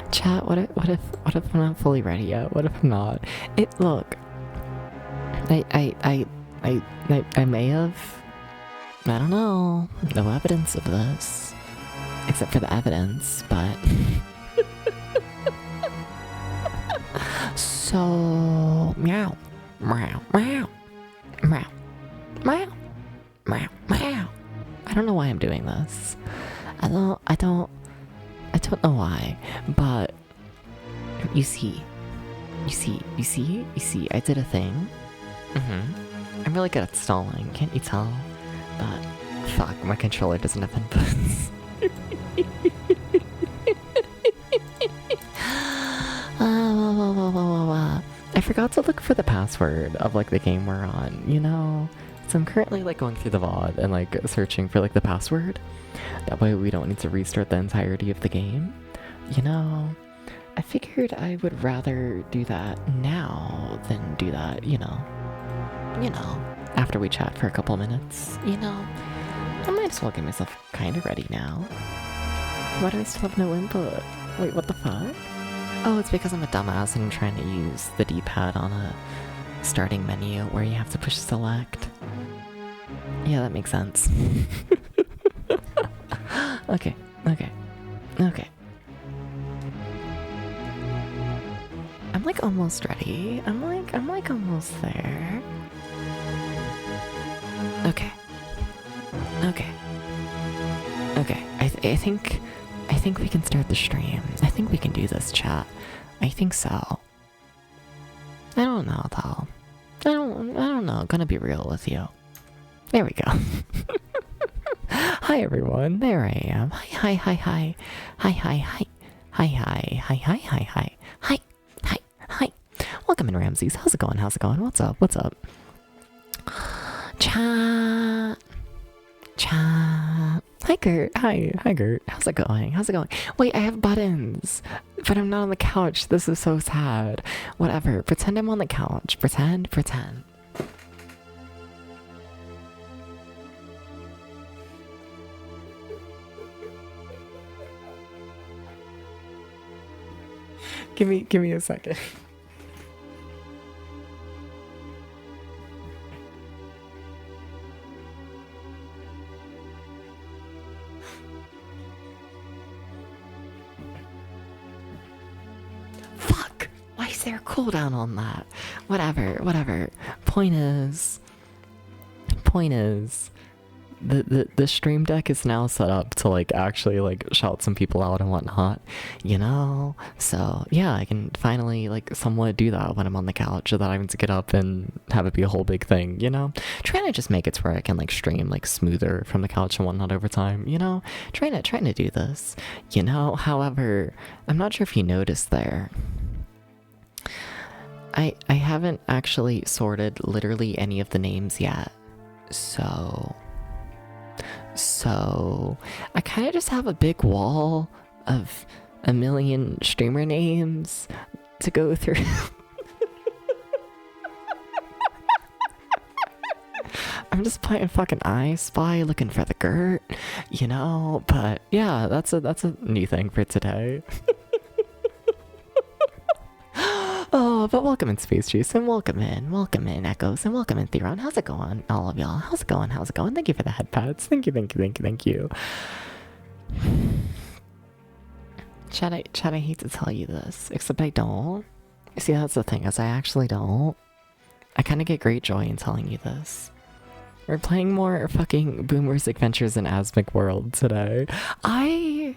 Chat, what if I'm not fully ready yet? What if I'm not? Look, I may have, I don't know, no evidence of this, except for the evidence, but so meow, meow, meow, meow, meow, meow, meow. I don't know why I'm doing this. I don't know why, but you see, I did a thing. I'm really good at stalling, can't you tell? But fuck, my controller doesn't have inputs. I forgot to look for the password of like the game we're on, you know? So I'm currently like going through the VOD and like searching for like the password. That way we don't need to restart the entirety of the game. You know, I figured I would rather do that now than do that, you know, after we chat for a couple minutes, you know. I might as well get myself kinda ready now. Why do I still have no input? Wait, what the fuck? Oh, it's because I'm a dumbass and I'm trying to use the D-pad on a starting menu where you have to push select. Yeah, that makes sense. Okay. I'm like almost ready. I'm like almost there. Okay. I think we can start the stream. I think we can do this, chat. I think so. I don't know though. I don't know. Gonna be real with you. There we go. Hi everyone. There I am. Hi. Welcome in, Ramses. How's it going? What's up? Chat. Chat. Hi Gert. Hi Gert. How's it going? How's it going? Wait, I have buttons, but I'm not on the couch. This is so sad. Whatever. Pretend I'm on the couch. Pretend. Give me a second. Fuck! Why is there a cooldown on that? Whatever. Point is, the stream deck is now set up to like actually like shout some people out and whatnot, you know? So yeah, I can finally like somewhat do that when I'm on the couch without having to get up and have it be a whole big thing, you know? Trying to just make it to where I can like stream like smoother from the couch and whatnot over time, you know? Trying to do this, you know? However, I'm not sure if you noticed there. I haven't actually sorted literally any of the names yet. So I kind of just have a big wall of a million streamer names to go through. I'm just playing fucking I Spy looking for the Gert, you know? But yeah, that's a new thing for today. Oh, but welcome in Space Juice, and welcome in Echoes, and welcome in Theron. How's it going, all of y'all? How's it going? Thank you for the head pads. Thank you. Chad, I hate to tell you this, except I don't. See, that's the thing, is I actually don't. I kind of get great joy in telling you this. We're playing more fucking Boomer's Adventures in Asmik World today. I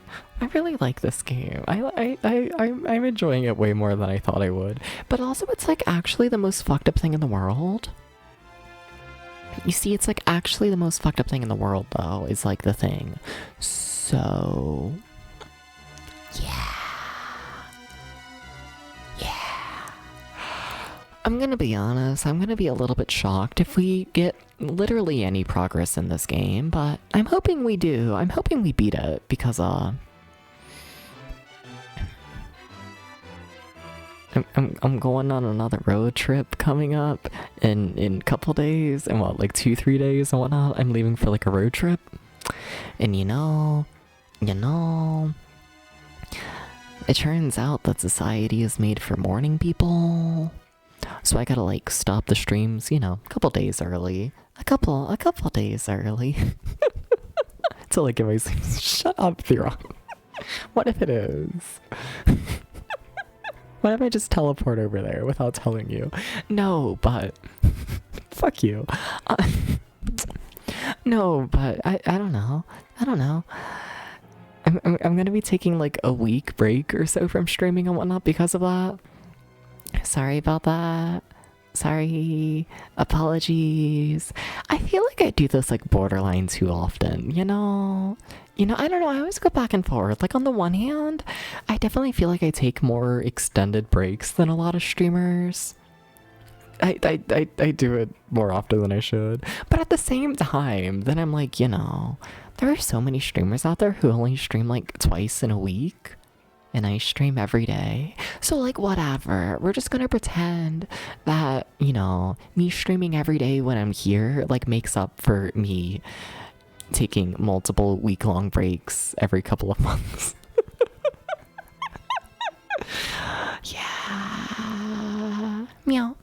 really like this game. I'm enjoying it way more than I thought I would. But also, it's like actually the most fucked up thing in the world. You see, it's like actually the most fucked up thing in the world, though, is like the thing. So yeah. I'm gonna be honest, I'm gonna be a little bit shocked if we get literally any progress in this game, but I'm hoping we do. I'm hoping we beat it, because I'm going on another road trip coming up in a couple days, and what, like 2-3 days and whatnot. I'm leaving for like a road trip, and you know, it turns out that society is made for morning people. So I gotta like stop the streams, you know, a couple days early. A couple days early. To like give my shut up, Theron. What if it is? What if I just teleport over there without telling you? No, but fuck you. No, but I don't know. I'm gonna be taking like a week break or so from streaming and whatnot because of that. Sorry about that. Sorry. Apologies. I feel like I do this like borderline too often, you know? I don't know, I always go back and forth. Like on the one hand, I definitely feel like I take more extended breaks than a lot of streamers. I do it more often than I should. But at the same time, then I'm like, you know, there are so many streamers out there who only stream like twice in a week. And I stream every day. So like whatever, we're just gonna pretend that, you know, me streaming every day when I'm here like makes up for me taking multiple week-long breaks every couple of months. Yeah. Meow.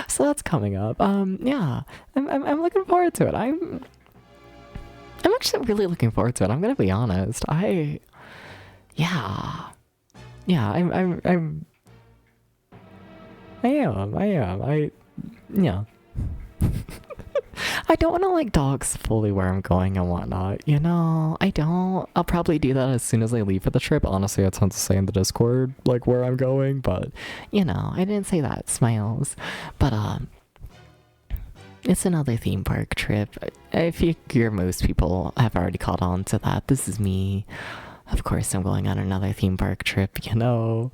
So that's coming up. Yeah. I'm looking forward to it. I'm actually really looking forward to it. I'm gonna be honest. Yeah, yeah. I don't want to like dogs fully where I'm going and whatnot, you know? I don't. I'll probably do that as soon as I leave for the trip. Honestly, I tend to say in the Discord, like, where I'm going, but, you know, I didn't say that. Smiles. But, it's another theme park trip. I figure most people have already caught on to that. This is me. Of course, I'm going on another theme park trip, you know.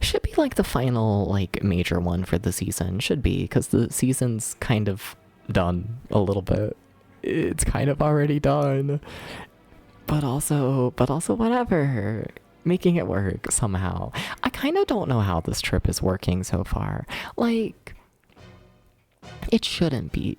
Should be like the final, like, major one for the season. Should be, because the season's kind of done a little bit. It's kind of already done. But also whatever. Making it work somehow. I kind of don't know how this trip is working so far. Like, it shouldn't be.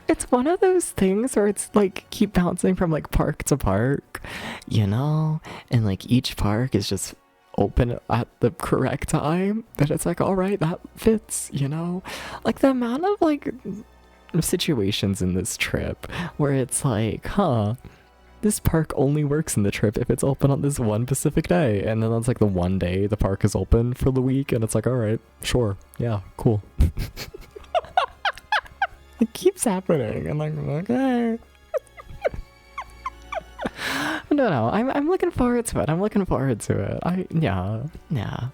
It's one of those things where it's like keep bouncing from like park to park, you know? And like each park is just open at the correct time. That it's like, all right, that fits, you know? Like the amount of like situations in this trip where it's like, this park only works in the trip if it's open on this one specific day. And then that's like the one day the park is open for the week. And it's like, all right, sure. Yeah, cool. It keeps happening. I'm like, okay. No, I'm looking forward to it. Yeah.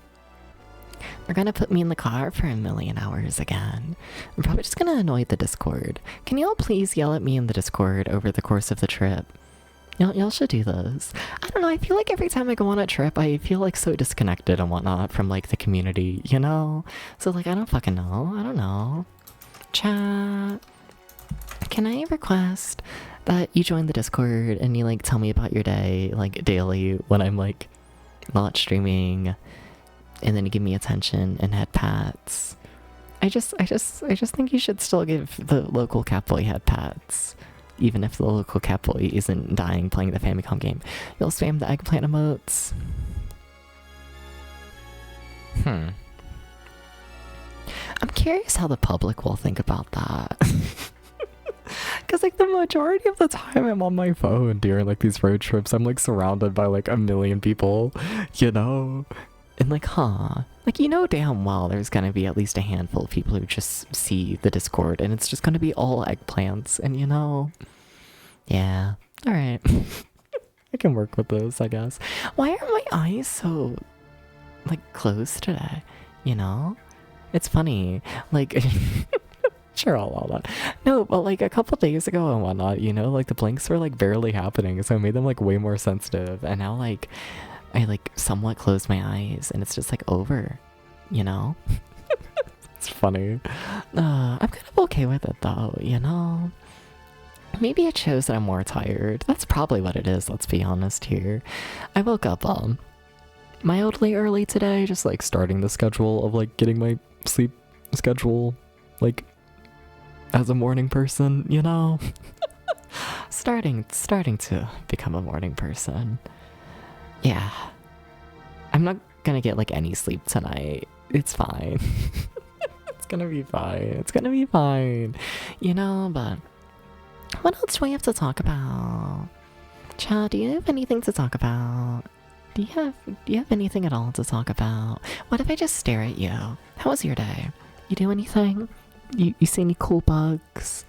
They're gonna put me in the car for 1,000,000 hours again. I'm probably just gonna annoy the Discord. Can y'all please yell at me in the Discord over the course of the trip? Y'all should do this. I don't know, I feel like every time I go on a trip, I feel like so disconnected and whatnot from like the community, you know? So like, I don't fucking know. I don't know. Chat, can I request that you join the Discord and you like tell me about your day like daily when I'm like not streaming, and then you give me attention and head pats. I just think you should still give the local Catboy head pats, even if the local Catboy isn't dying playing the Famicom game. You'll spam the eggplant emotes. I'm curious how the public will think about that. Because like the majority of the time I'm on my phone during like these road trips, I'm like surrounded by like 1,000,000 people, you know? And like, like, you know damn well there's gonna be at least a handful of people who just see the Discord and it's just gonna be all eggplants, and you know? Yeah, alright. I can work with those, I guess. Why are my eyes so like closed today, you know? It's funny, like, sure, all that. No, but like a couple days ago and whatnot, you know, like the blinks were like barely happening, so I made them like way more sensitive, and now like, I like somewhat closed my eyes and it's just like over, you know? It's funny. I'm kind of okay with it though, you know? Maybe it shows that I'm more tired. That's probably what it is, let's be honest here. I woke up mildly early today, just like starting the schedule of like getting my sleep schedule like as a morning person, you know? starting to become a morning person. Yeah. I'm not gonna get like any sleep tonight. It's fine. It's gonna be fine. You know, but what else do we have to talk about? Chad, do you have anything to talk about? Do you have anything at all to talk about? What if I just stare at you? How was your day? You do anything? You see any cool bugs?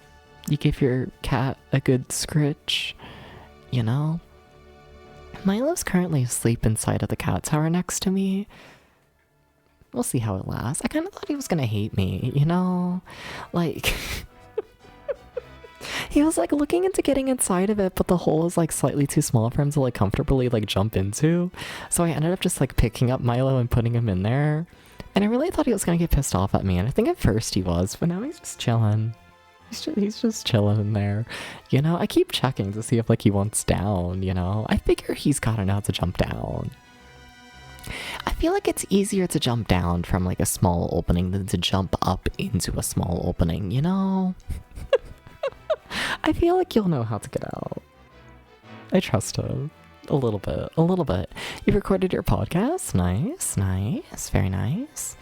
You give your cat a good scritch? You know? Milo's currently asleep inside of the cat tower next to me. We'll see how it lasts. I kind of thought he was gonna hate me, you know? Like... He was like looking into getting inside of it, but the hole was like slightly too small for him to like comfortably like jump into. So I ended up just like picking up Milo and putting him in there. And I really thought he was gonna get pissed off at me, and I think at first he was, but now he's just chilling. He's just chilling in there. You know, I keep checking to see if like he wants down, you know? I figure he's gotta know how to jump down. I feel like it's easier to jump down from like a small opening than to jump up into a small opening, you know? I feel like you'll know how to get out. I trust him. A little bit. You recorded your podcast? Nice. Very nice.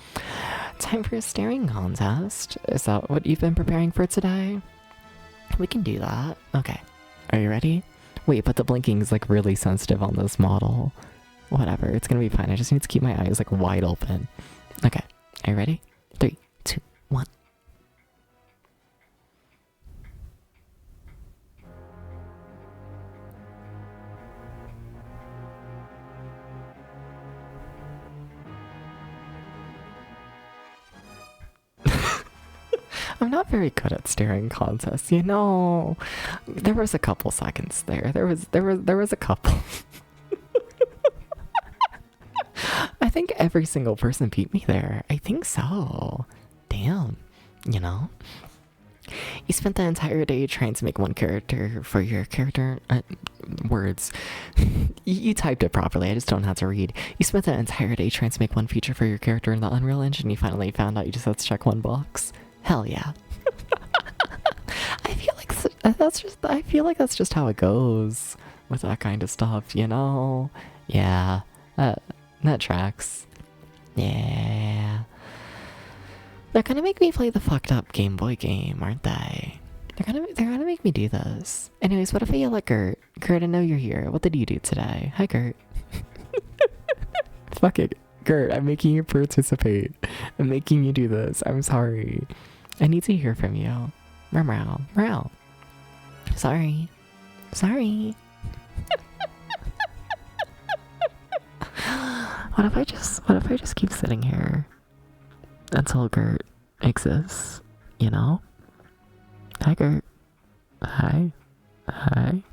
Time for a staring contest. Is that what you've been preparing for today? We can do that. Okay. Are you ready? Wait, but the blinking is like really sensitive on this model. Whatever, it's gonna be fine. I just need to keep my eyes like wide open. Okay. Are you ready? 3, 2, 1. I'm not very good at staring contests, you know. There was a couple seconds there. There was a couple. I think every single person beat me there. I think so. Damn. you know? You spent the entire day trying to make one character for your character. Words. You typed it properly, I just don't know how to read. You spent the entire day trying to make one feature for your character in the Unreal Engine, you finally found out you just had to check one box. Hell yeah. I feel like that's just how it goes with that kind of stuff, you know? Yeah, that tracks. Yeah. They're gonna make me play the fucked up Game Boy game, aren't they? They're gonna make me do this. Anyways, what if I yell at Gert? Gert, I know you're here. What did you do today? Hi, Gert. Fuck it. Gert, I'm making you participate. I'm making you do this. I'm sorry. I need to hear from you. Meow, meow. Sorry. Sorry. What if I just keep sitting here until Gert exists, you know? Hi, Gert. Hi. Hi.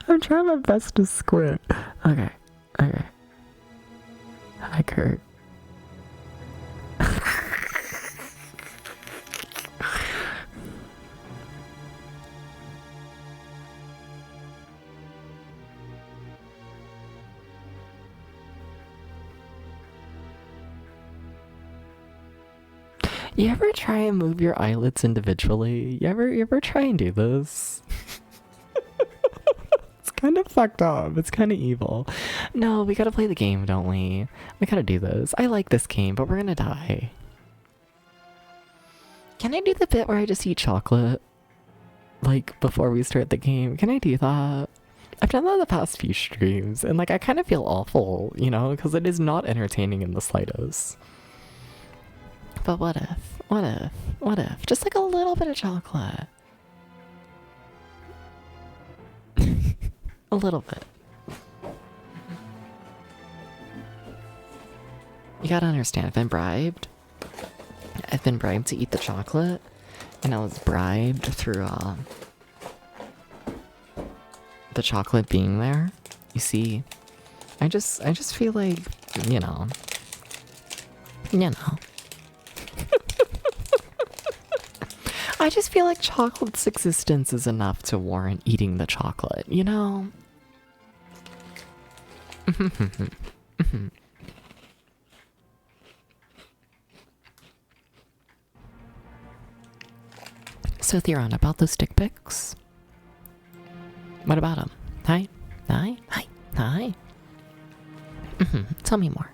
I'm trying my best to squint. Okay. Okay. Hi, Gert. You ever try and move your eyelids individually? You ever try and do this? It's kind of fucked up. It's kind of evil. No, we gotta play the game, don't we? We gotta do this. I like this game, but we're gonna die. Can I do the bit where I just eat chocolate? Like, before we start the game? Can I do that? I've done that the past few streams, and like, I kind of feel awful, you know? Because it is not entertaining in the slightest. But what if? What if? What if? Just like a little bit of chocolate. A little bit. You gotta understand, I've been bribed. I've been bribed to eat the chocolate, and I was bribed through the chocolate being there. You see, I just feel like, you know. I just feel like chocolate's existence is enough to warrant eating the chocolate, you know? So Theron, about those stick pics? What about them? Hi? Hi? Hi? Hi? Tell me more.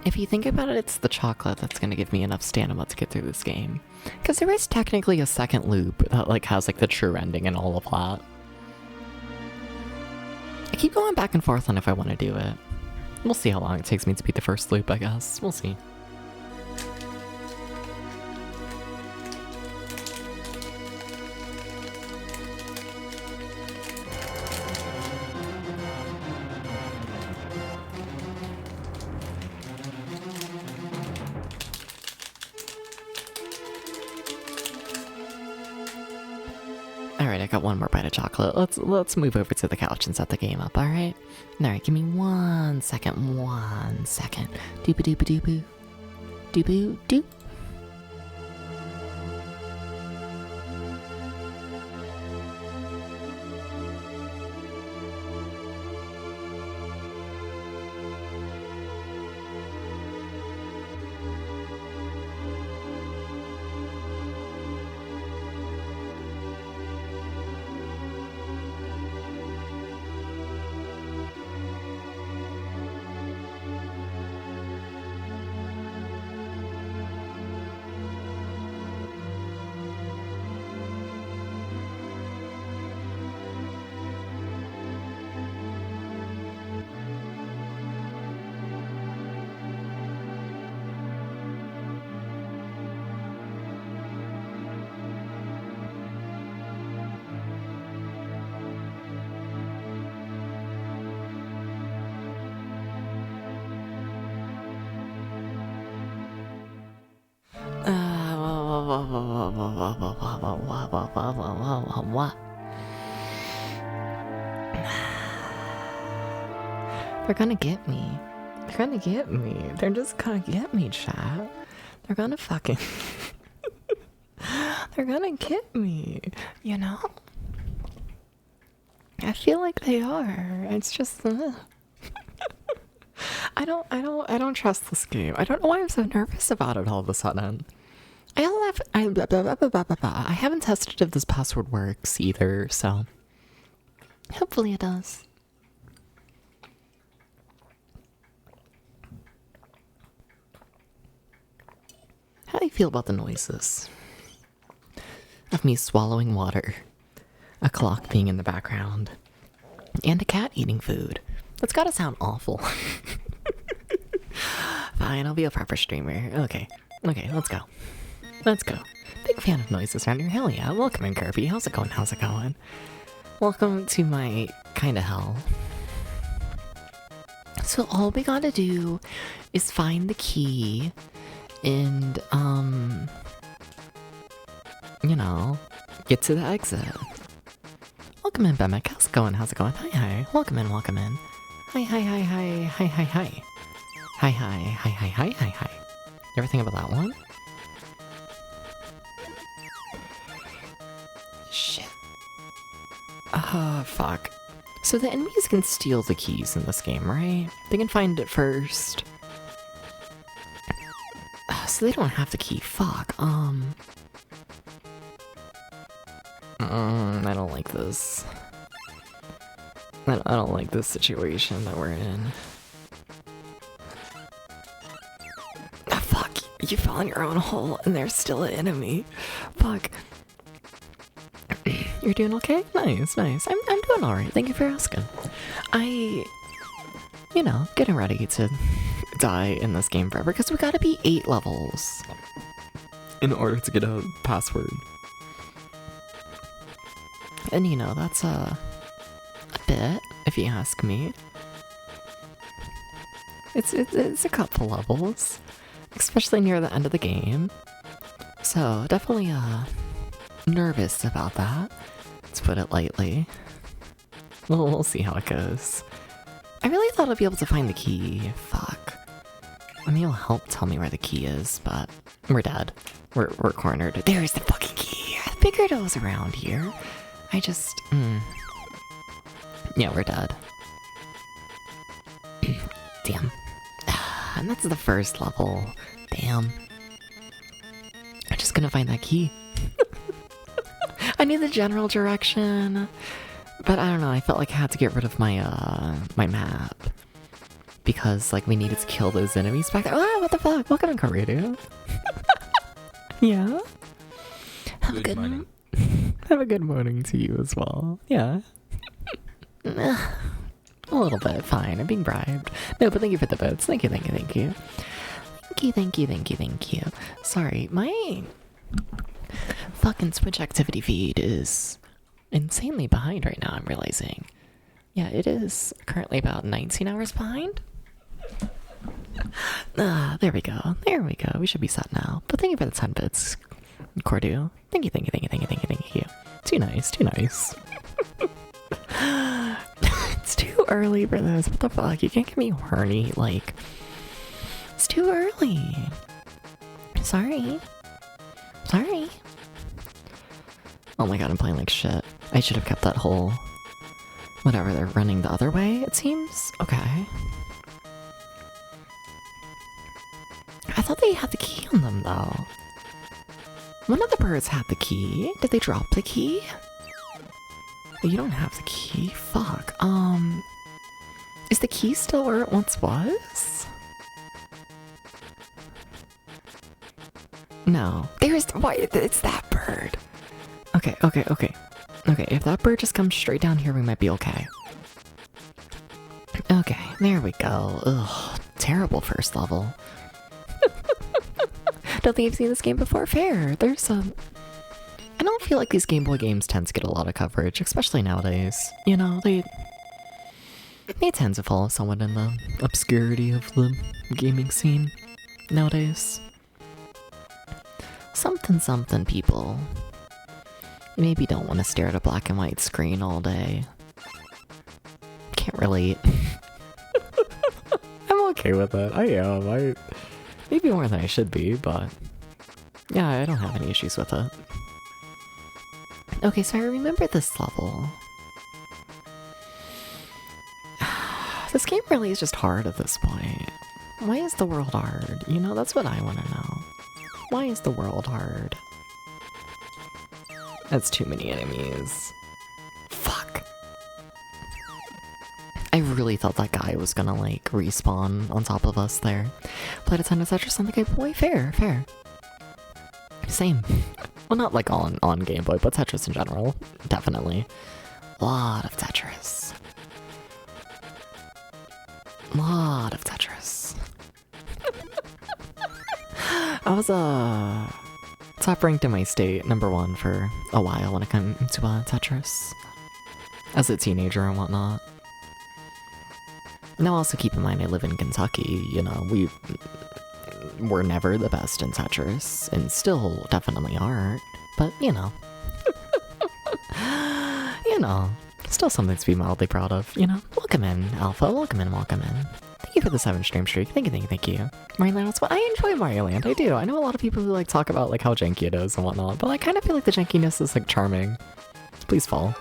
If you think about it, it's the chocolate that's gonna give me enough stamina to get through this game. Because there is technically a second loop that like has like the true ending and all of that. I keep going back and forth on if I want to do it. We'll see how long it takes me to beat the first loop, I guess. We'll see. Alright, I got one more bite of chocolate. Let's move over to the couch and set the game up, alright? Alright, give me 1 second, 1 second. Doop-a-doop-a-doop-oo. Doop-a-doop. They're gonna get me. They're gonna get me. They're just gonna get me, chat. They're gonna fucking... They're gonna get me, you know? I feel like they are. It's just... I don't trust this game. I don't know why I'm so nervous about it all of a sudden. I haven't tested if this password works either, so hopefully it does. How do you feel about the noises of me swallowing water, a clock being in the background, and a cat eating food? That's gotta sound awful. Fine, I'll be a proper streamer. Okay, let's go. Let's go. Big fan of noises around here. Hell yeah. Welcome in, Kirby. How's it going? How's it going? Welcome to my kinda hell. So all we gotta do is find the key and, you know, get to the exit. Welcome in, Bemek. How's it going? How's it going? Hi. Welcome in, welcome in. Hi. Hi. You ever think about that one? Shit. Fuck. So the enemies can steal the keys in this game, right? They can find it first. So they don't have the key. Fuck. I don't like this. I don't like this situation that we're in. Ah, fuck. You fell in your own hole and there's still an enemy. Fuck. You're doing okay? Nice. I'm doing alright. Thank you for asking. You know, getting ready to die in this game forever because we gotta be 8 levels in order to get a password. And you know, that's a bit, if you ask me. It's a couple levels, especially near the end of the game. So definitely nervous about that, to put it lightly. We'll see how it goes. I really thought I'd be able to find the key. Fuck. I mean, it'll help tell me where the key is, but we're dead. We're cornered. There's the fucking key. I figured it was around here. I just... Yeah, we're dead. Damn. And that's the first level. Damn. I'm just gonna find that key. I knew the general direction, but I don't know, I felt like I had to get rid of my, my map. Because, like, we needed to kill those enemies back there. Ah, what the fuck? Welcome in, Corredo. Yeah? Have a good morning. Have a good morning to you as well. Yeah. A little bit, fine. I'm being bribed. No, but thank you for the votes. Thank you. Thank you. Sorry, my fucking Switch activity feed is insanely behind right now, I'm realizing. Yeah, it is currently about 19 hours behind. There we go. We should be set now. But thank you for the 10 bits, Cordu. Thank you. Too nice. It's too early for this. What the fuck? You can't get me horny. Like, it's too early. Sorry. Oh my god, I'm playing like shit. I should have kept that hole. Whatever, they're running the other way, it seems? Okay. I thought they had the key on them, though. One of the birds had the key. Did they drop the key? You don't have the key? Fuck. Is the key still where it once was? No. Why, it's that bird. Okay. If that bird just comes straight down here, we might be okay. Okay, there we go. Ugh, terrible first level. Don't think you've seen this game before? Fair. There's some... I don't feel like these Game Boy games tend to get a lot of coverage, especially nowadays. You know, they tend to follow someone in the obscurity of the gaming scene nowadays. something something, people. You maybe don't want to stare at a black and white screen all day. Can't relate. I'm okay with it. I am. Maybe more than I should be, but yeah, I don't have any issues with it. Okay, so I remember this level. This game really is just hard at this point. Why is the world hard? You know, that's what I want to know. Why is the world hard? That's too many enemies. Fuck. I really thought that guy was gonna, like, respawn on top of us there. Played a ton of Tetris on the Game Boy. Fair, fair. Same. Well, not like on Game Boy, but Tetris in general. Definitely. Lot of Tetris. Lot of Tetris. I was top ranked in my state, #1 for a while when it came to Tetris. As a teenager and whatnot. Now also keep in mind I live in Kentucky, you know, we were never the best in Tetris, and still definitely aren't, but you know. You know, still something to be mildly proud of, you know. Welcome in, Alpha, welcome in, welcome in. Thank you for the 7 stream streak, thank you, thank you, thank you. Mario Land, I enjoy Mario Land, I do. I know a lot of people who like talk about like how janky it is and whatnot, but I kind of feel like the jankiness is like charming. Please fall.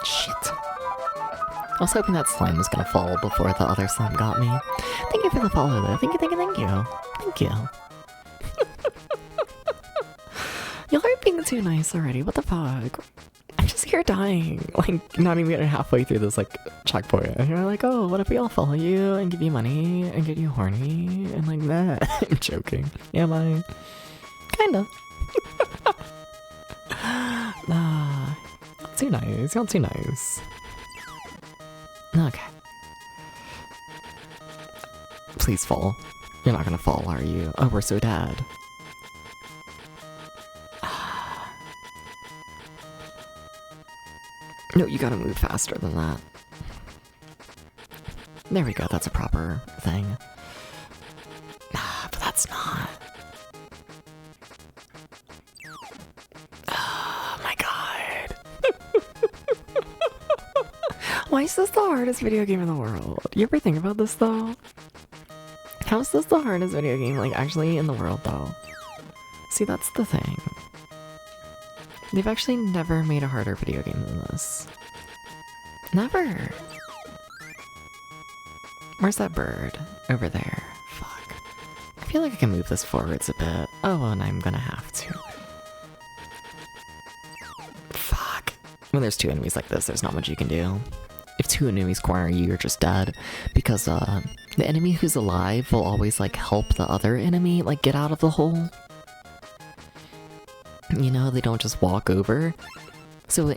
Shit. I was hoping that slime was gonna fall before the other slime got me. Thank you for the follow though, thank you, thank you, thank you. Thank you. Y'all are being too nice already, what the fuck? I'm just here dying, like not even halfway through this like checkpoint. And you're like, oh, what if we all follow you and give you money and get you horny and like that? I'm joking. Am I? Kinda. Nah, not too nice, not too nice. Okay. Please fall. You're not gonna fall, are you? Oh, we're so dead. No, you gotta move faster than that. There we go, that's a proper thing. But that's not. Oh my god. Why is this the hardest video game in the world? You ever think about this though? How is this the hardest video game, like, actually in the world though? See, that's the thing. They've actually never made a harder video game than this. Never! Where's that bird? Over there. Fuck. I feel like I can move this forwards a bit. Oh, and I'm gonna have to. Fuck. When there's 2 enemies like this, there's not much you can do. If 2 enemies corner you, you're just dead. Because, the enemy who's alive will always, like, help the other enemy, like, get out of the hole. You know, they don't just walk over. So,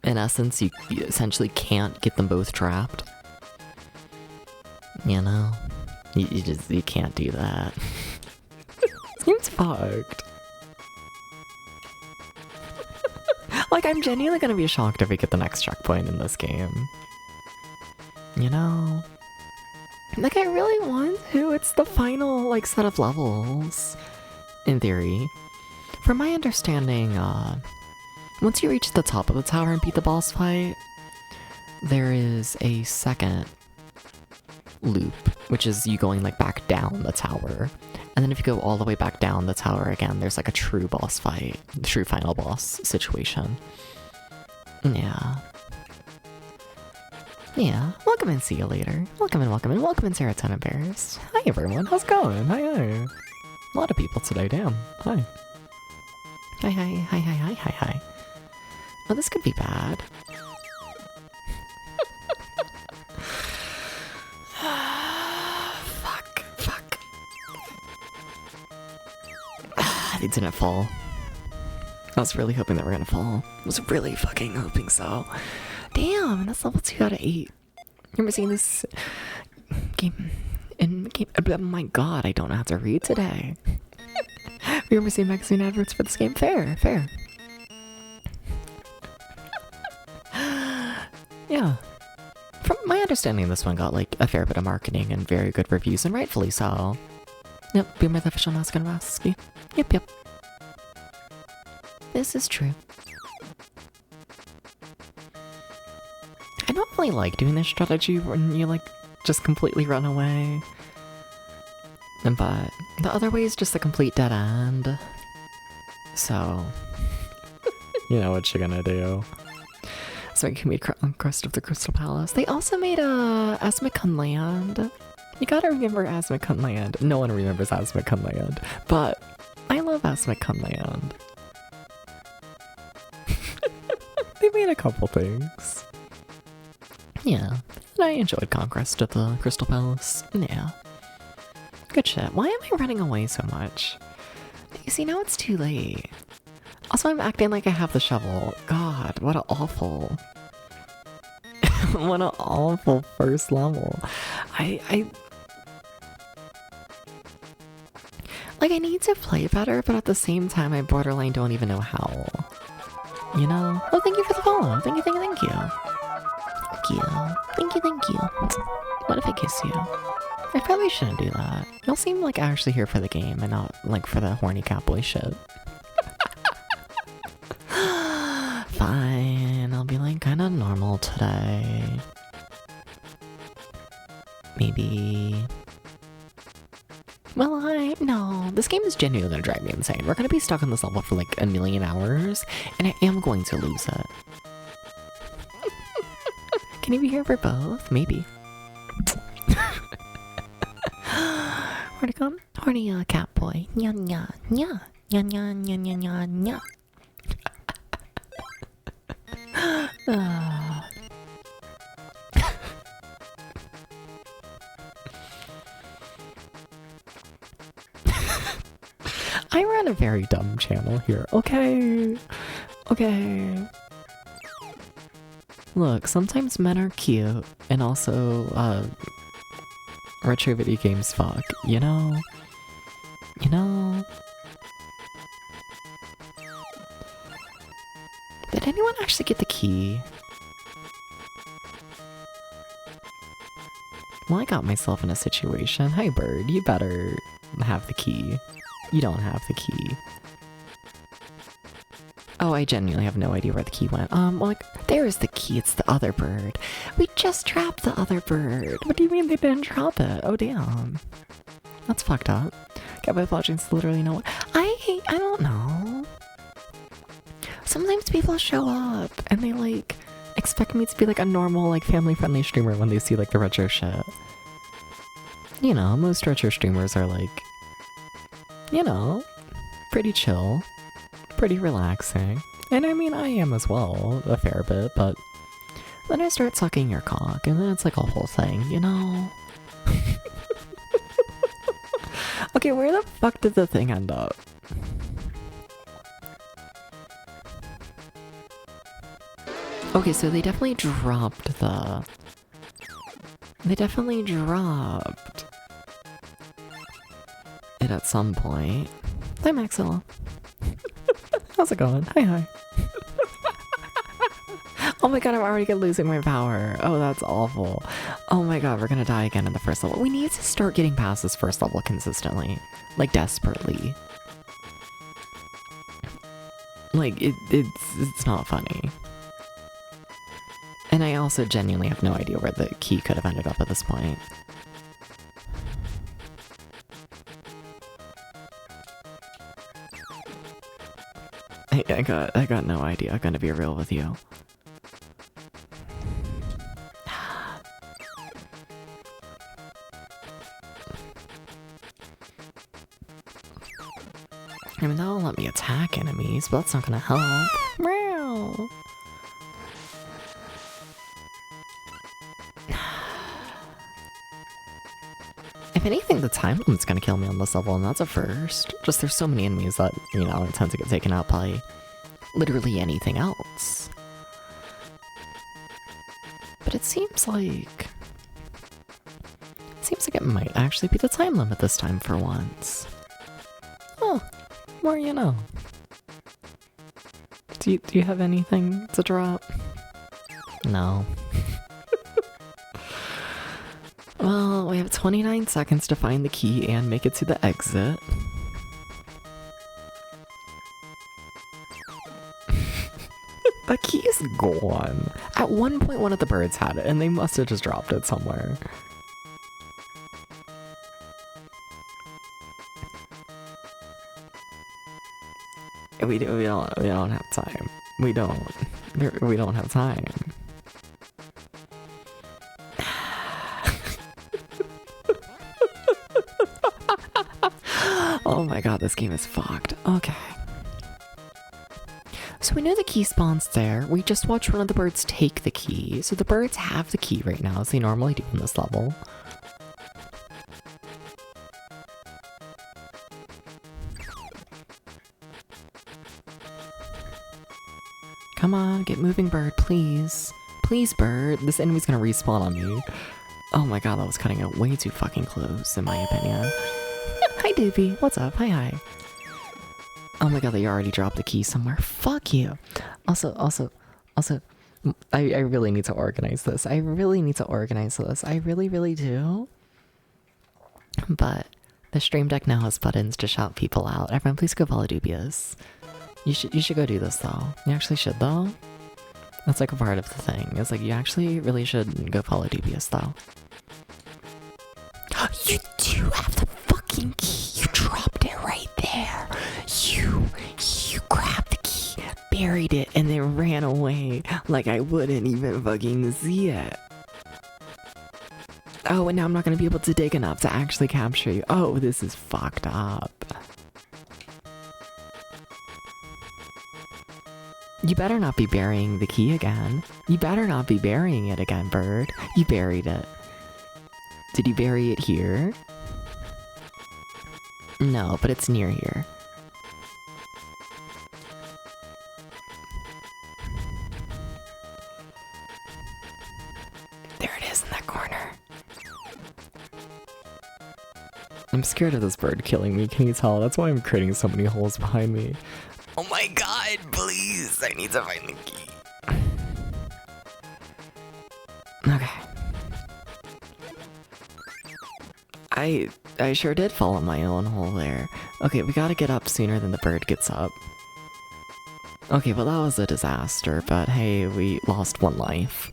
in essence, you essentially can't get them both trapped. You know? You can't do that. Seems fucked. Like, I'm genuinely gonna be shocked if we get the next checkpoint in this game. You know? Like, I really want to. It's the final, like, set of levels. In theory. From my understanding, once you reach the top of the tower and beat the boss fight, there is a second loop, which is you going, like, back down the tower. And then if you go all the way back down the tower again, there's, like, a true boss fight, true final boss situation. Yeah. Yeah, welcome in, see you later. Welcome in, welcome in, welcome in, Serotonin Bears. Hi everyone, how's it going? Hi, hi. A lot of people today, damn. Hi. Hi, hi, hi, hi, hi, hi, hi. Oh, this could be bad. Fuck, fuck. They didn't fall. I was really hoping that we're gonna fall. I was really fucking hoping so. Damn, that's level 2 out of 8. You ever seen this game? Oh my god, I don't know how to read today. We ever seen magazine adverts for this game? Fair, fair. Yeah. From my understanding, this one got like a fair bit of marketing and very good reviews, and rightfully so. Yep, be my official mask and masky. Yep, yep. this is true. I don't really like doing this strategy when you like just completely run away. But the other way is just a complete dead end. So, you know what you're gonna do. Asmik made Crest of the Crystal Palace. They also made Asmik Land. You gotta remember Asmik Land. No one remembers Asmik Land, but I love Asmik Land. They made a couple things. Yeah, and I enjoyed Conquest of the Crystal Palace. Yeah. Good shit. Why am I running away so much? You see, now it's too late. Also, I'm acting like I have the shovel. God, what an awful... what an awful first level. Like, I need to play better, but at the same time, I borderline don't even know how. You know? Oh, thank you for the follow. Thank you, thank you, thank you. Thank you. Thank you, thank you. What if I kiss you? I probably shouldn't do that. Y'all seem like actually here for the game and not like for the horny catboy shit. Fine, I'll be like kinda normal today. Maybe. Well, no, this game is genuinely gonna drive me insane. We're gonna be stuck on this level for like a million hours, and I am going to lose it. Can you be here for both? Maybe. Where'd it come? Horny cat boy. Nya nya nya nya nya nya nya nya nya. I ran a very dumb channel here. Okay. Okay. Look, sometimes men are cute and also retro video games fuck, you know? You know? Did anyone actually get the key? Well, I got myself in a situation. Hi, bird, you better have the key. You don't have the key. Oh, I genuinely have no idea where the key went. Well, like, there is the key, it's the other bird. We just trapped the other bird. What do you mean they didn't drop it? Oh, damn. That's fucked up. GAMEBOY Apologies literally no one. I don't know. Sometimes people show up and they, like, expect me to be, like, a normal, like, family-friendly streamer when they see, like, the retro shit. You know, most retro streamers are, like, you know, pretty chill. Pretty relaxing. And I mean, I am as well, a fair bit, but then I start sucking your cock, and then it's like a whole thing, you know? Okay, where the fuck did the thing end up? Okay, so they definitely dropped the... They definitely dropped it at some point. Hi, Maxilla. How's it going? Hi. Oh my god, I'm already losing my power. Oh, that's awful. Oh my god, we're gonna die again in the first level. We need to start getting past this first level consistently. Like, desperately. Like, it's not funny. And I also genuinely have no idea where the key could have ended up at this point. I got no idea, I'm gonna be real with you. I mean, that'll let me attack enemies, but that's not gonna help. Meow. If anything, the time limit's gonna kill me on this level, and that's a first. Just there's so many enemies that, you know, I tend to get taken out by literally anything else. But it seems like it might actually be the time limit this time for once. Oh, more you know. Do you have anything to drop? No. Well, we have 29 seconds to find the key and make it to the exit. The key is gone. At one point, one of the birds had it, and they must have just dropped it somewhere. We don't have time. We don't have time. Oh my god, this game is fucked. Okay. So we know the key spawns there. We just watched one of the birds take the key. So the birds have the key right now, as they normally do in this level. Come on, get moving, bird, please. Please, bird. This enemy's gonna respawn on me. Oh my god, that was cutting it way too fucking close, in my opinion. Hi, Doopy. What's up? Hi. Oh my god, they already dropped the key somewhere. Fuck you. Also, I really need to organize this. I really really do. But the stream deck now has buttons to shout people out. Everyone, please go follow Dubious. You should go do this though. You actually should though. That's like a part of the thing. It's like you actually really should go follow Dubious though. You do have the fucking key. You dropped it right there. You grabbed the key, buried it, and then ran away like I wouldn't even fucking see it. Oh, and now I'm not gonna be able to dig enough to actually capture you. Oh, this is fucked up. You better not be burying the key again. You better not be burying it again, bird. You buried it. Did you bury it here? No, but it's near here. There it is in that corner. I'm scared of this bird killing me, can you tell? That's why I'm creating so many holes behind me. Oh my god, please! I need to find the key. Okay. I sure did fall in my own hole there. Okay, we gotta get up sooner than the bird gets up. Okay, well that was a disaster, but hey, we lost one life.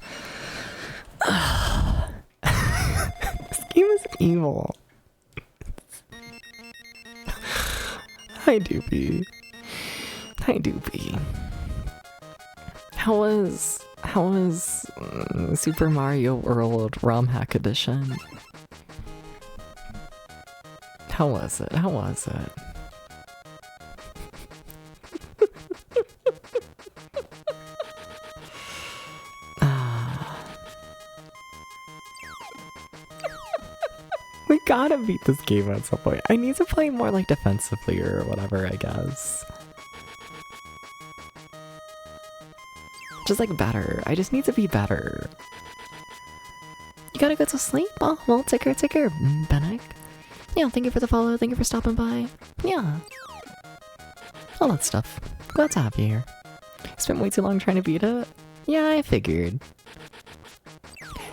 This game is evil. Hi, Doopy. Hi, Doopy. How was Super Mario World ROM Hack Edition? How was it? How was it? We gotta beat this game at some point. I need to play more like defensively or whatever, I guess. Just like better. I just need to be better. You gotta go to sleep? Oh, well, take care, Benek. Yeah, thank you for the follow, thank you for stopping by. Yeah. All that stuff. Glad to have you here. Spent way too long trying to beat it? Yeah, I figured.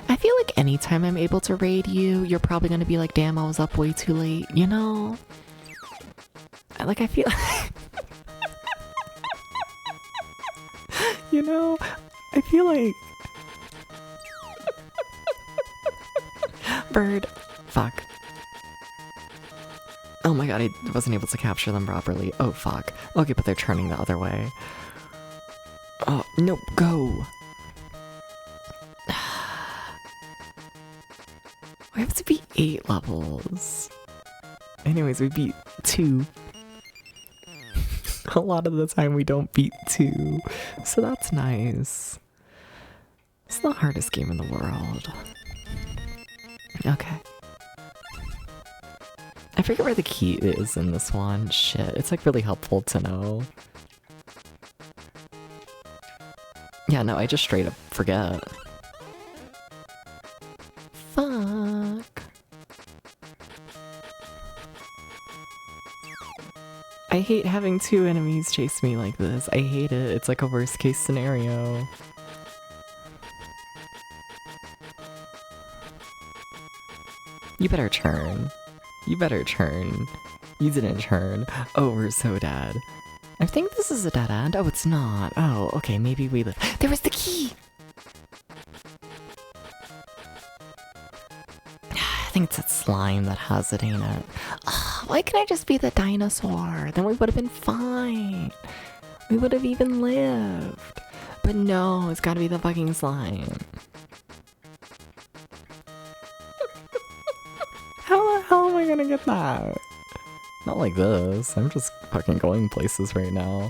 I feel like anytime I'm able to raid you, you're probably gonna be like, damn, I was up way too late, you know? I feel... You know, I feel like... Bird. Fuck. Oh my god, I wasn't able to capture them properly. Oh fuck. Okay, but they're turning the other way. Oh, no, go! We have to beat 8 levels. Anyways, we beat 2. A lot of the time we don't beat 2, so that's nice. It's the hardest game in the world. Okay. I forget where the key is in this one. Shit, it's like really helpful to know. Yeah, no, I just straight up forget. Fuck. I hate having 2 enemies chase me like this. I hate it. It's like a worst case scenario. You better turn. You better turn. You didn't turn. Oh, we're so dead. I think this is a dead end. Oh, it's not. Oh, okay, maybe we live. There was the key! I think it's that slime that has it, ain't it? Oh, why can't I just be the dinosaur? Then we would have been fine. We would have even lived. But no, it's gotta be the fucking slime. How the hell am I gonna get that? Not like this. I'm just fucking going places right now.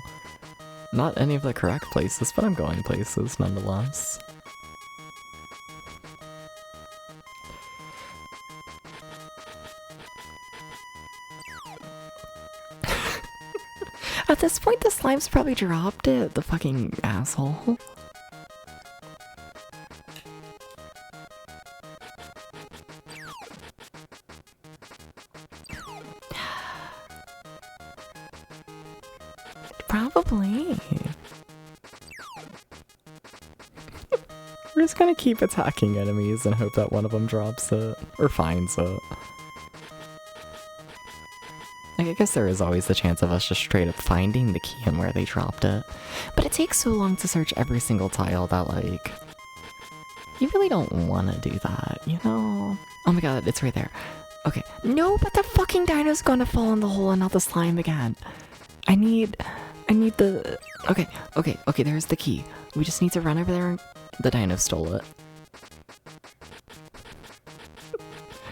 Not any of the correct places, but I'm going places nonetheless. At this point, the slime's probably dropped it, the fucking asshole. Probably. We're just gonna keep attacking enemies and hope that one of them drops it, or finds it. I guess there is always the chance of us just straight up finding the key and where they dropped it. But it takes so long to search every single tile that, like, you really don't want to do that, you know? Oh my god, it's right there. Okay. No, but the fucking dino's gonna fall in the hole and not the slime again. I need the... Okay, there's the key. We just need to run over there and... The dino stole it.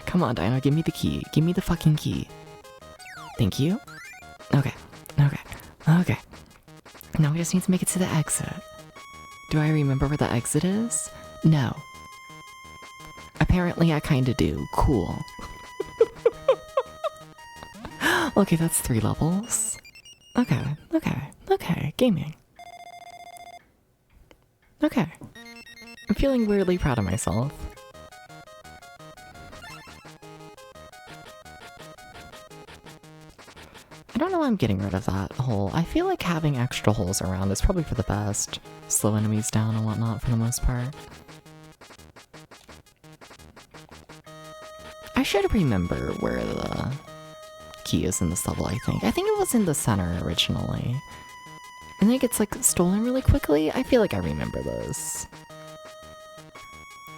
Come on, dino, give me the key. Give me the fucking key. Thank you. Okay. Now we just need to make it to the exit. Do I remember where the exit is? No. Apparently I kinda do. Cool. Okay, that's 3 levels. Okay. Gaming. Okay. I'm feeling weirdly proud of myself. I don't know why I'm getting rid of that hole. I feel like having extra holes around is probably for the best. Slow enemies down and whatnot for the most part. I should remember where the key is in this level, I think. I think it was in the center originally. And then it gets like stolen really quickly. I feel like I remember this.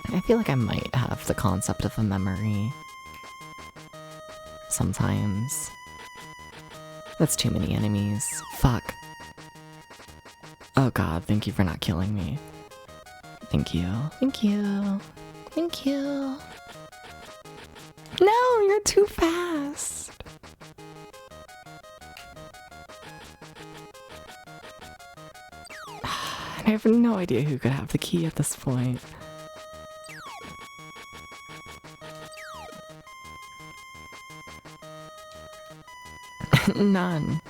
I feel like I might have the concept of a memory. Sometimes. That's too many enemies. Fuck. Oh god, thank you for not killing me. Thank you. No, you're too fast. I have no idea who could have the key at this point. None.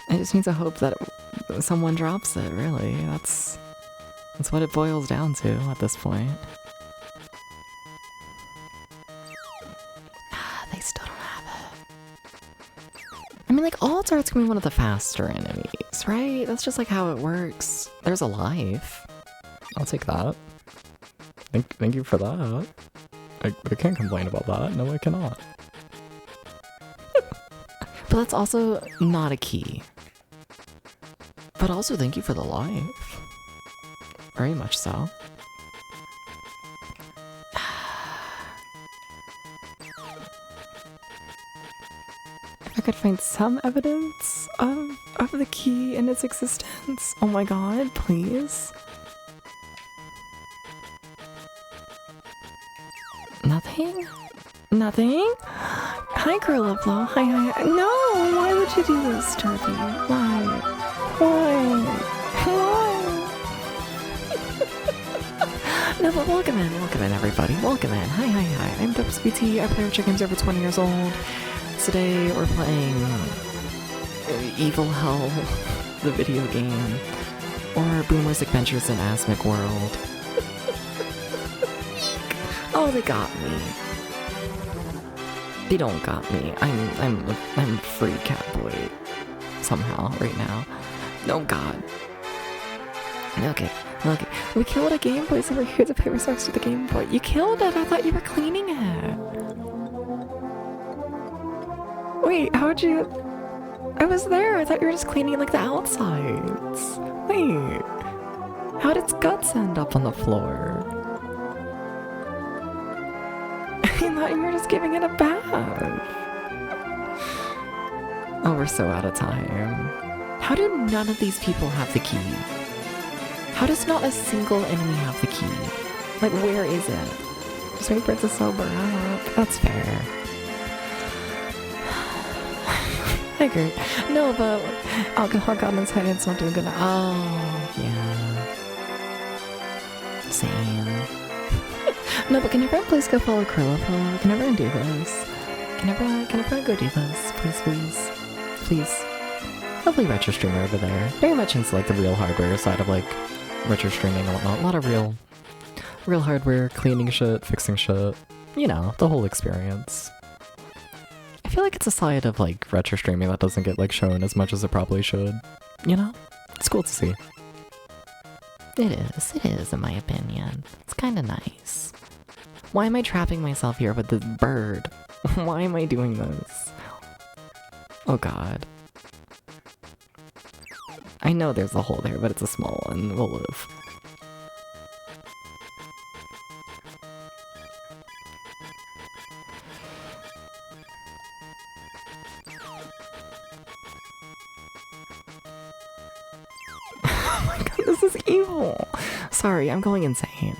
I just need to hope that someone drops it, really. That's what it boils down to at this point. They still don't have it. I mean, like, all darts can be one of the faster enemies, right? That's just like how it works. There's a life. I'll take that. Thank you for that. I can't complain about that. No, I cannot. But that's also not a key. But also thank you for the life. Very much so. If I could find some evidence of the key and its existence. Oh my god, please. Nothing? Nothing? Hi, Gorillaplo. Hi. No, why would you do this, Turkey? Why? No, but welcome in, everybody. Welcome in. Hi. I'm DubsBT. I play Chickens over 20 years old. Today we're playing Evil Hell, the video game, or Boomer's Adventures in Asmik World. Oh, they got me. They don't got me. I'm free catboy somehow right now. Oh god. Okay. We killed a Game Boy, so we're here to pay respects to the Game Boy. You killed it? I thought you were cleaning it. Wait, how'd you... I was there. I thought you were just cleaning like the outsides. Wait. How did its guts end up on the floor? I thought you were just giving it a bath. Oh, we're so out of time. How do none of these people have the key? How does not a single enemy have the key? Like, where is it? Just wait for it to sober up. That's fair. I agree. No, but alcohol got inside and it's not doing good. Oh, yeah. Same. No, but can everyone please go follow Krillipop? Can everyone do this? Can everyone go do this? Please, please. Please. Lovely retro streamer over there. Very much into like the real hardware side of like retro streaming and whatnot. A lot of real hardware, cleaning shit, fixing shit. You know, the whole experience. I feel like it's a side of like retro streaming that doesn't get like shown as much as it probably should. You know? It's cool to see. It is in my opinion. It's kinda nice. Why am I trapping myself here with this bird? Why am I doing this? Oh god. I know there's a hole there, but it's a small one. We'll live. Oh my god, this is evil! Sorry, I'm going insane.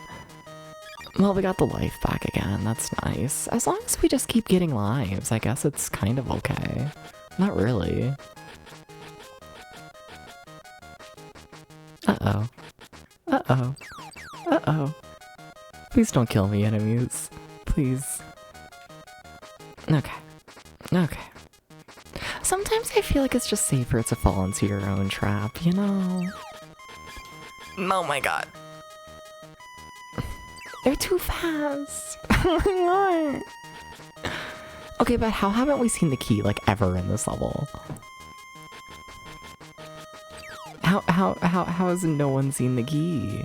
Well, we got the life back again. That's nice. As long as we just keep getting lives, I guess it's kind of okay. Not really. Uh-oh. Uh-oh. Uh-oh. Please don't kill me, enemies. Please. Okay. Okay. Sometimes I feel like it's just safer to fall into your own trap, you know? Oh my god. They're too fast. Oh my god. Okay, but how haven't we seen the key, like, ever in this level? How has no one seen the key?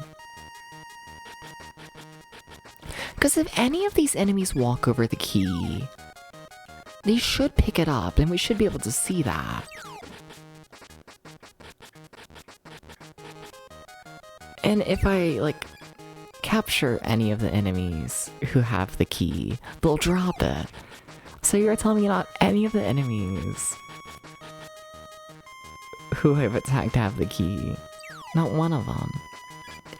Because if any of these enemies walk over the key, they should pick it up, and we should be able to see that. And if I, like, capture any of the enemies who have the key, they'll drop it. So you're telling me not any of the enemies who I've attacked have the key? Not one of them.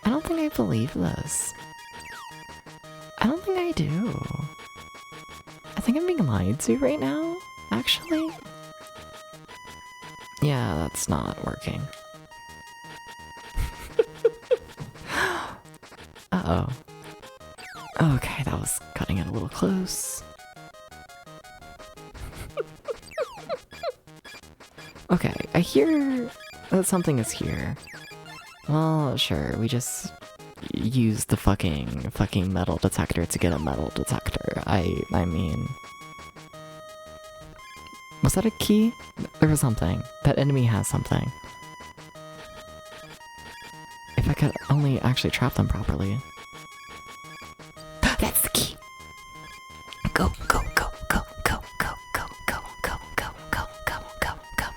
I don't think I believe this. I don't think I do. I think I'm being lied to right now, actually. Yeah, that's not working. Uh-oh. Okay, that was cutting it a little close. Okay, I hear that something is here. Well, sure, we just use the fucking metal detector to get a metal detector. I mean... Was that a key? There was something. That enemy has something. If I could only actually trap them properly. That's the key! Go, go, go, go, go, go, go, go, go, go, go, go, go, go,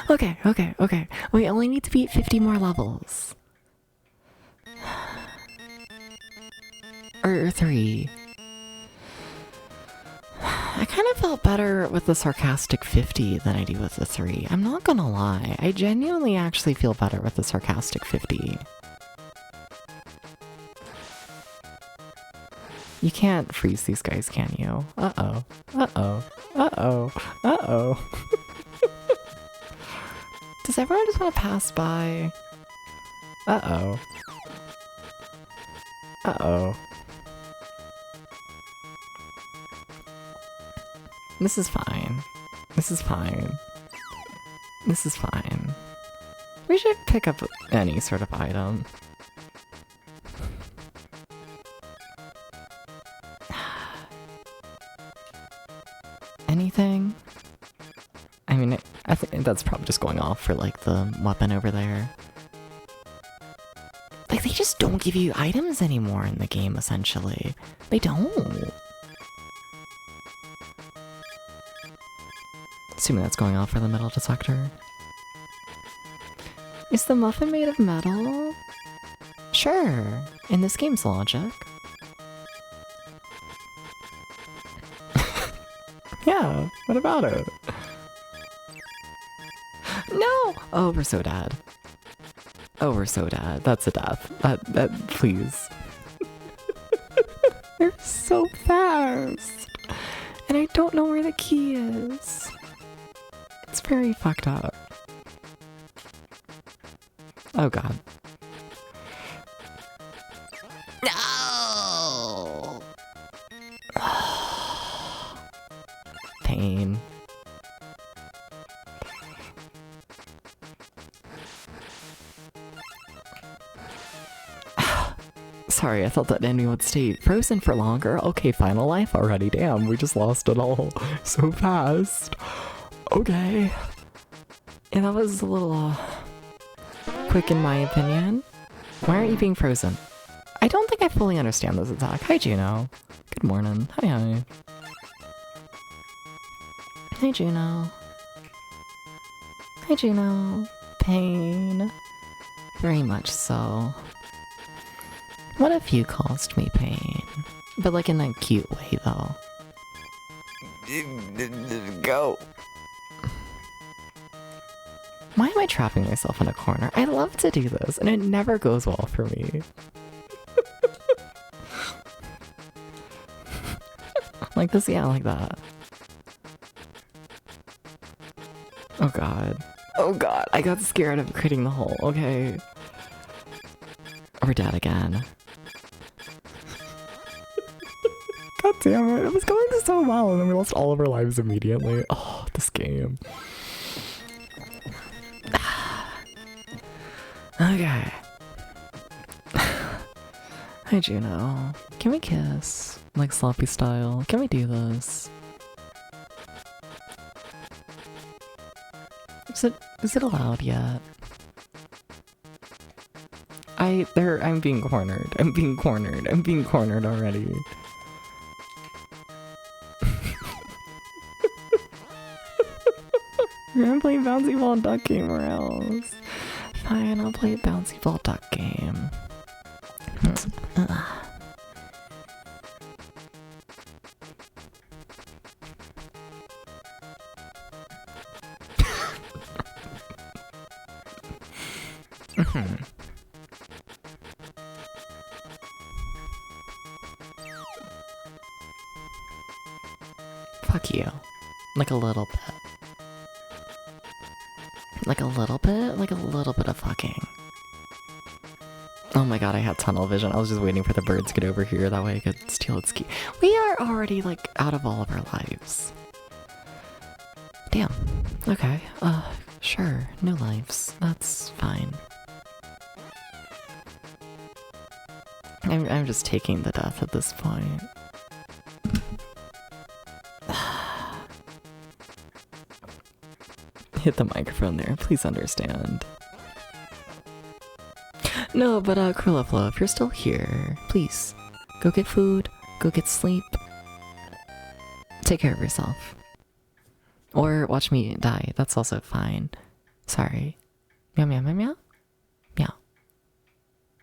go. Okay. We only need to beat 50 more levels. Or 3. I kind of felt better with the sarcastic 50 than I do with the 3. I'm not gonna lie. I genuinely actually feel better with the sarcastic 50. You can't freeze these guys, can you? Uh-oh. Uh-oh. Uh-oh. Uh-oh. Does everyone just want to pass by? Uh-oh. Uh-oh. This is fine. This is fine. This is fine. We should pick up any sort of item. Anything? I mean, I think that's probably just going off for, like, the weapon over there. Like, they just don't give you items anymore in the game, essentially. They don't. assuming that's going off for the metal detector. Is the muffin made of metal? Sure, in this game's logic. Yeah, what about it? No! Oh, we're so dead. Oh, we're so dead. That's a death. Please. They're so fast. And I don't know where the key is. It's very fucked up. Oh god. No! Pain. Sorry, I thought that ending would stay frozen for longer. Okay, final life already. Damn, we just lost it all so fast. Okay. Yeah, that was a little quick in my opinion. Why aren't you being frozen? I don't think I fully understand this attack. Hi, Juno. Good morning. Hi, hi. Hi, Juno. Hi, Juno. Pain. Very much so. What if you caused me pain? But like in a cute way, though. Go. Why am I trapping myself in a corner? I love to do this, and it never goes well for me. Like this, yeah, like that. Oh god. Oh god, I got scared of creating the hole, okay. We're dead again. God damn it, it was going so well and then we lost all of our lives immediately. Oh, this game. Okay. Hi, Juno. Can we kiss? Like sloppy style? Can we do this? Is it allowed yet? I'm being cornered. I'm being cornered. I'm being cornered already. We're gonna play bouncy ball duck game or else. Fine, I'll play bouncy ball duck game. Fuck you. Like a little bit. Like a little bit? Like a little bit of fucking. Oh my god, I had tunnel vision. I was just waiting for the bird to get over here. That way I could steal its key. We are already, like, out of all of our lives. Damn. Okay. Sure. No lives. That's fine. I'm just taking the death at this point. Hit the microphone there, please understand. No, but Krillaflo, if you're still here, please, go get food, go get sleep. Take care of yourself. Or watch me die, that's also fine. Sorry. Meow meow meow meow? Meow.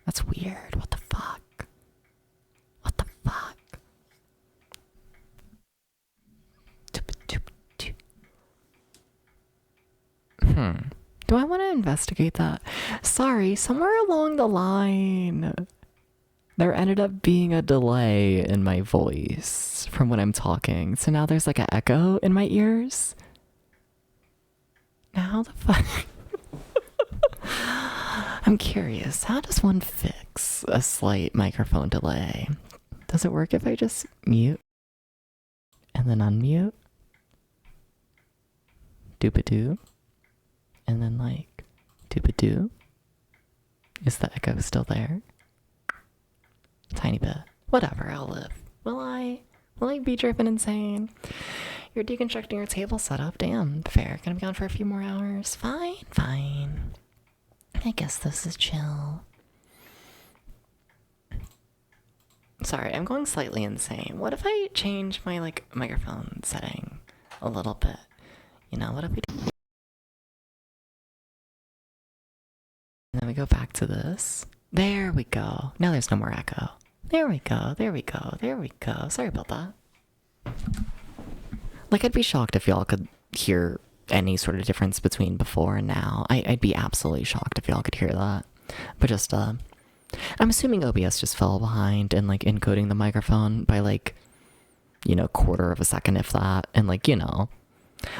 That's weird, what the fuck? What the fuck? Do I want to investigate that? Sorry, somewhere along the line, there ended up being a delay in my voice from when I'm talking. So now there's like an echo in my ears. Now how the fuck? I'm curious, how does one fix a slight microphone delay? Does it work if I just mute and then unmute? Doop-a-doo. And then like, doop-a-doo. Is the echo still there? Tiny bit. Whatever, I'll live. Will I? Will I be driven insane? You're deconstructing your table setup. Damn, fair. Gonna be gone for a few more hours. Fine, fine. I guess this is chill. Sorry, I'm going slightly insane. What if I change my like microphone setting a little bit? You know, what if we do? And then we go back to this. There we go. Now there's no more echo. There we go, there we go, there we go. Sorry about that. Like, I'd be shocked if y'all could hear any sort of difference between before and now. I'd be absolutely shocked if y'all could hear that. But just, I'm assuming OBS just fell behind in, like, encoding the microphone by, like, you know, quarter of a second, if that. And, like, you know,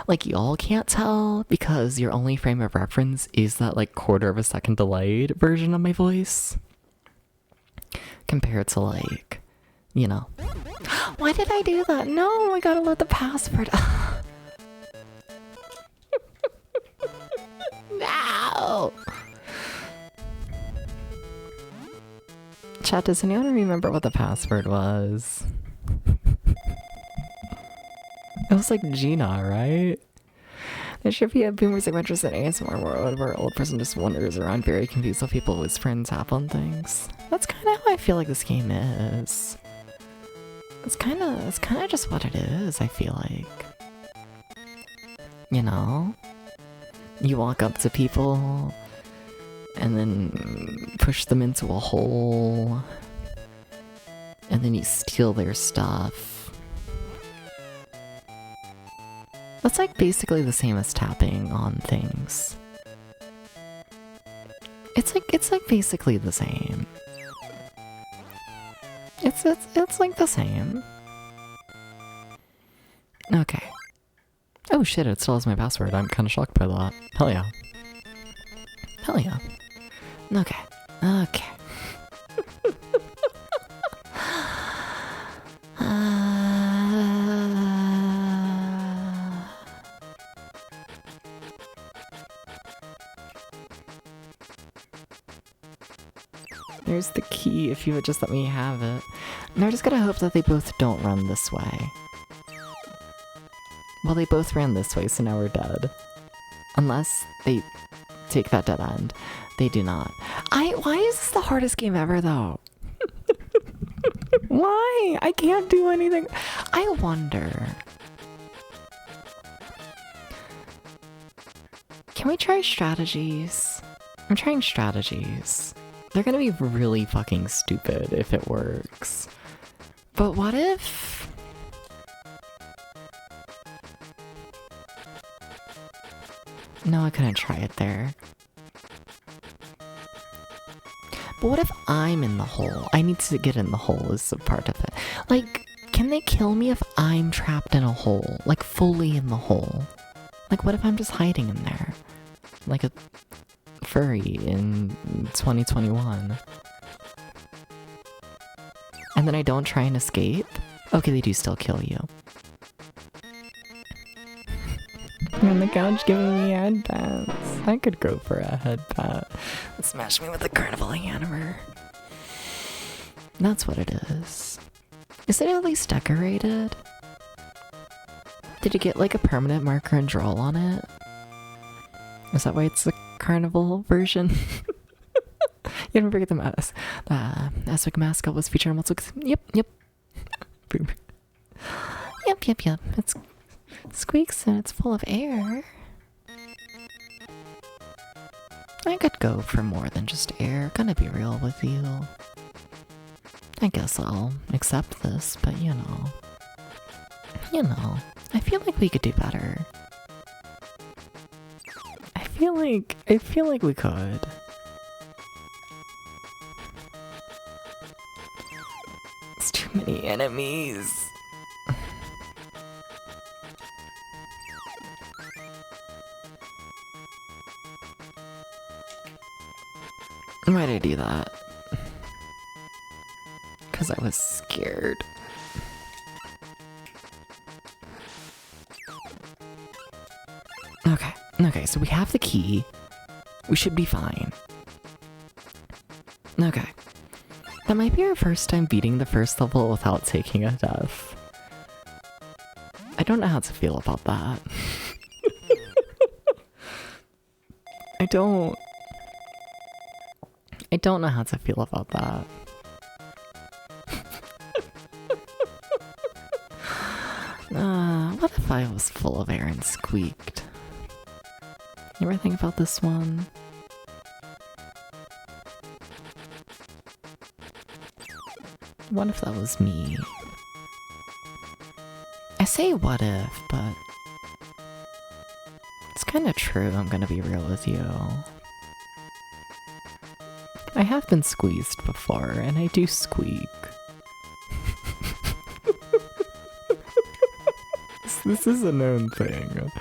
like, y'all can't tell because your only frame of reference is that, like, quarter of a second delayed version of my voice. Compared to, like, you know. Why did I do that? No, I gotta load the password. No! Chat, does anyone remember what the password was? It was like Gina, right? There should be a Boomers Adventures in ASMR world where an old person just wanders around very confused what people his friends have on things. That's kind of how I feel like this game is. It's kind of just what it is, I feel like. You know? You walk up to people and then push them into a hole and then you steal their stuff. That's like basically the same as tapping on things. It's like basically the same. It's like the same. Okay. Oh shit, it still has my password. I'm kind of shocked by that. Hell yeah. Hell yeah. Okay. Okay. There's the key if you would just let me have it. Now I just gotta hope that they both don't run this way. Well, they both ran this way, so now we're dead. Unless they take that dead end. They do not. Why is this the hardest game ever, though? Why? I can't do anything. I wonder. Can we try strategies? I'm trying strategies. They're gonna be really fucking stupid if it works. But what if... No, I couldn't try it there. But what if I'm in the hole? I need to get in the hole is a part of it. Like, can they kill me if I'm trapped in a hole? Like, fully in the hole? Like, what if I'm just hiding in there? Like a furry in 2021. And then I don't try and escape? Okay, they do still kill you. You're on the couch giving me head pats. I could go for a head pat. Smash me with a carnival hammer. That's what it is. Is it at least decorated? Did you get like a permanent marker and draw on it? Is that why it's the carnival version? You don't forget the Asmik mascot was featured on multiple. Yep. Boom. Yep. It's squeaks and it's full of air. I could go for more than just air, gonna be real with you. I guess I'll accept this, but you know, I feel like we could do better. I feel like we could. It's too many enemies. Why'd I do that? Because I was scared. Okay, so we have the key. We should be fine. Okay. That might be our first time beating the first level without taking a death. I don't know how to feel about that. I don't know how to feel about that. What if I was full of air and squeaked? You ever think about this one? What if that was me? I say what if, but it's kind of true, I'm gonna be real with you. I have been squeezed before, and I do squeak. This is a known thing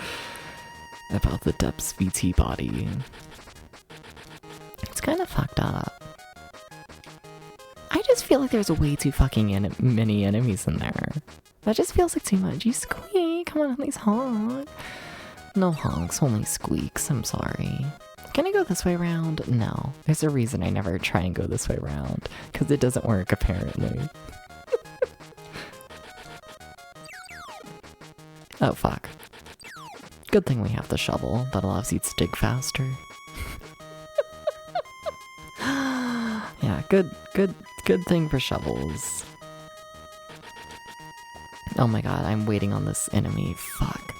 about the Depths VT body. It's kind of fucked up. I just feel like there's way too fucking many enemies in there. That just feels like too much. You squeak, come on, at least honk. No honks, only squeaks, I'm sorry. Can I go this way around? No. There's a reason I never try and go this way around. Because it doesn't work, apparently. Oh, fuck. Good thing we have the shovel. That allows you to dig faster. Yeah, good thing for shovels. Oh my god, I'm waiting on this enemy. Fuck.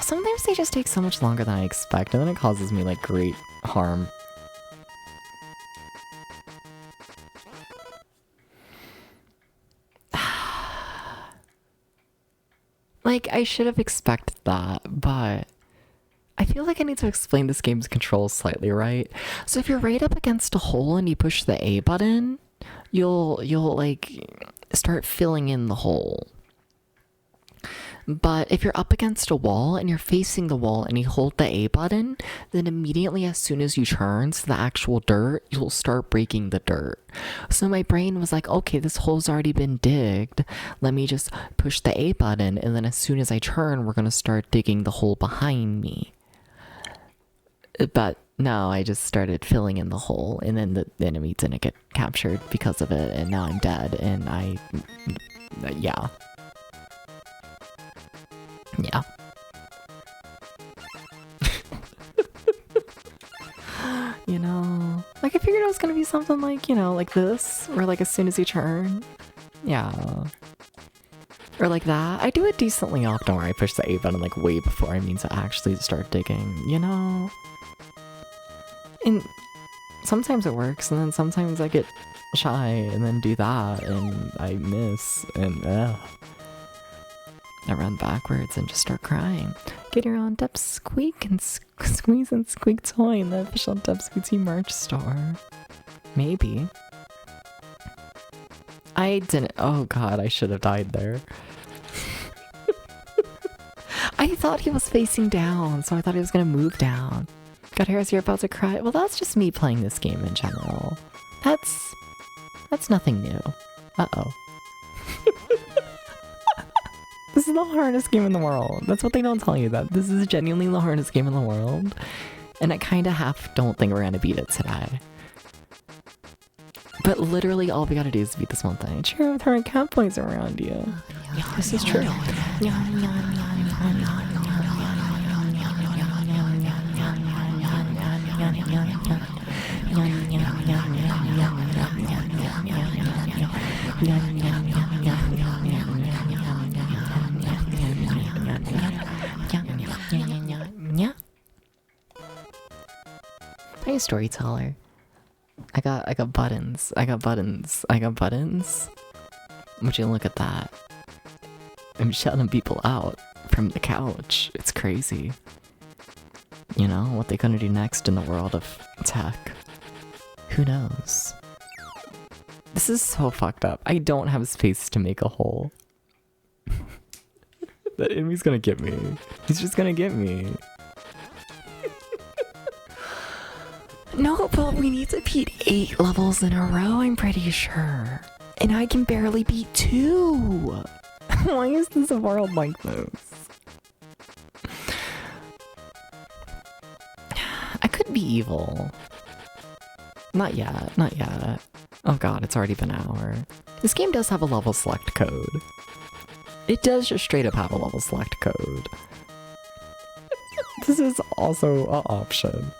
Sometimes they just take so much longer than I expect, and then it causes me, like, great harm. Like, I should have expected that, but I feel like I need to explain this game's controls slightly, right? So if you're right up against a hole and you push the A button, you'll like, start filling in the hole. But if you're up against a wall and you're facing the wall and you hold the A button, then immediately as soon as you turn to the actual dirt, you'll start breaking the dirt. So my brain was like, okay, this hole's already been digged. Let me just push the A button, and then as soon as I turn, we're gonna start digging the hole behind me. But no, I just started filling in the hole, and then the enemy didn't get captured because of it, and now I'm dead, and yeah. Yeah. You know, like I figured it was gonna be something like, you know, like this, or like as soon as you turn. Yeah. Or like that. I do it decently often where I push the A button like way before I mean to actually start digging, you know? And sometimes it works, and then sometimes I get shy and then do that, and I miss, and I run backwards and just start crying. Get your own Depths Squeak and Squeeze and Squeak toy in the official Depths VT merch store. Maybe. I didn't. Oh god, I should have died there. I thought he was facing down, so I thought he was gonna move down. God, Harris, you're about to cry. Well, that's just me playing this game in general. That's nothing new. Uh-oh. This is the hardest game in the world. That's what they don't tell you, that this is genuinely the hardest game in the world. And I kinda half don't think we're gonna beat it today. But literally all we gotta do is beat this one thing. Cheer with her cat boys around you. Yeah, this is true. Hey, storyteller. I got buttons. I got buttons. Would you look at that? I'm shouting people out from the couch. It's crazy. You know, what they gonna do next in the world of tech? Who knows? This is so fucked up. I don't have space to make a hole. That enemy's gonna get me. He's just gonna get me. No, but we need to beat 8 levels in a row, I'm pretty sure. And I can barely beat 2. Why is this a world like this? I could be evil. Not yet, not yet. Oh god, it's already been an hour. This game does have a level select code. It does just straight up have a level select code. This is also an option.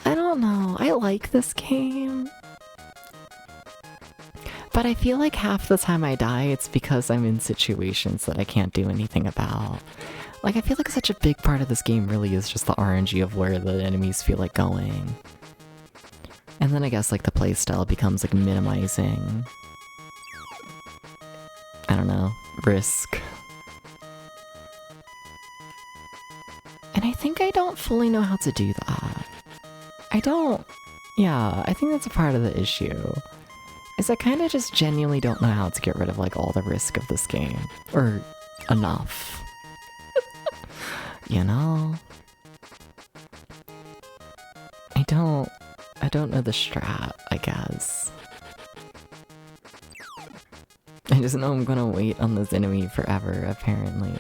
I don't know. I like this game. But I feel like half the time I die, it's because I'm in situations that I can't do anything about. Like, I feel like such a big part of this game really is just the RNG of where the enemies feel like going. And then I guess, like, the playstyle becomes, like, minimizing, I don't know, risk. And I think I don't fully know how to do that. Yeah, I think that's a part of the issue. Is I kind of just genuinely don't know how to get rid of, like, all the risk of this game. Or enough. You know? I don't know the strat, I guess. I just know I'm gonna wait on this enemy forever, apparently.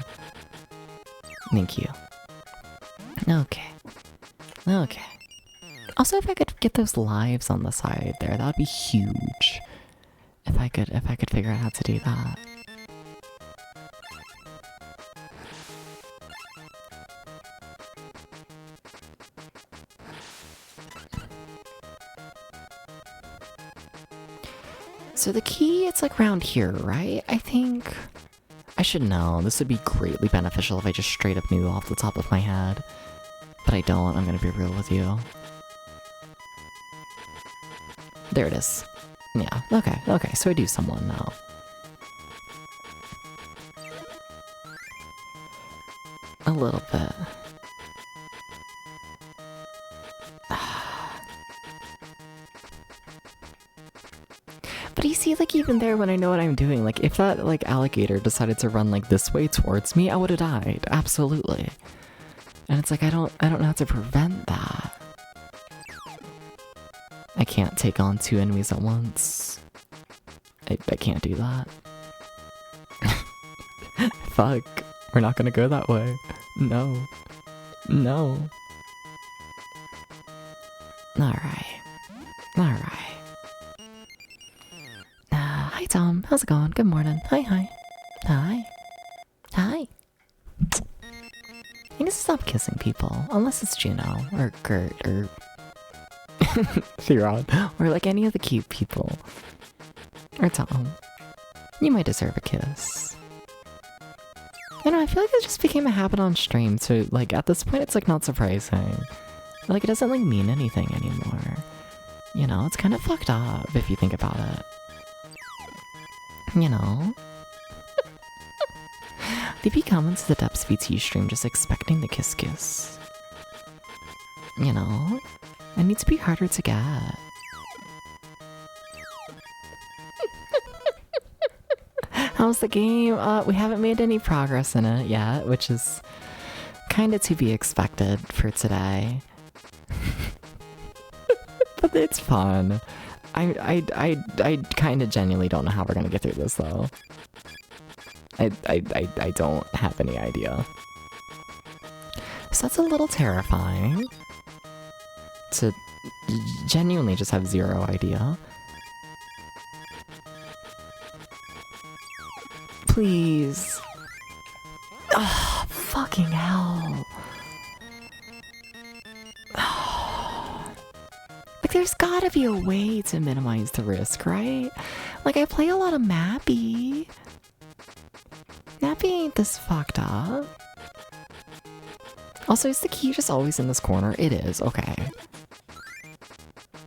Thank you. Okay. Okay. Also, if I could get those lives on the side there, that would be huge. If I could figure out how to do that. So the key, it's like around here, right? I think I should know. This would be greatly beneficial if I just straight up knew off the top of my head. But I don't, I'm gonna be real with you. There it is. Yeah, okay, so I do someone now. A little bit. But you see, like, even there when I know what I'm doing, like, if that, like, alligator decided to run, like, this way towards me, I would've died. Absolutely. And it's like, I don't know how to prevent that. I can't take on 2 enemies at once. I can't do that. Fuck. We're not gonna go that way. No. No. Alright. Hi Tom, how's it going? Good morning. Hi. I need to stop kissing people, unless it's Juno, or Gert, or Theron, or like any of the cute people. Or Tom. You might deserve a kiss. You know, I feel like it just became a habit on stream, so like at this point it's like not surprising. Like it doesn't like mean anything anymore. You know, it's kind of fucked up if you think about it. You know? DP comments to the Depths VT stream just expecting the kiss. You know? It needs to be harder to get. How's the game? We haven't made any progress in it yet, which is kind of to be expected for today. But it's fun. I kind of genuinely don't know how we're gonna get through this though. I don't have any idea. So that's a little terrifying. To genuinely just have zero idea. Please. Oh, fucking hell. Like, there's gotta be a way to minimize the risk, right? Like, I play a lot of Mappy. Mappy ain't this fucked up. Also, is the key just always in this corner? It is, okay.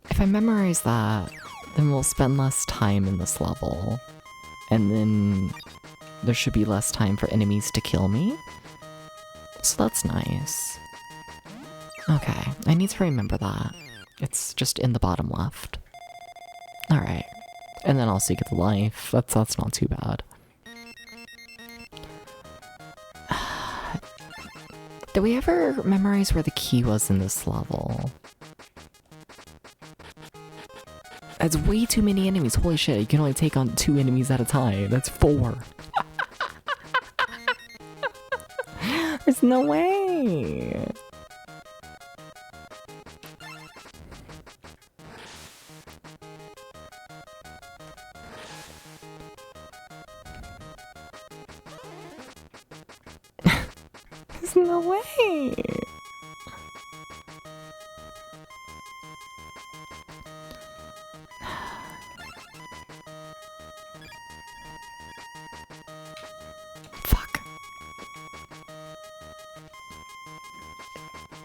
If I memorize that, then we'll spend less time in this level. And then there should be less time for enemies to kill me. So that's nice. Okay, I need to remember that. It's just in the bottom left. Alright. And then also you get the life. That's not too bad. Did we ever memorize where the key was in this level? That's way too many enemies. Holy shit, you can only take on 2 enemies at a time. That's 4. There's no way. There's no way.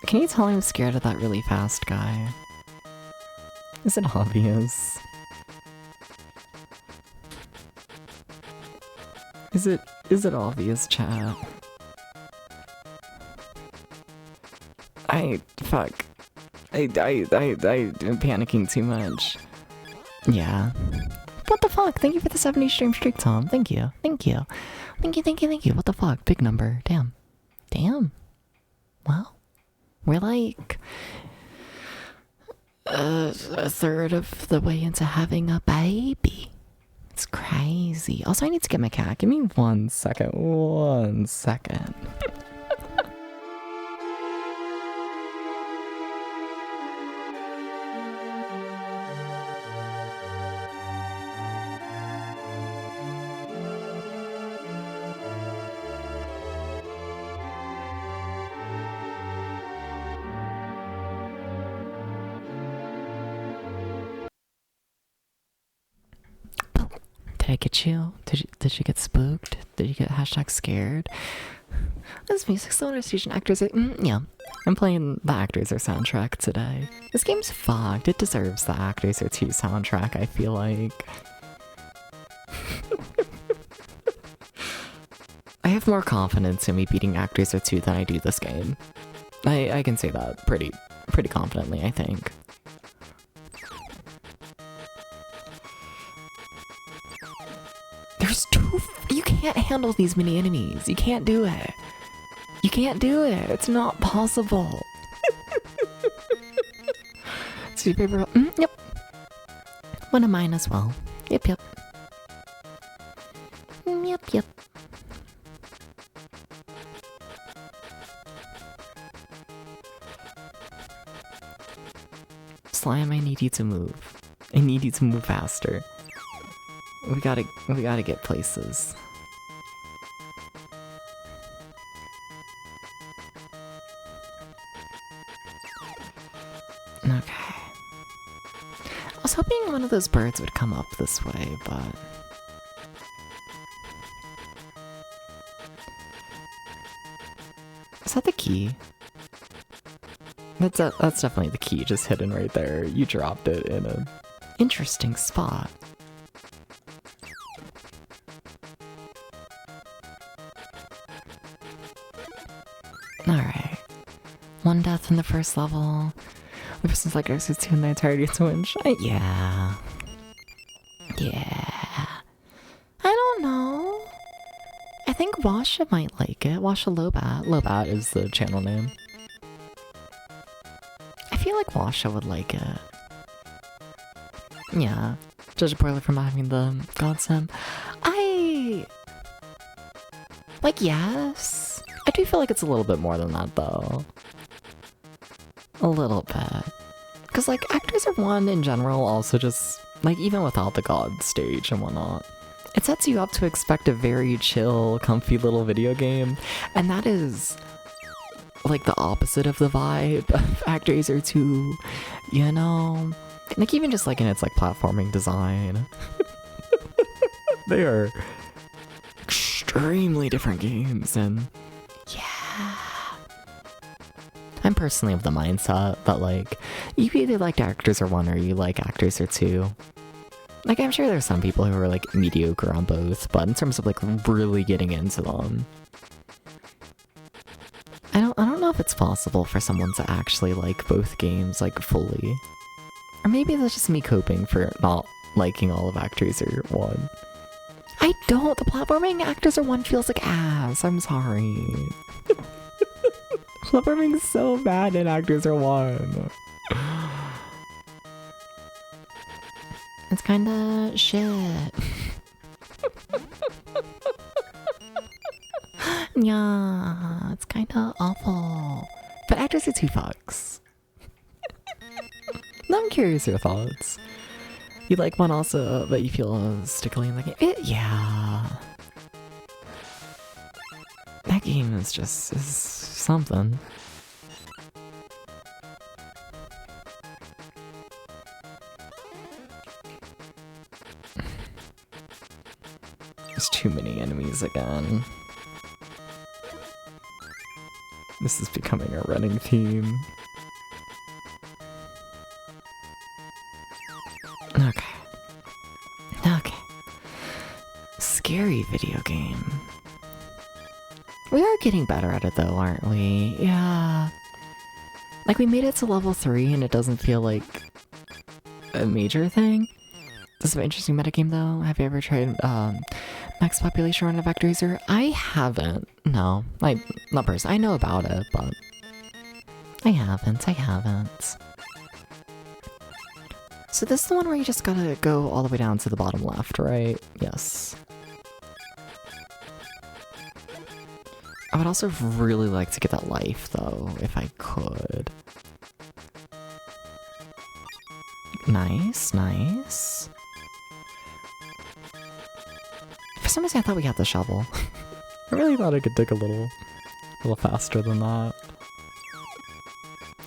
Can you tell I'm scared of that really fast guy? Is it obvious? Is it obvious, chat? Fuck. I'm panicking too much. Yeah. What the fuck? Thank you for the 70 stream streak, Tom. Thank you. Thank you. Thank you, thank you, thank you. What the fuck? Big number. Damn. Damn. Well, we're like a third of the way into having a baby. It's crazy. Also, I need to get my cat. Give me 1 second. 1 second. Did I get you? Did you get spooked? Did you get hashtag scared? This music still station actors are, yeah. I'm playing the Actors Are soundtrack today. This game's fucked. It deserves the Actors Are 2 soundtrack, I feel like. I have more confidence in me beating Actors Are 2 than I do this game. I can say that pretty confidently, I think. There's you can't handle these many enemies. You can't do it. You can't do it. It's not possible. Super paper. Yep. One of mine as well. Yep. Yep. Slime, I need you to move. I need you to move faster. We gotta get places. Okay. I was hoping one of those birds would come up this way, but... Is that the key? That's definitely the key, just hidden right there. You dropped it in an interesting spot. Alright. 1 death in the first level. The person's like, there's 2 in the entirety to win. Yeah. Yeah. I don't know. I think Washa might like it. Washa Lobat. Lobat is the channel name. I feel like Washa would like it. Yeah. Judge a spoiler from having the Godsend. Like, yes. I do feel like it's a little bit more than that, though. A little bit. Because, like, Actors Are 1 in general also just, like, even without the God stage and whatnot, it sets you up to expect a very chill, comfy little video game. And that is, like, the opposite of the vibe of Actors Are 2, you know? Like, even just, like, in its, like, platforming design. They are extremely different games, and yeah. I'm personally of the mindset that, like, you either like Actors Are 1 or you like Actors Are 2. Like, I'm sure there's some people who are, like, mediocre on both, but in terms of, like, really getting into them, I don't know if it's possible for someone to actually like both games, like, fully. Or maybe that's just me coping for not liking all of Actors Are 1. I don't! The platforming Actors Are 1 feels like ass, I'm sorry. Platforming is so bad in Actors Are 1. It's kinda shit. Yeah, it's kinda awful. But Actors Are 2 fucks. Now I'm curious your thoughts. You like one also, but you feel stickily in the game? Yeah. That game is just something. There's too many enemies again. This is becoming a running theme. Okay. Okay. Scary video game. We are getting better at it though, aren't we? Yeah. Like, we made it to level 3 and it doesn't feel like a major thing. This is an interesting metagame though. Have you ever tried max population run of Vectorizer? I haven't. No. Not personally. I know about it, but I haven't. So this is the one where you just gotta go all the way down to the bottom left, right? Yes. I would also really like to get that life, though, if I could. Nice, nice. For some reason, I thought we had the shovel. I really thought I could dig a little faster than that.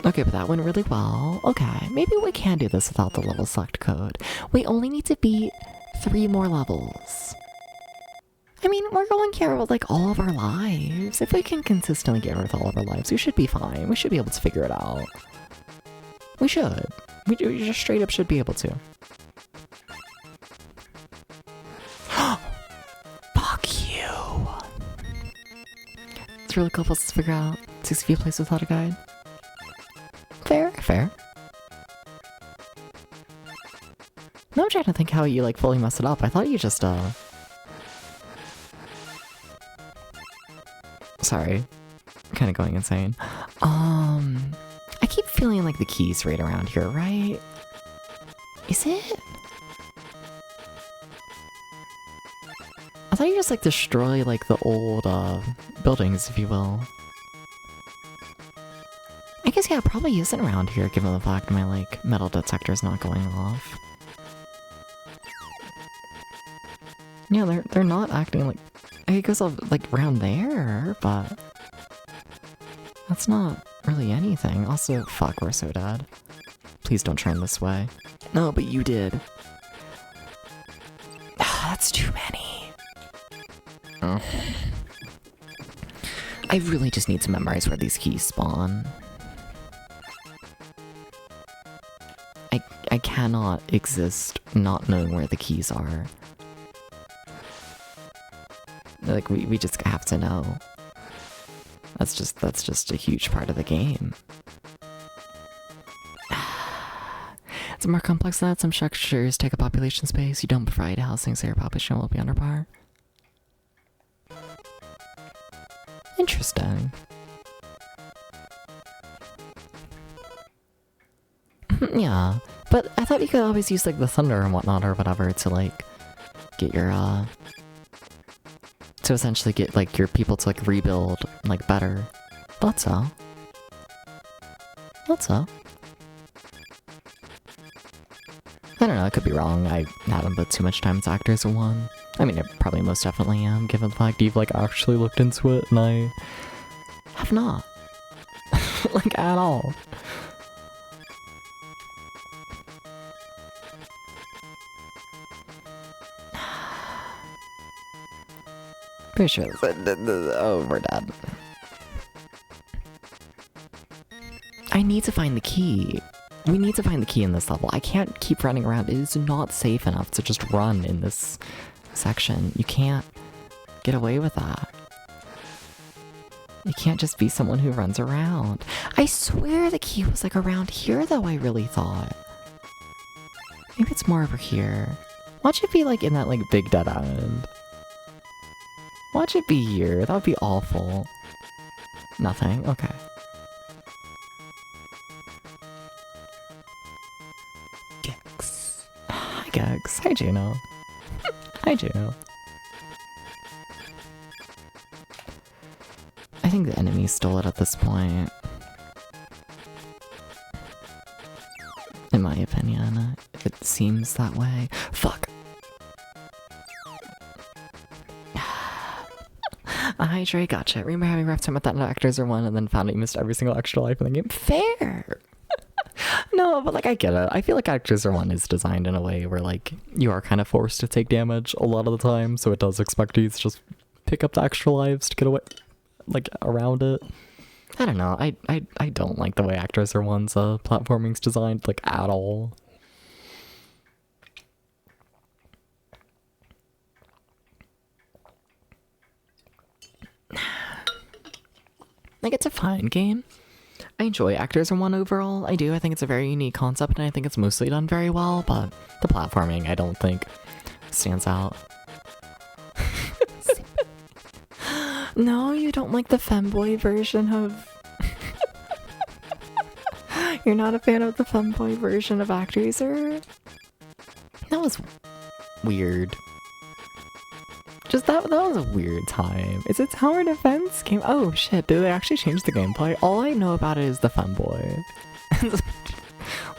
Okay, but that went really well. Okay, maybe we can do this without the level select code. We only need to beat 3 more levels. I mean, we're going here with like all of our lives. If we can consistently get rid of all of our lives, we should be fine. We should be able to figure it out. We should. We just straight up should be able to. Fuck you. It's really cool for us to figure out 6 view plays without a guide. Fair, fair. Now I'm trying to think how you like fully messed it up. I thought you just sorry. Kind of going insane. I keep feeling like the key's right around here, right? Is it? I thought you just like destroy like the old buildings, if you will. I guess yeah, it probably isn't around here given the fact my like metal detector's not going off. Yeah, they're not acting like it goes off like around there, but that's not really anything. Also, fuck, we're so dead. Please don't turn this way. No, but you did. That's too many. I really just need to memorize where these keys spawn. I cannot exist not knowing where the keys are. Like, we just have to know. That's just a huge part of the game. It's more complex than that. Some structures take a population space. You don't provide housing, so your population will be under par. Interesting. Yeah, but I thought you could always use like the thunder and whatnot or whatever to like get your to essentially get like your people to like rebuild like better. Thought so. Thought so. I don't know, I could be wrong. I haven't put too much time into Actors 1. I mean, I probably most definitely am, given the fact you've like actually looked into it, and I have not. Like, at all. Pretty sure. Oh, we're dead. I need to find the key. We need to find the key in this level. I can't keep running around. It is not safe enough to just run in this section. You can't get away with that. You can't just be someone who runs around. I swear the key was like around here though, I really thought. Maybe it's more over here. Watch it be like in that like big dead end. Watch it be here. That would be awful. Nothing. Okay. Gex. Hi, Gex. Hi, Juno. Hi, Juno. I think the enemy stole it at this point. In my opinion, it seems that way. Fuck. Hi, Dre, gotcha. Remember having a rough time with that in Actors 1 and then found out you missed every single extra life in the game? Fair! No, but like, I get it. I feel like Actors 1 is designed in a way where like, you are kind of forced to take damage a lot of the time, so it does expect you to just pick up the extra lives to get away, like, around it. I don't know. I don't like the way Actors Are One's platforming's designed, like, at all. Like, it's a fine game. I enjoy Actors Are One overall. I do. I think it's a very unique concept, and I think it's mostly done very well, but the platforming, I don't think, stands out. No, you don't like the femboy version of... You're not a fan of the femboy version of Actraiser? That was weird. Just that was a weird time. Is it tower defense game? Oh shit, did they actually change the gameplay? All I know about it is the femboy.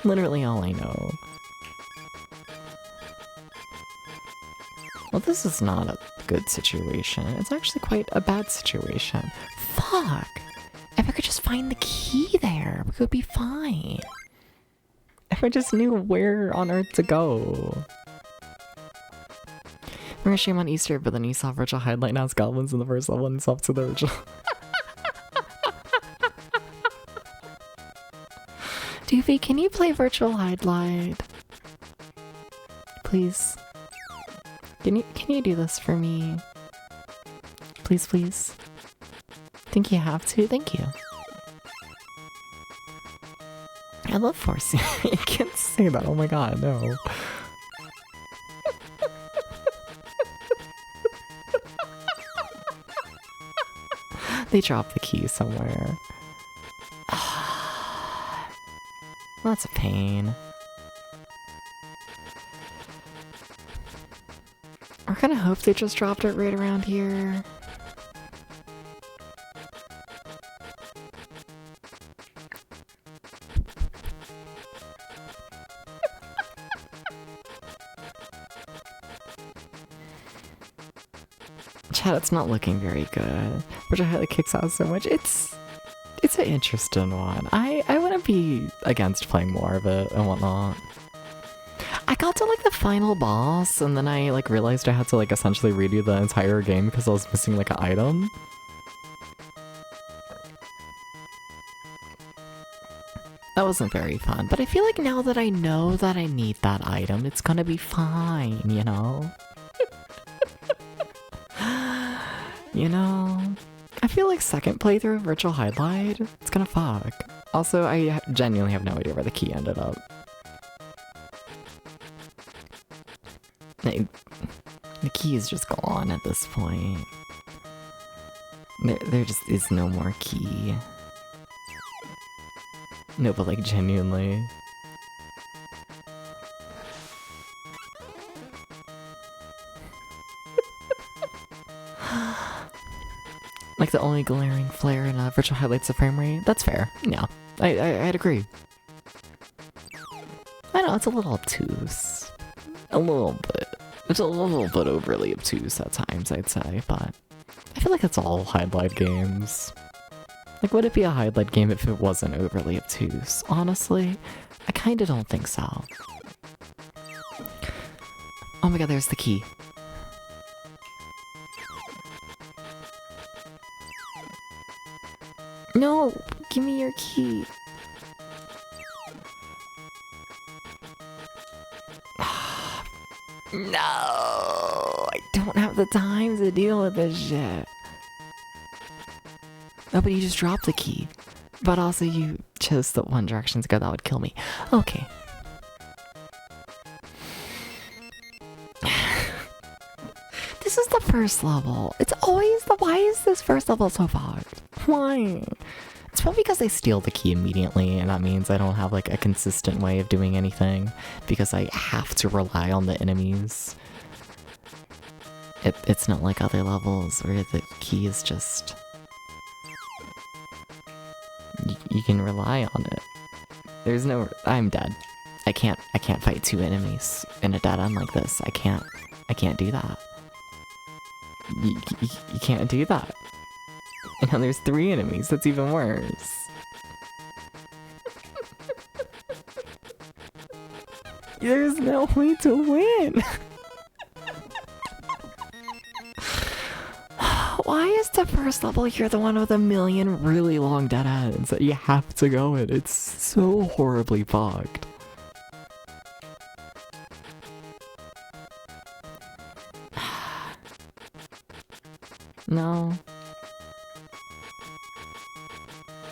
Literally all I know. Well, this is not a good situation. It's actually quite a bad situation. Fuck! If I could just find the key there, we could be fine. If I just knew where on earth to go. We're gonna stream on Easter, but then you saw Virtual Highlight now it's goblins in the first level and it's off to the original. Doofy, can you play Virtual Highlight? Please. Can you do this for me? Please, please. Think you have to? Thank you. I love forcing. You can't say that. Oh my god, no. They dropped the key somewhere. That's a pain. I kinda hope they just dropped it right around here. Chat, it's not looking very good. Which I highly kicks out so much. It's an interesting one. I wouldn't be against playing more of it and whatnot. I got to like the final boss and then I like realized I had to like essentially redo the entire game because I was missing like an item. That wasn't very fun, but I feel like now that I know that I need that item, it's gonna be fine, you know? You know? I feel like second playthrough of Virtual Highlight, it's gonna fuck. Also, I genuinely have no idea where the key ended up. The key is just gone at this point. There just is no more key. No, but like genuinely. Like the only glaring flare in Virtual Highlight's the frame rate? That's fair. Yeah, I'd agree. I know, it's a little obtuse. A little bit. It's a little bit overly obtuse at times, I'd say, but I feel like that's all Highlight games. Like, would it be a Highlight game if it wasn't overly obtuse? Honestly, I kinda don't think so. Oh my god, there's the key. No! Give me your key! No! I don't have the time to deal with this shit. Oh, but you just dropped the key. But also you chose the one direction to go that would kill me. Okay. This is the first level. It's always the... Why is this first level so fucked? Why? It's probably because they steal the key immediately, and that means I don't have like a consistent way of doing anything because I have to rely on the enemies. It's not like other levels where the key is just... You can rely on it. There's no... I'm dead. I can't fight two enemies in a dead end like this. I can't do that. You can't do that. And now there's 3 enemies, that's even worse. There's no way to win! Why is the first level here, the one with a million really long dead ends that you have to go in. It's so horribly bugged. No.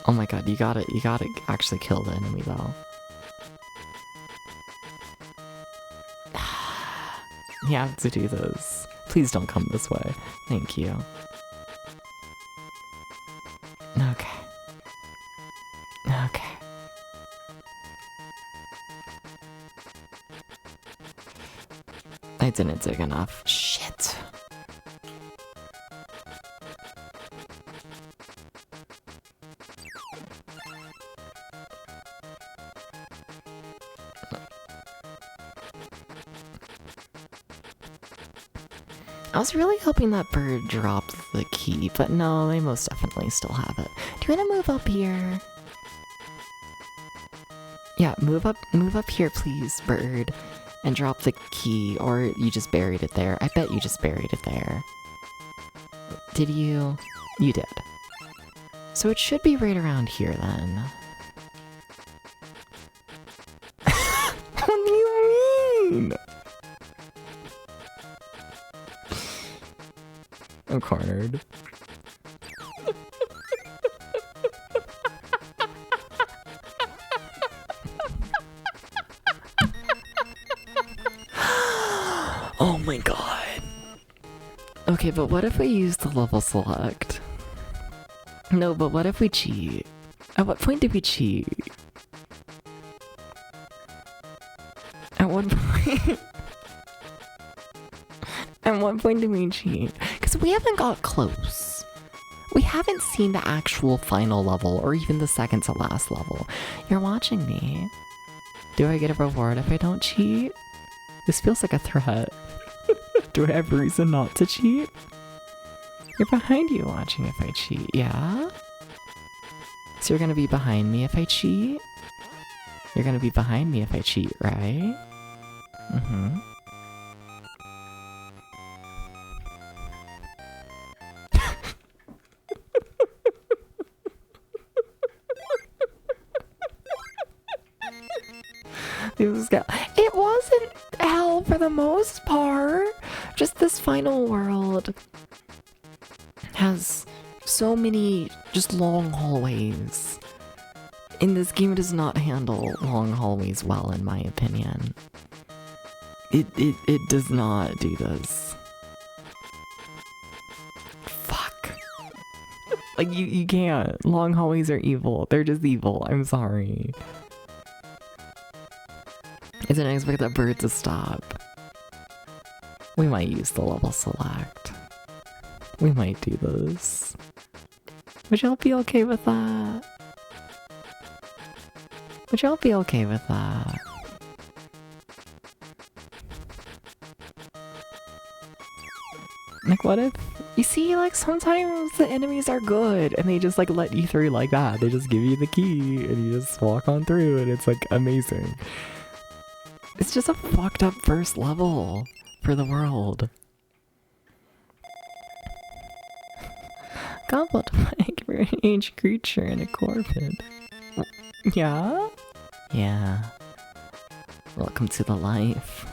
Oh my god, you gotta actually kill the enemy though. You have to do this. Please don't come this way. Thank you. Okay. Okay. I didn't dig enough. Shit. I was really hoping that bird dropped the key, but no, they most definitely still have it. Do you want to move up here? Yeah, move up here, please, bird, and drop the key, or you just buried it there. I bet you just buried it there. Did you? You did. So it should be right around here then. What do you mean? I'm cornered. Oh my god. Okay, but what if we use the level select? No, but what if we cheat? At what point did we cheat? At what point? At what point did we cheat? Because we haven't got close. We haven't seen the actual final level or even the second to last level. You're watching me. Do I get a reward if I don't cheat? This feels like a threat. Do I have reason not to cheat? You're behind you watching if I cheat, yeah? So you're gonna be behind me if I cheat? You're gonna be behind me if I cheat, right? Mm-hmm. It wasn't hell for the most part. Just this final world has so many just long hallways. And this game does not handle long hallways well, in my opinion. It does not do this. Fuck. Like, you can't. Long hallways are evil. They're just evil. I'm sorry. I didn't expect that bird to stop. We might use the level select. We might do this. Would y'all be okay with that? Would y'all be okay with that? Like, what if... You see, like, sometimes the enemies are good, and they just, like, let you through like that. They just give you the key, and you just walk on through, and it's, like, amazing. It's just a fucked up first level for the world. Goblet like for an aged creature in a corpid. Yeah? Yeah. Welcome to the life.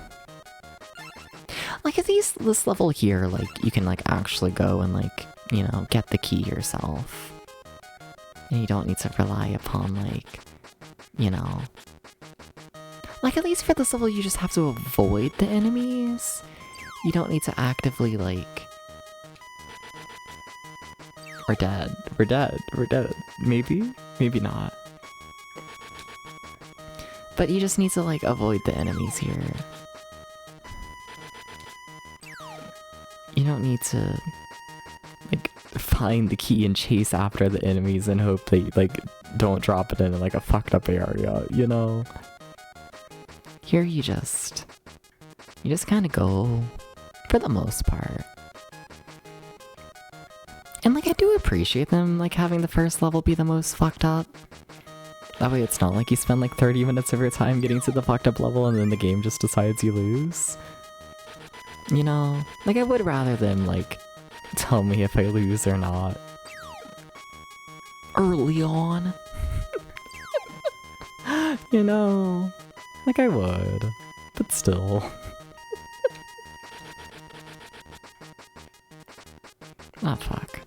Like at least this level here, like you can like actually go and like, you know, get the key yourself. And you don't need to rely upon like, you know, like at least for this level you just have to avoid the enemies. You don't need to actively like... We're dead. We're dead. We're dead. Maybe? Maybe not. But you just need to like avoid the enemies here. You don't need to like find the key and chase after the enemies and hope they like don't drop it in like a fucked up area, you know? Here you just kind of go, for the most part. And like I do appreciate them like having the first level be the most fucked up. That way it's not like you spend like 30 minutes of your time getting to the fucked up level and then the game just decides you lose. You know, like I would rather them like tell me if I lose or not. Early on. You know, like I would, but still. Ah, fuck.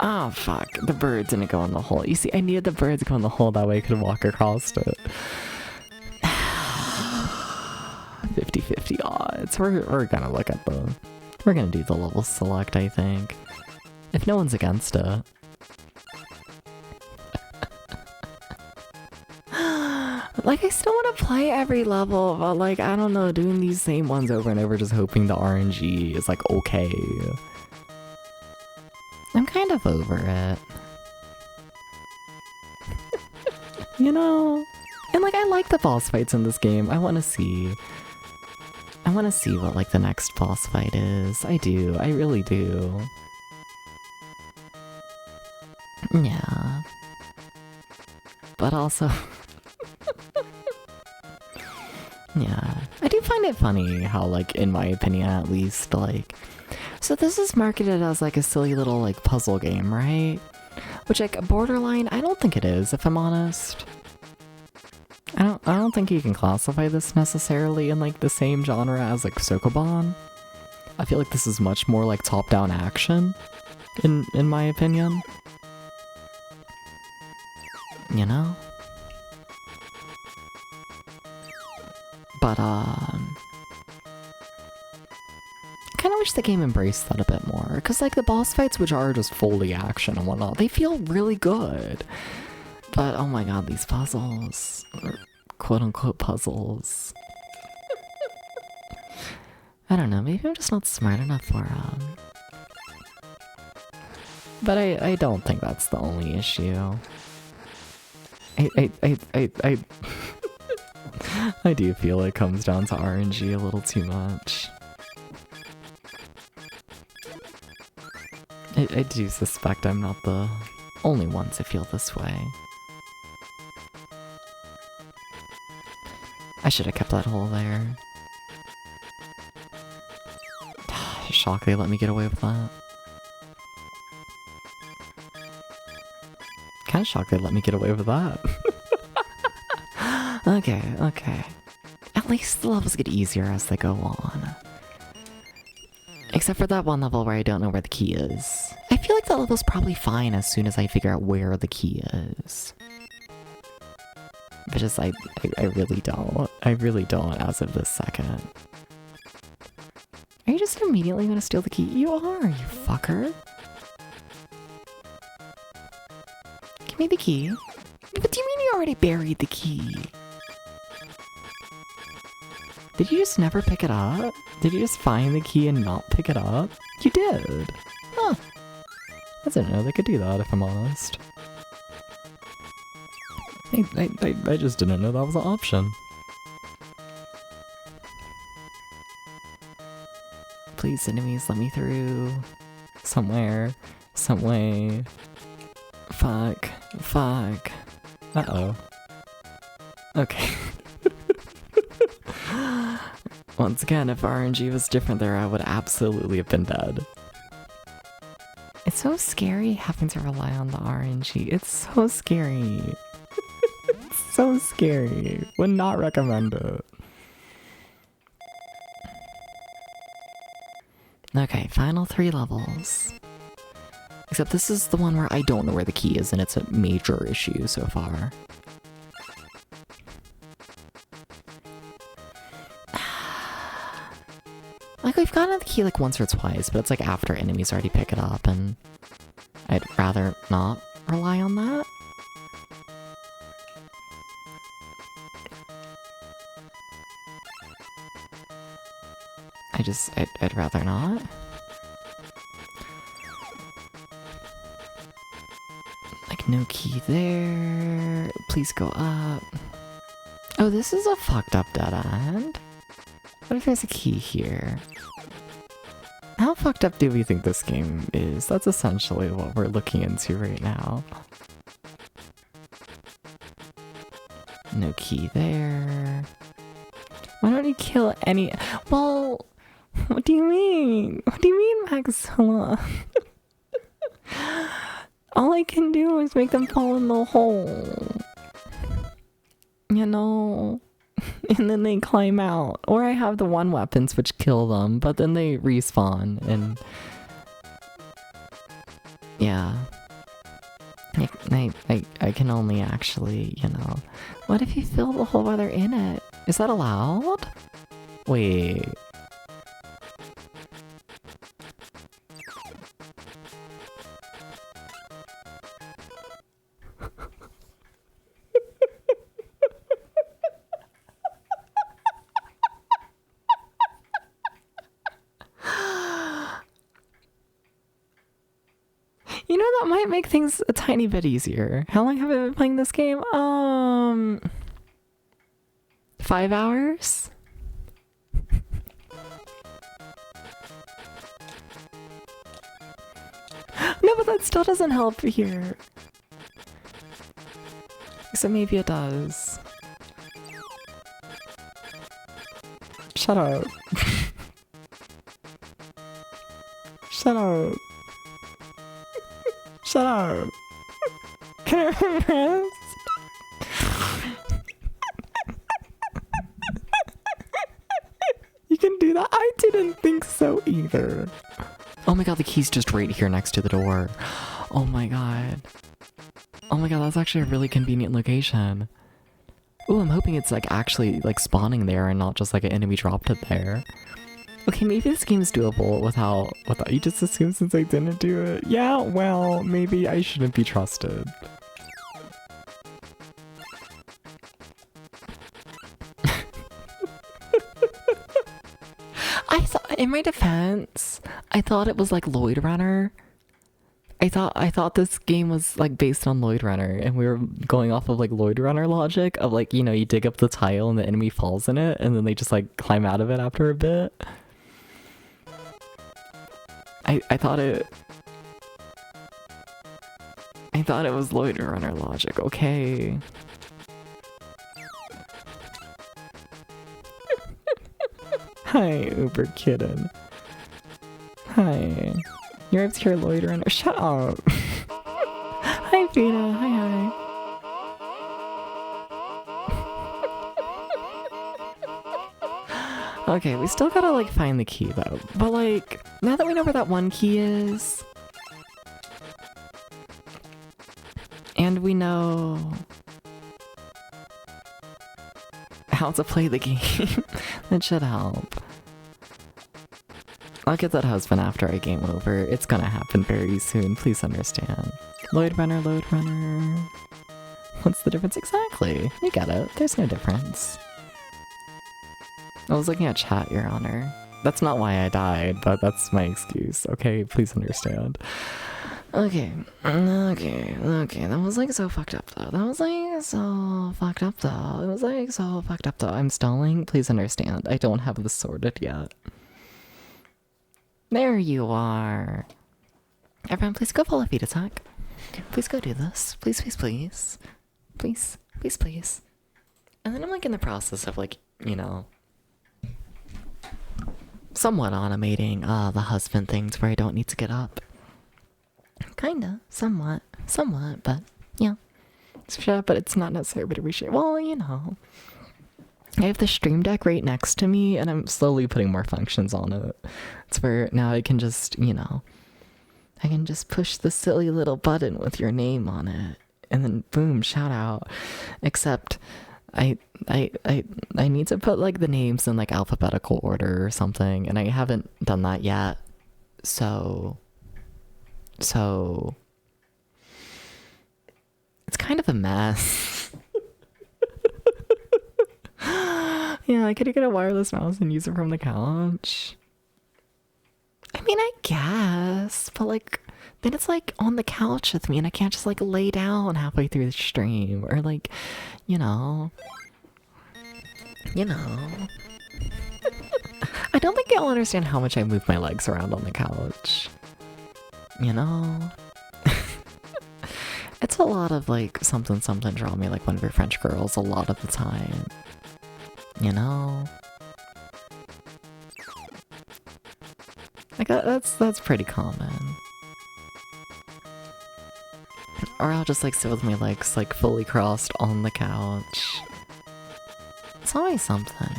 Ah, fuck. The bird didn't go in the hole. You see, I needed the bird to go in the hole, that way I could walk across it. 50-50 odds. We're gonna look at the... We're gonna do the level select, I think. If no one's against it. Like, I still want to play every level, but like, I don't know, doing these same ones over and over just hoping the RNG is like, okay. I'm kind of over it. You know? And like, I like the boss fights in this game. I want to see what like the next boss fight is. I do. I really do. Yeah. But also... yeah. I do find it funny how, like, in my opinion at least, like... So this is marketed as like a silly little like puzzle game, right? Which like borderline, I don't think it is, if I'm honest. I don't think you can classify this necessarily in like the same genre as like Sokoban. I feel like this is much more like top-down action, in my opinion. You know? But kind of wish the game embraced that a bit more, because like the boss fights, which are just fully action and whatnot, they feel really good. But oh my god, these puzzles, or quote-unquote puzzles. I don't know, maybe I'm just not smart enough for them. But I don't think that's the only issue. I do feel it comes down to RNG a little too much. I do suspect I'm not the only one to feel this way. I should have kept that hole there. Shocked they let me get away with that. Kinda shocked they let me get away with that. Okay, okay. At least the levels get easier as they go on. Except for that one level where I don't know where the key is. I feel like that level's probably fine as soon as I figure out where the key is. But just, I really don't. I really don't as of this second. Are you just immediately gonna steal the key? You are, you fucker. Give me the key. What do you mean you already buried the key? Did you just never pick it up? Did you just find the key and not pick it up? You did! Huh. I didn't know they could do that, if I'm honest. I just didn't know that was an option. Please, enemies, let me through. Somewhere. Some way. Fuck. Fuck. Uh-oh. Okay. Once again, if RNG was different there, I would absolutely have been dead. It's so scary having to rely on the RNG. It's so scary. It's so scary. Would not recommend it. Okay, final 3 levels. Except this is the one where I don't know where the key is, and it's a major issue so far. Like, we've gotten the key like once or twice, but it's like after enemies already pick it up, and I'd rather not rely on that. I'd rather not. Like, no key there. Please go up. Oh, this is a fucked up dead end. What if there's a key here? How fucked up do we think this game is? That's essentially what we're looking into right now. No key there. Why don't you kill any— well, What do you mean? What do you mean, Maxilla? All I can do is make them fall in the hole. You know? And then they climb out. Or I have the one weapons which kill them, but then they respawn and... Yeah. I can only actually, you know... What if you fill the hole while they're in it? Is that allowed? Wait... You know, that might make things a tiny bit easier. How long have I been playing this game? 5 hours? No, but that still doesn't help here. So maybe it does. Shut up. Shut up. Shut up. Can I rest? You can do that? I didn't think so either. Oh my god, the key's just right here next to the door. Oh my god. Oh my god, that's actually a really convenient location. Ooh, I'm hoping it's like actually like spawning there and not just like an enemy dropped it there. Okay, maybe this game's doable without you just assume since I didn't do it. Yeah, well, maybe I shouldn't be trusted. In my defense, I thought it was like Lloyd Runner. I thought this game was like based on Lloyd Runner, and we were going off of like Lloyd Runner logic of like, you know, you dig up the tile and the enemy falls in it, and then they just like climb out of it after a bit. I thought it was Lloyd Runner logic, okay. Hi, Uber Kitten. Hi. You're up to your Lloyd Runner. Shut up. Hi, Vita. Hi. Okay, we still gotta like find the key though. But like, now that we know where that one key is, and we know how to play the game, that should help. I'll get that husband after I game over. It's gonna happen very soon, please understand. Lloyd Runner, Lloyd Runner. What's the difference exactly? We get it. There's no difference. I was looking at chat, Your Honor. That's not why I died, but that's my excuse. Okay, please understand. Okay. That was like so fucked up though. I'm stalling. Please understand. I don't have this sorted yet. There you are. Everyone, please go follow Feed Attack. Please go do this. Please. Please. And then I'm like in the process of like, you know, somewhat automating the husband things where I don't need to get up. Kinda, somewhat, but yeah. Sure, but it's not necessary to reshape. Well, you know. I have the Stream Deck right next to me, and I'm slowly putting more functions on it. It's where now I can just, you know, I can just push the silly little button with your name on it, and then boom, shout out. Except I need to put like the names in like alphabetical order or something, and I haven't done that yet. So it's kind of a mess. Yeah, could you get a wireless mouse and use it from the couch? I mean, I guess, but like, then it's like on the couch with me and I can't just like lay down halfway through the stream or like, you know. I don't think you'll understand how much I move my legs around on the couch. You know? It's a lot of like something draw me like one of your French girls a lot of the time. You know? Like, that's pretty common. Or I'll just like sit with my legs like fully crossed on the couch. It's always something.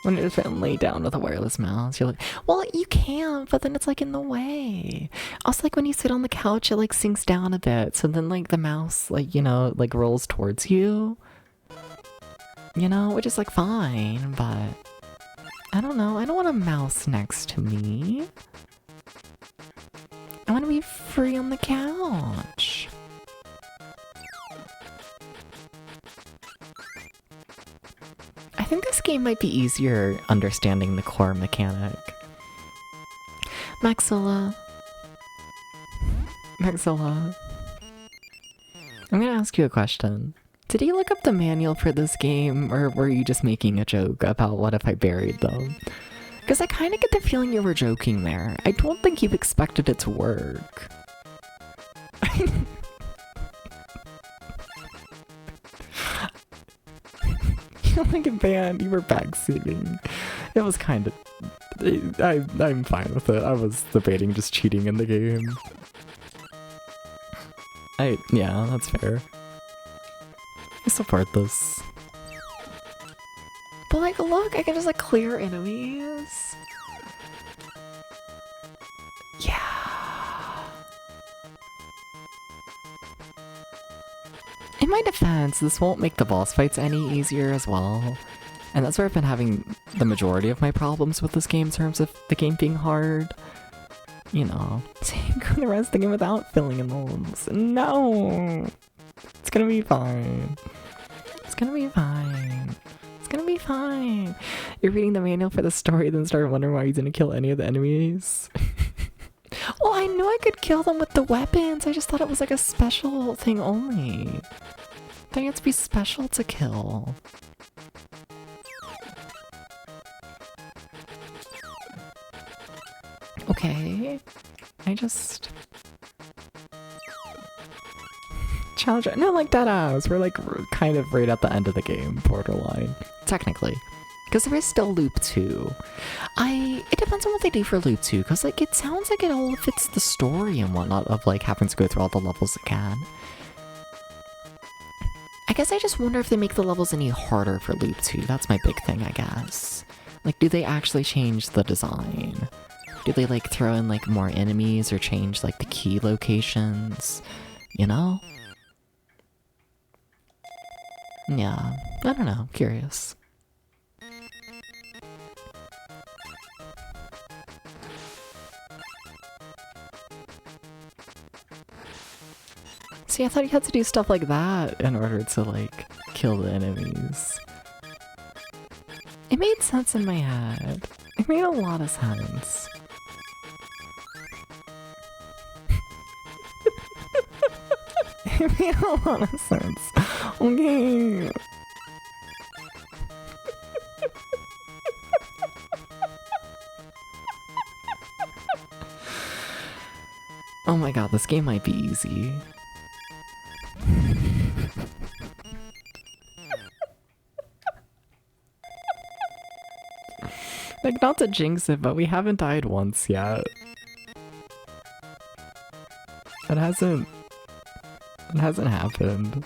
When you're just been laid down with a wireless mouse, you're like, well, you can, but then it's like in the way. Also, like when you sit on the couch, it like sinks down a bit, so then like the mouse, like, you know, like rolls towards you. You know, which is like fine, but I don't know. I don't want a mouse next to me. I want to be free on the couch. I think this game might be easier understanding the core mechanic. Maxilla. Maxilla. I'm gonna ask you a question. Did you look up the manual for this game, or were you just making a joke about what if I buried them? Because I kind of get the feeling you were joking there. I don't think you expected it to work. You're like a band, you were backseating. It was kind of... I'm fine with it. I was debating just cheating in the game. Yeah, that's fair. I support this. But like, look, I can just like clear enemies. Yeah. In my defense, this won't make the boss fights any easier as well. And that's where I've been having the majority of my problems with this game in terms of the game being hard. You know, go the rest of the game without filling in the holes. No! It's gonna be fine. It's gonna be fine. It's gonna be fine. You're reading the manual for the story, then start wondering why you didn't kill any of the enemies. Well, I knew I could kill them with the weapons. I just thought it was like a special thing only. I think it's to be special to kill. Okay. I just... Challenge... No, like deadass. We're like kind of right at the end of the game, borderline. Technically. Because there is still Loop 2. It depends on what they do for Loop 2, because like it sounds like it all fits the story and whatnot of like having to go through all the levels again. I guess I just wonder if they make the levels any harder for Loop 2. That's my big thing, I guess. Like, do they actually change the design? Do they like throw in like more enemies or change like the key locations? You know? Yeah, I don't know, curious. See, I thought you had to do stuff like that in order to like kill the enemies. It made sense in my head. It made a lot of sense. It made a lot of sense. Okay. Oh my god, this game might be easy. Like, not to jinx it, but we haven't died once yet. It hasn't happened.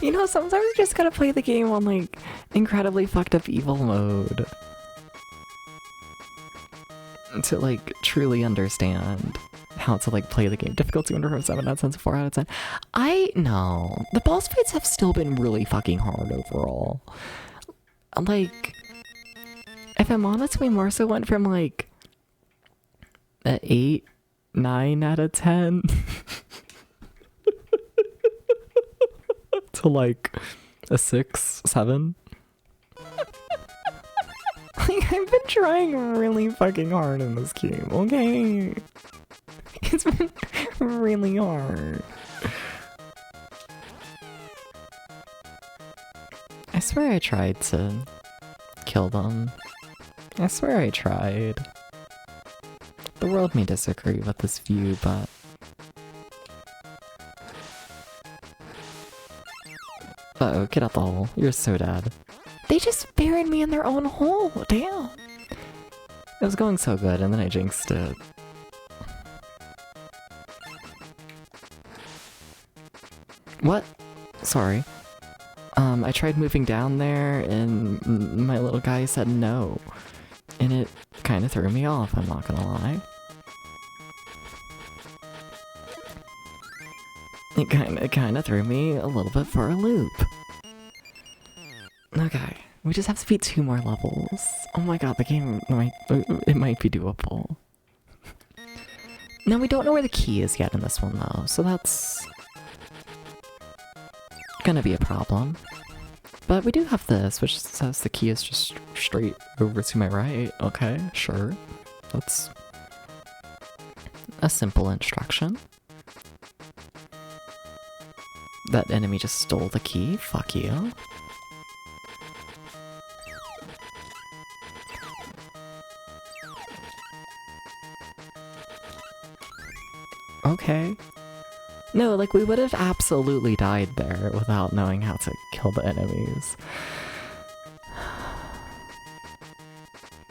You know, sometimes you just gotta play the game on, like, incredibly fucked up evil mode. To, like, truly understand how to, like, play the game. Difficulty 1 from 7 out of 10 to 4 out of 10. No. The boss fights have still been really fucking hard overall. Like, if I'm honest, we more so went from, like, an 8, 9 out of 10 to, like, a 6, 7. Like, I've been trying really fucking hard in this game, okay? It's been really hard. I swear I tried to kill them. I swear I tried. The world may disagree with this view, but Uh-oh, get out the hole. You're so dead. They just buried me in their own hole, damn. It was going so good, and then I jinxed it. What? Sorry. I tried moving down there, and my little guy said no. And it kind of threw me off, I'm not gonna lie. It kinda threw me a little bit for a loop. Okay, we just have to beat 2 more levels. Oh my god, the game might be doable. Now we don't know where the key is yet in this one though, so that's gonna be a problem. But we do have this, which says the key is just straight over to my right. Okay, sure. That's a simple instruction. That enemy just stole the key? Fuck you. Okay. No, like, we would have absolutely died there without knowing how to kill the enemies.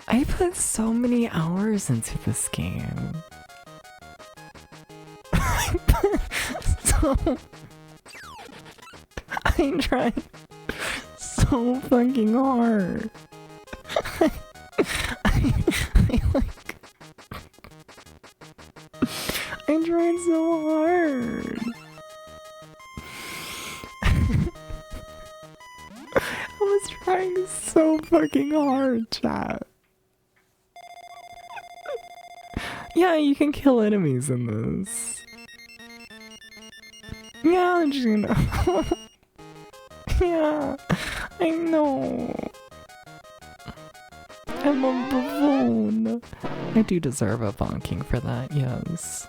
I put so many hours into this game. I tried so fucking hard. I tried so hard. I was trying so fucking hard, chat. Yeah, you can kill enemies in this. Yeah, Juno. Yeah, I know. I'm a buffoon. I do deserve a bonking for that, yes.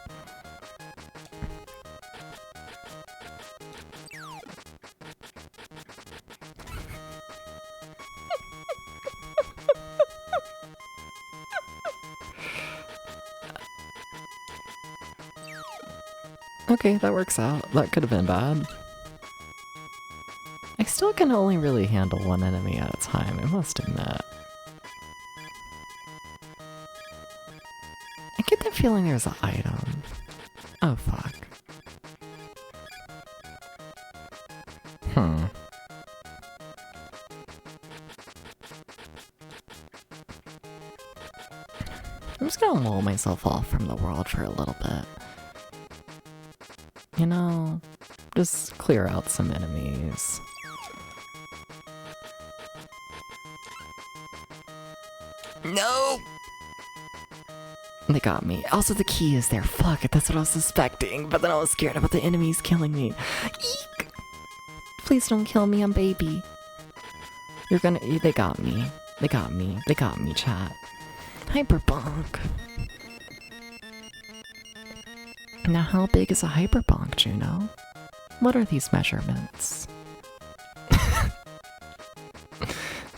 Okay, that works out. That could have been bad. I still can only really handle one enemy at a time, I must admit. I get the feeling there's an item. Oh fuck. I'm just gonna lull myself off from the world for a little bit. You know, just clear out some enemies. No! They got me. Also, the key is there. Fuck it, that's what I was suspecting. But then I was scared about the enemies killing me. Eek! Please don't kill me, I'm baby. You're gonna. They got me. They got me. They got me, chat. Hyperbonk. Now, how big is a hyperbonk, Juno? What are these measurements?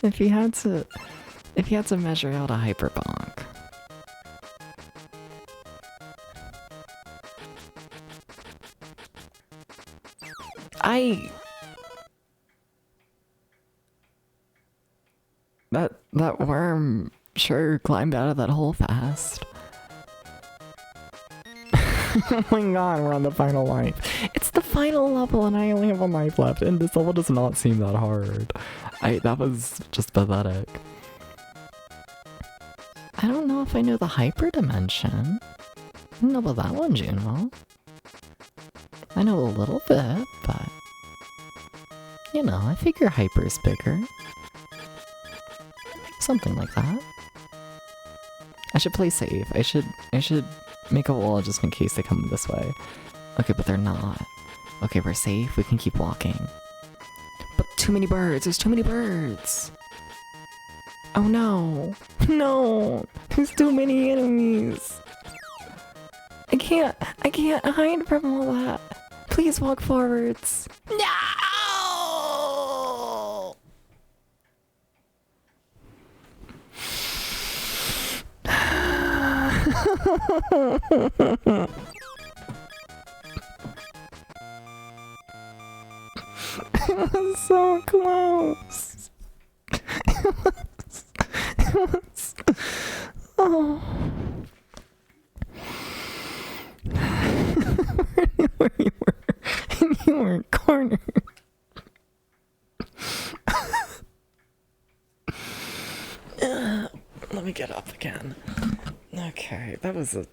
If you had to measure out a hyperbonk. That worm sure climbed out of that hole fast. Oh my god, we're on the final life. It's the final level and I only have 1 life left, and this level does not seem that hard. That was just pathetic. I don't know if I know the hyper dimension. I don't know about that one, Juno. I know a little bit, but you know, I figure hyper is bigger. Something like that. I should play safe. I should make a wall just in case they come this way. Okay, but they're not. Okay, we're safe. We can keep walking. But too many birds. There's too many birds. Oh no. No. There's too many enemies. I can't hide from all that. Please walk forwards. No! It was so close. It was... Oh. I knew where you were. And you were cornered. Let me get up again. Okay, that was a...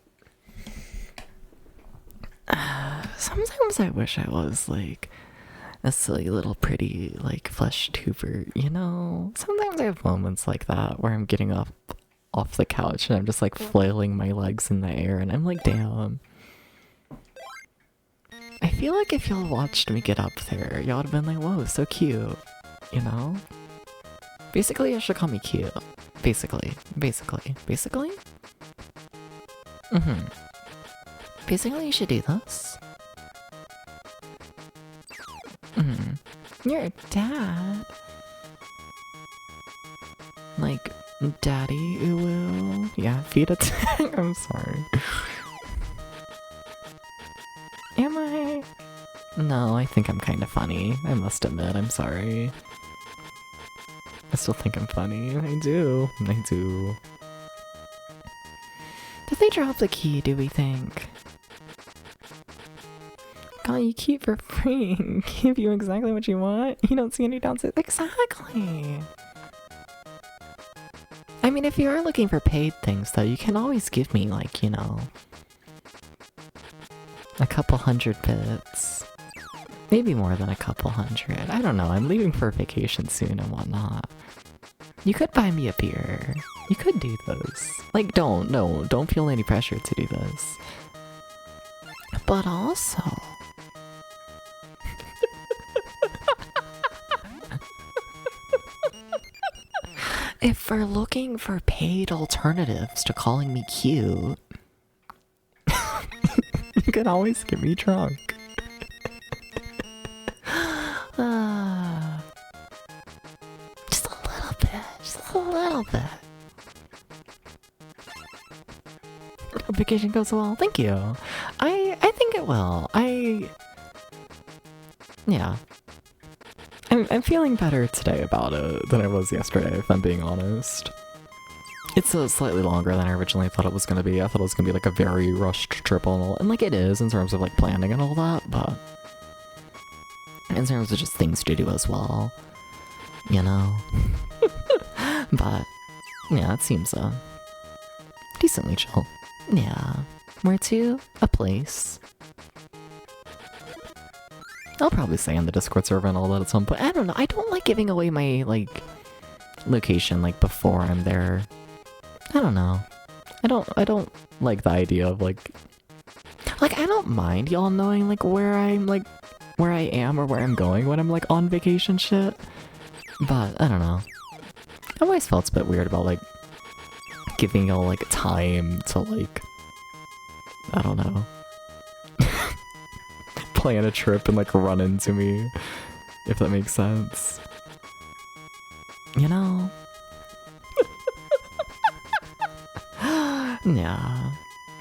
sometimes I wish I was, like, a silly little pretty, like, flesh tuber, you know? Sometimes I have moments like that where I'm getting up off the couch and I'm just, like, flailing my legs in the air and I'm like, damn. I feel like if y'all watched me get up there, y'all would have been like, whoa, so cute, you know? Basically, you should call me cute. Basically. Basically, you should do this. You're a dad. Like, daddy uwu. Yeah, feet attack. I'm sorry. Am I? No, I think I'm kind of funny. I must admit, I'm sorry. I still think I'm funny. I do. Did they drop the key, do we think? Call you cute for free and give you exactly what you want? You don't see any downsides? Exactly! I mean, if you are looking for paid things, though, you can always give me, like, you know, a couple 100 bits. Maybe more than a couple 100. I don't know, I'm leaving for vacation soon and whatnot. You could buy me a beer. You could do this. Like, don't feel any pressure to do this. But also... if we're looking for paid alternatives to calling me cute, you can always get me drunk. Just a little bit. Just a little bit. Hope vacation goes well. Thank you. I think it will. Yeah. I'm feeling better today about it than I was yesterday, if I'm being honest. It's slightly longer than I originally thought it was going to be. I thought it was going to be like a very rushed trip and all, and like it is in terms of like planning and all that, but in terms of just things to do as well, you know? But yeah, it seems decently chill. Yeah. Where to? A place. I'll probably say on the Discord server and all that at some point. I don't know. I don't like giving away my, like, location, like, before I'm there. I don't know. I don't like the idea of, like, I don't mind y'all knowing, like, where I'm, like, where I am or where I'm going when I'm, like, on vacation shit. But, I don't know. I've always felt a bit weird about, like, giving y'all, like, time to, like, I don't know. Plan a trip and like run into me, if that makes sense. You know? Yeah.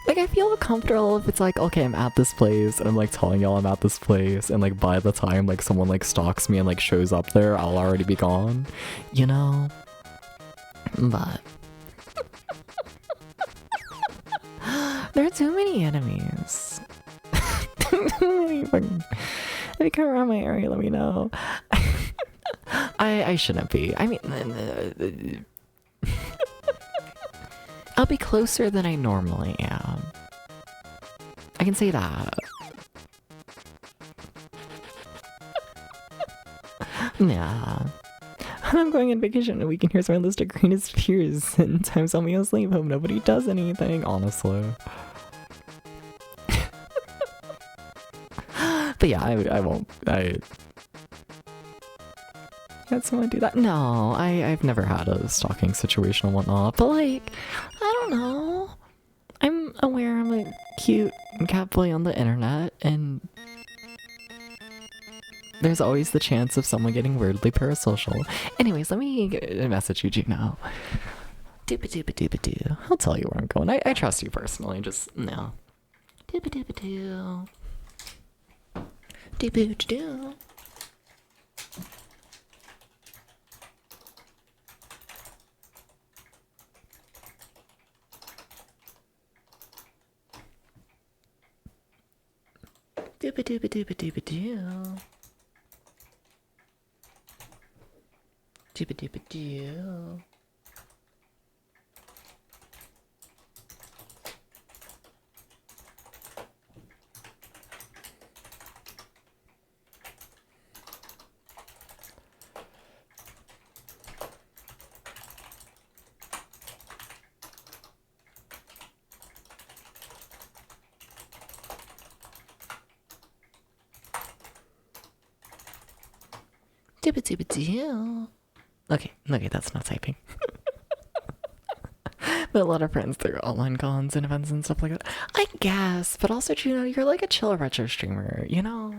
Like, I feel comfortable if it's like, okay, I'm at this place and I'm like telling y'all I'm at this place, and like by the time like someone like stalks me and like shows up there, I'll already be gone. You know? But there are too many enemies. If you come around my area, let me know. I shouldn't be. I mean, I'll be closer than I normally am. I can say that. Yeah. I'm going on vacation and we can hear my list of greatest fears and times on me on sleep. Hope nobody does anything, honestly. But yeah, I won't. Had someone do that? No, I've never had a stalking situation and whatnot. But like, I don't know. I'm aware I'm a cute cat boy on the internet, and there's always the chance of someone getting weirdly parasocial. Anyways, let me message you now. Dooba-dooba-dooba-doo. I'll tell you where I'm going. I trust you personally, just, no. Dooba-dooba-doo. Dooba-doo. Dooba dooba dooba dooba doo. Dooba dooba doo. Okay, that's not typing. But a lot of friends through online cons and events and stuff like that. I guess, but also, Juno, you're like a chill retro streamer, you know?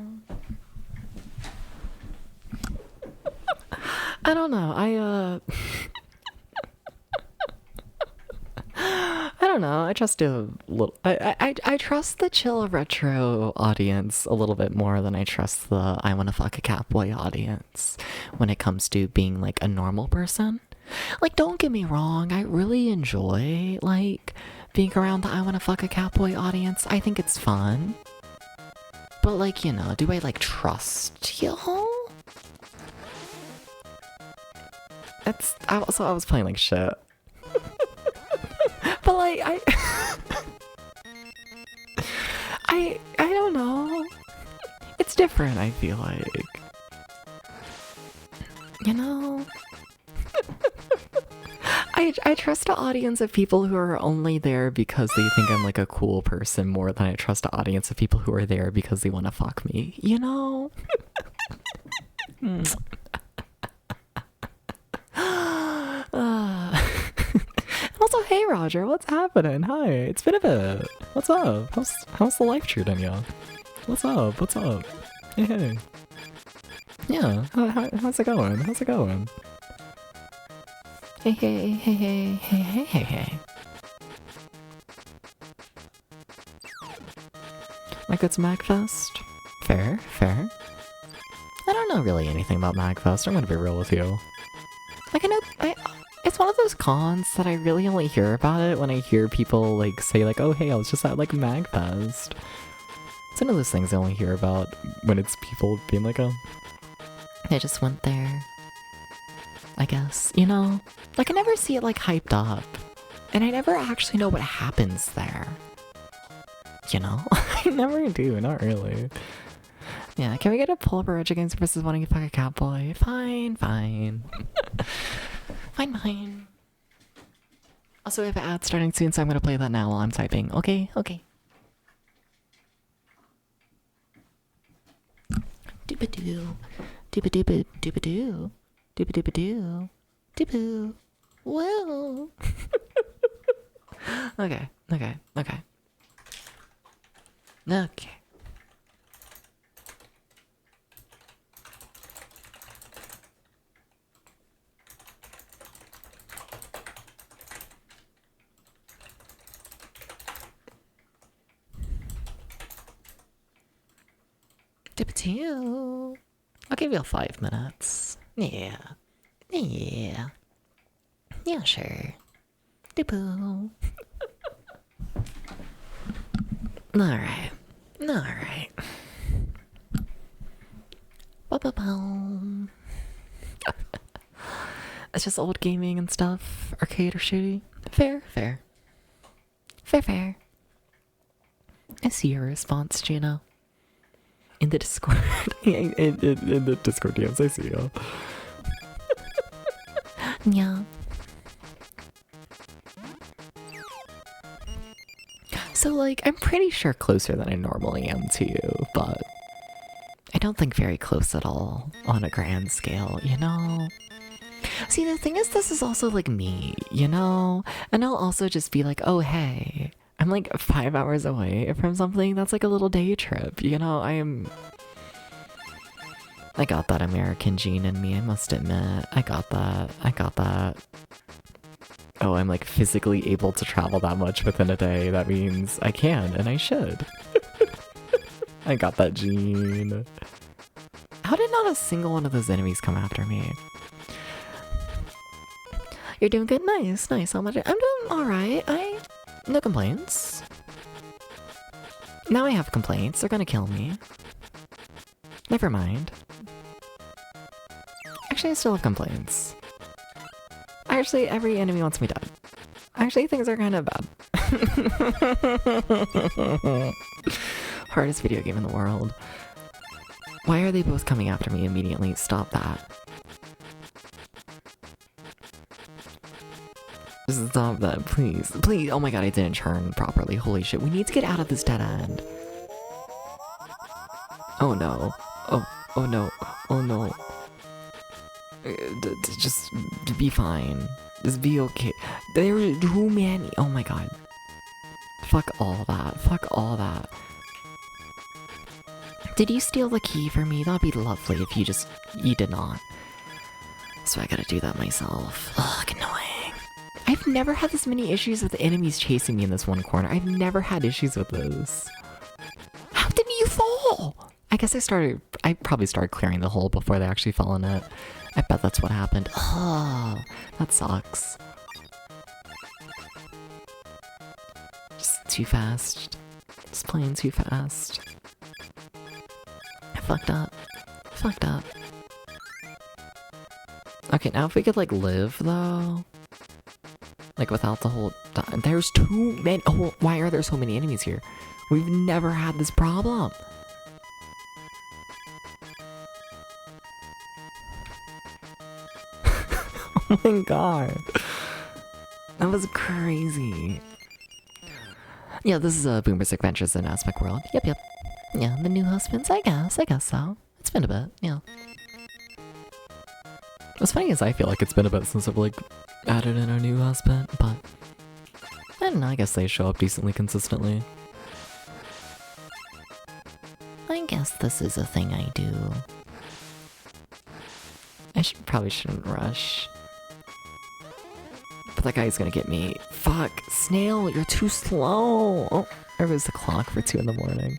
I don't know, I don't know, I trust a little, I trust the chill retro audience a little bit more than I trust the I wanna fuck a catboy audience when it comes to being like a normal person. Like, don't get me wrong, I really enjoy like being around the I wanna fuck a catboy audience. I think it's fun. But like, you know, do I like trust y'all? I was playing like shit. But like, I don't know. It's different, I feel like. You know? I trust an audience of people who are only there because they think I'm like a cool person more than I trust an audience of people who are there because they want to fuck me, you know? Also, hey Roger, what's happening? Hi, it's been a bit. What's up? How's the life treating you? What's up? What's up? Hey. Yeah, how's it going? How's it going? Hey. Like it's MagFest? Fair. I don't know really anything about MagFest, I'm gonna be real with you. Like it's one of those cons that I really only hear about it when I hear people like say like, oh hey, I was just at like MagFest. It's one of those things I only hear about when it's people being like, oh, I just went there. I guess, you know? Like I never see it like hyped up. And I never actually know what happens there. You know? I never do, not really. Yeah, can we get a pull up Reg Games versus wanting to fuck a cowboy? Fine. Fine. Also, we have an ad starting soon, so I'm gonna play that now while I'm typing. Okay. Doop-a-doo. Doop-a-doop-a-doop-a-doo. Doop-a-doop-a-doo. Doop-oo. Whoa. Okay. Dip-a-doo. I'll give you 5 minutes. Yeah, sure. Dip-oo. Alright. Ba-ba-boom. It's just old gaming and stuff. Arcade or shooty. Fair. I see your response, Gino. In the Discord. in the Discord DMs, I see you. Yeah. So, like, I'm pretty sure closer than I normally am to you, but I don't think very close at all on a grand scale, you know? See, the thing is, this is also, like, me, you know? And I'll also just be like, oh, hey, I'm, like, 5 hours away from something that's, like, a little day trip, you know? I got that American gene in me, I must admit. I got that. Oh, I'm like physically able to travel that much within a day. That means I can and I should. I got that gene. How did not a single one of those enemies come after me? You're doing good? Nice. How much? I'm doing alright. No complaints. Now I have complaints. They're gonna kill me. Never mind. Actually, I still have complaints. Actually, every enemy wants me dead. Actually, things are kind of bad. Hardest video game in the world. Why are they both coming after me immediately? Stop that. Stop that, please. Please. Oh my god, I didn't turn properly. Holy shit. We need to get out of this dead end. Oh no. Oh no. Oh no. Just be fine. Just be okay. There are too many. Oh my god. Fuck all that. Fuck all that. Did you steal the key for me? That'd be lovely if you did not. So I gotta do that myself. Ugh, annoying. I've never had this many issues with enemies chasing me in this one corner. I've never had issues with this. How did you fall? I guess I probably started clearing the hole before they actually fell in it. I bet that's what happened. Oh, that sucks. Just too fast. Just playing too fast. I fucked up. Fucked up. Okay, now if we could, like, live, though. Like, without the whole... There's too many... Oh, why are there so many enemies here? We've never had this problem. Oh my god. That was crazy. Yeah, this is Boomer's Adventures in Asmik World. Yep. Yeah, the new husbands, I guess so. It's been a bit, yeah. What's funny is I feel like it's been a bit since I've, like, added in a new husband, but... I don't know, I guess they show up decently consistently. I guess this is a thing I do. I probably shouldn't rush. But that guy's gonna get me. Fuck, Snail, you're too slow! Oh, there was the clock for 2 in the morning.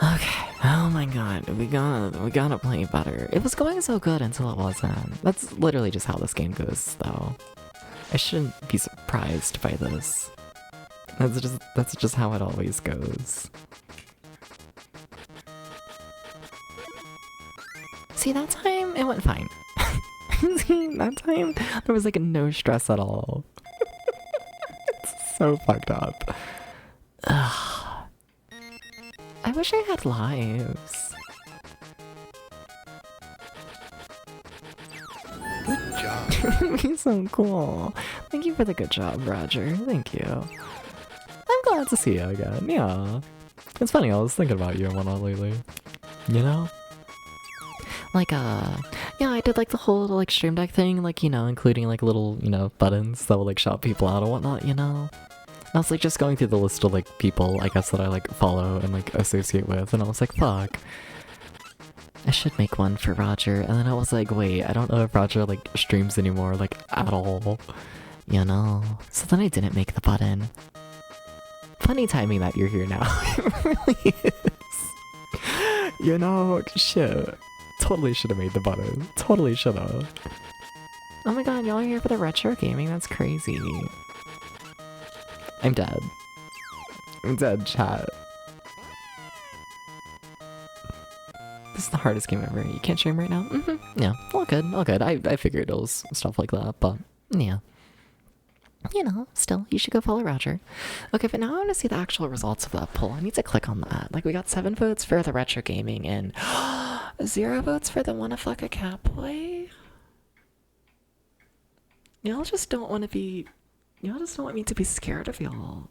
Okay, oh my god, we gotta play better. It was going so good until it wasn't. That's literally just how this game goes, though. I shouldn't be surprised by this. That's just how it always goes. See, that time, it went fine. See, that time, there was like no stress at all. It's so fucked up. Ugh. I wish I had lives. Good job. He's so cool. Thank you for the good job, Roger. Thank you. I'm glad to see you again. Yeah. It's funny, I was thinking about you and whatnot lately. You know? Like, yeah, I did like the whole little like stream deck thing, like, you know, including like little, you know, buttons that will like shout people out and whatnot, you know? I was like just going through the list of like people, I guess, that I like follow and like associate with, and I was like, fuck. I should make one for Roger, and then I was like, wait, I don't know if Roger like streams anymore, like at all, you know? So then I didn't make the button. Funny timing that you're here now. It really is. You know, shit. Totally should have made the button. Totally should have. Oh my god, y'all are here for the retro gaming? That's crazy. I'm dead. I'm dead, chat. This is the hardest game ever. You can't stream right now? Mm-hmm. Yeah, all good, all good. I figured it was stuff like that, but yeah. You know, still, you should go follow Roger. Okay, but now I want to see the actual results of that poll. I need to click on that. Like, we got 7 votes for the retro gaming and 0 votes for the wanna fuck a cat boy. Y'all just don't want to be... Y'all just don't want me to be scared of y'all.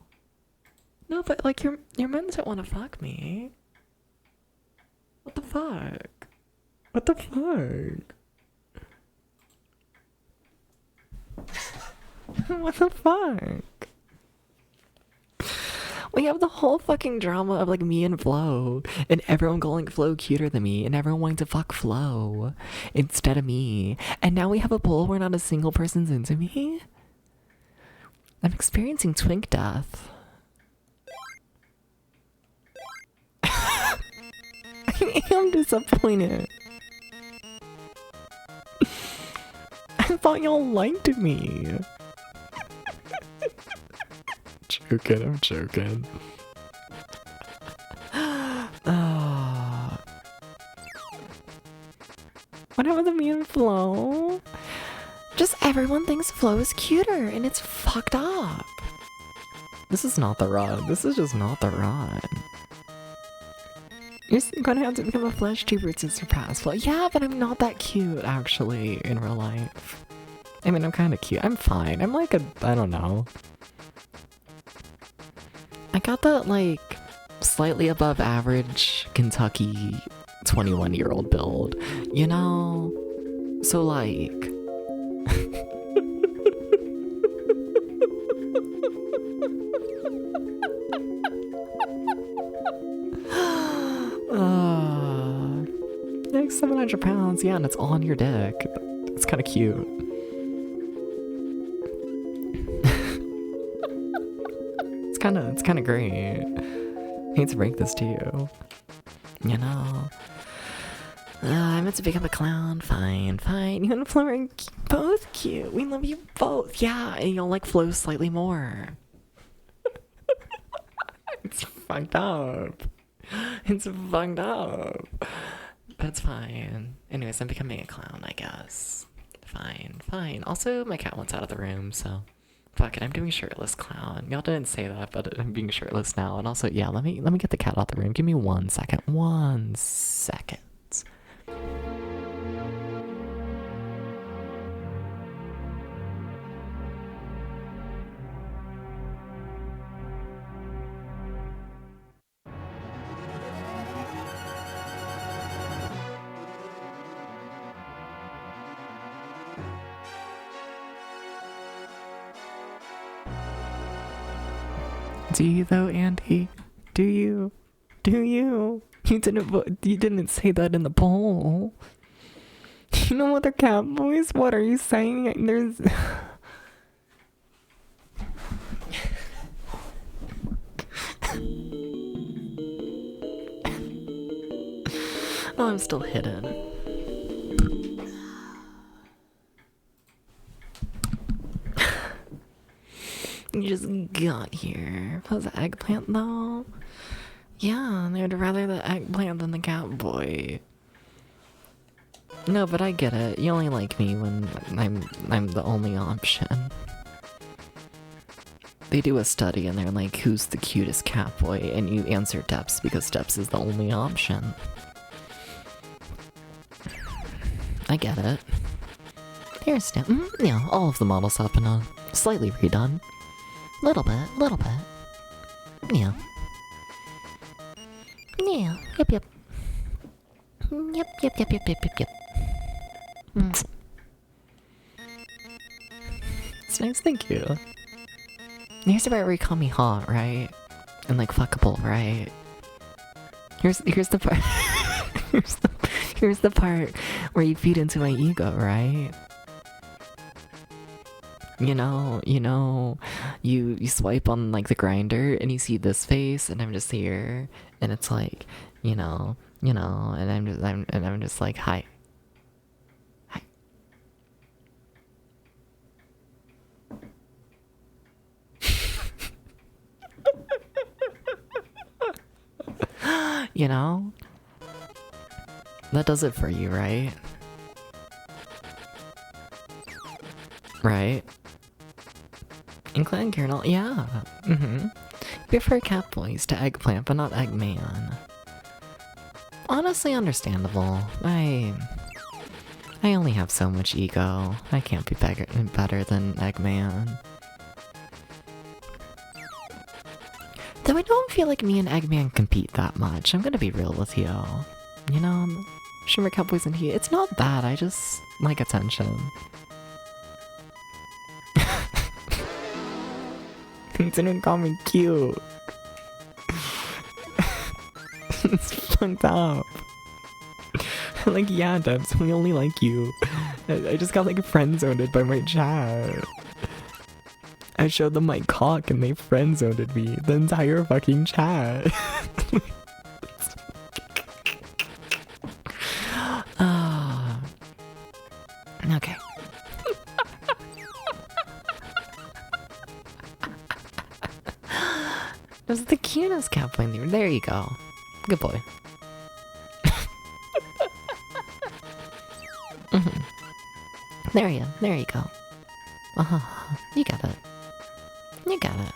No, but like, your men don't want to fuck me. What the fuck? What the fuck? What the fuck? We have the whole fucking drama of like me and Flo, and everyone calling Flo cuter than me, and everyone wanting to fuck Flo instead of me. And now we have a poll where not a single person's into me? I'm experiencing twink death. I am disappointed. I thought y'all liked me. I'm joking. What happened to me and Flo? Just everyone thinks Flo is cuter, and it's fucked up. This is not the run. This is just not the run. You're gonna have to become a flesh tuber to surpass Flo. Yeah, but I'm not that cute, actually, in real life. I mean, I'm kind of cute. I'm fine. I'm like I don't know. I got that, like, slightly above average Kentucky 21-year-old build, you know? So, like... like 700 pounds, yeah, and it's all on your dick. It's kind of cute. It's kind of great. I hate to break this to you. You know. I meant to become a clown. Fine, fine. You and Flo are both cute. We love you both. Yeah, and you'll like Flo slightly more. It's fucked up. It's fucked up. That's fine. Anyways, I'm becoming a clown, I guess. Fine, fine. Also, my cat wants out of the room, so... Fuck it, I'm doing shirtless clown. Y'all didn't say that, but I'm being shirtless now. And also, yeah, let me get the cat out the room. Give me 1 second. 1 second. Do you though, Andy? Do you? Do you? You didn't say that in the poll. You know what, the cat boys? What are you saying? There's... Oh, I'm still hidden. You just got here. Was the eggplant though? Yeah, they'd rather the eggplant than the cat boy. No, but I get it. You only like me when I'm the only option. They do a study and they're like, who's the cutest cat boy? And you answer Deps because Deps is the only option. I get it. Here's Step. Yeah, all of the models have been slightly redone. Little bit. Yeah. Yeah. Yep. Yep. It's nice, thank you. Here's the part where you call me hot, right? And like fuckable, right? Here's the part. here's the part where you feed into my ego, right? You know, you swipe on like the grinder and you see this face and I'm just here and it's like, you know, and I'm just like, hi. You know? That does it for you, right? Right? Incline kernel, yeah. Prefer cat boys to eggplant, but not eggman. Honestly understandable. I only have so much ego. I can't be better than Eggman. Though I don't feel like me and Eggman compete that much. I'm gonna be real with you. You know, Shimmer Cowboys and he, it's not bad, I just like attention. He didn't call me cute. It's fucked up. Like, yeah, Debs, we only like you. I just got like friend-zoned by my chat. I showed them my cock and they friend-zoned me. The entire fucking chat. Okay. That was the cutest cat playing there. There you go. Good boy. There you go. You got it. You got it.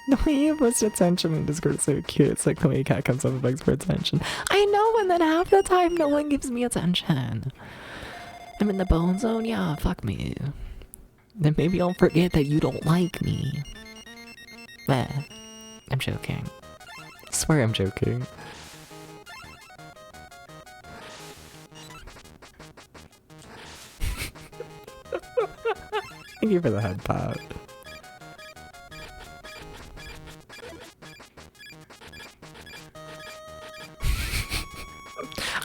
The way you post attention in Discord is so cute. It's like the way cat comes up and begs for attention. I know, and then half the time no one gives me attention. I'm in the bone zone, yeah, fuck me. Then maybe I'll forget that you don't like me. Meh. I'm joking. I swear I'm joking. Thank you for the head pat.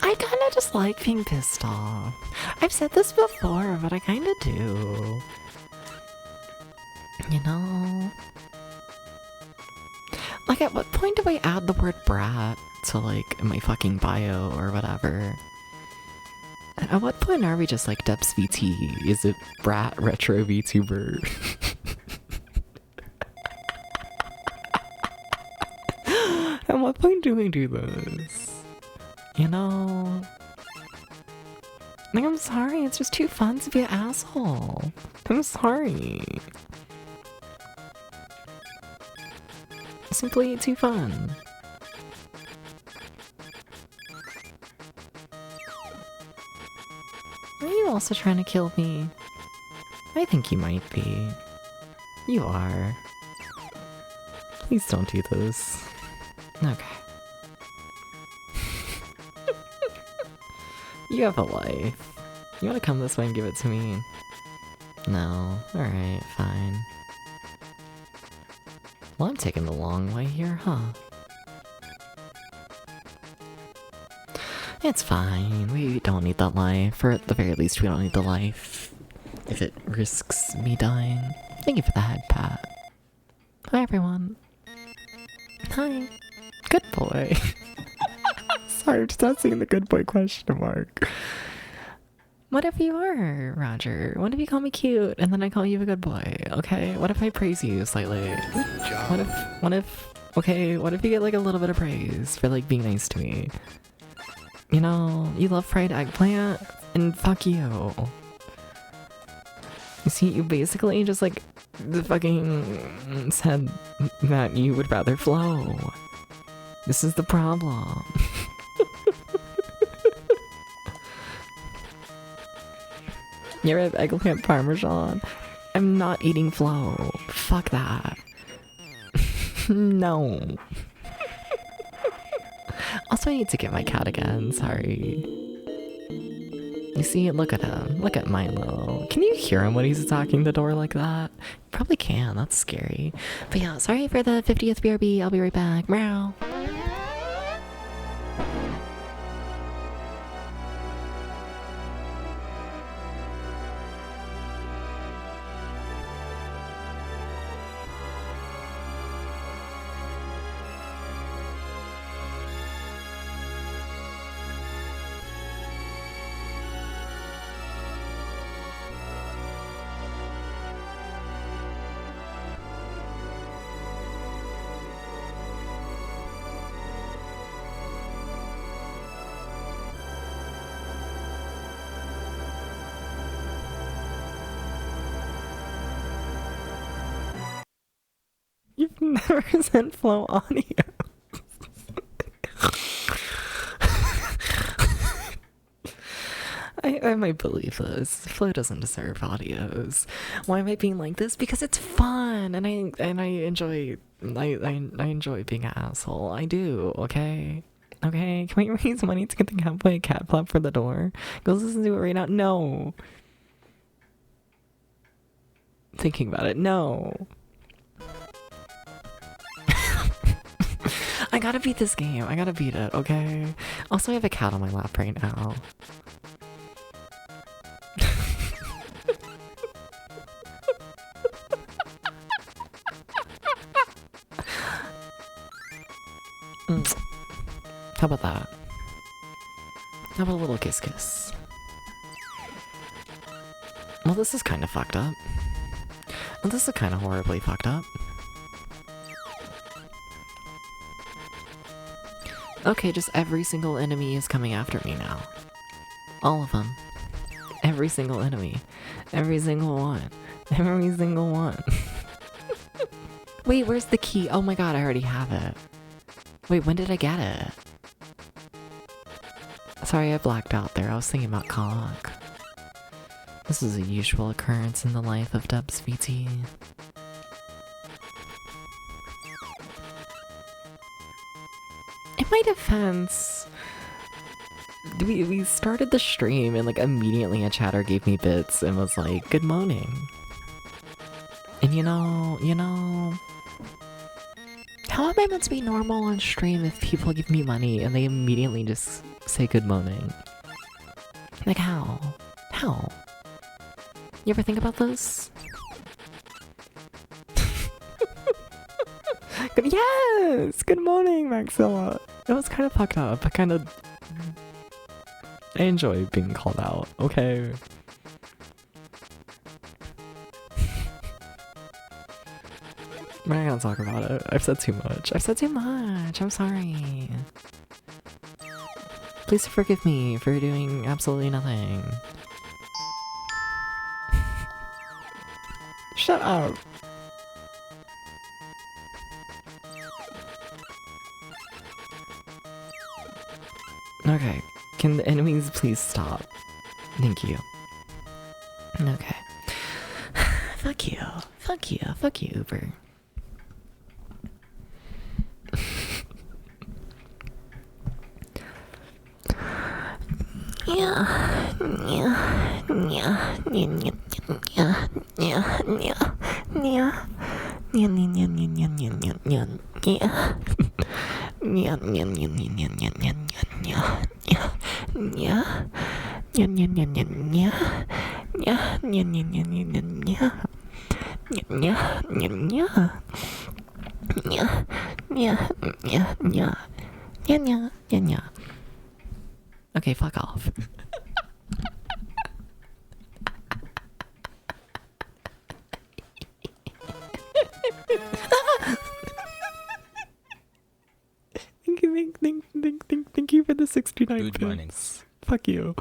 I kinda just like being pissed off. I've said this before, but I kinda do. You know? Like, at what point do I add the word brat to, like, my fucking bio or whatever? At what point are we just like Depps VT? Is it brat retro VTuber? At what point do we do this? You know? Like, I'm sorry, it's just too fun to be an asshole. I'm sorry. Simply too fun. Are you also trying to kill me? I think you might be. You are. Please don't do this. Okay. You have a life. You wanna come this way and give it to me? No. Alright, fine. Well, I'm taking the long way here, huh? It's fine. We don't need that life. Or at the very least, we don't need the life. If it risks me dying. Thank you for the head pat. Hi, everyone. Hi. Good boy. Sorry, I'm just not seeing the good boy question mark. What if you are, Roger? What if you call me cute and then I call you a good boy? Okay? What if I praise you slightly? Good job. What if you get like a little bit of praise for like being nice to me? You know, you love fried eggplant and fuck you. You see, you basically just like the fucking said that you would rather flow. This is the problem. You're at eggplant parmesan. I'm not eating flow. Fuck that. No. Also, I need to get my cat again. Sorry. You see, look at him. Look at Milo. Can you hear him when he's attacking the door like that? You probably can. That's scary. But yeah, sorry for the 50th BRB. I'll be right back. Meow. You've never sent flow audio. I might believe this. Flo doesn't deserve audios. Why am I being like this? Because it's fun, and I enjoy I enjoy being an asshole. I do. Okay. Okay. Can we raise money to get the GAMEBOY cat flap for the door? Go listen to it right now. No. Thinking about it. No. I gotta beat this game. I gotta beat it. Okay. Also, I have a cat on my lap right now. How about that? How about a little kiss kiss? Well, this is kind of fucked up. Well, this is kind of horribly fucked up. Okay, just every single enemy is coming after me now. All of them. Every single enemy. Every single one. Every single one. Wait, where's the key? Oh my god, I already have it. Wait, when did I get it? Sorry, I blacked out there. I was thinking about cock. This is a usual occurrence in the life of Dubs VT. In my defense, we started the stream and like immediately a chatter gave me bits and was like, good morning. And you know, how am I meant to be normal on stream if people give me money and they immediately just say good morning? Like how? How? You ever think about this? Yes! Good morning, Maxilla! It was kind of fucked up. I enjoy being called out, okay? We're not gonna talk about it. I've said too much. I've said too much. I'm sorry. Please forgive me for doing absolutely nothing. Shut up! Okay, can the enemies please stop? Thank you. Okay. Fuck you. Fuck you. Fuck you, Uber. Okay, fuck off. Thank you for the 69 Good morning. bits. Fuck you.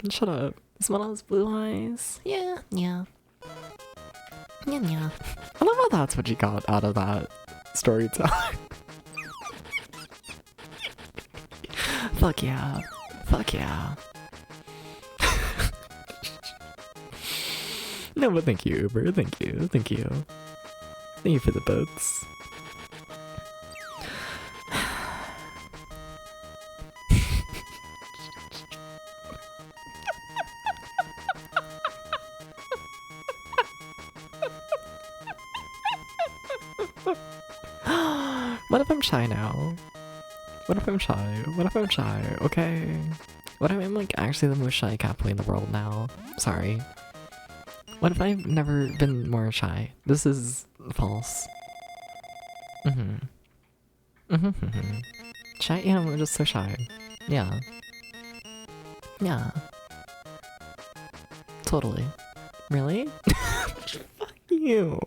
Shut up. Smell has blue eyes. Yeah. I love how that's what you got out of that storytelling. Fuck yeah. Fuck yeah. No, but thank you, Uber. Thank you. Thank you. Thank you for the boats. What if I'm shy now? What if I'm shy? What if I'm shy? Okay. What if I'm like actually the most shy cat boy in the world now? Sorry. What if I've never been more shy? This is false. Shy? Yeah, I'm just so shy. Yeah. Yeah. Totally. Really? Fuck you.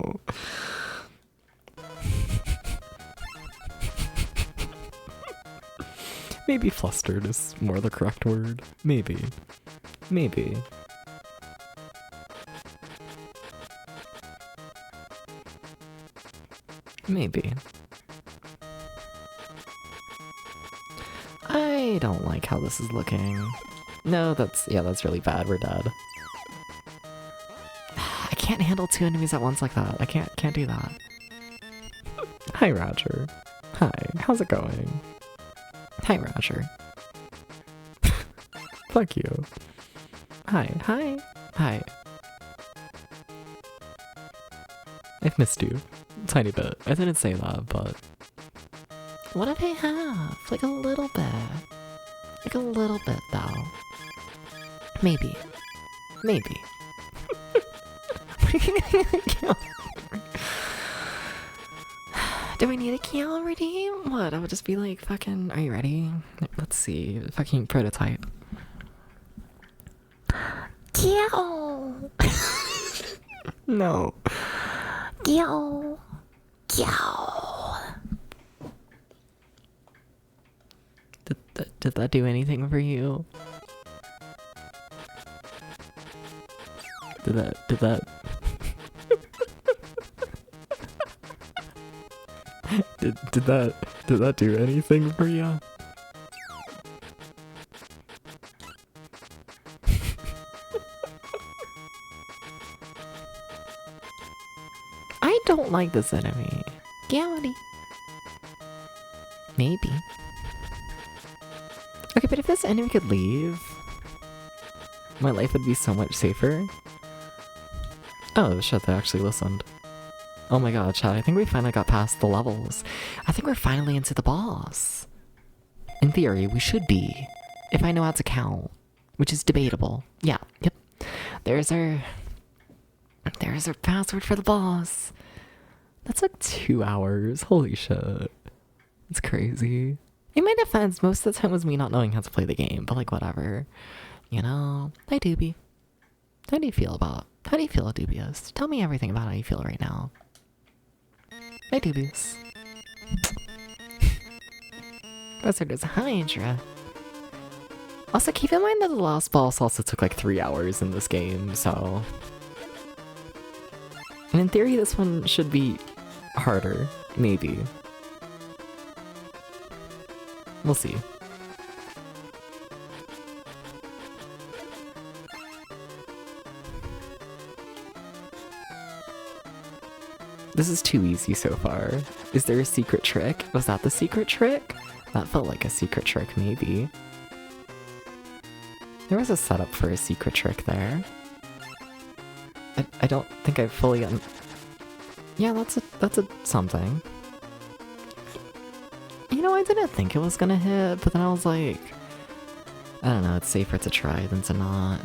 Maybe flustered is more the correct word. Maybe. Maybe. Maybe. I don't like how this is looking. No, that's really bad. We're dead. I can't handle two enemies at once like that. I can't do that. Hi, Roger. Hi, how's it going? Hi, Roger. Fuck you. Hi. I've missed you. Tiny bit. I didn't say that, but... What did I have? Like a little bit. Like a little bit, though. Maybe. Do I need a key already? What? I would just be like, fucking, are you ready? Let's see. Fucking prototype. Kiao! No. Kiao. Did that do anything for you? Did that did that do anything for you? I don't like this enemy. Gallity. Maybe. Okay, but if this enemy could leave, my life would be so much safer. Oh shit, they actually listened. Oh my god, chat, I think we finally got past the levels. I think we're finally into the boss. In theory, we should be, if I know how to count, which is debatable. Yeah, yep. There's our password for the boss. That's like 2 hours. Holy shit. It's crazy. In my defense, most of the time was me not knowing how to play the game, but like whatever. You know, I doobie. How do you feel, Dubious? Tell me everything about how you feel right now. Hi, Dubious. Wizard is Hydra. Also, keep in mind that the last boss also took like 3 hours in this game, so... And in theory, this one should be harder. Maybe. We'll see. This is too easy so far. Is there a secret trick? Was that the secret trick? That felt like a secret trick, maybe. There was a setup for a secret trick there. I don't think I fully Yeah, that's a something. You know, I didn't think it was gonna hit, but then I was like, I don't know, it's safer to try than to not.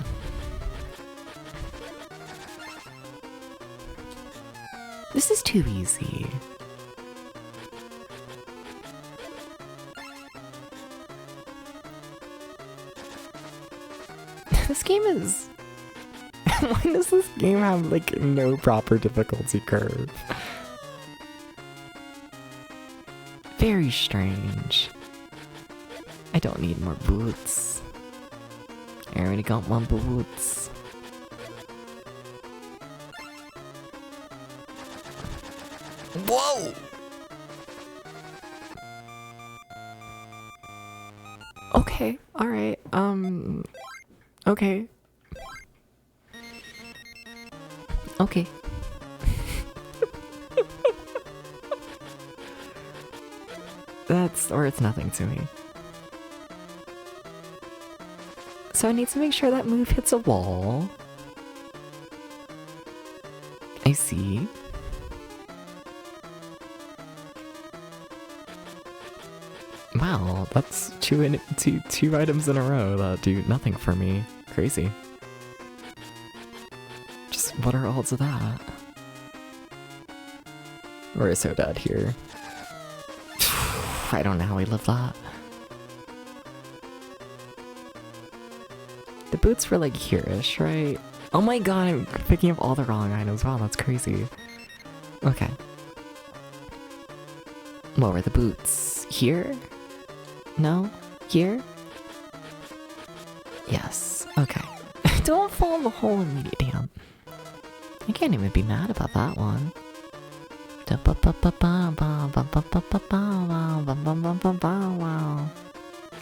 This is too easy. This game is... Why does this game have, like, no proper difficulty curve? Very strange. I don't need more boots. I already got my boots. Whoa! Okay, alright, okay. Okay. Or it's nothing to me. So I need to make sure that move hits a wall. I see. Wow, that's two items in a row that do nothing for me. Crazy. Just what are odds of that? We're so dead here. I don't know how we live that. The boots were like here-ish, right? Oh my god, I'm picking up all the wrong items. Wow, that's crazy. Okay. What were the boots? Here? No? Here? Yes. Okay. Don't fall in the hole immediately. Damn. I can't even be mad about that one.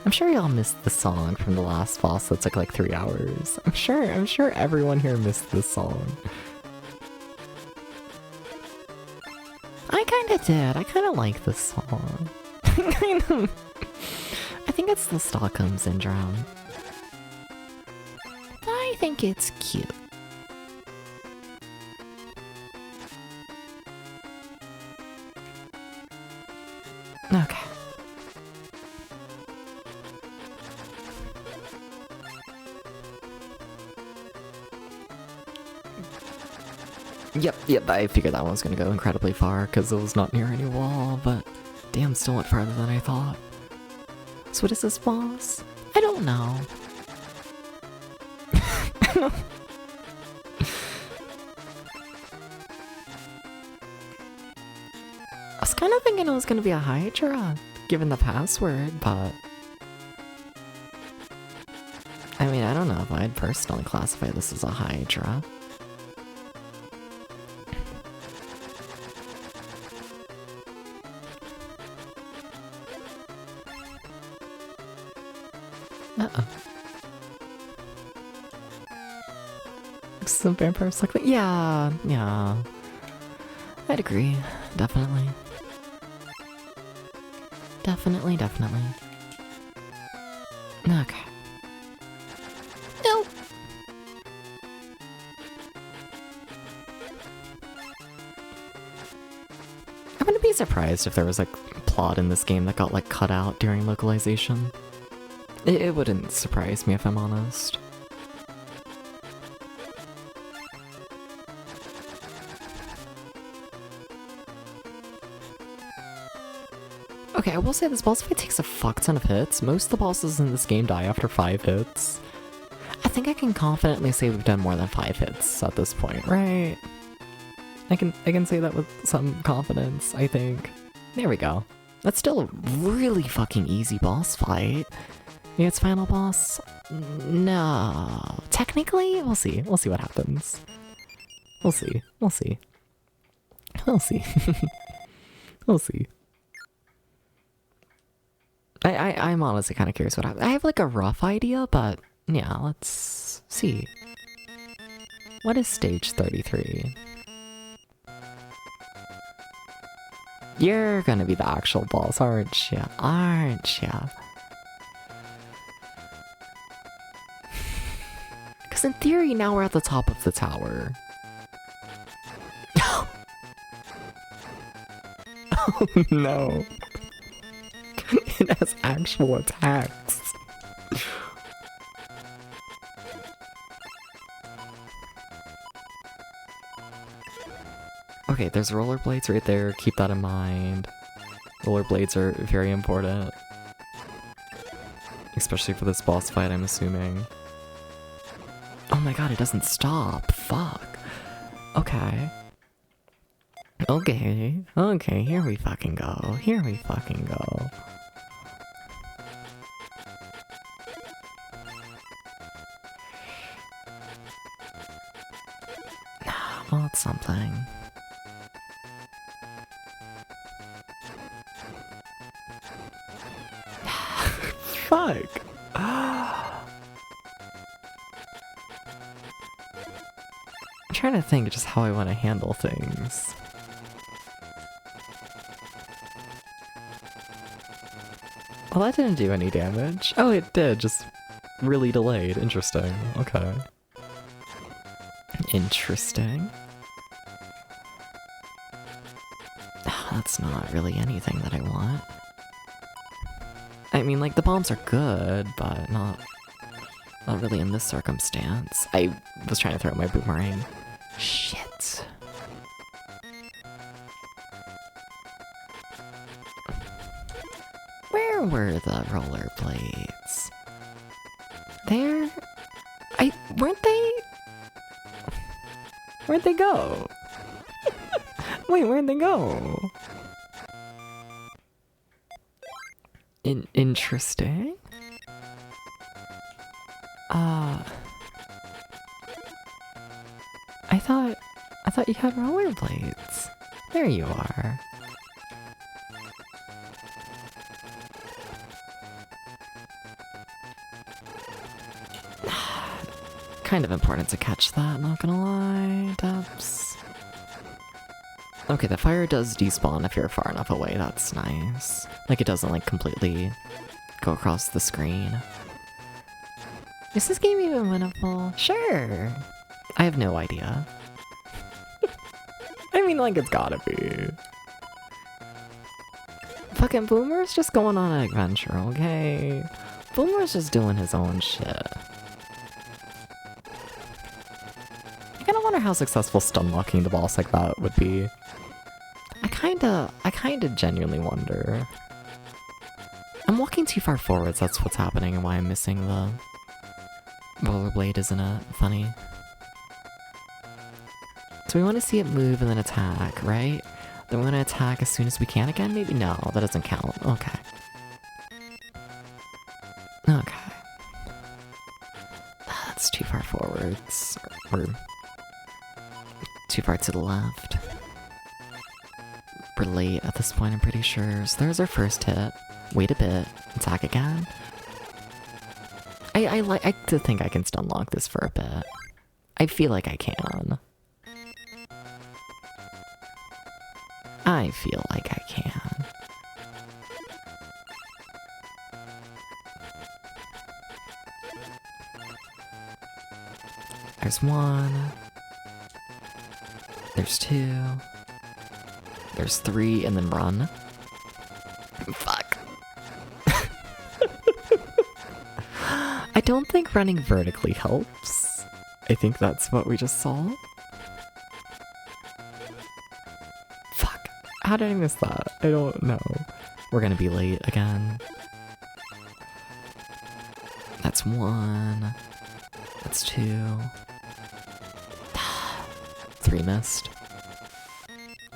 I'm sure y'all missed the song from the last boss that took like 3 hours. I'm sure everyone here missed this song. I kinda did. I kinda like this song. I think it's the Stockholm Syndrome. I think it's cute. Okay. Yep, I figured that one was gonna go incredibly far because it was not near any wall, but damn, still went farther than I thought. So what is this boss? I don't know. I was kind of thinking it was gonna be a Hydra, given the password, but I'd personally classify this as a Hydra. Uh-oh. Some vampires like that? Yeah, yeah. I'd agree. Definitely. Definitely. Okay. No. I wouldn't be surprised if there was like plot in this game that got like cut out during localization. It wouldn't surprise me if I'm honest. Okay, I will say this boss fight takes a fuck ton of hits. Most of the bosses in this game die after 5 hits. I think I can confidently say we've done more than 5 hits at this point, right? I can say that with some confidence, I think. There we go. That's still a really fucking easy boss fight. Its final boss? No. Technically, we'll see. We'll see what happens. We'll see. We'll see. We'll see. We'll see. I'm honestly kind of curious what happens. I have like a rough idea, but yeah, let's see. What is stage 33? You're gonna be the actual boss, aren't ya? Aren't ya? Because in theory, now we're at the top of the tower. Oh no. It has actual attacks. Okay, there's rollerblades right there. Keep that in mind. Rollerblades are very important. Especially for this boss fight, I'm assuming. Oh my god, it doesn't stop. Fuck. Okay. Okay, here we fucking go. Here we fucking go. Well, it's something. Fuck. I'm trying to think just how I want to handle things. Well, that didn't do any damage. Oh, it did, just really delayed. Interesting. Okay. Interesting. That's not really anything that I want. I mean, like, the bombs are good, but not really in this circumstance. I was trying to throw my boomerang. Shit. Where were the rollerblades? There? Weren't they? Where'd they go? Wait, where'd they go? Interesting. I thought you had rollerblades. There you are. Kind of important to catch that, not gonna lie, Dubs. Okay, the fire does despawn if you're far enough away, that's nice. Like, it doesn't, like, completely go across the screen. Is this game even winnable? Sure! I have no idea. I mean, like, it's gotta be. Fucking Boomer's just going on an adventure, okay? Boomer's just doing his own shit. I kinda wonder how successful stun locking the boss like that would be. I kinda genuinely wonder. I'm walking too far forwards, that's what's happening and why I'm missing the rollerblade, isn't it? Funny. So we want to see it move and then attack, right? Then we want to attack as soon as we can again? Maybe? No, that doesn't count. Okay. Okay. That's parts. Or too far to the left. We're late at this point, I'm pretty sure. So there's our first hit. Wait a bit. Attack again. I like to think I can stun lock this for a bit. I feel like I can. I feel like I can. There's one. There's two. There's three, and then run. Fuck. I don't think running vertically helps. I think that's what we just saw. Fuck. How did I miss that? I don't know. We're gonna be late again. That's one. That's two. Three missed.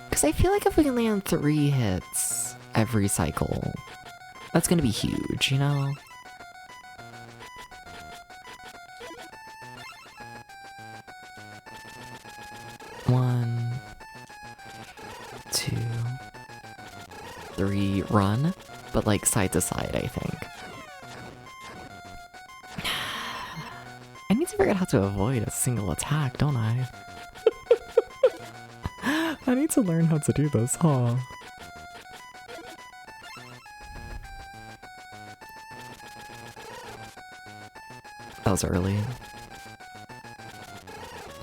Because I feel like if we can land 3 hits every cycle, that's gonna be huge, you know? One, two, three, run, but like side to side, I think. I need to figure out how to avoid a single attack, don't I? I need to learn how to do this, huh? That was early.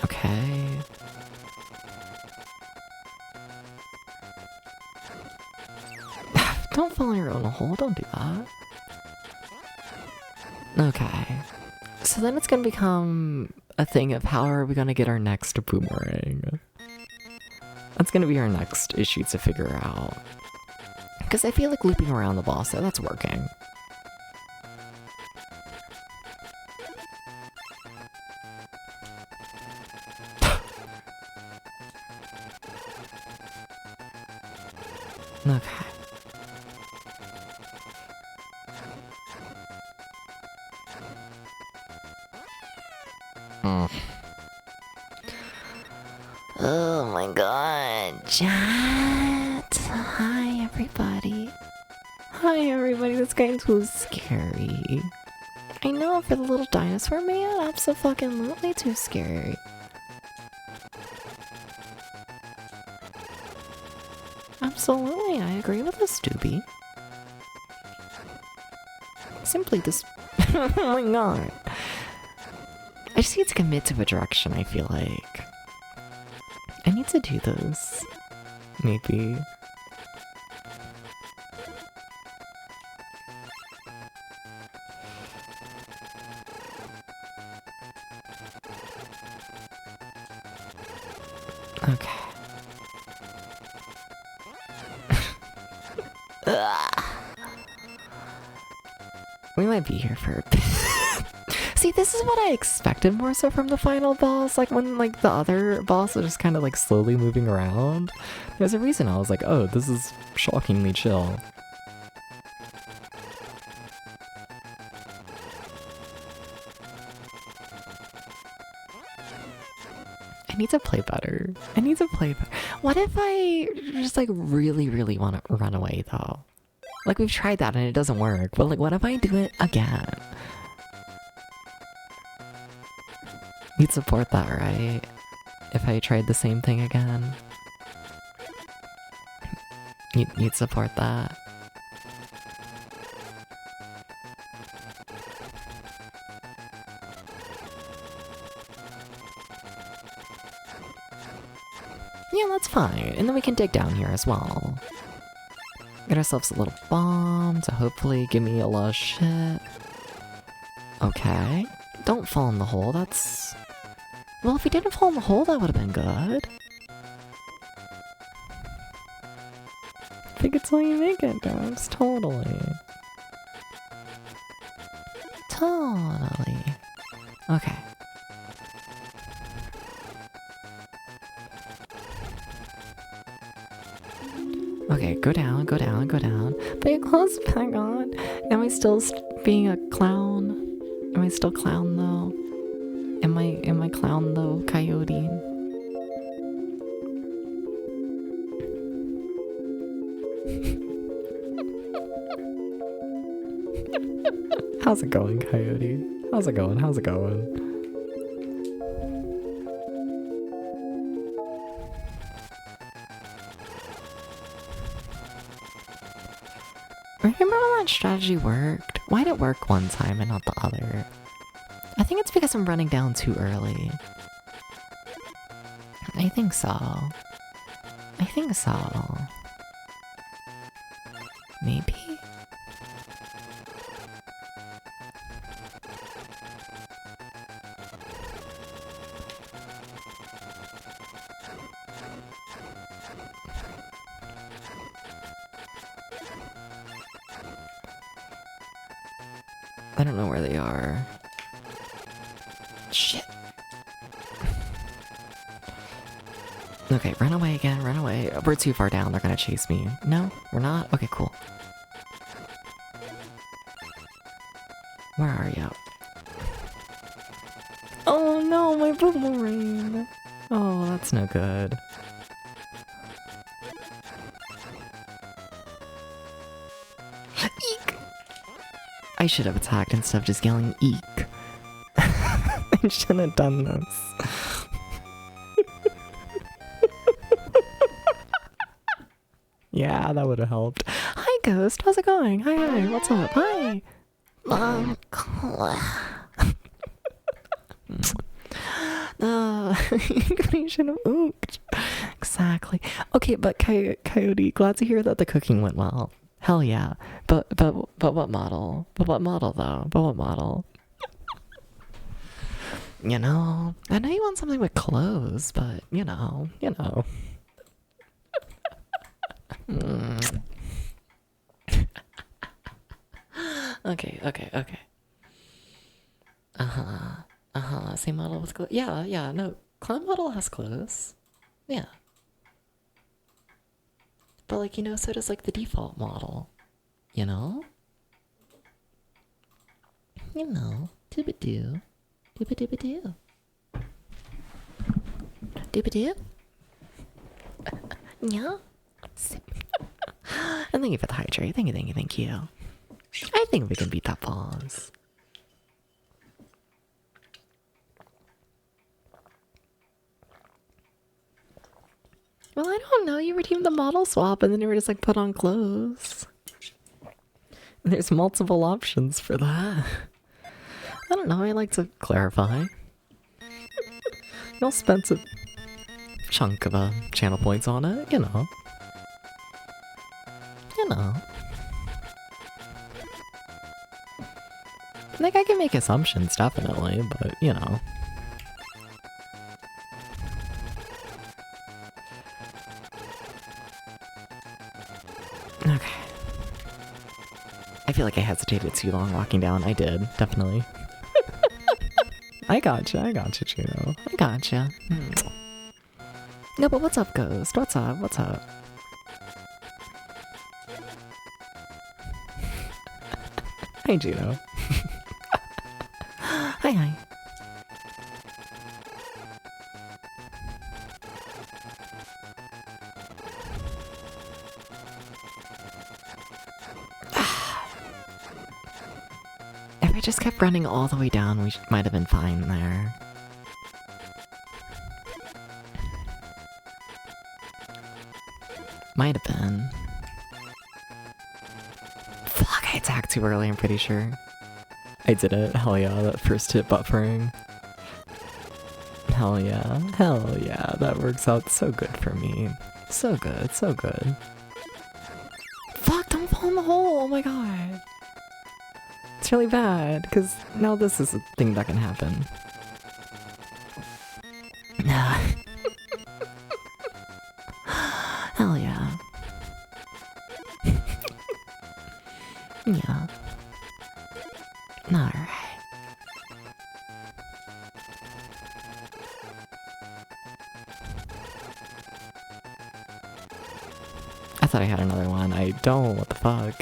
Okay. Don't fall in your own hole, don't do that. Okay. So then it's gonna become a thing of how are we gonna get our next boomerang? That's gonna be our next issue to figure out. Because I feel like looping around the boss, that's working. Okay. Oh my god, chat! Hi everybody. Hi everybody, this game's too scary. I know for the little dinosaur man, absolutely too scary. Absolutely, I agree with this, Doobie. Simply this... oh my god. I just need to commit to a direction, I feel like. I need to do this. Maybe. Okay. We might be here for a bit. See, this is what I expected more so from the final boss. Like, when, like, the other boss was just kind of, like, slowly moving around. There's a reason I was like, oh, this is shockingly chill. I need to play better. I need to play better. What if I just, like, really want to run away, though? Like, we've tried that and it doesn't work. But, like, what if I do it again? You'd support that, right? If I tried the same thing again? You'd support that? Yeah, that's fine. And then we can dig down here as well. Get ourselves a little bomb to hopefully give me a lot of shit. Okay. Don't fall in the hole, that's... Well, if we didn't fall in the hole, that would have been good. Fake it till you make it, guys. Totally. Totally. Okay. Okay, go down, go down, go down. Put your clothes back on. Am I still being a clown? Am I still clown, though? Am Am I clown though, coyote? How's it going, coyote? How's it going? How's it going? Remember when that strategy worked? Why'd it work one time and not the other? I think it's because I'm running down too early. I think so. I think so. Maybe? I don't know where they are. Shit. Okay, run away again, run away. We're too far down, they're gonna chase me. No, we're not? Okay, cool. Where are you? Oh no, my boomerang! Oh, that's no good. Eek! I should have attacked instead of just yelling eek. I shouldn't have done this. Yeah, that would have helped. Hi, Ghost. How's it going? Hi. What's up? Hi. You should have ooked. Exactly. Okay, but Coyote, glad to hear that the cooking went well. Hell yeah. But what model? But what model though? But what model? You know, I know you want something with clothes, but you know. Okay. Same model with clothes. Yeah, no. Clown model has clothes. Yeah. But like, you know, so does like the default model. You know? Dooba-doo. Dooba-dooba-doo. Dooba-doo? Yeah? And thank you for the hydrate. Thank you. I think we can beat that boss. Well, I don't know. You redeemed the model swap and then you were just like put on clothes. There's multiple options for that. I don't know. I like to clarify. Y'all spent a chunk of channel points on it, you know. Like, I can make assumptions, definitely, but, you know. Okay. I feel like I hesitated too long walking down. I did, definitely. I gotcha, Chino. I gotcha. No, but what's up, Ghost? What's up? Hi, Juno. Hi. If I just kept running all the way down, we might have been fine there. Might have been. Fuck, I attacked too early, I'm pretty sure. I did it. Hell yeah, that first hit buffering. Hell yeah. That works out so good for me. So good. Fuck, don't fall in the hole! Oh my god. It's really bad, because now this is a thing that can happen. Hell yeah. Yeah. Alright. I thought I had another one. I don't. What the fuck?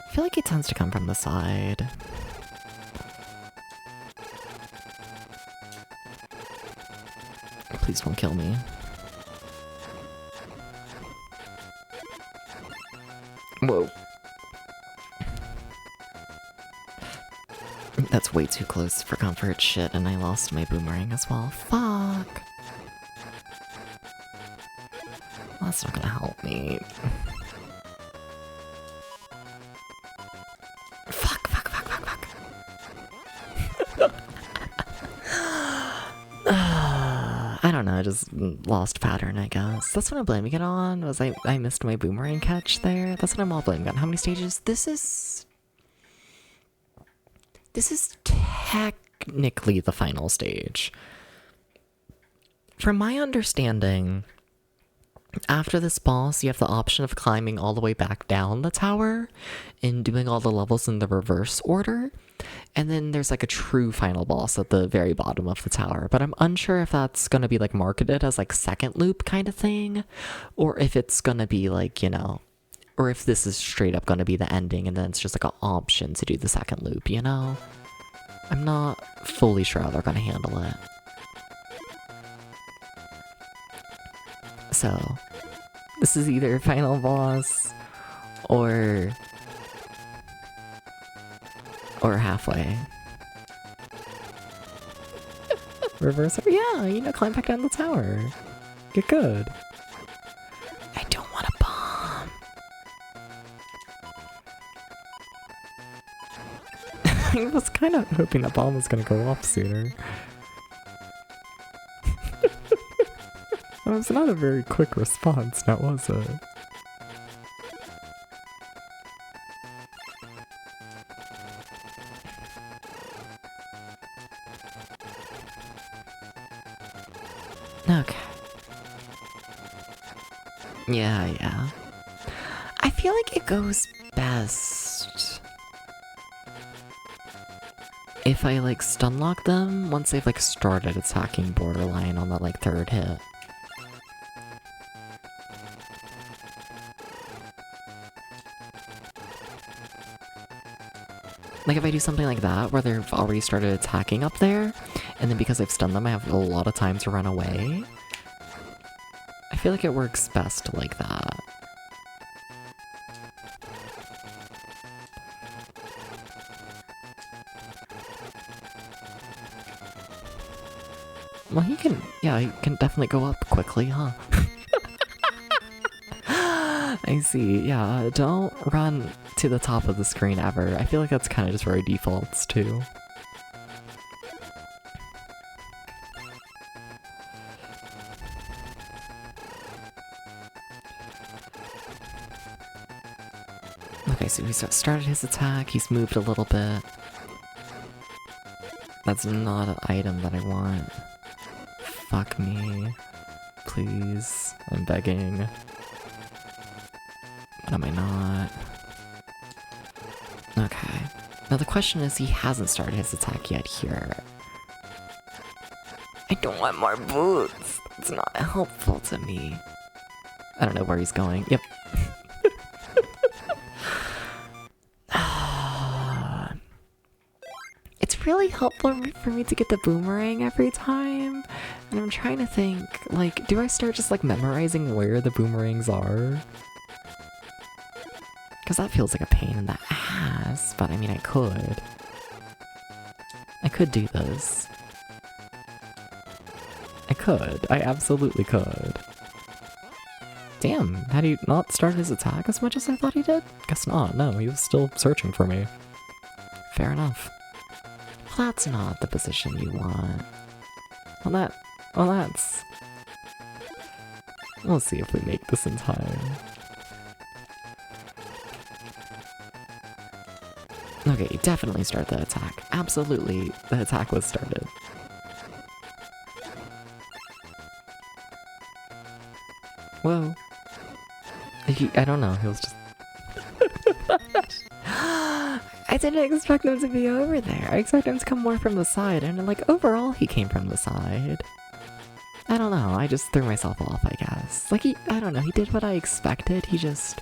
I feel like tends to come from the side. Please don't kill me. Whoa. That's way too close for comfort. Shit, and I lost my boomerang as well. Fuck. Well, that's not gonna help me. Fuck. I don't know, I just lost pattern, I guess. That's what I'm blaming it on, was I missed my boomerang catch there. That's what I'm all blaming on. How many stages? This is technically the final stage. From my understanding, after this boss, you have the option of climbing all the way back down the tower and doing all the levels in the reverse order. And then there's like a true final boss at the very bottom of the tower. But I'm unsure if that's going to be like marketed as like second loop kind of thing, or if it's going to be like, you know, or if this is straight up going to be the ending and then it's just like an option to do the second loop, you know? I'm not fully sure how they're going to handle it. So, this is either final boss or halfway. Reverse, yeah, you know, climb back down the tower. Get good. I don't want a bomb. I was kind of hoping the bomb was gonna go off sooner. That was not a very quick response, now was it? Okay. Yeah. I feel like it goes best if I like stun lock them once they've like started attacking borderline on that like third hit. Like if I do something like that where they've already started attacking up there, and then because I've stunned them I have a lot of time to run away, I feel like it works best like that. Well, he can definitely go up quickly, huh? I see, yeah, don't run to the top of the screen ever. I feel like that's kind of just where it defaults to. Okay, so he started his attack, he's moved a little bit. That's not an item that I want. Fuck me. Please, I'm begging. What am I not? Okay. Now the question is, he hasn't started his attack yet here. I don't want more boots. It's not helpful to me. I don't know where he's going. Yep. It's really helpful for me to get the boomerang every time. And I'm trying to think, like, do I start just like memorizing where the boomerangs are? Because that feels like a pain in the ass, but I mean, I could. I could do this. I could. I absolutely could. Damn, had he not started his attack as much as I thought he did? Guess not, no, he was still searching for me. Fair enough. Well, that's not the position you want. Well, that's... We'll see if we make this in time. Okay, definitely start the attack. Absolutely, the attack was started. Whoa. I don't know, he was just... I didn't expect him to be over there. I expected him to come more from the side, and like, overall, he came from the side. I don't know, I just threw myself off, I guess. Like, I don't know, he did what I expected, he just...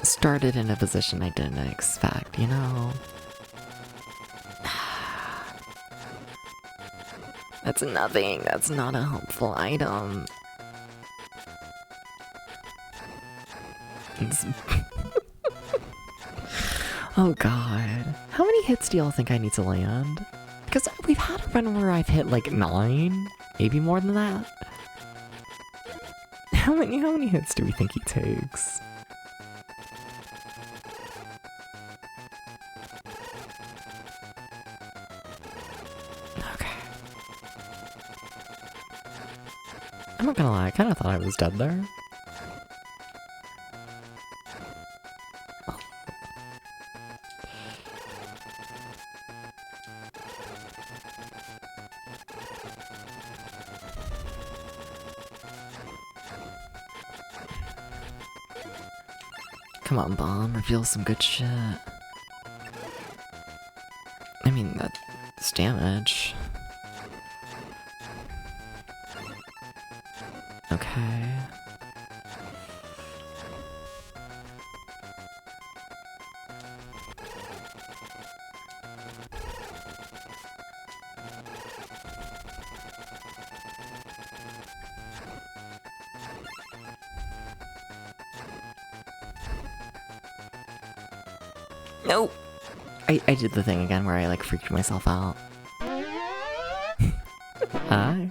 started in a position I didn't expect, you know? That's nothing. That's not a helpful item. Oh god. How many hits do y'all think I need to land? Because we've had a run where I've hit like 9, maybe more than that. How many hits do we think he takes? Okay. I'm not gonna lie, I kind of thought I was dead there. Come on, bomb, reveal some good shit. I mean, that's damage. Okay. No! I did the thing again where I like freaked myself out. Hi.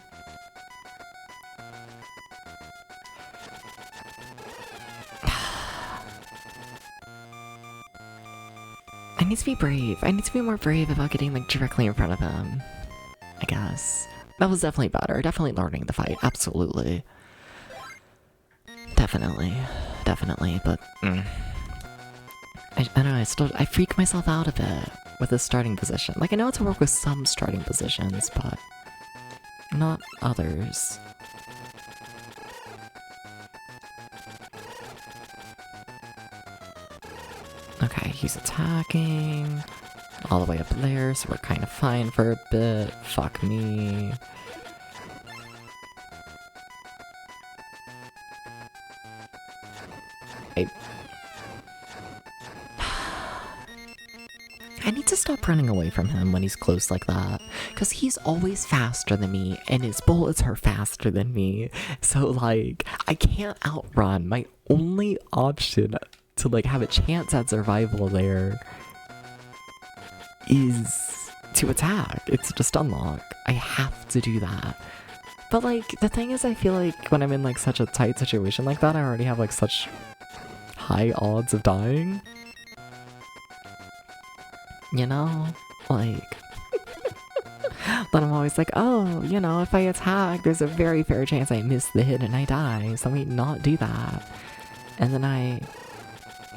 I need to be brave. I need to be more brave about getting like directly in front of him. I guess. That was definitely better. Definitely learning the fight. Absolutely. Definitely. Definitely, but I don't know, I freak myself out a bit with this starting position. Like, I know how to work with some starting positions, but not others. Okay, he's attacking all the way up there, so we're kind of fine for a bit. Fuck me. I need to stop running away from him when he's close like that, because he's always faster than me, and his bullets are faster than me, so like, I can't outrun. My only option to like have a chance at survival there is to attack. It's just unlock. I have to do that. But like, the thing is, I feel like when I'm in like such a tight situation like that, I already have like such high odds of dying. You know? Like... But I'm always like, oh, you know, if I attack, there's a very fair chance I miss the hit and I die, so let me not do that. And then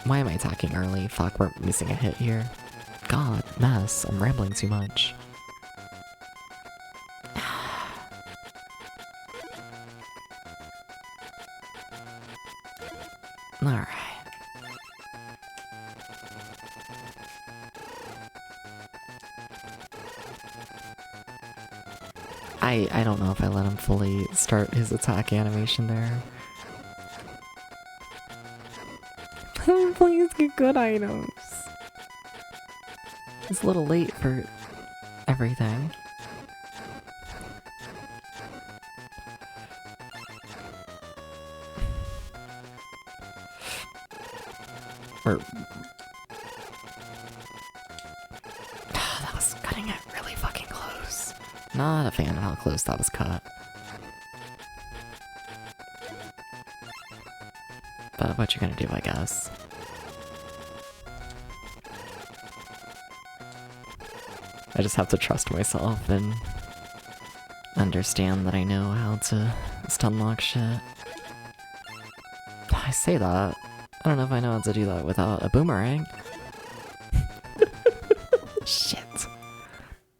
why am I attacking early? Fuck, we're missing a hit here. God, mess, I'm rambling too much. Alright. I don't know if I let him fully start his attack animation there. Please get good items. It's a little late for everything. That was cutting it really fucking close. Not a fan of how close that was cut. But what you gonna do, I guess. I just have to trust myself and understand that I know how to stun lock shit. I say that. I don't know if I know how to do that without a boomerang. Shit.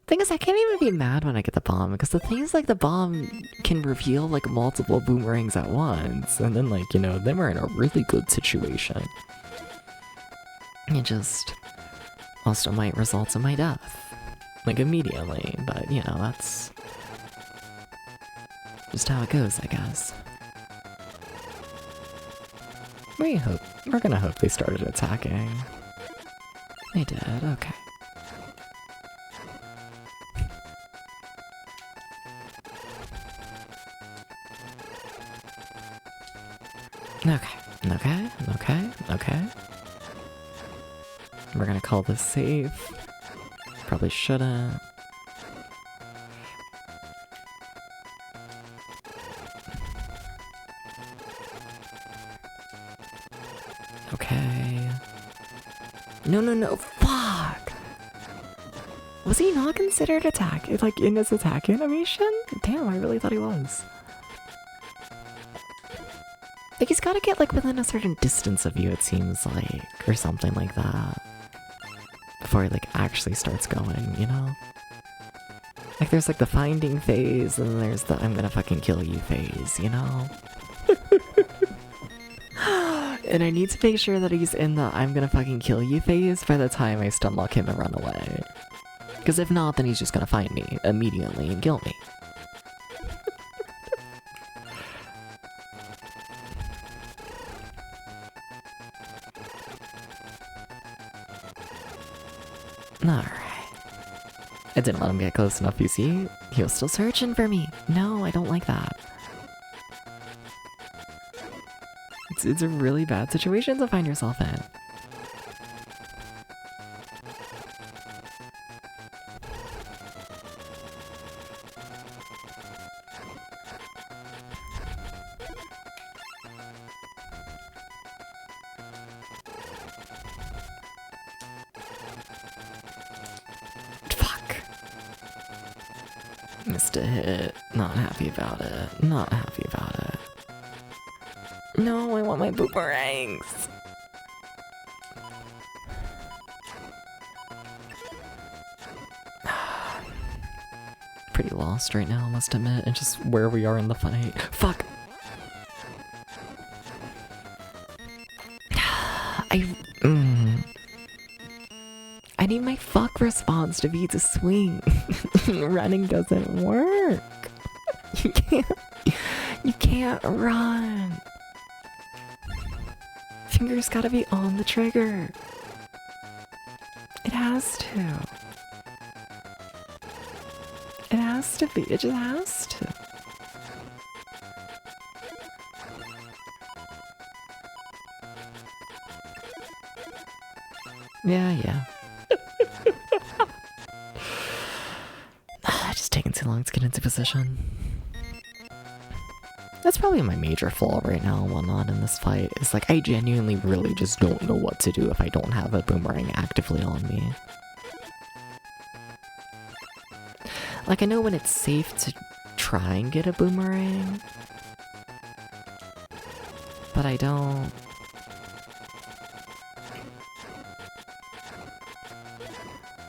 Thing is, I can't even be mad when I get the bomb, because the thing is, like, the bomb can reveal, like, multiple boomerangs at once, and then, like, you know, then we're in a really good situation. It just also might result in my death, like, immediately, but, you know, that's just how it goes, I guess. We hope. We're gonna hope they started attacking. They did, okay. Okay. We're gonna call this safe. Probably shouldn't. Okay. No, fuck! Was he not considered attack, like, in his attack animation? Damn, I really thought he was. Like, he's gotta get, like, within a certain distance of you, it seems like, or something like that. Before he, like, actually starts going, you know? Like, there's, like, the finding phase, and then there's the I'm gonna fucking kill you phase, you know? And I need to make sure that he's in the I'm gonna fucking kill you phase by the time I stunlock him and run away. Because if not, then he's just gonna find me immediately and kill me. Alright. I didn't let him get close enough, you see? He was still searching for me. No, I don't like that. It's a really bad situation to find yourself in. Fuck. Missed a hit. Not happy about it. Not happy about it. No, I want my boomerangs. Pretty lost right now, I must admit, and just where we are in the fight. Fuck! I need my fuck response to be to swing. Running doesn't work. You can't run. Finger's gotta be on the trigger. It has to. It has to be. It just has to. Yeah. Just taking too long to get into position. That's probably my major flaw right now and whatnot in this fight, is like I genuinely really just don't know what to do if I don't have a boomerang actively on me. Like, I know when it's safe to try and get a boomerang, but I don't.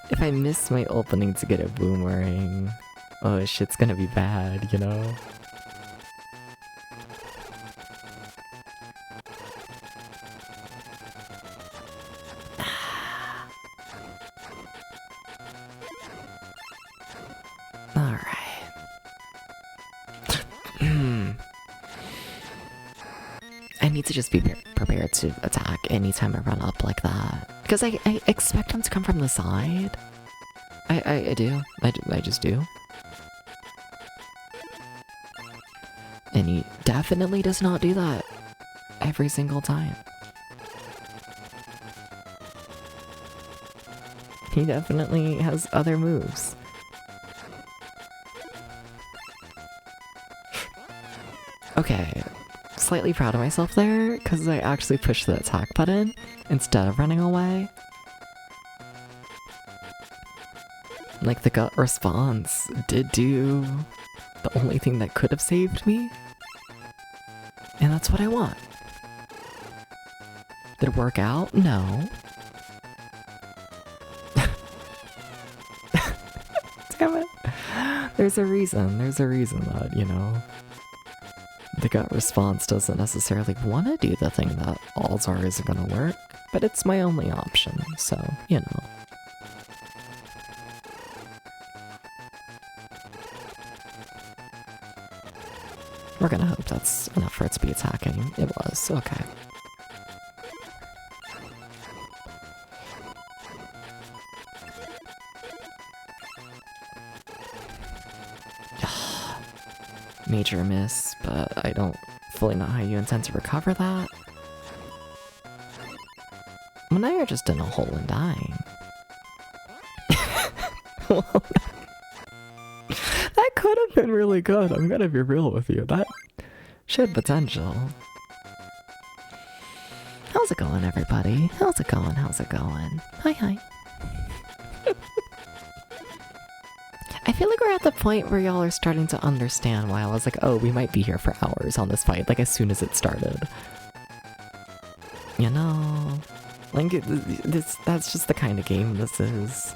If I miss my opening to get a boomerang, oh shit's gonna be bad, you know? I need to just be prepared to attack anytime I run up like that. Because I expect him to come from the side. I do. I just do. And he definitely does not do that every single time. He definitely has other moves. Okay. Slightly proud of myself there, because I actually pushed the attack button instead of running away. Like, the gut response did do the only thing that could have saved me. And that's what I want. Did it work out? No. Damn it. There's a reason that, you know, the gut response doesn't necessarily want to do the thing that odds are isn't gonna work, but it's my only option, so, you know. We're gonna hope that's enough for it to be attacking. It was, okay. major miss, but I don't fully know how you intend to recover that. Well, now you're just in a hole and dying. Well, that could have been really good, I'm gonna be real with you. That showed potential. How's it going, everybody? How's it going? How's it going? Hi, hi. I feel like we're at the point where y'all are starting to understand why I was like, oh, we might be here for hours on this fight, like as soon as it started. You know? Like, that's just the kind of game this is.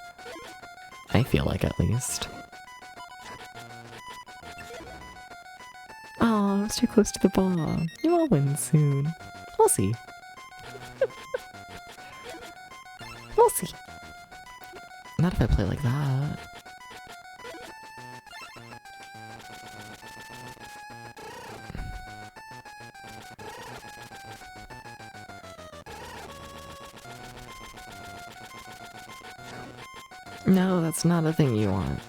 I feel like, at least. Oh, I was too close to the ball. You all win soon. We'll see. We'll see. Not if I play like that. No, that's not a thing you want.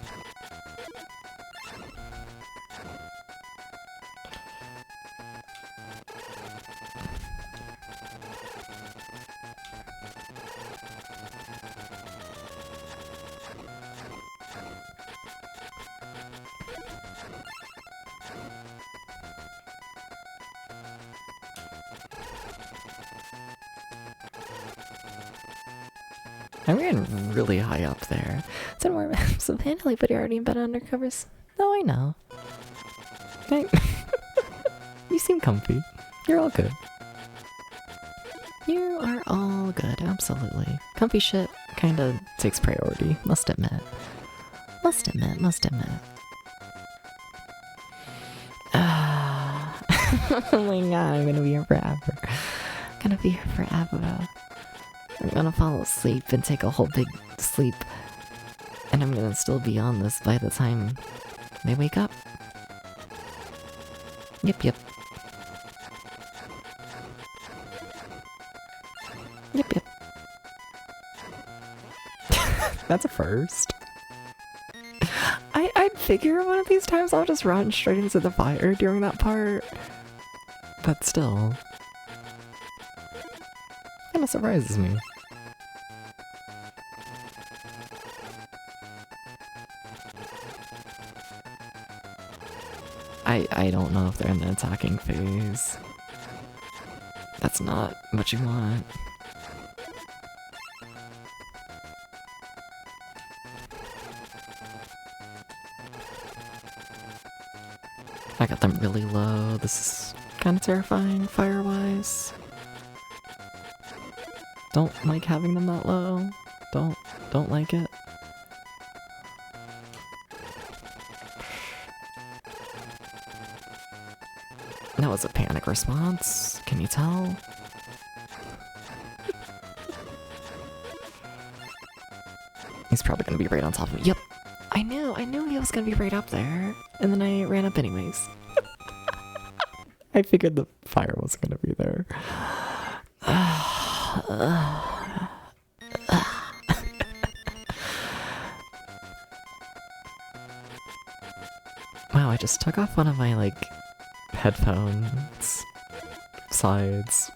I'm getting really high up there. 10 more maps of handily, but you're already in better undercovers. No, I know. Okay. You seem comfy. You're all good. You are all good, absolutely. Comfy shit kinda takes priority, must admit. Must admit, must admit. Oh my god, I'm gonna be here forever. I'm gonna be here forever. I'm gonna fall asleep and take a whole big sleep. And I'm gonna still be on this by the time they wake up. Yep, yep. Yep, yep. That's a first. I'd figure one of these times I'll just run straight into the fire during that part. But still. Kinda surprises me. I don't know if they're in the attacking phase. That's not what you want. I got them really low. This is kind of terrifying fire-wise. Don't like having them that low. Don't like it. That was a panic response. Can you tell? He's probably gonna be right on top of me. Yep. I knew he was gonna be right up there. And then I ran up anyways. I figured the fire was gonna be there. Wow, I just took off one of my, like, headphones, sides,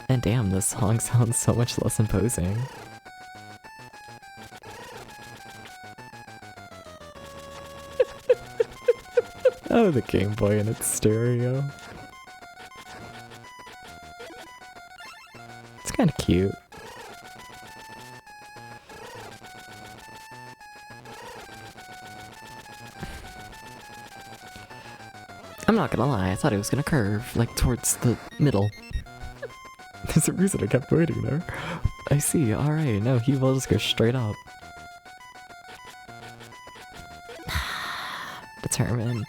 and damn, this song sounds so much less imposing. Oh, the Game Boy and its stereo. It's kind of cute. I'm not gonna lie, I thought it was gonna curve, like, towards the middle. There's a reason I kept waiting there. I see, alright, no, he will just go straight up. Determined.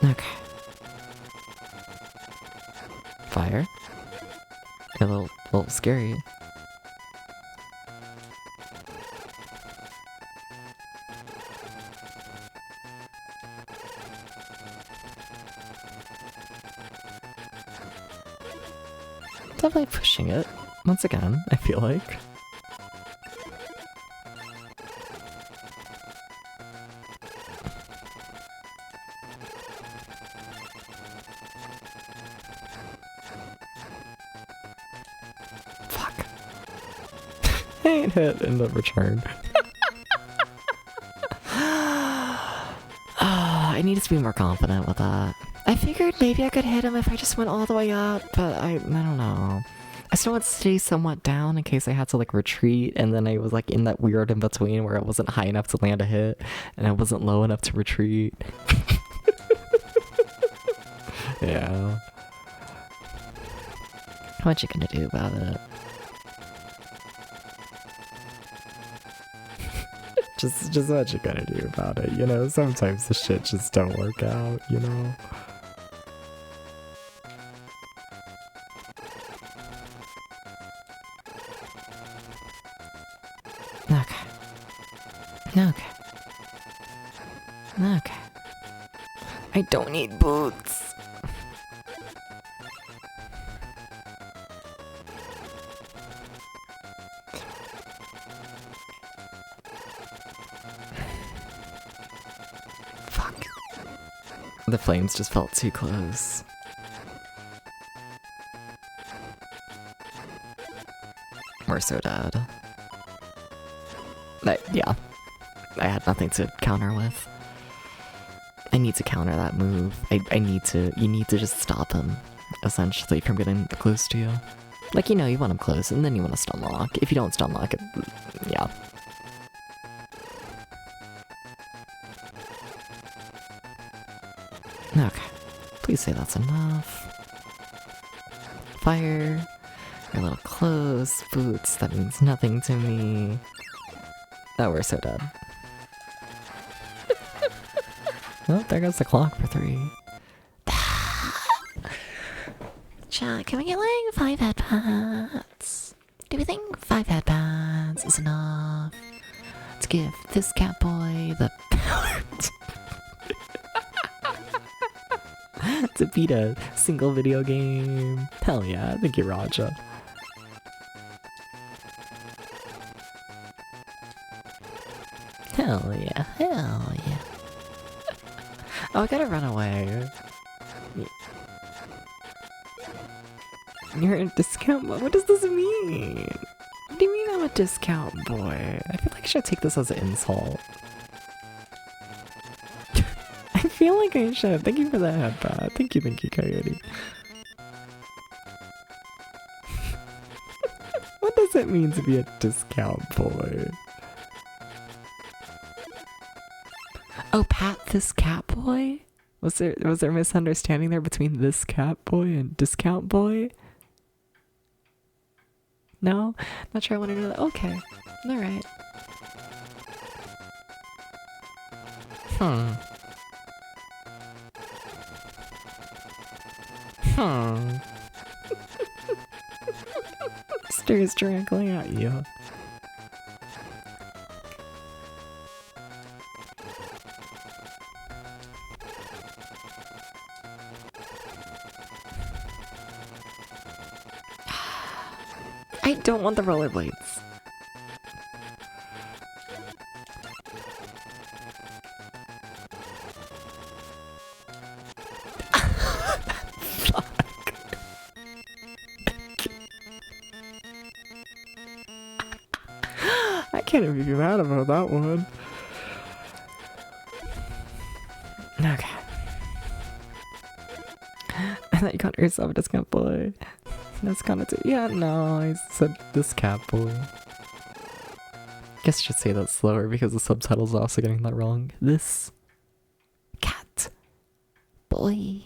Okay. Fire. A little scary. Definitely pushing it. Once again, I feel like. ain't hit in the return. I needed to be more confident with that. I figured maybe I could hit him if I just went all the way up, but I don't know. I still want to stay somewhat down in case I had to like retreat, and then I was like in that weird in between where it wasn't high enough to land a hit, and I wasn't low enough to retreat. Yeah. What you gonna do about it? just what you gonna do about it, you know? Sometimes the shit just don't work out, you know? Okay. Okay. Okay. I don't need boots. Fuck. The flames just felt too close. We're so dead. Yeah. I had nothing to counter with. I need to counter that move. You need to just stop him, essentially, from getting close to you. Like, you know, you want him close, and then you want to stun lock. If you don't stun lock it, yeah. Okay. Please say that's enough. Fire. You're a little close. Boots, that means nothing to me. Oh, we're so dead. Oh, there goes the clock for 3. Chat, can we get like 5 headpads? Do we think 5 headpads is enough to give this cat boy the power to beat a single video game? Hell yeah, thank you, Raja. Hell yeah, hell yeah. Oh, I gotta run away. You're a discount boy? What does this mean? What do you mean I'm a discount boy? I feel like I should take this as an insult. I feel like I should. Thank you for the headband. Thank you, Coyote. What does it mean to be a discount boy? Oh, Pat, this cat boy? Was there a misunderstanding there between this cat boy and discount boy? No? Not sure I want to know that. Okay. Alright. Stares directly at you. I don't want the rollerblades. Fuck. I can't even be mad about that one. Okay. I thought you called yourself a discount boy. That's kind of yeah, no, I said this cat boy. Guess I should say that slower because the subtitles are also getting that wrong. This cat boy.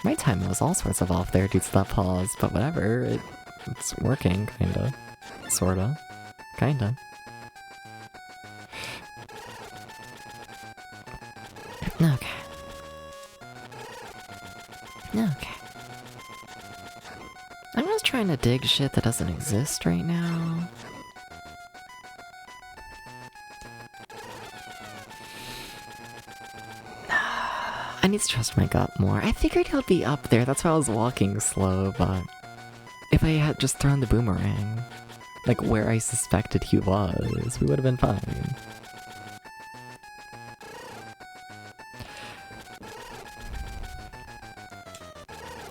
My timing was all sorts of off there due to that pause, but whatever, it's working, kinda. Sorta. Kinda. Okay. Okay. I'm just trying to dig shit that doesn't exist right now. I need to trust my gut more. I figured he'll be up there, that's why I was walking slow, but if I had just thrown the boomerang, like where I suspected he was, we would have been fine.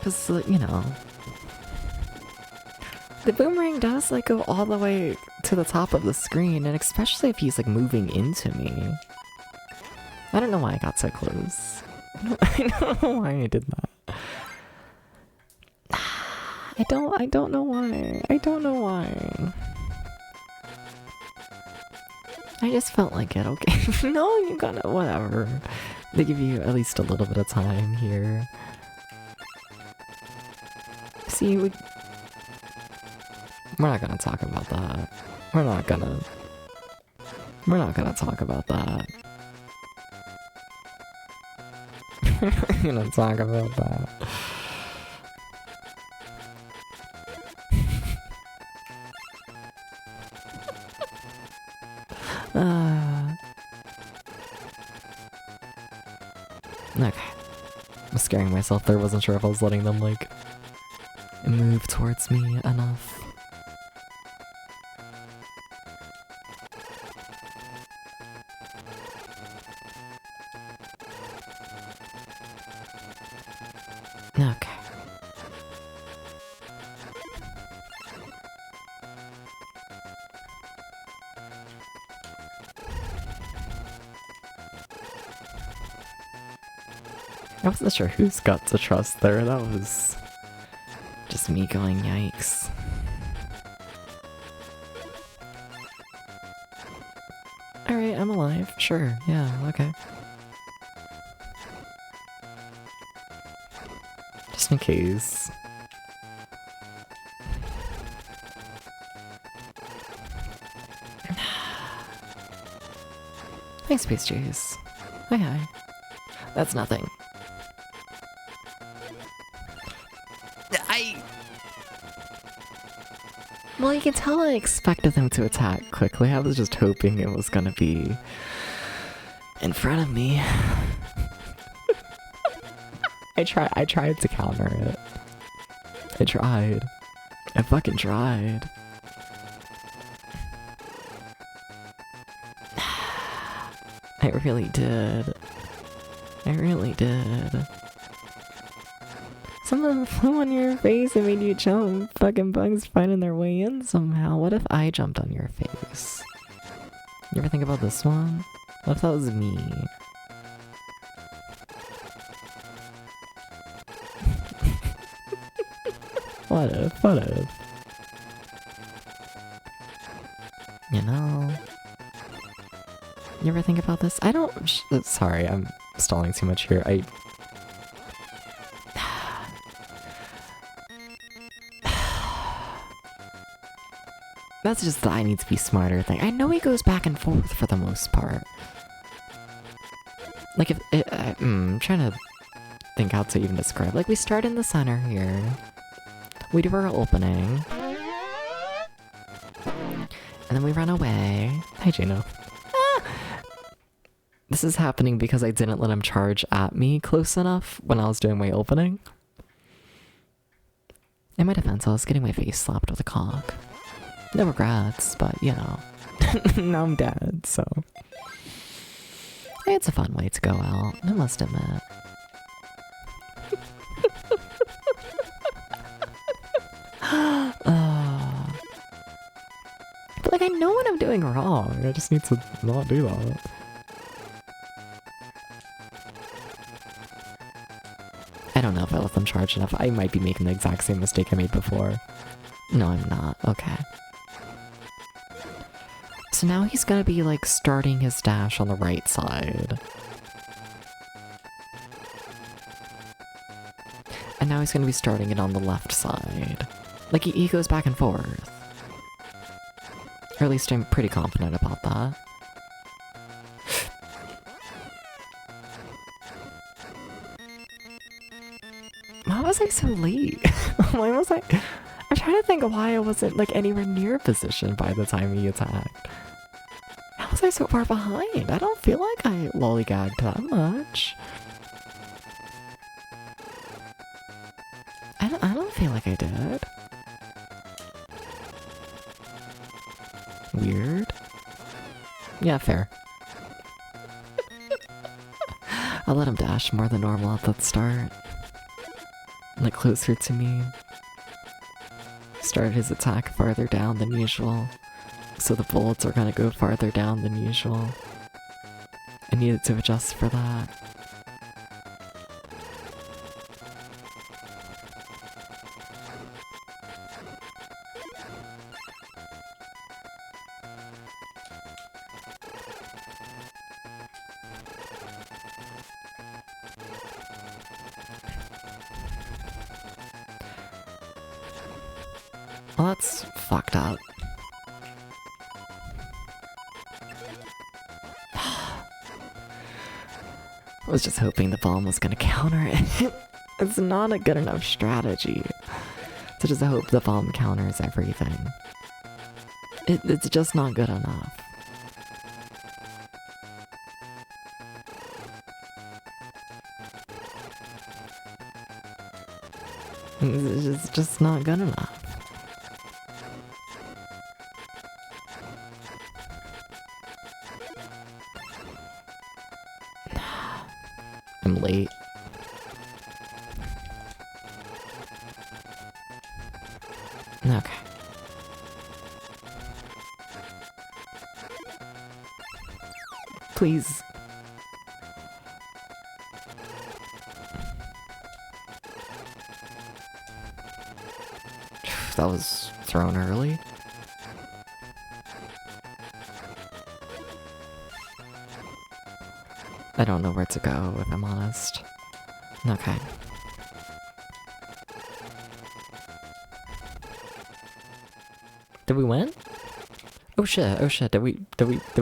Because, you know, the boomerang does, like, go all the way to the top of the screen, and especially if he's, like, moving into me. I don't know why I got so close. I don't know why I did that. I don't know why. I don't know why. I just felt like it, okay? No, you gotta, whatever. They give you at least a little bit of time here. See, we're not gonna talk about that. We're not gonna talk about that. We're not gonna talk about that. Okay. I'm scaring myself there, wasn't sure if I was letting them, like, move towards me enough. Okay. I wasn't sure whose gut to trust there. That was just me going, yikes. Alright, I'm alive. Sure, yeah, okay. Just in case. Thanks, Space Jays. Hi. That's nothing. Well, you can tell I expected them to attack quickly. I was just hoping it was gonna be in front of me. I tried to counter it. I tried. I fucking tried. I really did. I really did. Some of them flew on your face and made you jump. Fucking bugs finding their way in somehow. What if I jumped on your face? You ever think about this one? What if that was me? What if? What if? You know? You ever think about this? I don't... sorry, I'm stalling too much here. That's just the I need to be smarter thing. I know he goes back and forth for the most part. Like, if it, I'm trying to think how to even describe. Like, we start in the center here. We do our opening. And then we run away. Hi, Jano. Ah! This is happening because I didn't let him charge at me close enough when I was doing my opening. In my defense, I was getting my face slapped with a cock. No regrets, but you know. Now I'm dead, so. It's a fun way to go out, I must admit. But like, I know what I'm doing wrong. I just need to not do that. I don't know if I let them charge enough. I might be making the exact same mistake I made before. No, I'm not. Okay. So now he's gonna be, like, starting his dash on the right side. And now he's gonna be starting it on the left side. Like, he goes back and forth. Or at least I'm pretty confident about that. Why was I so late? Why was I... I'm trying to think of why I wasn't, like, anywhere near position by the time he attacked. How was I so far behind? I don't feel like I lollygagged that much. I don't feel like I did. Weird. Yeah, fair. I let him dash more than normal at the start. like closer to me. Started his attack farther down than usual, so the bullets are gonna go farther down than usual. I needed to adjust for that. Well, that's fucked up. I was just hoping the bomb was gonna counter it. It's not a good enough strategy to just hope the bomb counters everything. It's just not good enough. It's just not good enough. I'm late. Okay. Please. That was thrown early. I don't know where to go, if I'm honest. Okay. Did we win? Oh shit, oh shit, did we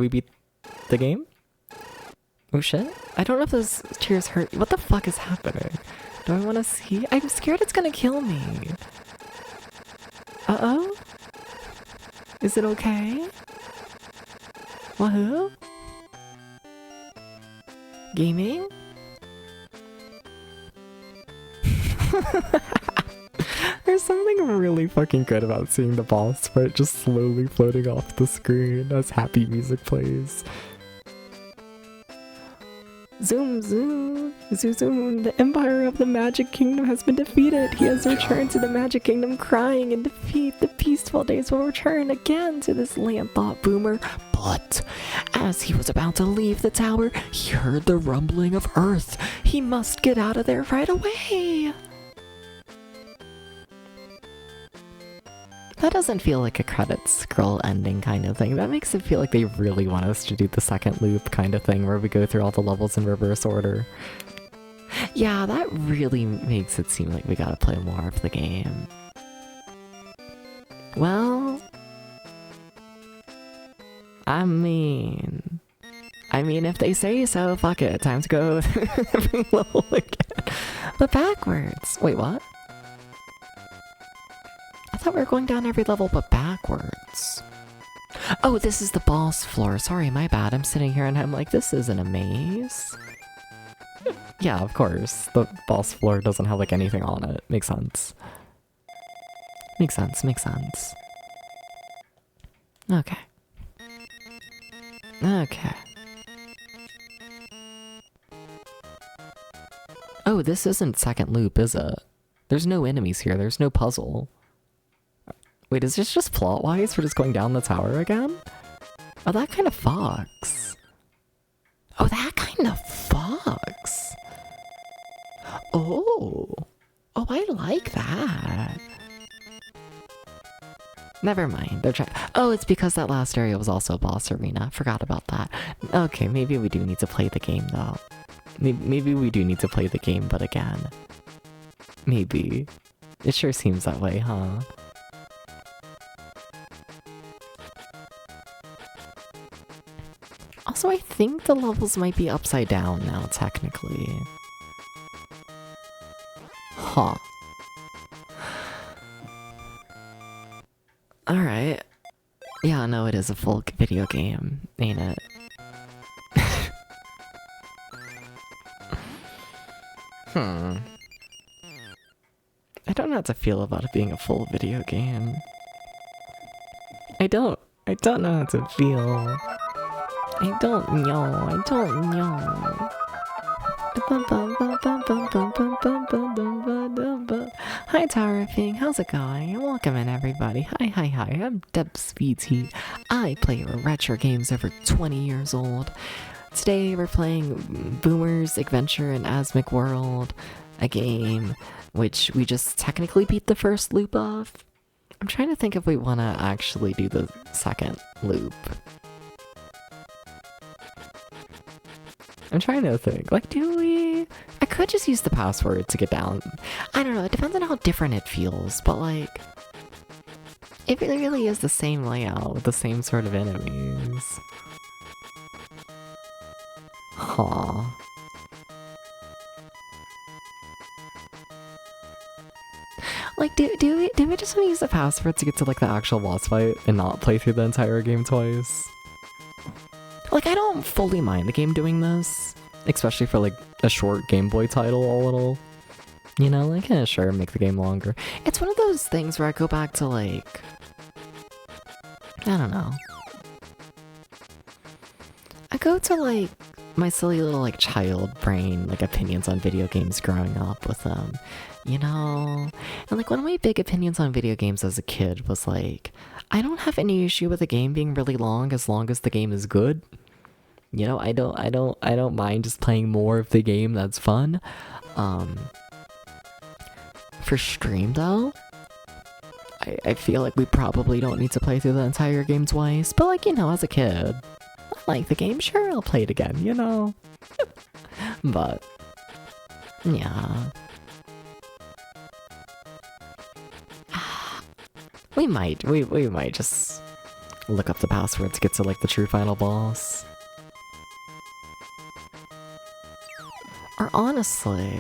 beat the game? Oh shit? I don't know if those cheers hurt. What the fuck is happening? Do I wanna see? I'm scared it's gonna kill me. Uh-oh? Is it okay? Wahoo? Gaming? There's something really fucking good about seeing the boss fight just slowly floating off the screen as happy music plays. Zoom zoom, zoom zoom, the Empire of the Magic Kingdom has been defeated. He has returned to the Magic Kingdom crying in defeat. The peaceful days will return again to this land, thought Boomer. But as he was about to leave the tower, he heard the rumbling of earth. He must get out of there right away. That doesn't feel like a credits scroll ending kind of thing. That makes it feel like they really want us to do the second loop kind of thing where we go through all the levels in reverse order. Yeah, that really makes it seem like we gotta play more of the game. Well, I mean, if they say so, fuck it. Time to go every level again. But backwards. Wait, what? I thought we were going down every level but backwards. Oh, this is the boss floor. Sorry, my bad. I'm sitting here and I'm like, this isn't a maze. Yeah, of course. The boss floor doesn't have like anything on it. Makes sense. Makes sense, makes sense. Okay. Okay. Oh, this isn't second loop, is it? There's no enemies here. There's no puzzle. Wait, is this just plot-wise? We're just going down the tower again? Oh, that kind of fucks. Oh, that kind of fucks. Oh. Oh, I like that. Never mind. They're trying. Oh, it's because that last area was also a boss arena. Forgot about that. Okay, maybe we do need to play the game, though. Maybe we do need to play the game, but again. Maybe. It sure seems that way, huh? Also, I think the levels might be upside down now, technically. Huh. Alright. Yeah, no, it is a full video game, ain't it? I don't know how to feel about it being a full video game. I don't know how to feel. I don't know. Hi Tarifing, how's it going? Welcome in everybody. Hi, I'm DebsVT. I play retro games over 20 years old. Today we're playing Boomer's Adventure in Asmik World, a game which we just technically beat the first loop of. I'm trying to think if we want to actually do the second loop. I'm trying to think, like, do we? I could just use the password to get down. I don't know, it depends on how different it feels, but like, if it really is the same layout with the same sort of enemies. Huh. Like, do we just want to use the password to get to like the actual boss fight and not play through the entire game twice? Like, I don't fully mind the game doing this, especially for like a short Game Boy title a little. You know, like, yeah, sure, make the game longer. It's one of those things where I go back to like, I don't know. I go to like my silly little like child brain like opinions on video games growing up with them, you know? And like one of my big opinions on video games as a kid was like, I don't have any issue with a game being really long as the game is good. You know, I don't mind just playing more of the game that's fun. For stream though, I feel like we probably don't need to play through the entire game twice, but like, you know, as a kid, I like the game, sure, I'll play it again, you know? But, yeah. We might just look up the password to get to like the true final boss. Or honestly,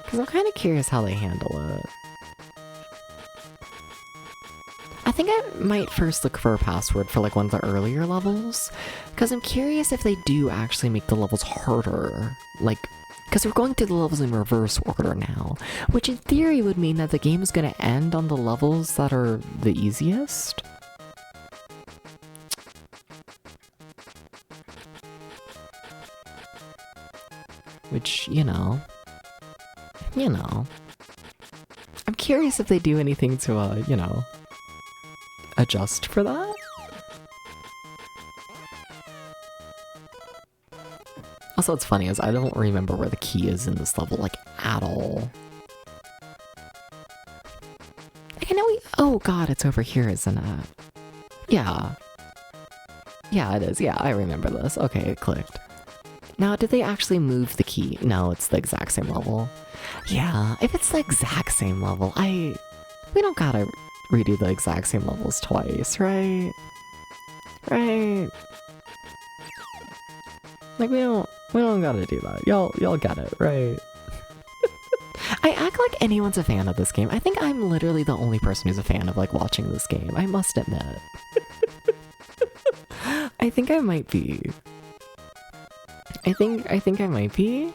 because I'm kind of curious how they handle it. I think I might first look for a password for like one of the earlier levels, because I'm curious if they do actually make the levels harder. Like, because we're going through the levels in reverse order now, which in theory would mean that the game is going to end on the levels that are the easiest. Which, you know. I'm curious if they do anything to, you know, adjust for that. Also, what's funny is I don't remember where the key is in this level, like, at all. Like, I know oh god, it's over here, isn't it? Yeah. Yeah, it is. Yeah, I remember this. Okay, it clicked. Now, did they actually move the key? No, it's the exact same level. Yeah, if it's the exact same level, we don't gotta redo the exact same levels twice, right? Right? Like, we don't gotta do that. Y'all get it, right? I act like anyone's a fan of this game. I think I'm literally the only person who's a fan of, like, watching this game. I must admit. I think I might be. I think I might be.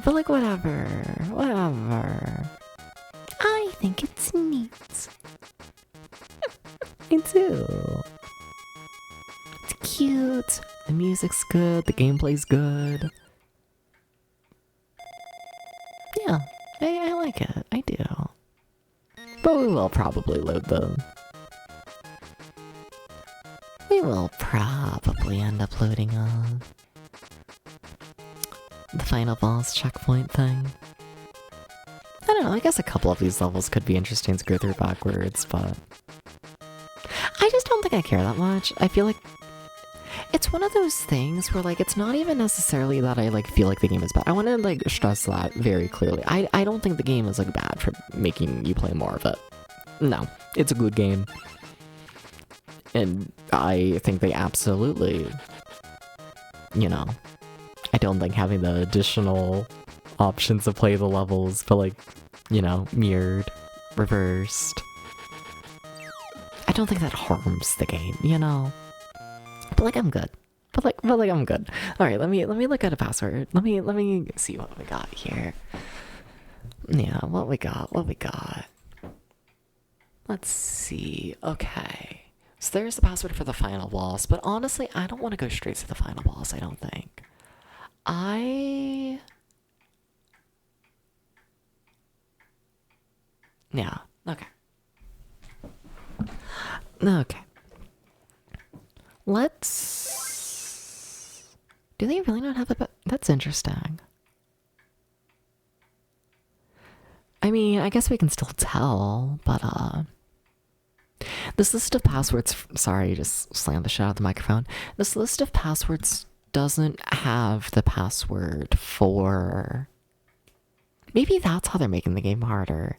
But like, whatever. I think it's neat. Me too. It's cute. The music's good. The gameplay's good. Yeah, I like it. I do. But we will probably load them. We will probably end up loading the final boss checkpoint thing. I don't know, I guess a couple of these levels could be interesting to go through backwards, but I just don't think I care that much. I feel like it's one of those things where like it's not even necessarily that I like feel like the game is bad. I want to like stress that very clearly. I don't think the game is like bad for making you play more of it. No, it's a good game. And I think they absolutely, you know, I don't think having the additional options to play the levels, but like, you know, mirrored, reversed, I don't think that harms the game, you know? But like, I'm good. But like I'm good. Alright, let me look at a password. Let me see what we got here. Yeah, what we got. Let's see. Okay. So there's the password for the final boss, but honestly, I don't want to go straight to the final boss, I don't think. Yeah, okay. Okay. Let's... Do they really not have a... That's interesting. I mean, I guess we can still tell, but, this list of passwords... Sorry, just slammed the shit out of the microphone. This list of passwords doesn't have the password for... Maybe that's how they're making the game harder.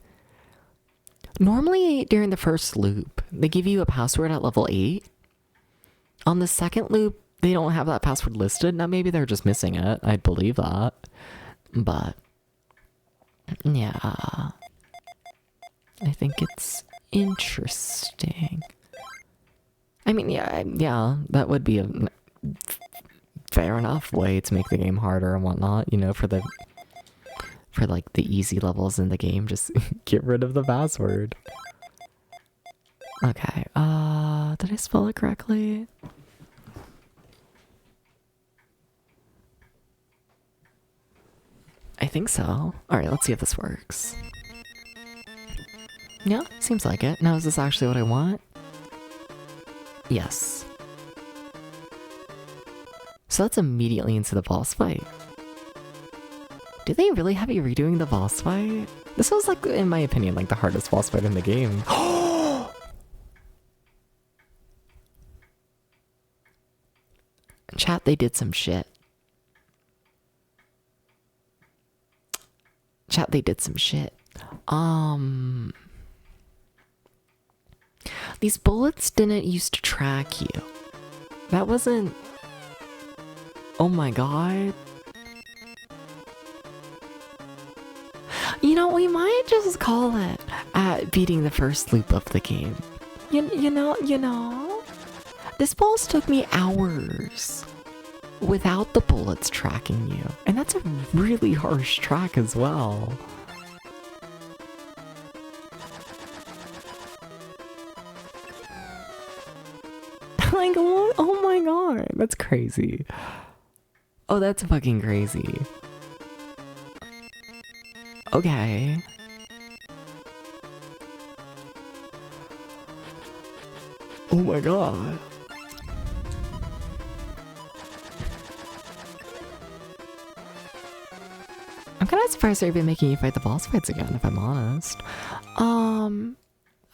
Normally, during the first loop, they give you a password at level 8. On the second loop, they don't have that password listed. Now, maybe they're just missing it. I'd believe that. But, yeah. I think it's interesting. I mean, yeah, that would be a fair enough way to make the game harder and whatnot, you know, for like the easy levels in the game, just get rid of the password. Okay, did I spell it correctly? I think so. Alright, let's see if this works. Yeah, seems like it. Now, is this actually what I want? Yes. So that's immediately into the boss fight. Do they really have you redoing the boss fight? This was, like, in my opinion, like the hardest boss fight in the game. Chat, they did some shit. Chat, they did some shit. These bullets didn't used to track you. That wasn't... Oh my god. You know, we might just call it beating the first loop of the game. You know, this boss took me hours without the bullets tracking you. And that's a really harsh track as well. Like, what? Oh my god, that's crazy. Oh, that's fucking crazy. Okay. Oh my god. I'm kind of surprised they're even making you fight the boss fights again, if I'm honest.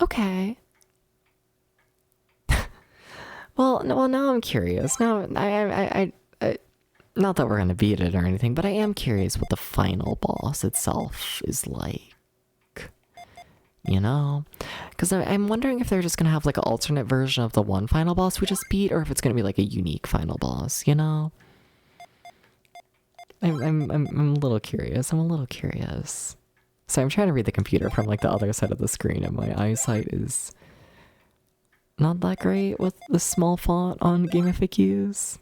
Okay. well, now I'm curious. Now, I not that we're gonna beat it or anything, but I am curious what the final boss itself is like. You know? Because I'm wondering if they're just gonna have like an alternate version of the one final boss we just beat, or if it's gonna be like a unique final boss, you know? I'm a little curious. I'm a little curious. So I'm trying to read the computer from like the other side of the screen, and my eyesight is not that great with the small font on Game FAQs.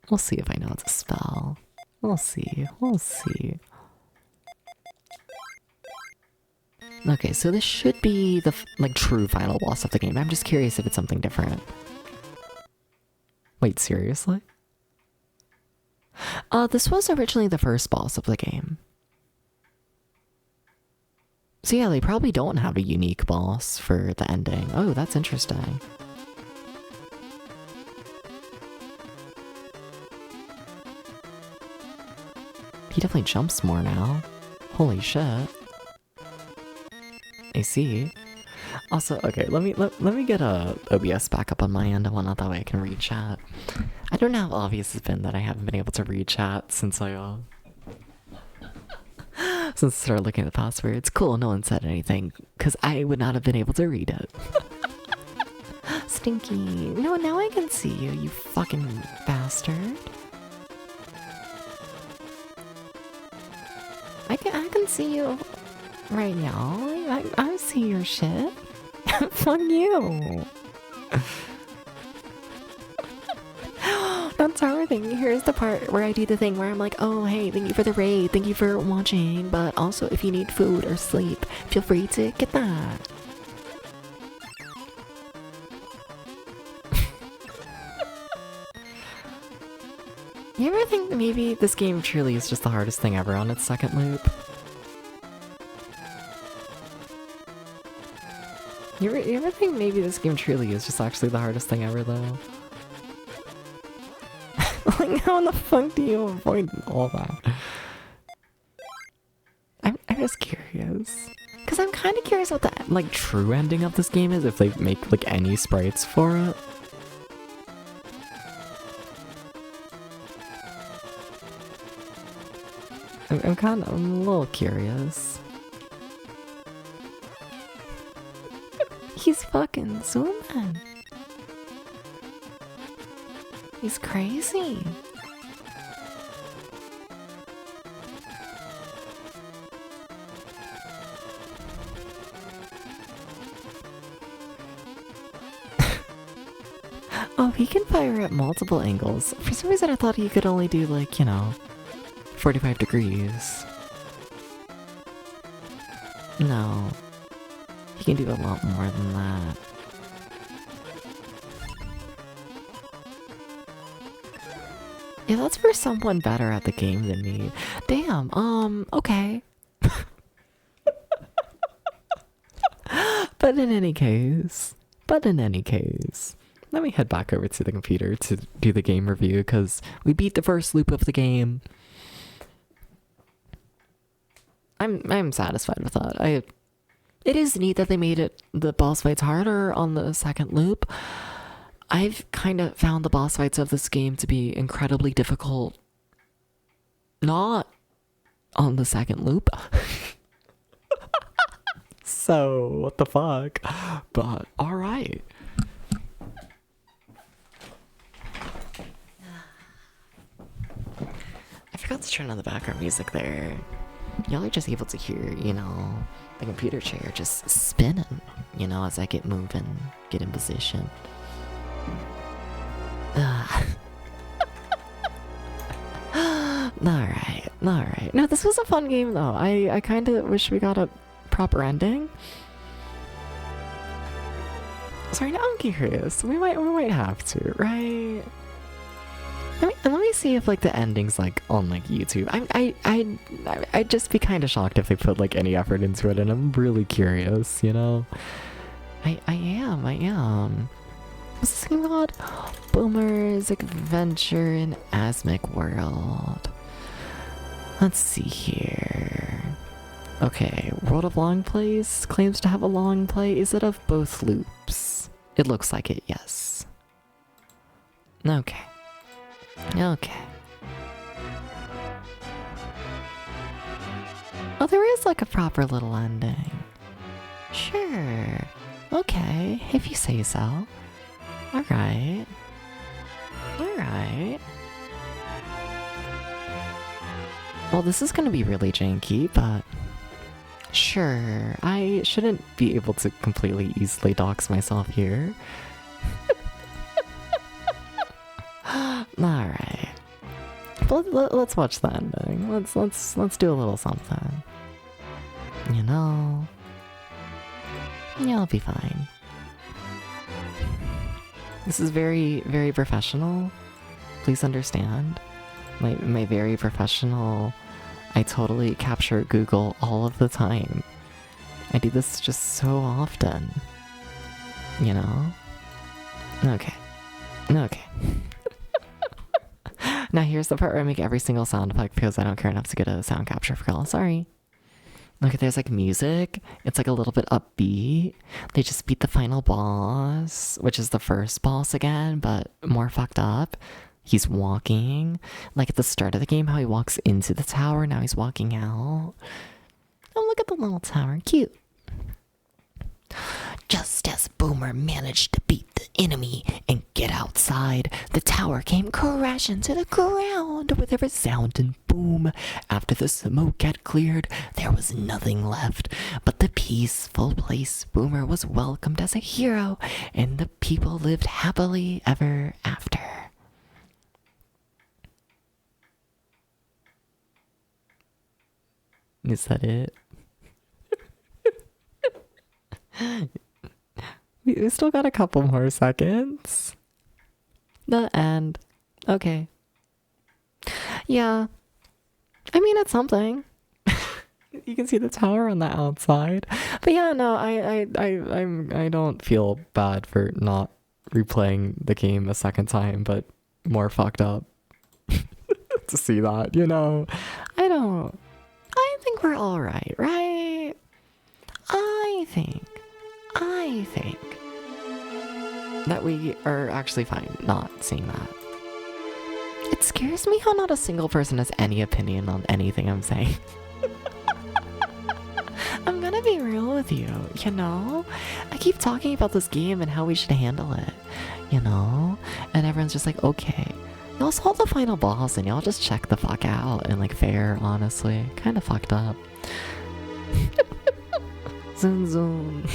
We'll see if I know how to spell. We'll see. We'll see. Okay, so this should be the like true final boss of the game. I'm just curious if it's something different. Wait, seriously? This was originally the first boss of the game. So yeah, they probably don't have a unique boss for the ending. Oh, that's interesting. He definitely jumps more now. Holy shit. I see. Also, okay, let me get a OBS back up on my end and whatnot, that way I can read chat. I don't know how obvious it's been that I haven't been able to read chat since I since I started looking at the passwords. Cool, no one said anything, because I would not have been able to read it. Stinky. No, now I can see you, you fucking bastard. I can see you right now. I see your shit. Fuck you. That's our thing. Here's the part where I do the thing where I'm like, oh, hey, thank you for the raid. Thank you for watching. But also, if you need food or sleep, feel free to get that. You ever think that maybe this game truly is just the hardest thing ever on its second loop? You ever think maybe this game truly is just actually the hardest thing ever, though? Like, how in the fuck do you avoid all that? I'm just curious. Because I'm kind of curious what the, like, true ending of this game is, if they make, like, any sprites for it. I'm a little curious. He's fucking zooming. He's crazy. Oh, he can fire at multiple angles. For some reason I thought he could only do, like, you know, 45 degrees. No. He can do a lot more than that. Yeah, that's for someone better at the game than me. Damn, okay. But in any case, let me head back over to the computer to do the game review, because we beat the first loop of the game. I'm satisfied with that. It is neat that they made the boss fights harder on the second loop. I've kind of found the boss fights of this game to be incredibly difficult. Not on the second loop. So, what the fuck? But, alright. I forgot to turn on the background music there. Y'all are just able to hear, you know, the computer chair just spinning, you know, as I get moving, get in position. Alright. No, this was a fun game though. I kind of wish we got a proper ending. Sorry, now I'm curious. We might have to, right? Let me see if like the ending's like on like YouTube. I'd just be kind of shocked if they put like any effort into it, and I'm really curious, you know. I am. What's this game called? Boomer's Adventure in Asmik World. Let's see here. Okay, World of Long Plays claims to have a long play. Is it of both loops? It looks like it, yes. Okay. Oh, there is like a proper little ending. Sure. Okay, if you say so. Alright. Well, this is gonna be really janky, but sure. I shouldn't be able to completely easily dox myself here. Alright. Let's watch the ending. Let's do a little something. You know. Yeah, I'll be fine. This is very, very professional. Please understand. My very professional. I totally capture Google all of the time. I do this just so often. You know? Okay. Now here's the part where I make every single sound effect because I don't care enough to get a sound capture for y'all. Sorry. Look, there's like music. It's like a little bit upbeat. They just beat the final boss, which is the first boss again, but more fucked up. He's walking. Like at the start of the game, how he walks into the tower. Now he's walking out. Oh, look at the little tower. Cute. Just as Boomer managed to beat the enemy and get outside, the tower came crashing to the ground with a resounding boom. After the smoke had cleared, there was nothing left but the peaceful place. Boomer was welcomed as a hero, and the people lived happily ever after. Is that it? We still got a couple more seconds. The end. Okay. Yeah. I mean, it's something. You can see the tower on the outside. But yeah, no, I don't feel bad for not replaying the game a second time, but more fucked up to see that, you know? I don't. I think we're alright, right? I think that we are actually fine not seeing that. It scares me how not a single person has any opinion on anything I'm saying. I'm gonna be real with you, you know? I keep talking about this game and how we should handle it, you know? And everyone's just like, okay. Y'all saw the final boss and y'all just check the fuck out. And like, fair, honestly. Kinda fucked up. Zoom zoom.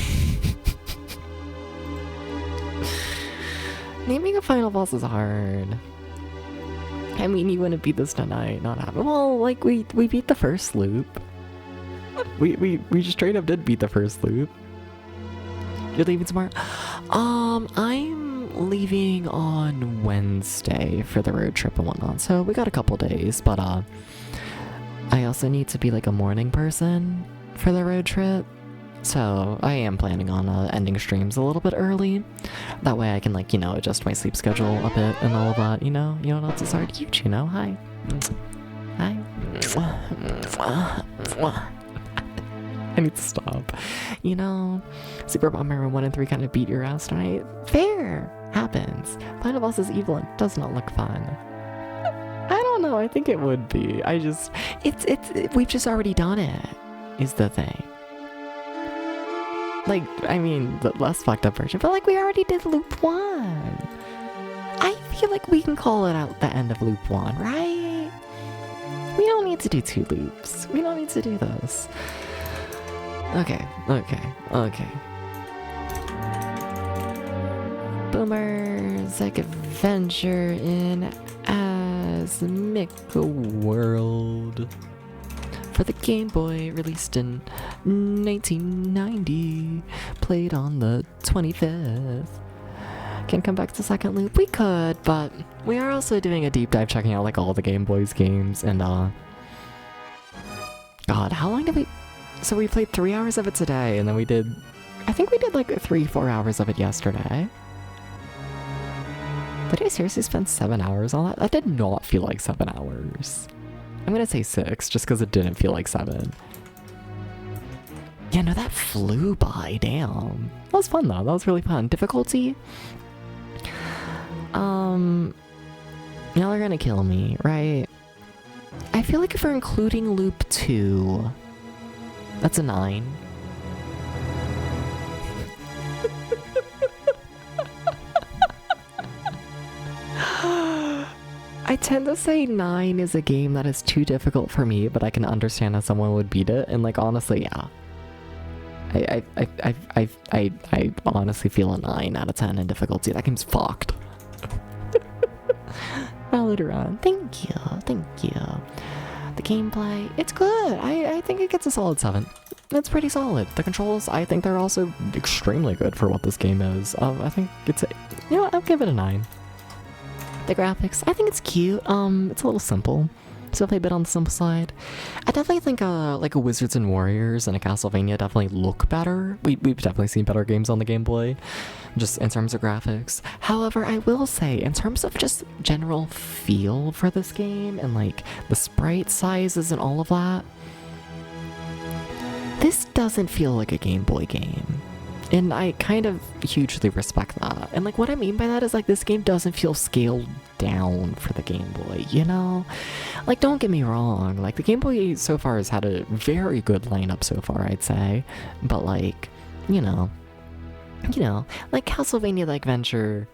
Naming a final boss is hard. I mean, you wouldn't beat this tonight, not happen. Well, like, we beat the first loop. We just straight up did beat the first loop. You're leaving tomorrow? I'm leaving on Wednesday for the road trip and whatnot, so we got a couple days, but I also need to be like a morning person for the road trip. So I am planning on ending streams a little bit early. That way I can, like, you know, adjust my sleep schedule a bit and all of that, you know? You know what else is hard? Huge, you know? Hi. Hi. I need to stop. You know? Super Bomber 1 and 3 kind of beat your ass tonight. Fair. Happens. Final boss is evil and does not look fun. I don't know. I think it would be. We've just already done it, is the thing. Like, I mean, the less fucked up version, but like, we already did loop 1. I feel like we can call it out the end of loop 1, right? We don't need to do 2 loops. We don't need to do this. Okay. Boomer's like adventure in Asmik world. For the Game Boy, released in 1990, played on the 25th. Can come back to second loop? We could, but we are also doing a deep dive checking out like all the Game Boy's games, and God, how long did we... So we played 3 hours of it today, and then I think we did like 3-4 hours of it yesterday. Did I seriously spend 7 hours on that? That did not feel like 7 hours. I'm gonna say 6, just because it didn't feel like 7. Yeah, no, that flew by, damn. That was fun, though. That was really fun. Difficulty? Y'all are gonna kill me, right? I feel like if we're including loop 2, that's a 9. I tend to say 9 is a game that is too difficult for me, but I can understand how someone would beat it, and like, honestly, yeah. I honestly feel a 9 out of 10 in difficulty. That game's fucked. Valorant, thank you. The gameplay, it's good. I think it gets a solid 7. It's pretty solid. The controls, I think they're also extremely good for what this game is. I think it's you know what, I'll give it a 9. The graphics, I think it's cute. It's a little simple. It's definitely a bit on the simple side. I definitely think like a Wizards and Warriors and a Castlevania definitely look better. We've definitely seen better games on the Game Boy, just in terms of graphics. However, I will say, in terms of just general feel for this game and like the sprite sizes and all of that, this doesn't feel like a Game Boy game. And I kind of hugely respect that. And like what I mean by that is like this game doesn't feel scaled down for the Game Boy, you know? Like don't get me wrong, like the Game Boy so far has had a very good lineup so far, I'd say. But like, you know, like Castlevania Like Venture,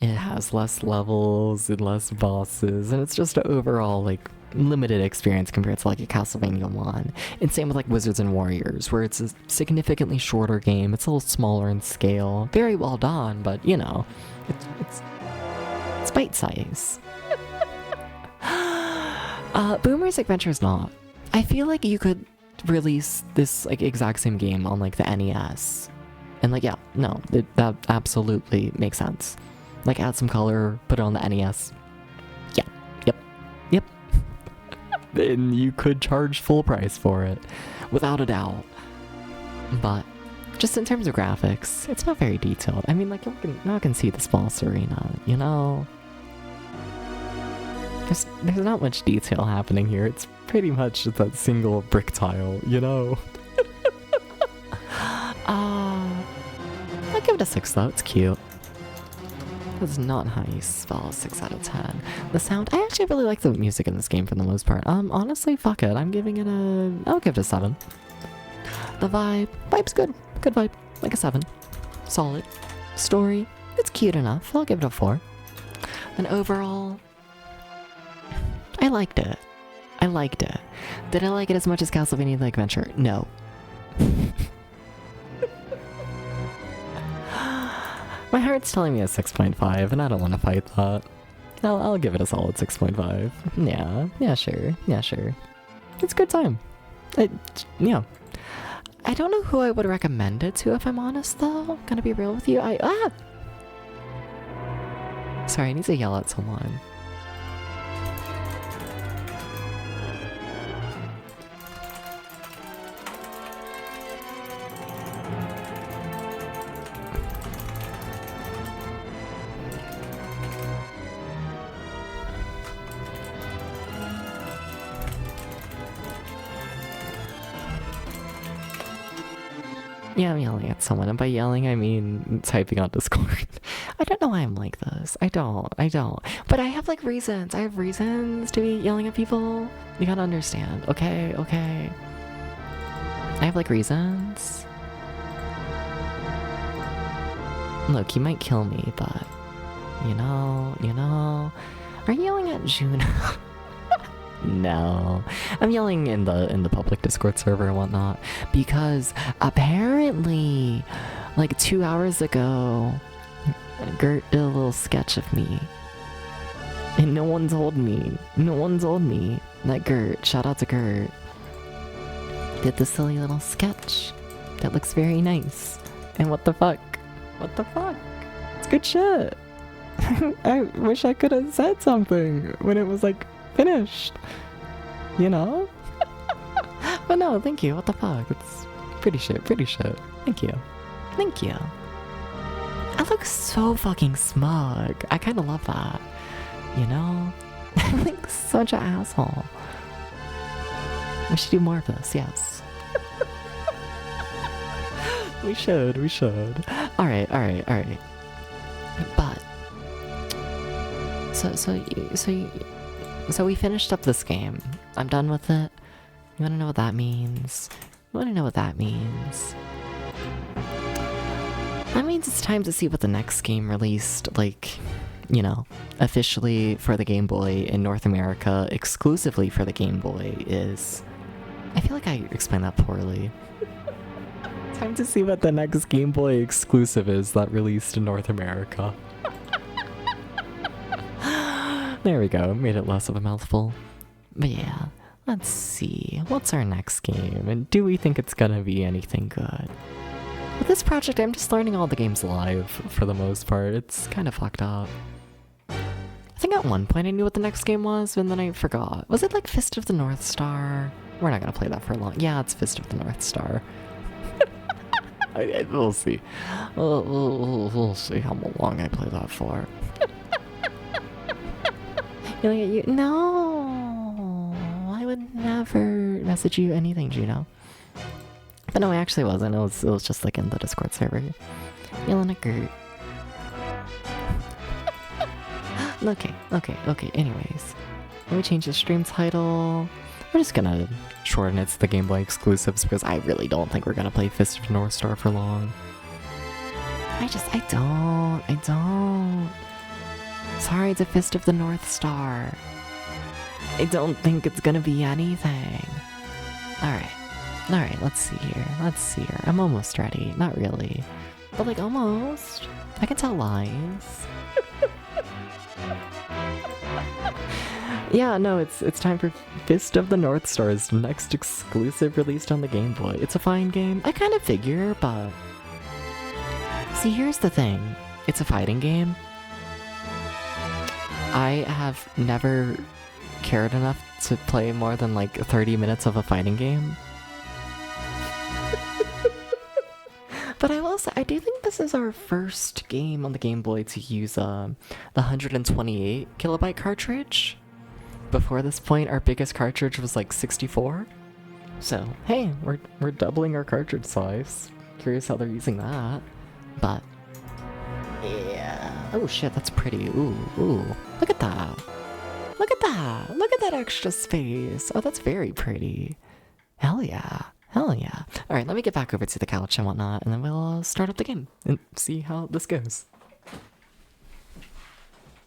it has less levels and less bosses, and it's just an overall like limited experience compared to like a Castlevania 1. And same with like Wizards and Warriors, where it's a significantly shorter game. It's a little smaller in scale. Very well done, but you know, it's bite size. Boomer's Adventure is not. I feel like you could release this like exact same game on like the NES. And like, yeah, no, that absolutely makes sense. Like add some color, put it on the NES. Yeah, yep. and you could charge full price for it, without a doubt. But just in terms of graphics, it's not very detailed. I mean, like, you can see this boss arena, you know? There's not much detail happening here. It's pretty much just that single brick tile, you know? I'll give it a 6 though, it's cute. It's not nice, well, 6 out of 10. The sound, I actually really like the music in this game for the most part. Honestly, fuck it, I'm giving it I'll give it a 7. The vibe's good. Good vibe. Like a 7. Solid. Story, it's cute enough. I'll give it a 4. And overall, I liked it. I liked it. Did I like it as much as Castlevania The Adventure? No. My heart's telling me a 6.5, and I don't want to fight that. I'll give it a solid 6.5. Yeah, sure. It's a good time. Yeah. I don't know who I would recommend it to, if I'm honest, though. Gonna be real with you. Sorry, I need to yell at someone. Yeah, I'm yelling at someone, and by yelling, I mean typing on Discord. I don't know why I'm like this. I don't. But I have, like, reasons. I have reasons to be yelling at people. You gotta understand. Okay? I have, like, reasons. Look, you might kill me, but... You know... Are you yelling at Juno? No, I'm yelling in the public Discord server and whatnot, because apparently, like 2 hours ago, Gert did a little sketch of me, and no one told me that Gert, shout out to Gert, did the silly little sketch that looks very nice. And what the fuck? It's good shit. I wish I could have said something when it was, like, finished, you know? But no, thank you, what the fuck, it's pretty shit. Thank you. I look so fucking smug. I kinda love that, you know? I'm like such an asshole. We should do more of this, yes. We should. Alright. But so we finished up this game. I'm done with it. You wanna know what that means? That means it's time to see what the next game released, like, you know, officially for the Game Boy in North America, exclusively for the Game Boy is. I feel like I explained that poorly. Time to see what the next Game Boy exclusive is that released in North America. There we go, made it less of a mouthful. But yeah, let's see, what's our next game, and do we think it's gonna be anything good? With this project, I'm just learning all the games live, for the most part. It's kind of fucked up. I think at one point I knew what the next game was, and then I forgot. Was it like Fist of the North Star? We're not gonna play that for long. Yeah, it's Fist of the North Star. We'll see. We'll see how long I play that for. No, I would never message you anything, Juno. But no, I actually wasn't. It was just like in the Discord server. Yelling at Gert. Okay. Anyways, let me change the stream title. We're just gonna shorten it to the Game Boy exclusives because I really don't think we're gonna play Fist of the North Star for long. I don't. Sorry, it's a Fist of the North Star. I don't think it's gonna be anything. Alright, let's see here. I'm almost ready. Not really. But like almost. I can tell lines. Yeah, no, it's time for Fist of the North Star's next exclusive released on the Game Boy. It's a fine game. I kind of figure, but... See, here's the thing. It's a fighting game. I have never cared enough to play more than like 30 minutes of a fighting game. But I will say, I do think this is our first game on the Game Boy to use the 128 kilobyte cartridge. Before this point, our biggest cartridge was like 64. So, hey, we're doubling our cartridge size. Curious how they're using that. But, yeah. Oh shit, that's pretty. Ooh, ooh. Look at that. Look at that. Look at that extra space. Oh, that's very pretty. Hell yeah. Hell yeah. Alright, let me get back over to the couch and whatnot, and then we'll start up the game and see how this goes.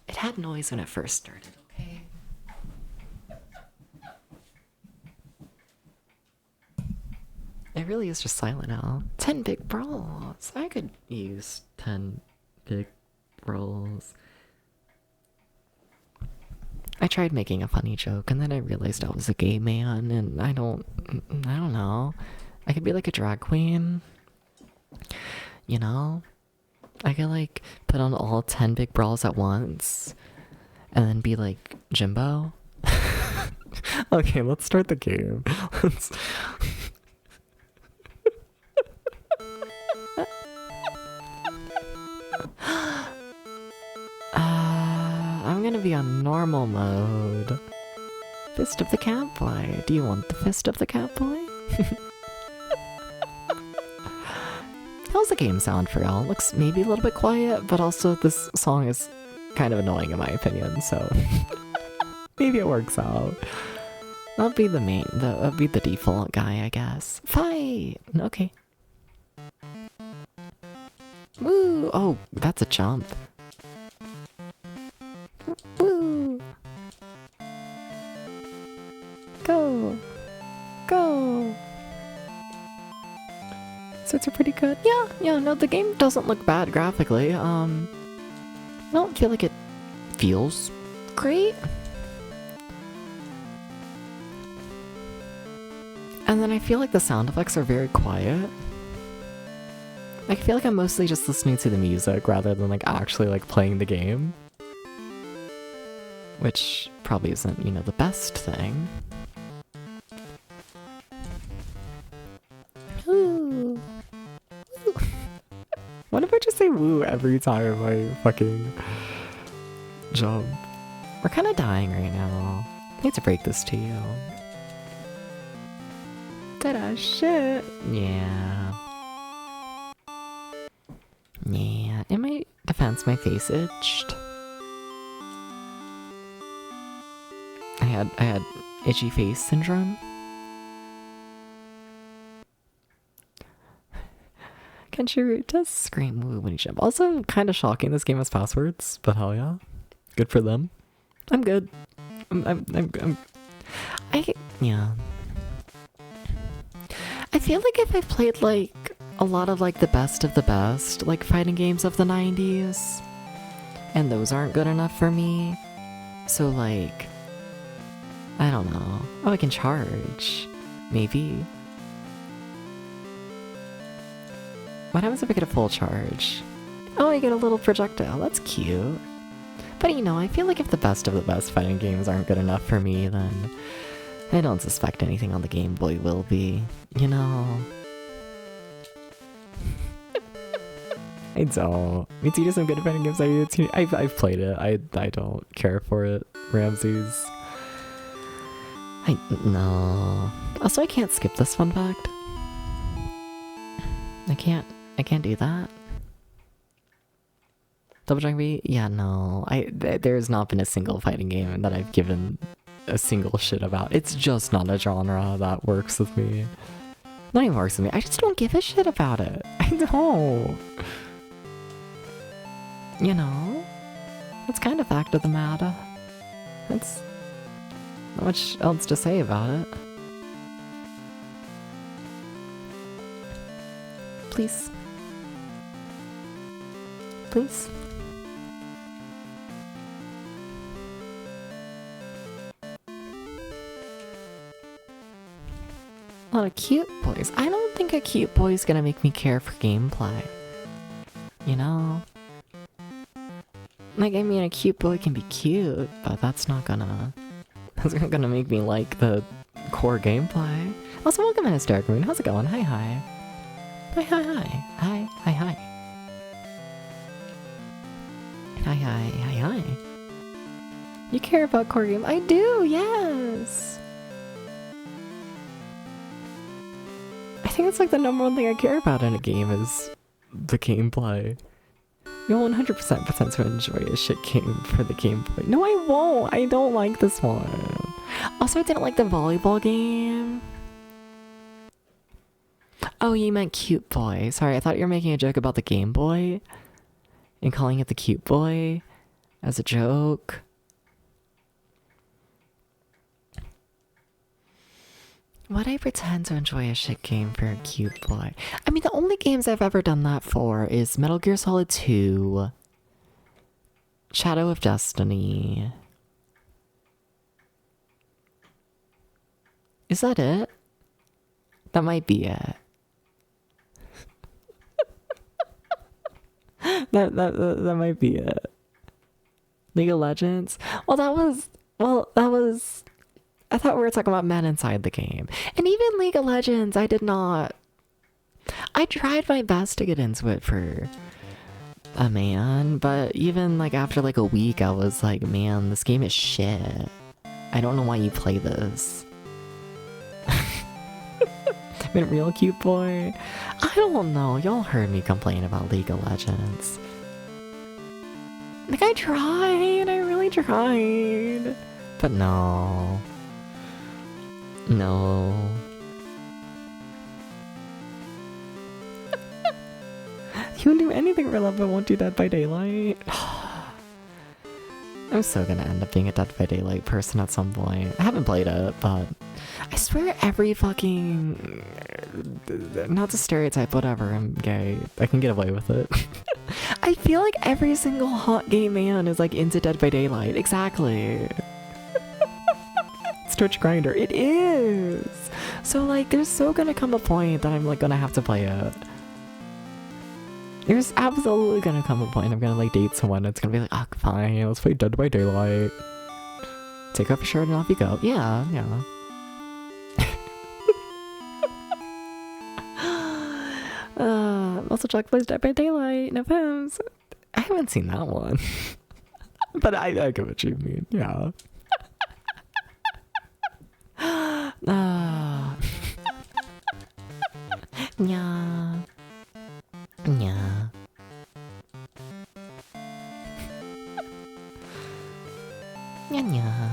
It had noise when it first started, okay? It really is just silent now. 10 big brawls. I could use 10 big brawls. I tried making a funny joke, and then I realized I was a gay man, and I don't know. I could be like a drag queen. You know? I could like put on all 10 big brawls at once, and then be like Jimbo. Okay, let's start the game. Let's... I'm gonna be on normal mode. Fist of the Cat Boy. Do you want the Fist of the Cat Boy? How's the game sound for y'all? Looks maybe a little bit quiet, but also this song is kind of annoying in my opinion, so maybe it works out. I'll be the main, I'll be the default guy, I guess. Fight! Okay. Woo! Oh, that's a jump. Woo! Go! Go! So it's pretty good. Yeah, no, the game doesn't look bad graphically. I don't feel like it feels great. And then I feel like the sound effects are very quiet. I feel like I'm mostly just listening to the music rather than like actually like playing the game. Which probably isn't, you know, the best thing. Ooh. Ooh. What if I just say woo every time I fucking jump? We're kind of dying right now. I need to break this to you. Ta-da, shit. Yeah. Yeah. In my defense, my face itched. I had itchy face syndrome. Kenshiro does scream woo when he jump. Also, kind of shocking this game has passwords, but hell yeah. Good for them. I'm good. Yeah. I feel like if I've played like a lot of like the best, like fighting games of the 90s, and those aren't good enough for me, so like, I don't know. Oh, I can charge. Maybe. What happens if I get a full charge? Oh, I get a little projectile. That's cute. But you know, I feel like if the best of the best fighting games aren't good enough for me, then I don't suspect anything on the Game Boy will be. You know? I don't. It's either some good fighting games I've played it. I don't care for it. Ramses. No. Also, I can't skip this fun fact. I can't do that. Double Dragon B? Yeah, no. There's not been a single fighting game that I've given a single shit about. It's just not a genre that works with me. Not even works with me. I just don't give a shit about it. I don't. You know? That's kind of fact of the matter. That's not much else to say about it. Please. Please. A lot of cute boys. I don't think a cute boy is gonna make me care for gameplay. You know? Like, I mean, a cute boy can be cute, but that's not gonna That's gonna make me like the core gameplay. Also, welcome to Hysteric Moon. How's it going? Hi, hi. Hi, hi, hi. Hi, hi, hi. Hi, hi, hi, hi. You care about core game? I do, yes! I think it's like the number one thing I care about in a game is the gameplay. You'll 100% pretend to enjoy a shit game for the gameplay. No, I won't! I don't like this one. Also, I didn't like the volleyball game. Oh, you meant Cute Boy. Sorry, I thought you were making a joke about the Game Boy and calling it the Cute Boy as a joke. Would I pretend to enjoy a shit game for a cute boy? I mean, the only games I've ever done that for is Metal Gear Solid 2, Shadow of Destiny. Is that it? That might be it. that might be it. League of Legends? I thought we were talking about men inside the game. And even League of Legends, I tried my best to get into it for a man, but even like after like a week, I was like, man, this game is shit. I don't know why you play this. Been real cute boy. I don't know. Y'all heard me complain about League of Legends. Like I really tried. But no. No. You won't do anything for love but won't do Dead by Daylight. I'm so gonna end up being a Dead by Daylight person at some point. I haven't played it, but I swear every fucking... Not to stereotype, whatever, I'm gay. I can get away with it. I feel like every single hot gay man is like into Dead by Daylight. Exactly. It's Twitch Grinder. It is! So like, there's so gonna come a point that I'm like gonna have to play it. There's absolutely gonna come a point I'm gonna like date someone. It's gonna be like, oh, fine, let's play Dead by Daylight. Take off your shirt and off you go. Yeah, yeah. Also, Chuck plays Dead by Daylight. No offense. I haven't seen that one. But I get what you mean. Yeah. Yeah. Yeah. Yeah.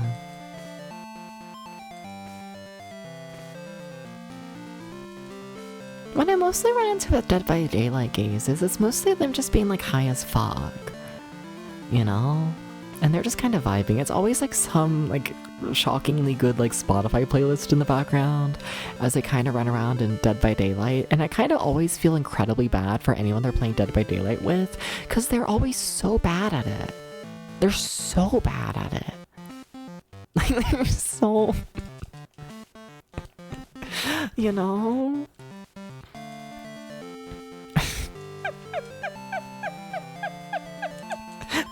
What I mostly run into with Dead by Daylight gays is it's mostly them just being like high as fuck. You know? And they're just kind of vibing. It's always like some like shockingly good like Spotify playlist in the background as they kind of run around in Dead by Daylight. And I kind of always feel incredibly bad for anyone they're playing Dead by Daylight with because they're always so bad at it. They're so bad at it. Like they're so... you know?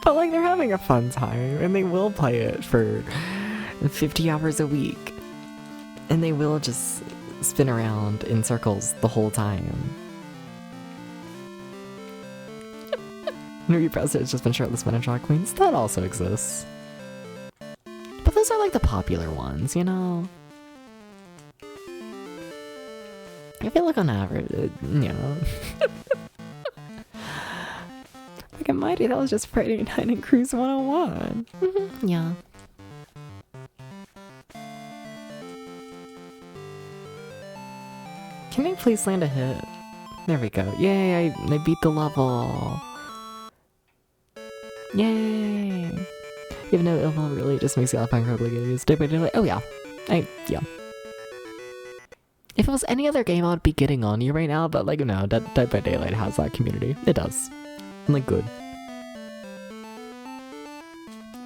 But like they're having a fun time and they will play it for 50 hours a week. And they will just spin around in circles the whole time. Newbie President has just been shirtless men and drag queens. That also exists. But those are like the popular ones, you know? I feel like on average, you know. Like a mighty, that was just Friday Night and Cruise 101. Yeah. Can I please land a hit? There we go. Yay, I beat the level. Yay. Even though ill will really just makes it up incredibly good. It's Dead by Daylight. Oh yeah. Yeah. If it was any other game, I would be getting on you right now, but like, no, Dead by Daylight has that community. It does. And like, good.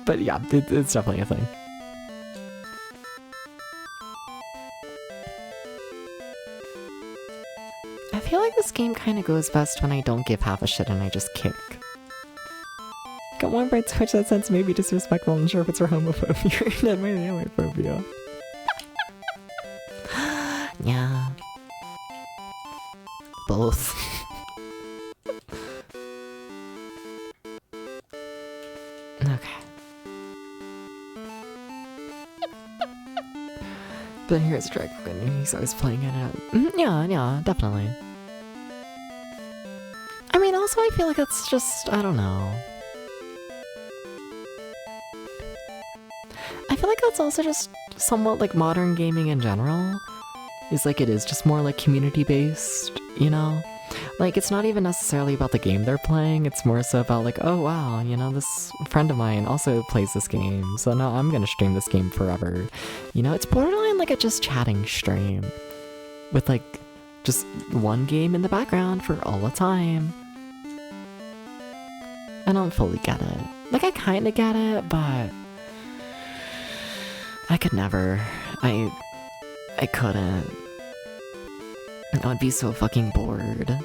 But yeah, it's definitely a thing. I feel like this game kind of goes best when I don't give half a shit and I just kick. Got one by Twitch that sounds maybe disrespectful and sure if it's for homophobia or dead by the homophobia. Yeah. Both. Okay. But here's Drake, and he's always playing it out. Yeah, definitely. I mean, also, I feel like that's just, I don't know. I feel like that's also just somewhat like modern gaming in general. It's like it is just more like community-based, you know? Like, it's not even necessarily about the game they're playing, it's more so about like, oh wow, you know, this friend of mine also plays this game, so now I'm gonna stream this game forever. You know, it's borderline like a just chatting stream. With like, just one game in the background for all the time. I don't fully get it. Like, I kinda get it, but... I could never. I couldn't. I'd be so fucking bored.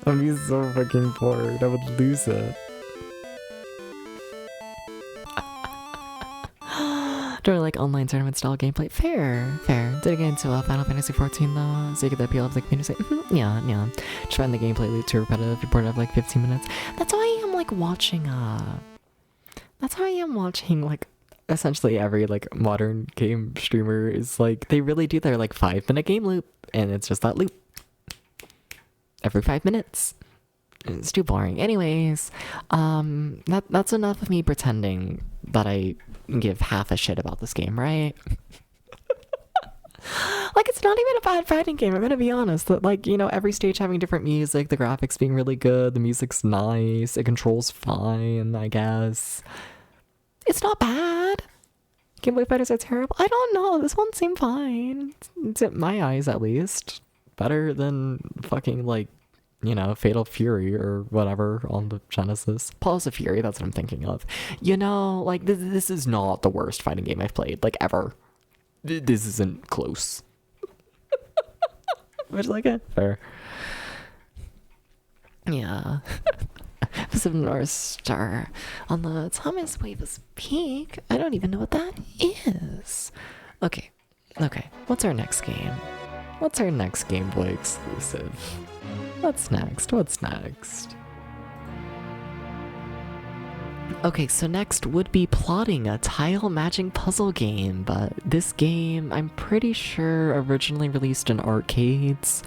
I'd be so fucking bored. I would lose it. Do I like online tournament style gameplay? Fair. Did I get into Final Fantasy 14 though? So you get the appeal of the community. Yeah. Just find the gameplay loop too repetitive. You're bored of like 15 minutes. That's how I am like watching That's how I am watching like essentially every like modern game streamer is like they really do their like 5-minute game loop and it's just that loop every 5 minutes. It's too boring. Anyways, that's enough of me pretending that I give half a shit about this game, right? Like, it's not even a bad fighting game, I'm gonna be honest. That, like, you know, every stage having different music, the graphics being really good, the music's nice, it controls fine, I guess. It's not bad. Game Boy fighters are terrible. I don't know, this one seemed fine. It's in my eyes, at least. Better than fucking, like, you know, Fatal Fury or whatever on the Genesis. Pulse of Fury, that's what I'm thinking of. You know, like, this is not the worst fighting game I've played, like, ever. This isn't close. Which, like, fair. Yeah. Pacific North Star on the Thomas Wavis Peak. I don't even know what that is. Okay. What's our next game? What's our next Game Boy exclusive? What's next? Okay, so next would be Plotting, a tile matching puzzle game, but this game, I'm pretty sure, originally released in arcades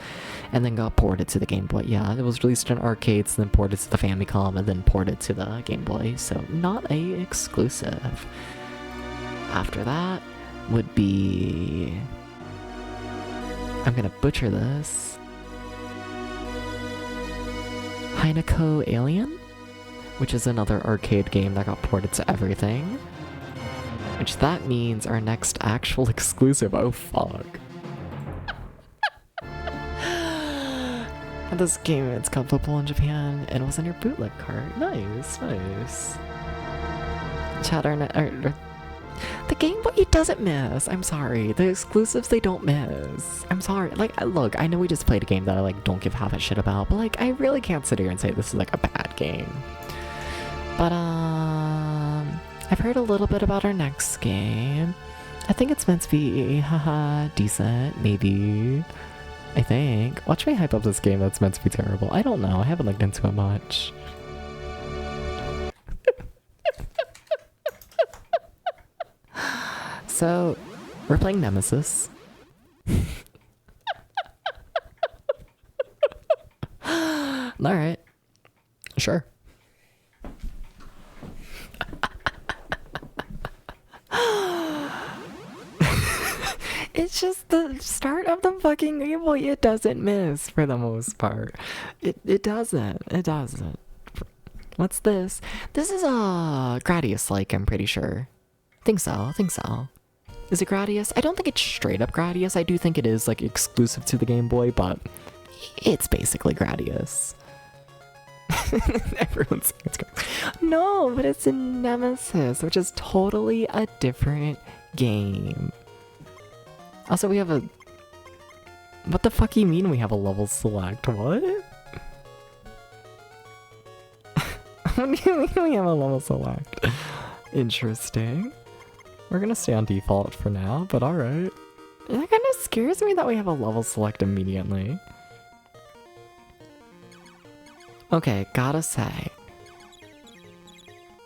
and then got ported to the Game Boy. Yeah, it was released in arcades, then ported to the Famicom, and then ported to the Game Boy, so not a exclusive. After that would be... I'm gonna butcher this. Heineko Alien? Which is another arcade game that got ported to everything. Which that means our next actual exclusive. Oh fuck. And this game, it's comfortable in Japan and was in your bootleg cart. Nice. The Game Boy, it doesn't miss. I'm sorry. The exclusives, they don't miss. I'm sorry. Like, look, I know we just played a game that I like don't give half a shit about, but like, I really can't sit here and say this is like a bad game. But, I've heard a little bit about our next game. I think it's meant to be, decent, maybe. I think. Watch me hype up this game that's meant to be terrible. I don't know, I haven't looked into it much. So, we're playing Nemesis. Alright. Sure. It's just the start of the fucking Game Boy. It doesn't miss for the most part. It doesn't. What's this? This is a Gradius like, I'm pretty sure. Think so. Is it Gradius? I don't think it's straight up Gradius. I do think it is like exclusive to the Game Boy, but it's basically Gradius. Everyone's saying it's Gradius. No, but it's in Nemesis, which is totally a different game. Also, we have a... What the fuck you mean we have a level select? What? What do you mean we have a level select? Interesting. We're gonna stay on default for now, but alright. That kind of scares me that we have a level select immediately. Okay, gotta say.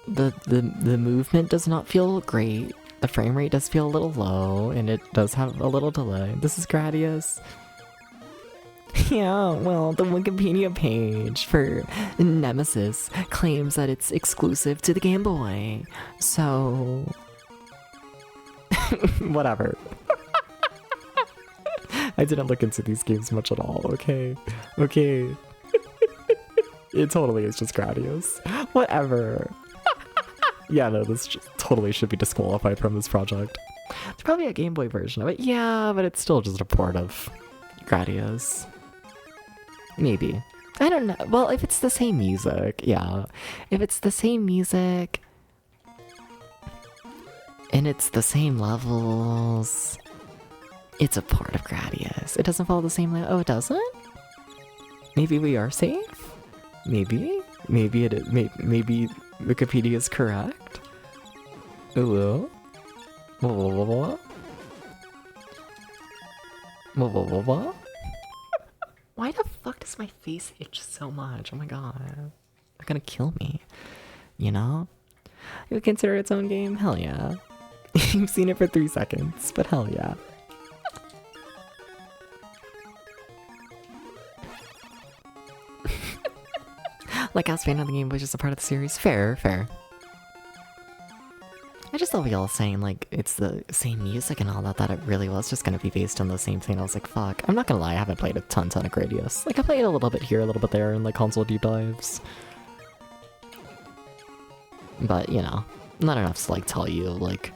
The movement does not feel great. The frame rate does feel a little low, and it does have a little delay. This is Gradius. Yeah, well, the Wikipedia page for Nemesis claims that it's exclusive to the Game Boy. So... whatever. I didn't look into these games much at all, okay? Okay. It totally is just Gradius. Whatever. Yeah, no, this just totally should be disqualified from this project. There's probably a Game Boy version of it. Yeah, but it's still just a port of Gradius. Maybe. I don't know. Well, if it's the same music, yeah. If it's the same music... and it's the same levels... it's a part of Gradius. It doesn't follow the same... oh, it doesn't? Maybe we are safe? Maybe? Maybe it is... maybe Wikipedia is correct? Ooh. Whoa, whoa, whoa, whoa. Whoa, whoa, whoa, whoa. Why the fuck does my face itch so much? Oh my god. They're gonna kill me. You know? You would consider its own game? Hell yeah. You've seen it for 3 seconds, but hell yeah. Like as fan of the Game Boy is just a part of the series. Fair, fair. I just thought we all saying like it's the same music and all that, that it really was just gonna be based on the same thing. I was like, fuck. I'm not gonna lie, I haven't played a ton of Gradius. Like I played a little bit here, a little bit there in like console deep dives. But, you know, not enough to like tell you like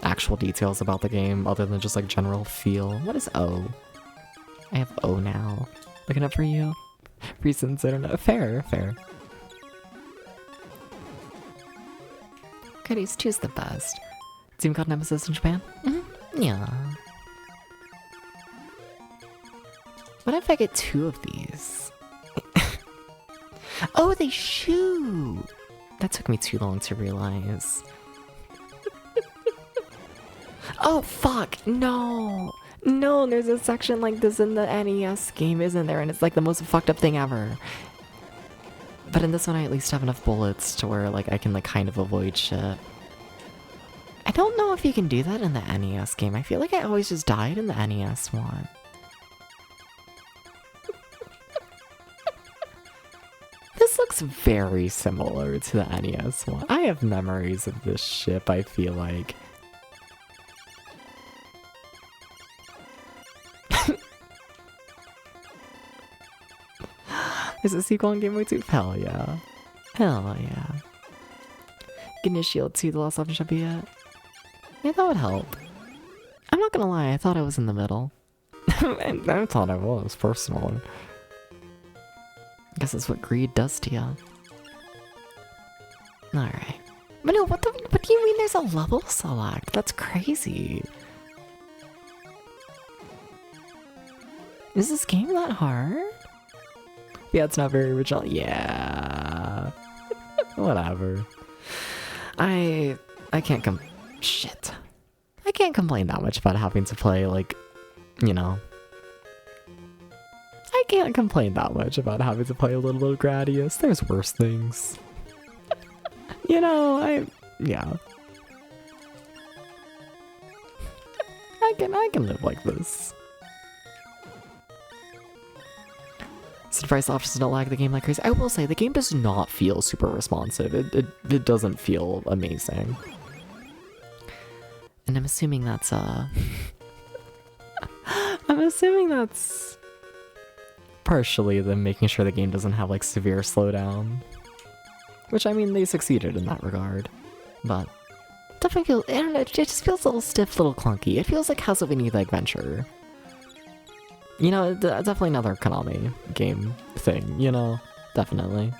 actual details about the game other than just like general feel. What is O? I have O now. Looking up for you. Reasons I don't know. Fair, fair. Gradius 2 is the best. It's even called Nemesis in Japan? Mm-hmm. Yeah. What if I get 2 of these? Oh, they shoot! That took me too long to realize. Oh, fuck! No! No, there's a section like this in the NES game, isn't there? And it's like the most fucked up thing ever. But in this one, I at least have enough bullets to where like I can like kind of avoid shit. I don't know if you can do that in the NES game. I feel like I always just died in the NES one. This looks very similar to the NES one. I have memories of this ship, I feel like. Is a sequel on Game Boy 2? Hell yeah. Hell yeah. Getting a Shield 2, the last option should be it. Yeah, that would help. I'm not gonna lie, I thought I was in the middle. I thought I was, personally. I guess that's what greed does to you. Alright. But no, what do you mean there's a level select? That's crazy. Is this game that hard? Yeah, it's not very original. Yeah. Whatever. I can't shit. I can't complain that much about having to play, like, you know. I can't complain that much about having to play a little bit of Gradius. There's worse things. You know, yeah. I can live like this. Surprise options don't lag the game like crazy. I will say, the game does not feel super responsive. It doesn't feel amazing. And I'm assuming that's, I'm assuming that's partially them making sure the game doesn't have, like, severe slowdown. Which, I mean, they succeeded in that regard. But, definitely feels, I don't know, it just feels a little stiff, a little clunky. It feels like Castlevania The Adventure. You know, definitely another Konami game thing, you know? Definitely.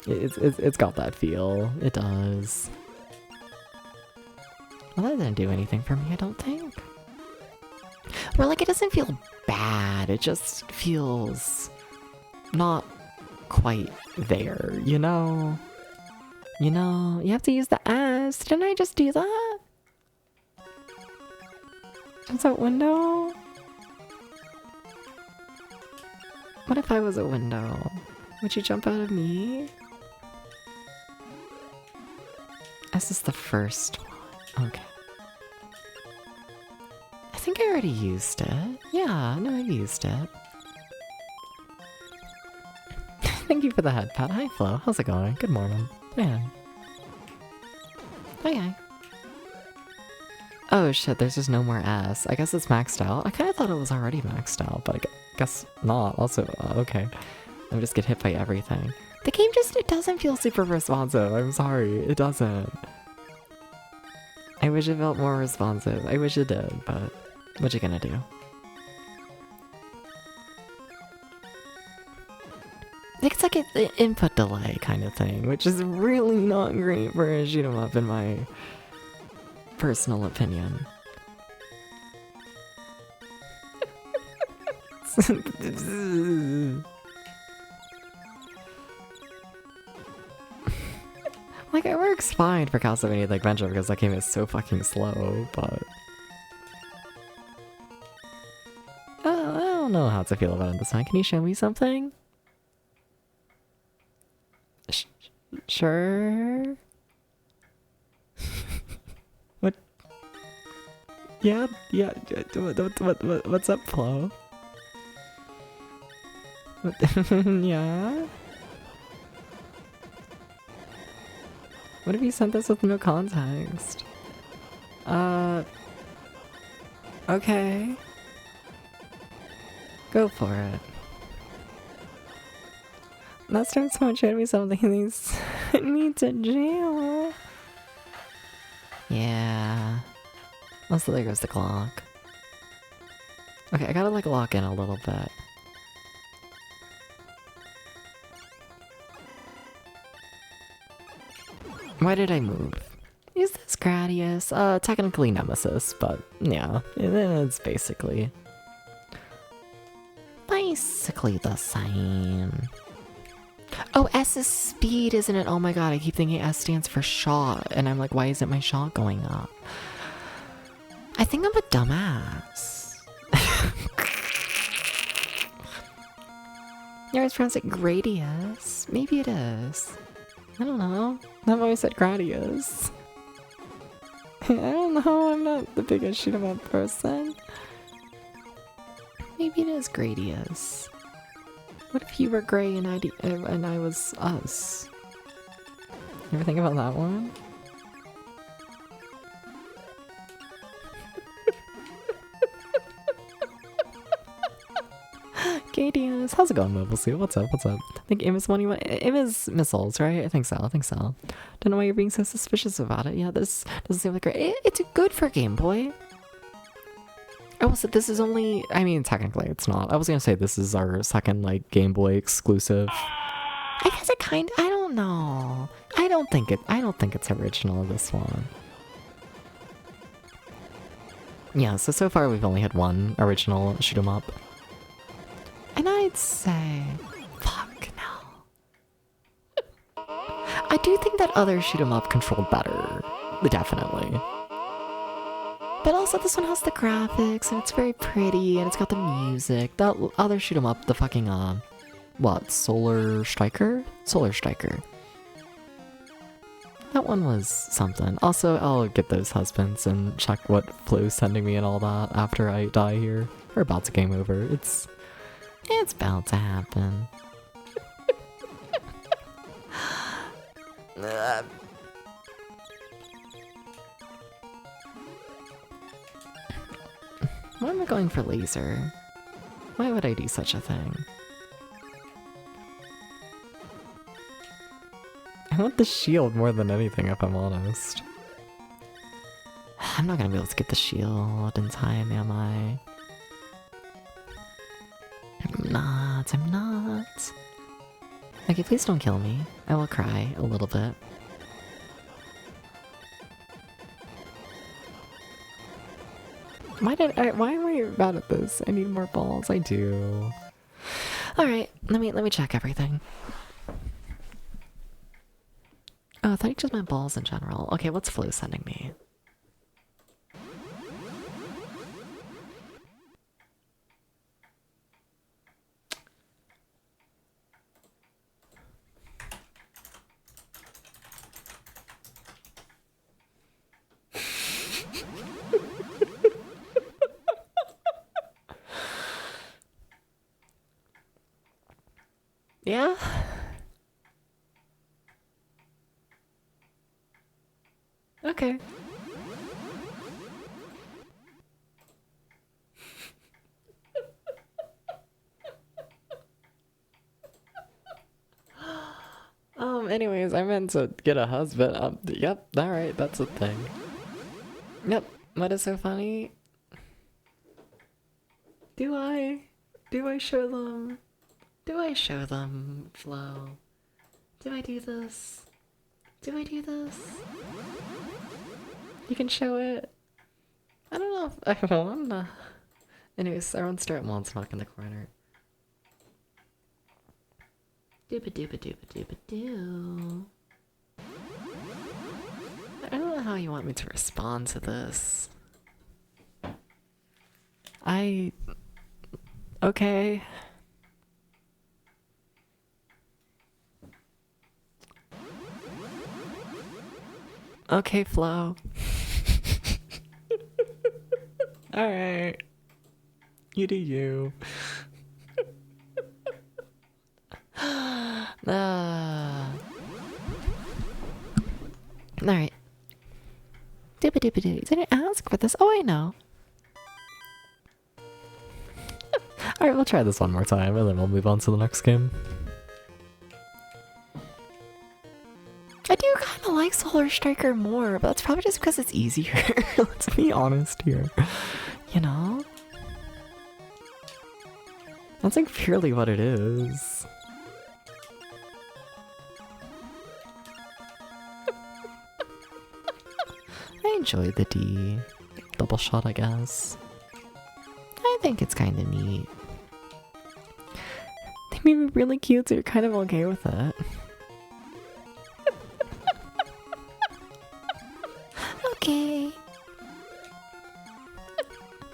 It's got that feel. It does. Well, that didn't do anything for me, I don't think. Well, like, it doesn't feel bad. It just feels not quite there, you know? You know, you have to use the S. Didn't I just do that? Is that window? What if I was a window? Would you jump out of me? This is the first one. Okay. I think I already used it. Yeah, no, I've used it. Thank you for the head pat. Hi, Flo. How's it going? Good morning. Yeah. Hi. Oh shit, there's just no more S. I guess it's maxed out. I kind of thought it was already maxed out, but I guess not. Also, okay. I just get hit by everything. The game just, it doesn't feel super responsive. I'm sorry, it doesn't. I wish it felt more responsive. I wish it did, but what you gonna do? It's like an input delay kind of thing, which is really not great for a shoot 'em up in my personal opinion. Like, it works fine for Castlevania the Adventure because that game is so fucking slow, but I don't know how to feel about it this time. Can you show me something? Sure. What? Yeah. What's up, Flo? Yeah. What if you sent this with no context? Okay. Go for it. Last time someone showed me something, they sent me to jail. Yeah. Also, there goes the clock. Okay, I gotta like lock in a little bit. Why did I move? Is this Gradius? Technically Nemesis, but yeah, it's basically the same. Oh, S is speed, isn't it? Oh my god, I keep thinking S stands for shot, and I'm like, why isn't my shot going up? I think I'm a dumbass. You always pronounce it Gradius. Maybe it is. I don't know. I've always said Gradius. I don't know, I'm not the biggest shoot 'em up person. Maybe it is Gradius. What if you were Gray and I was us? You ever think about that one? Gradius, how's it going, Mobile Suit? What's up? What's up? I think Im is missiles, right? I think so. Don't know why you're being so suspicious about it. Yeah, this doesn't seem like great. It's good for Game Boy. I will say this is only, I mean, technically it's not. I was gonna say this is our second, like, Game Boy exclusive. I guess it I don't know. I don't think it's original, this one. Yeah, so far we've only had one original shoot 'em up. And I'd say, fuck no. I do think that other shoot 'em up controlled better, definitely. But also this one has the graphics, and it's very pretty, and it's got the music. That other shoot 'em up, the fucking, what, Solar Striker? Solar Striker. That one was something. Also, I'll get those husbands and check what Flo's sending me and all that after I die here. We're about to game over. It's about to happen. Why am I going for laser? Why would I do such a thing? I want the shield more than anything, if I'm honest. I'm not gonna be able to get the shield in time, am I? I'm not. Okay, please don't kill me. I will cry a little bit. Why am I bad at this? I need more balls. I do. Alright, let me check everything. Oh, I thought you just meant balls in general. Okay, what's Flo sending me? Yeah? Okay. Anyways, I meant to get a husband. Yep, alright, that's a thing. Yep, what is so funny? Do I? Do I show them? Do I show them, Flo? Do I do this? Do I do this? You can show it. I don't know if I wanna. Anyways, everyone start Montsmock in the corner. Dooba dooba dooba dooba doo. I don't know how you want me to respond to this. Okay. Okay, Flo. Alright. You do you. Alright. Dooba dooba doo. Didn't ask for this. Oh, I know. Alright, we'll try this one more time and then we'll move on to the next game. I do kind of like Solar Striker more, but that's probably just because it's easier. Let's be honest here. You know? That's like purely what it is. I enjoyed the D double shot, I guess. I think it's kind of neat. They made me really cute, so you're kind of okay with it. Okay.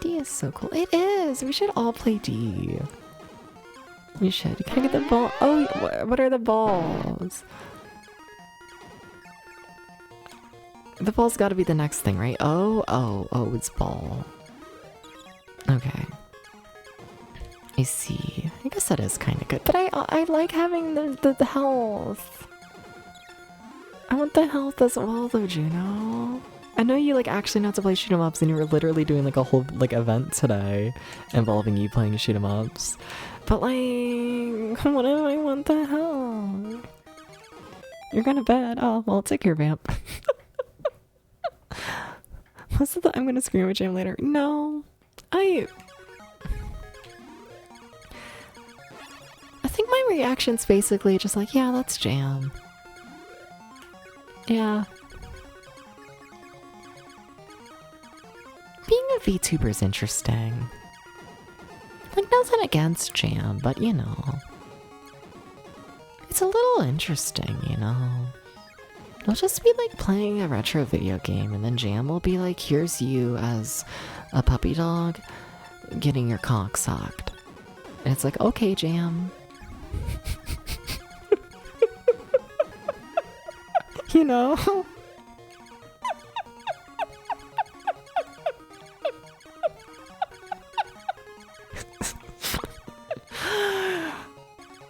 D is so cool. It is! We should all play D. We should. Can I get the ball? Oh, what are the balls? The ball's gotta be the next thing, right? Oh, it's ball. Okay. I see. I guess that is kind of good. But I like having the health. I want the health as well though, Juno. I know you like actually know how to play shoot 'em ups and you were literally doing like a whole like event today involving you playing shoot 'em ups. But like, what do I want the hell? You're gonna bed. Oh, well, take your vamp. What's the I'm gonna scream at Jam later? No. I think my reaction's basically just like, yeah, that's Jam. Yeah. Being a VTuber is interesting. Like, nothing against Jam, but you know. It's a little interesting, you know. It'll just be like playing a retro video game, and then Jam will be like, here's you as a puppy dog getting your cock socked. And it's like, okay, Jam. You know?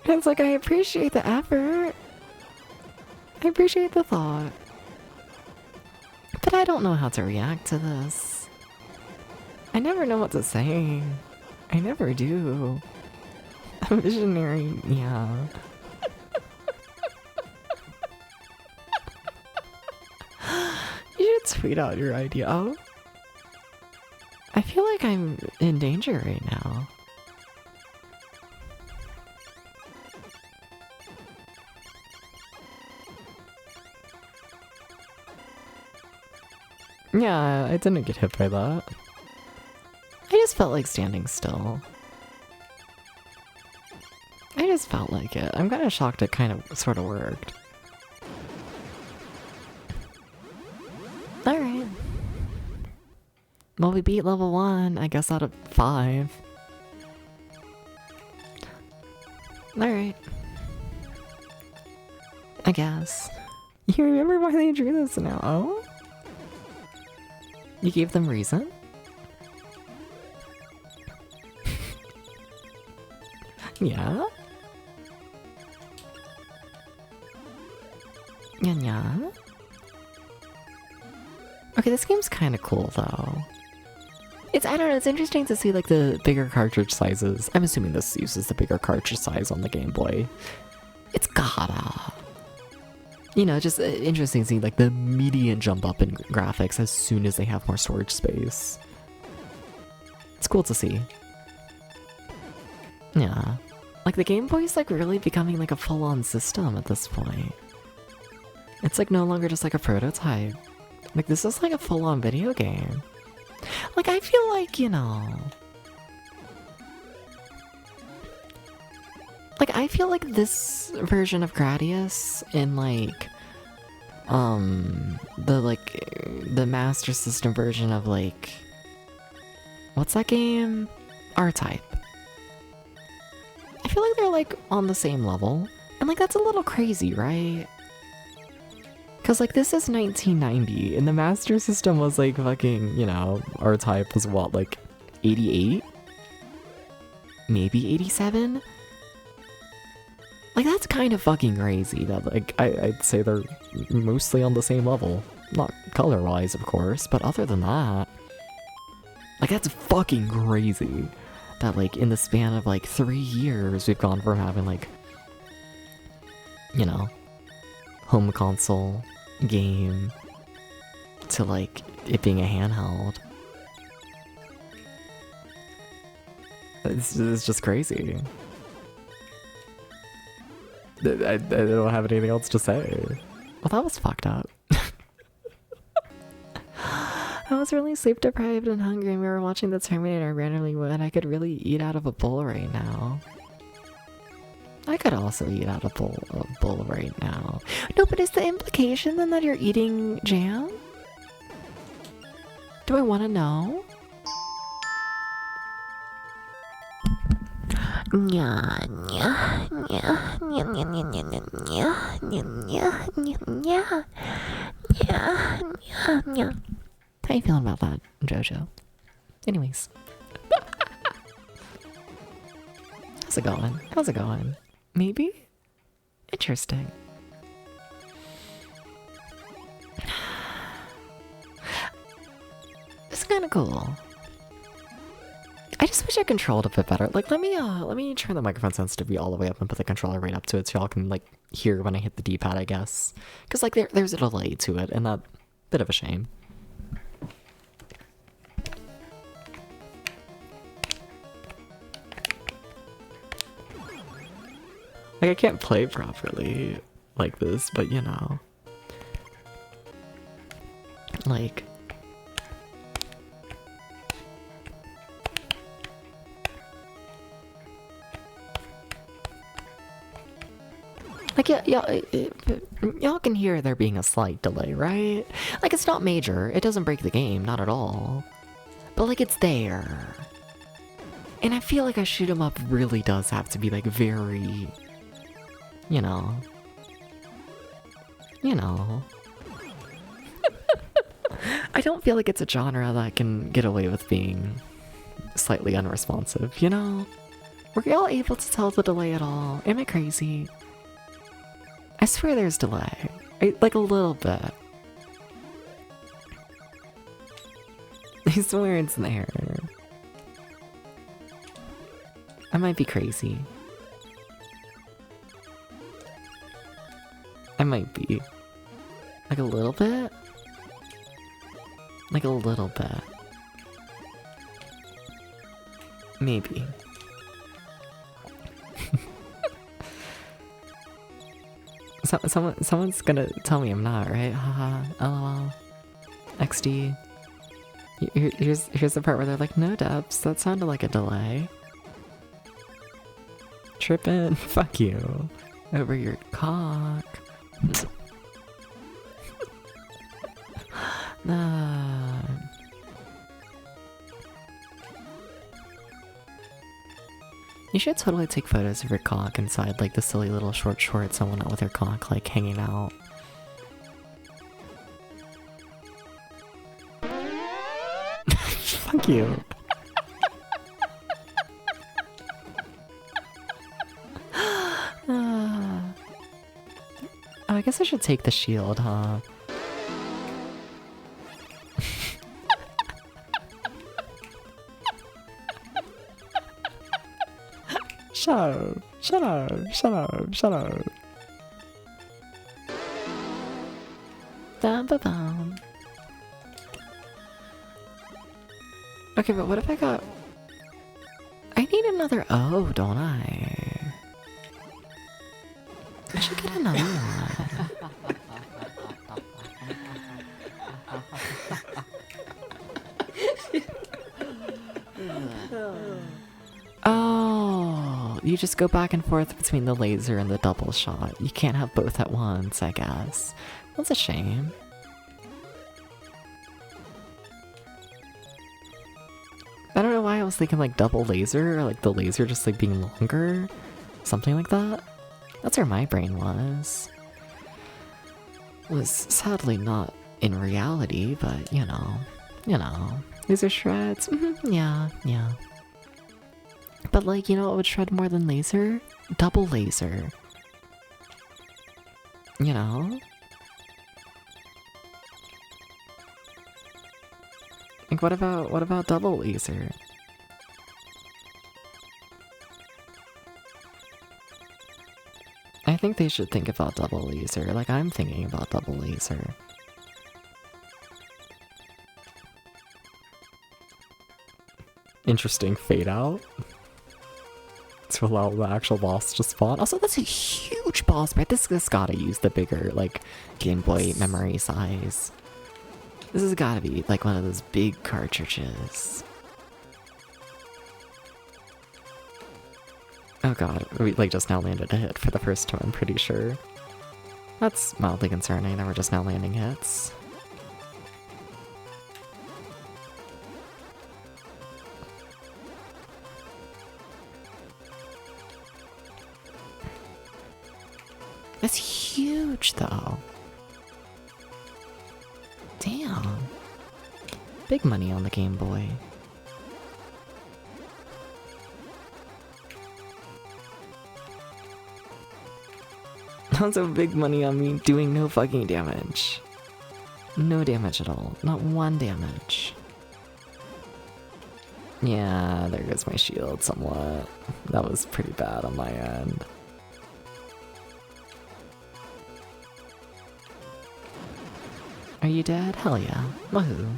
It's like, I appreciate the effort. I appreciate the thought. But I don't know how to react to this. I never know what to say. I never do. I'm visionary, yeah. You should tweet out your idea. Oh. I feel like I'm in danger right now. Yeah, I didn't get hit by that. I just felt like standing still. I just felt like it. I'm kind of shocked it kind of sort of worked. Alright. Well, we beat level 1, I guess, out of 5. Alright. I guess. You remember why they drew this now? Oh? You gave them reason? Yeah? Yeah. Okay, this game's kind of cool though. I don't know, it's interesting to see like the bigger cartridge sizes. I'm assuming this uses the bigger cartridge size on the Game Boy. It's gotta. You know, just interesting seeing like the immediate jump up in graphics as soon as they have more storage space. It's cool to see. Yeah. Like the Game Boy is like really becoming like a full-on system at this point. It's like no longer just like a prototype. Like this is like a full-on video game. Like I feel like, you know... Like I feel like this version of Gradius in like... the Master System version of like... What's that game? R-Type. I feel like they're like on the same level. And like that's a little crazy, right? Cause like this is 1990 and the Master System was like fucking, you know, R-Type was what, like 88? Maybe 87? Like that's kind of fucking crazy that like I'd say they're mostly on the same level. Not color-wise, of course, but other than that. Like that's fucking crazy. That like in the span of like 3 years we've gone from having like, you know, home console game to like it being a handheld. It's just crazy. I don't have anything else to say. Well, that was fucked up. I was really sleep deprived and hungry and we were watching the Terminator randomly when I could really eat out of a bowl right now. I could also eat out of a bowl right now. No, but is the implication then that you're eating jam? Do I want to know? Yeah, yeah, yeah, yeah, yeah, yeah, yeah, yeah, yeah, yeah, yeah, yeah. How you feeling about that, Jojo? Anyways. How's it going? How's it going? Maybe? Interesting. It's kind of cool. I just wish I controlled a bit better. Like, let me turn the microphone sensitivity all the way up and put the controller right up to it so y'all can, like, hear when I hit the D-pad, I guess. Because, like, there's a delay to it, and that's a bit of a shame. Like, I can't play properly like this, but you know. Like... Like, y'all can hear there being a slight delay, right? Like, it's not major. It doesn't break the game, not at all. But, like, it's there. And I feel like a shoot 'em up really does have to be, like, very... You know. You know. I don't feel like it's a genre that can get away with being slightly unresponsive, you know? Were y'all able to tell the delay at all? Am I crazy? I swear there's delay. Like a little bit. I swear it's there. I might be crazy. I might be. Like a little bit? Like a little bit. Maybe. Someone's gonna tell me I'm not, right? Haha, lol. XD. Here's the part where they're like, no, Debs, that sounded like a delay. Trippin', fuck you. Over your cock. Nah. You should totally take photos of your cock inside like the silly little short shorts, someone out with her cock like hanging out. Fuck you. Oh, I guess I should take the shield, huh? Shut up, shut up, shut up, shut up. Dum ba bum. Okay, but what if I got... I need another O, don't I? I should get another one. Oh, you just go back and forth between the laser and the double shot. You can't have both at once, I guess. That's a shame. I don't know why I was thinking like double laser, or like the laser just like being longer. Something like that. That's where my brain was. Was sadly not in reality, but you know. Laser shreds, yeah. But like, you know what would shred more than laser? Double laser. You know? Like what about double laser? I think they should think about double laser, like I'm thinking about double laser. Interesting fade out to allow the actual boss to spawn. Also, that's a huge boss, right? This has gotta use the bigger, like, Game Boy memory size. This has gotta be, like, one of those big cartridges. Oh god, we, like, just now landed a hit for the first time, I'm pretty sure. That's mildly concerning that we're just now landing hits. That's huge, though. Damn. Big money on the Game Boy. Also big money on me doing no fucking damage. No damage at all. Not one damage. Yeah, there goes my shield somewhat. That was pretty bad on my end. Are you dead? Hell yeah. Woohoo.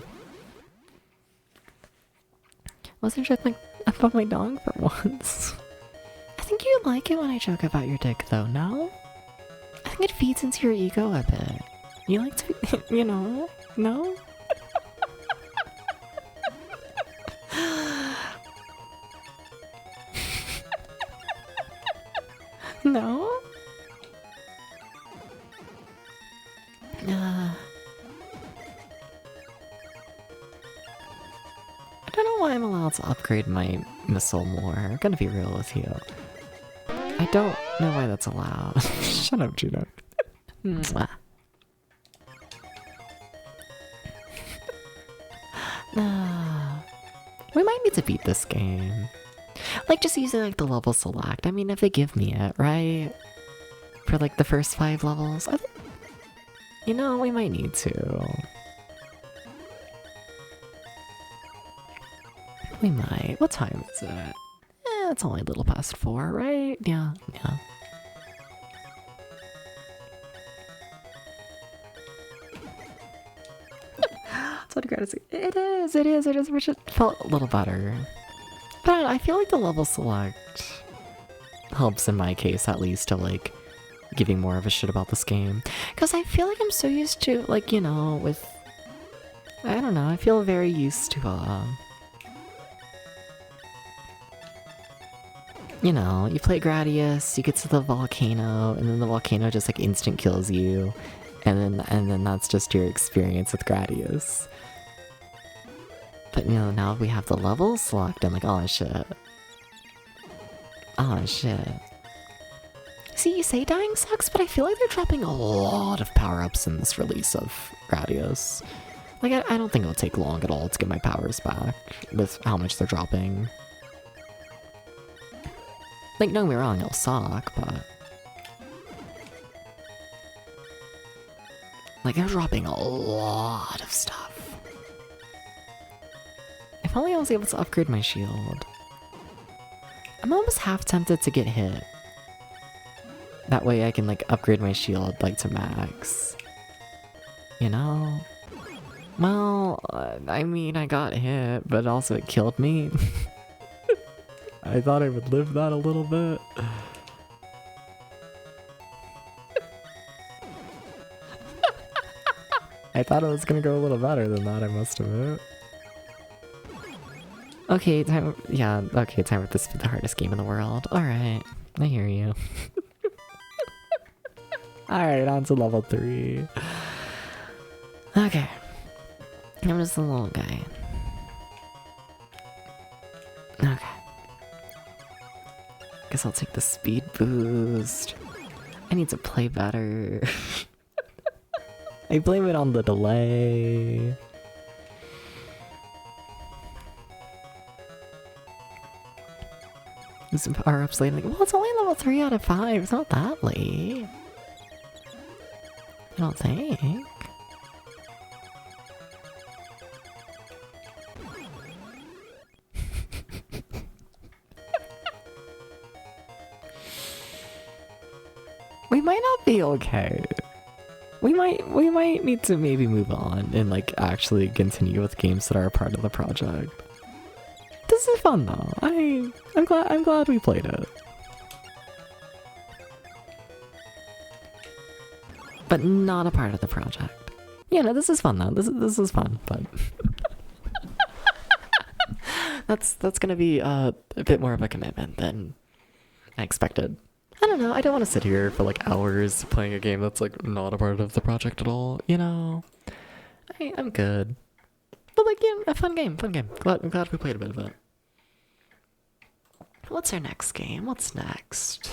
Wasn't joking about my dog for once. I think you like it when I joke about your dick though, no? I think it feeds into your ego a bit. You like to, you know? No? No? I don't know why I'm allowed to upgrade my missile more. I'm gonna be real with you. I don't know why that's allowed. Shut up, Juno. Mwah. We might need to beat this game. Like, just using, like, the level select. I mean, if they give me it, right? For, like, the first 5 levels. You know, we might need to. We might. What time is it? It's only a little past 4, right? Yeah. So it is, which it felt a little better. But I feel like the level select helps in my case, at least, to, like, giving more of a shit about this game. Because I feel like I'm so used to, like, you know, with... I don't know, I feel very used to, you know, you play Gradius, you get to the volcano, and then the volcano just like instant kills you, and then that's just your experience with Gradius. But you know, now we have the levels select, I'm like, oh shit. Oh shit. See, you say dying sucks, but I feel like they're dropping a lot of power-ups in this release of Gradius. Like, I don't think it'll take long at all to get my powers back with how much they're dropping. Like, don't get me wrong, it'll suck, but... like, they're dropping a lot of stuff. If only I was able to upgrade my shield. I'm almost half tempted to get hit. That way I can, like, upgrade my shield, like, to max. You know? Well, I mean, I got hit, but also it killed me. I thought I would live that a little bit. I thought it was gonna go a little better than that, I must admit. Okay, time, yeah, okay, time for this to be the hardest game in the world. Alright, I hear you. Alright, on to level 3. Okay. I'm just a little guy. Okay. Guess I'll take the speed boost. I need to play better. I blame it on the delay. Do some power-ups later. Well, it's only level 3 out of 5. It's not that late. I don't think. We might not be okay. We might need to maybe move on and like actually continue with games that are a part of the project. This is fun though. I'm glad we played it. But not a part of the project. Yeah, no, this is fun though. This is fun, but that's gonna be a bit more of a commitment than I expected. I don't know, I don't want to sit here for like hours playing a game that's like not a part of the project at all, you know? I'm good. But like, yeah, a fun game. I'm glad we played a bit of it. What's our next game? What's next?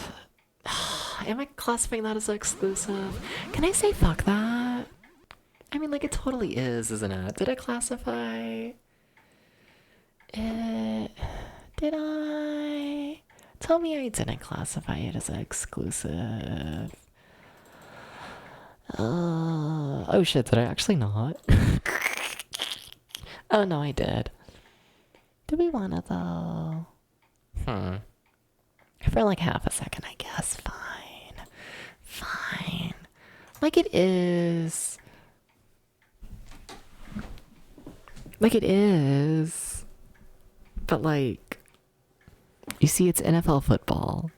Am I classifying that as exclusive? Can I say fuck that? I mean, like, it totally is, isn't it? Did I classify it? Did I? Tell me I didn't classify it as exclusive. Oh shit, did I actually not? Oh no, I did. Do we wanna though? For like half a second, I guess. Fine. Like it is. But like, you see, it's NFL football.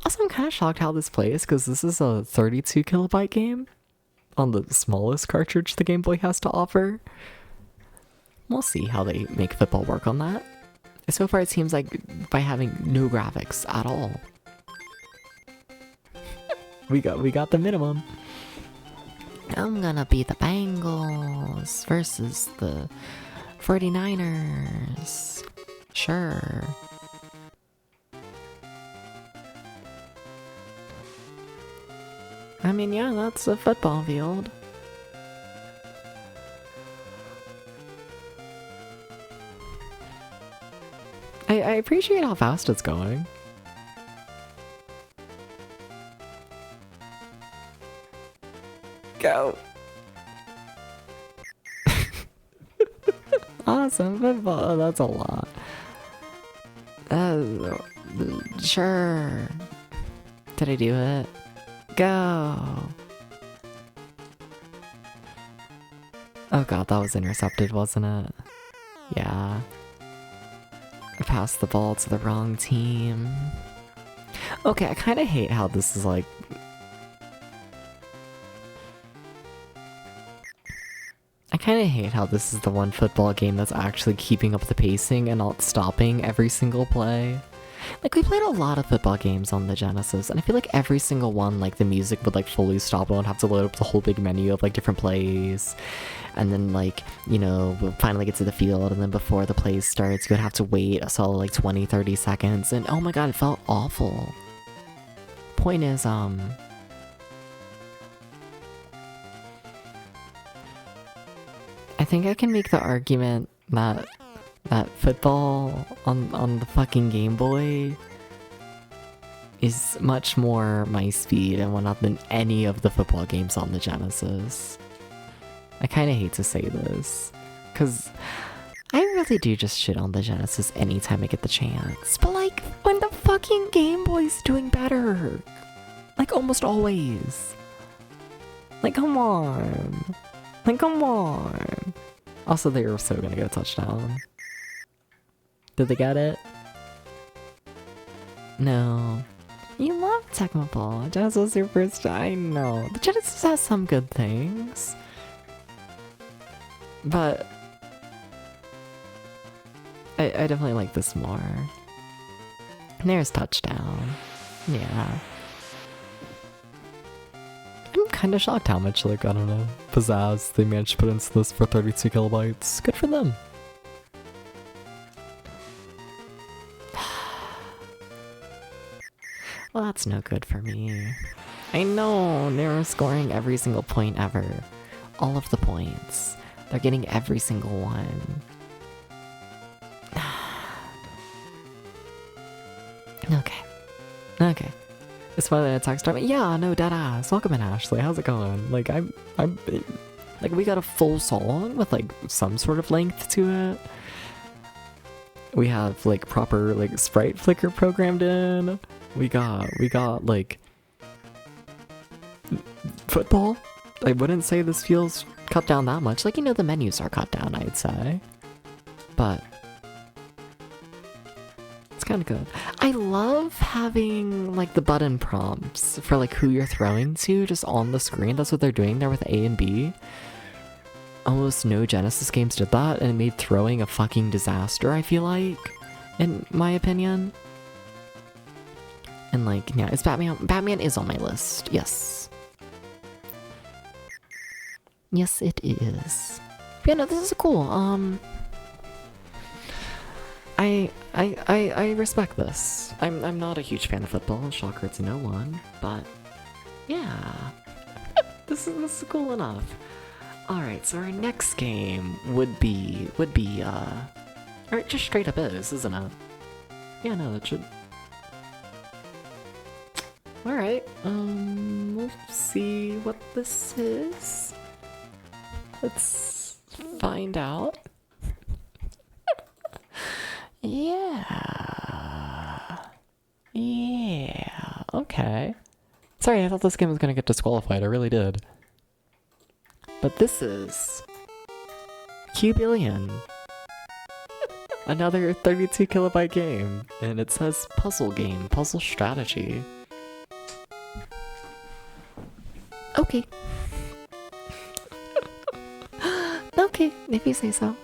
Also, I'm kind of shocked how this plays, because this is a 32 kilobyte game on the smallest cartridge the Game Boy has to offer. We'll see how they make football work on that. So far, it seems like by having no graphics at all. we got the minimum. I'm gonna be the Bengals versus the 49ers. Sure. I mean, yeah, that's a football field. I appreciate how fast it's going. Go. Awesome football. Oh, that's a lot. Sure. Did I do it? Go. Oh god, that was intercepted, wasn't it? Yeah. I passed the ball to the wrong team. Okay, I kind of hate how this is like... I kind of hate how this is the one football game that's actually keeping up the pacing and not stopping every single play. Like, we played a lot of football games on the Genesis, and I feel like every single one, like, the music would, like, fully stop and I would have to load up the whole big menu of, like, different plays. And then, like, you know, we'll finally get to the field, and then before the play starts, you would have to wait a solid, like, 20-30 seconds, and oh my god, it felt awful. Point is, I think I can make the argument that football on the fucking Game Boy is much more my speed and whatnot than any of the football games on the Genesis. I kinda hate to say this, cause I really do just shit on the Genesis anytime I get the chance. But like, when the fucking Game Boy's doing better. Like, almost always. Like, come on. Like, come on. Also, they were so gonna get a touchdown. Did they get it? No. You love Tecmo Ball. Genesis Superstar. I know. The Genesis has some good things. But I definitely like this more. And there's touchdown. Yeah. I'm kind of shocked how much, like, I don't know, pizzazz they managed to put into this for 32 kilobytes. Good for them. Well, that's no good for me. I know, they're scoring every single point ever. All of the points. They're getting every single one. Okay. Okay. It's why the attack started. Yeah, no, deadass. Welcome in, Ashley. How's it going? Like, I'm like, we got a full song with, like, some sort of length to it. We have, like, proper, like, sprite flicker programmed in. We got, like, football. I wouldn't say this feels cut down that much. Like, you know, the menus are cut down, I'd say. But it's kind of good. I love having, like, the button prompts for, like, who you're throwing to just on the screen. That's what they're doing there with A and B. Almost no Genesis games did that, and it made throwing a fucking disaster, I feel like, in my opinion. And, like, yeah, it's Batman. Batman is on my list, yes. Yes, it is. But yeah, no, this is cool. I respect this. I'm not a huge fan of football, shocker to no one, but yeah. This is cool enough. Alright, so our next game would be or it just straight up is, isn't it? Yeah, no, it should. Alright, let's see what this is. Let's find out. Yeah. Yeah. Okay. Sorry, I thought this game was gonna get disqualified. I really did. But this is Q-Billion. Another 32 kilobyte game. And it says puzzle game, puzzle strategy. Okay. Okay, if you say so.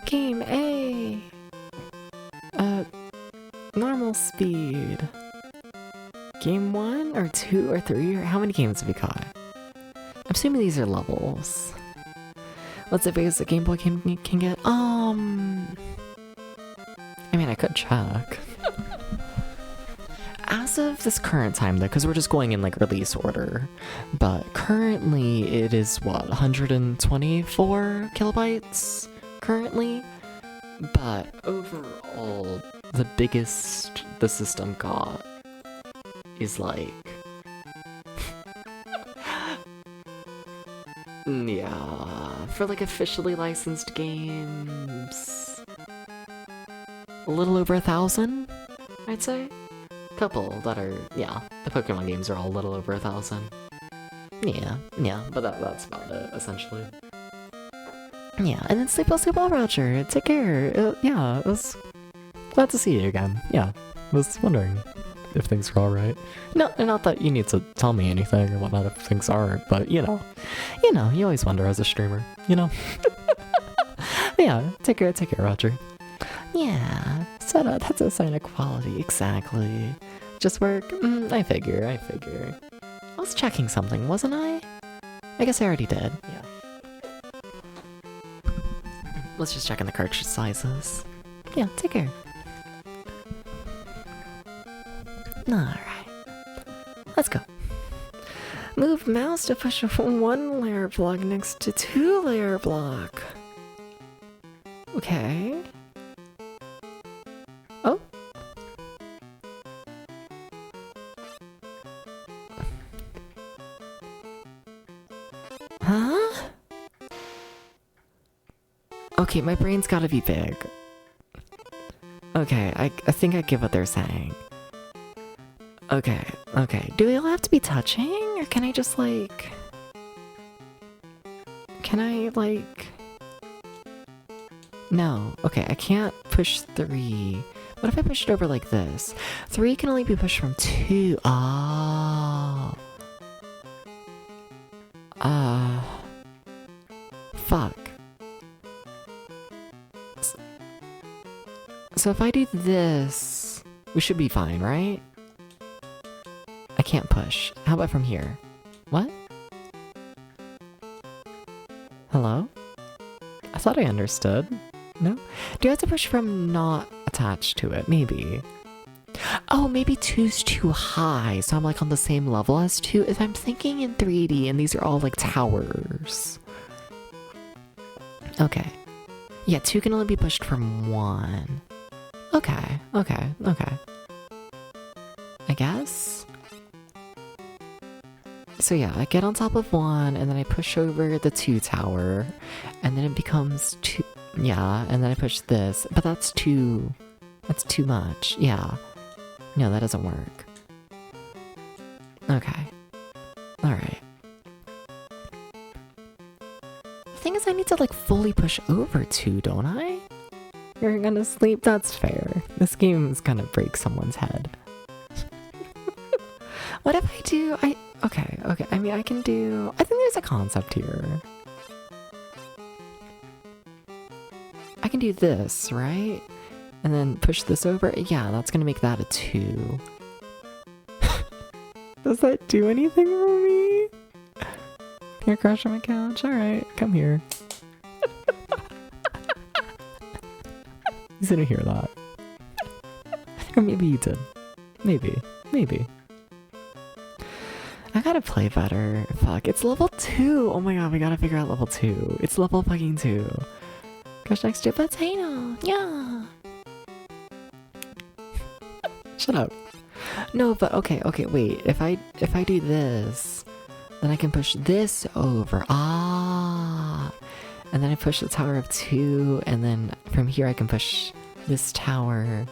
Game A. Normal speed. Game 1 or 2 or 3 or how many games have we caught? I'm assuming these are levels. What's the biggest a Game Boy can get? I mean, I could check. As of this current time though, because we're just going in like release order, but currently it is what, 124 kilobytes currently? But overall, the biggest the system got is like yeah, for like officially licensed games, a little over 1,000, I'd say. Couple that are, yeah, the Pokemon games are all a little over 1,000. Yeah, but that's about it, essentially. Yeah, and then Sleep Well Roger, take care. Yeah, it was glad to see you again. Yeah, was wondering. if things are alright. No, not that you need to tell me anything or whatnot if things aren't, but you know, you always wonder as a streamer, you know? Yeah, take care, Roger. Yeah, so that's a sign of quality, exactly. Just work? I figure. I was checking something, wasn't I? I guess I already did, yeah. Let's just check in the cartridge sizes. Yeah, take care. Alright. Let's go. Move mouse to push one layer block next to two layer block. Okay. Oh. Huh? Okay, my brain's gotta be big. Okay, I think I get what they're saying. Okay. Do they all have to be touching? Or can I just like... Can I like... No. Okay, I can't push 3. What if I push it over like this? 3 can only be pushed from 2. Oh. Fuck. So if I do this, we should be fine, right? I can't push. How about from here? What? Hello? I thought I understood. No? Do I have to push from not attached to it? Maybe. Oh, maybe 2's too high, so I'm like on the same level as 2. If I'm thinking in 3D and these are all like towers. Okay. Yeah, 2 can only be pushed from 1. Okay. I guess? So yeah, I get on top of 1, and then I push over the 2 tower, and then it becomes 2, yeah, and then I push this, but that's too much, yeah. No, that doesn't work. Okay. Alright. The thing is, I need to like fully push over 2, don't I? You're gonna sleep? That's fair. This game is gonna break someone's head. What if I do... Okay. I mean, I think there's a concept here. I can do this, right? And then push this over. Yeah, that's gonna make that a 2. Does that do anything for me? Can you crash on my couch? Alright, come here. You didn't hear that. Or maybe you did. Maybe. I gotta play better. Fuck, it's level 2! Oh my god, we gotta figure out level 2. It's level fucking 2. Crush next to potato! Yeah! Shut up. No, but okay, wait. If I do this, then I can push this over. Ah! And then I push the tower of 2, and then from here I can push this tower.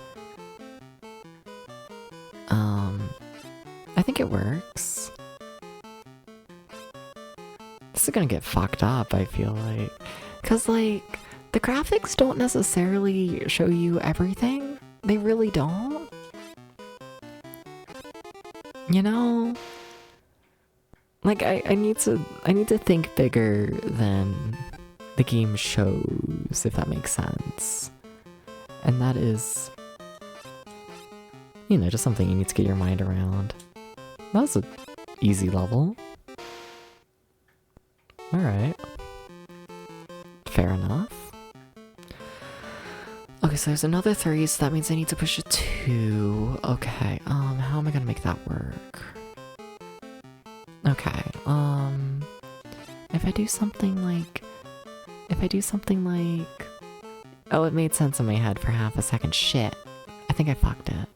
I think it works. This is gonna get fucked up, I feel like. Cause like, the graphics don't necessarily show you everything. They really don't. You know? Like, I need to think bigger than the game shows, if that makes sense. And that is, you know, just something you need to get your mind around. That was an easy level. Alright. Fair enough. Okay, so there's another 3, so that means I need to push a 2. Okay, how am I gonna make that work? Okay, if I do something like... Oh, it made sense in my head for half a second. Shit. I think I fucked it.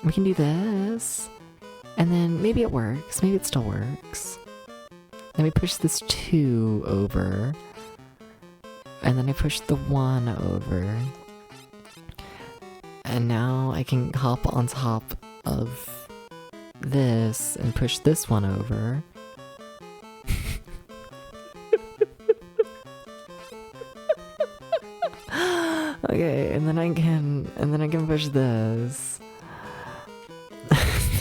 We can do this. And then maybe it works. Maybe it still works. Then we push this 2 over. And then I push the 1 over. And now I can hop on top of this and push this 1 over. Okay, and then I can push this.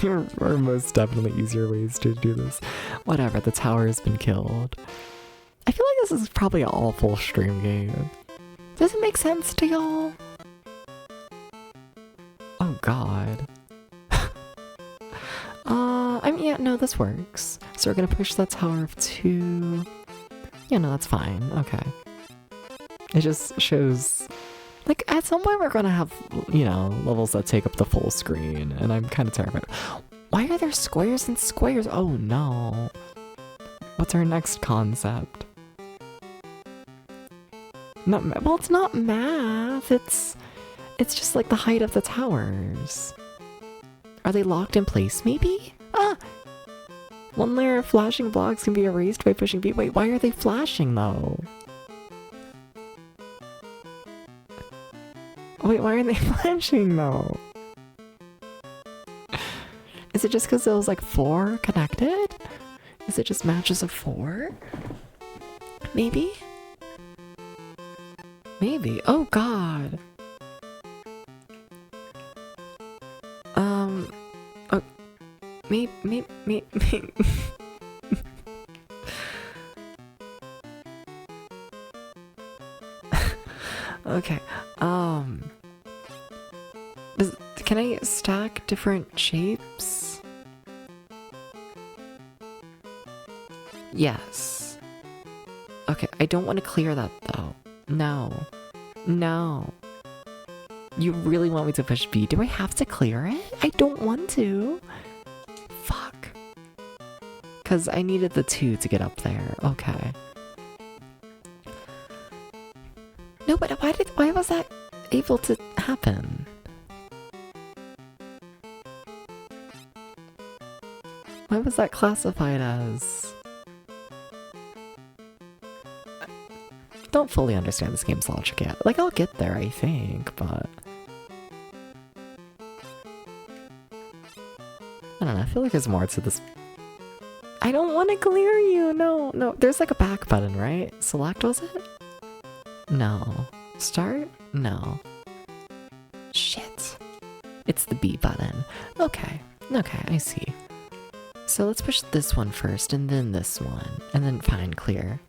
There are most definitely easier ways to do this. Whatever, the tower has been killed. I feel like this is probably an awful stream game. Does it make sense to y'all? Oh god. I mean, yeah, no, this works. So we're gonna push that tower of 2. Yeah, no, that's fine. Okay. It just shows... Like, at some point we're gonna have, you know, levels that take up the full screen, and I'm kind of terrified. Why are there squares and squares? Oh no. What's our next concept? Well, it's not math. It's just like the height of the towers. Are they locked in place, maybe? Ah! One layer of flashing blocks can be erased by pushing B. Wait, why are they flashing though? Wait, why are they flashing though? Is it just because it was like 4 connected? Is it just matches of 4? Maybe? Maybe. Oh god. Oh, maybe. Okay. Can I stack different shapes? Yes. Okay, I don't want to clear that though. No. No. You really want me to push B? Do I have to clear it? I don't want to. Fuck. Because I needed the 2 to get up there. Okay. No, but why was that able to happen? Why was that classified as... Don't fully understand this game's logic yet. Like, I'll get there, I think, but... I don't know, I feel like there's more to this. I don't want to clear you! No, no. There's like a back button, right? Select, was it? No. Start? No. Shit. It's the B button. Okay. Okay, I see. So let's push this one first, and then this one. And then fine, clear.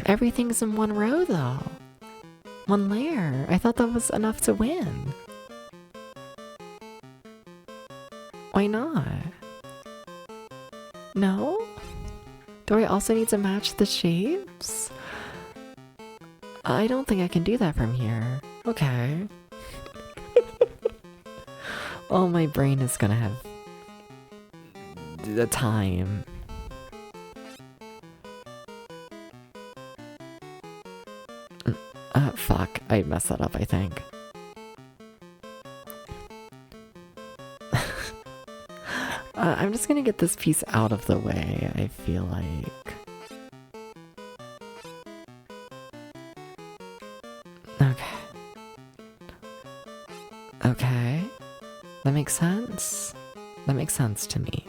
Everything's in one row, though. One layer. I thought that was enough to win. Why not? No? Do I also need to match the shapes? I don't think I can do that from here. Okay. Oh, my brain is gonna have the time. Fuck. I messed that up, I think. I'm just gonna get this piece out of the way, I feel like. Okay. Okay. That makes sense. That makes sense to me.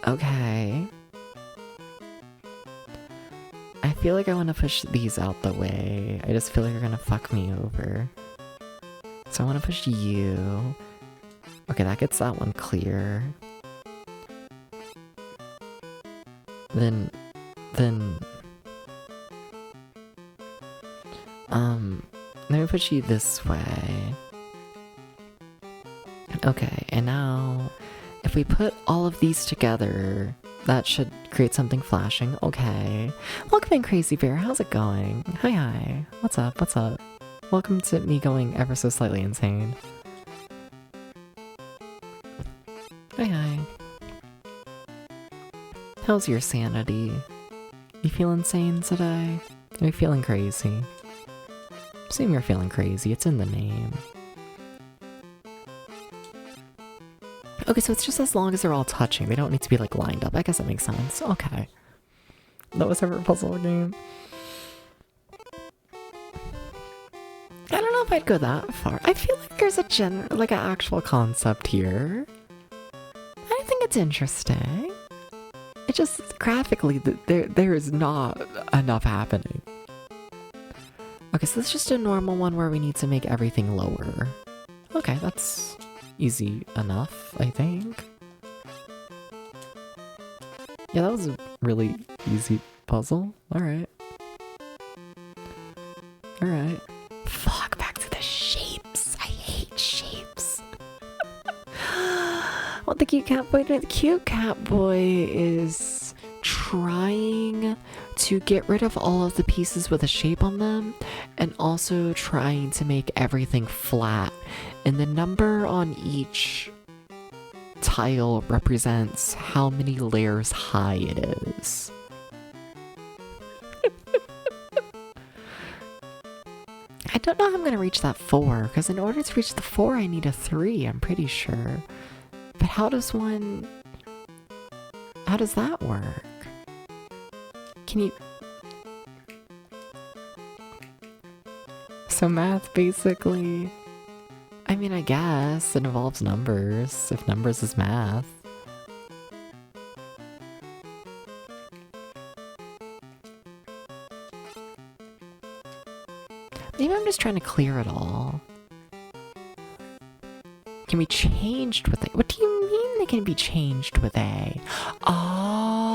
Okay. I feel like I want to push these out the way. I just feel like you're gonna fuck me over. So I want to push you. Okay, that gets that one clear. Then... Let me push you this way. Okay, and now... If we put all of these together, that should create something flashing. Okay. Welcome in, Crazy Bear. How's it going? Hi, hi. What's up? What's up? Welcome to me going ever so slightly insane. Hi, hi. How's your sanity? You feel insane today? Are you feeling crazy? Assume you're feeling crazy. It's in the name. Okay, so it's just as long as they're all touching. They don't need to be, like, lined up. I guess that makes sense. Okay. That was ever a puzzle game. I don't know if I'd go that far. I feel like there's a like an actual concept here. I think it's interesting. It just, graphically, there is not enough happening. Okay, so this is just a normal one where we need to make everything lower. Okay, that's easy enough, I think. Yeah, that was a really easy puzzle. Alright. Alright. Fuck, back to the shapes. I hate shapes. What the cute cat boy did? The cute cat boy is trying to get rid of all of the pieces with a shape on them and also trying to make everything flat. And the number on each tile represents how many layers high it is. I don't know how I'm gonna reach that 4, because in order to reach the 4 I need a 3, I'm pretty sure. But how does that work? Can you... So math basically... I mean, I guess it involves numbers, if numbers is math. Maybe I'm just trying to clear it all. Can be changed with A. What do you mean they can be changed with A? Oh.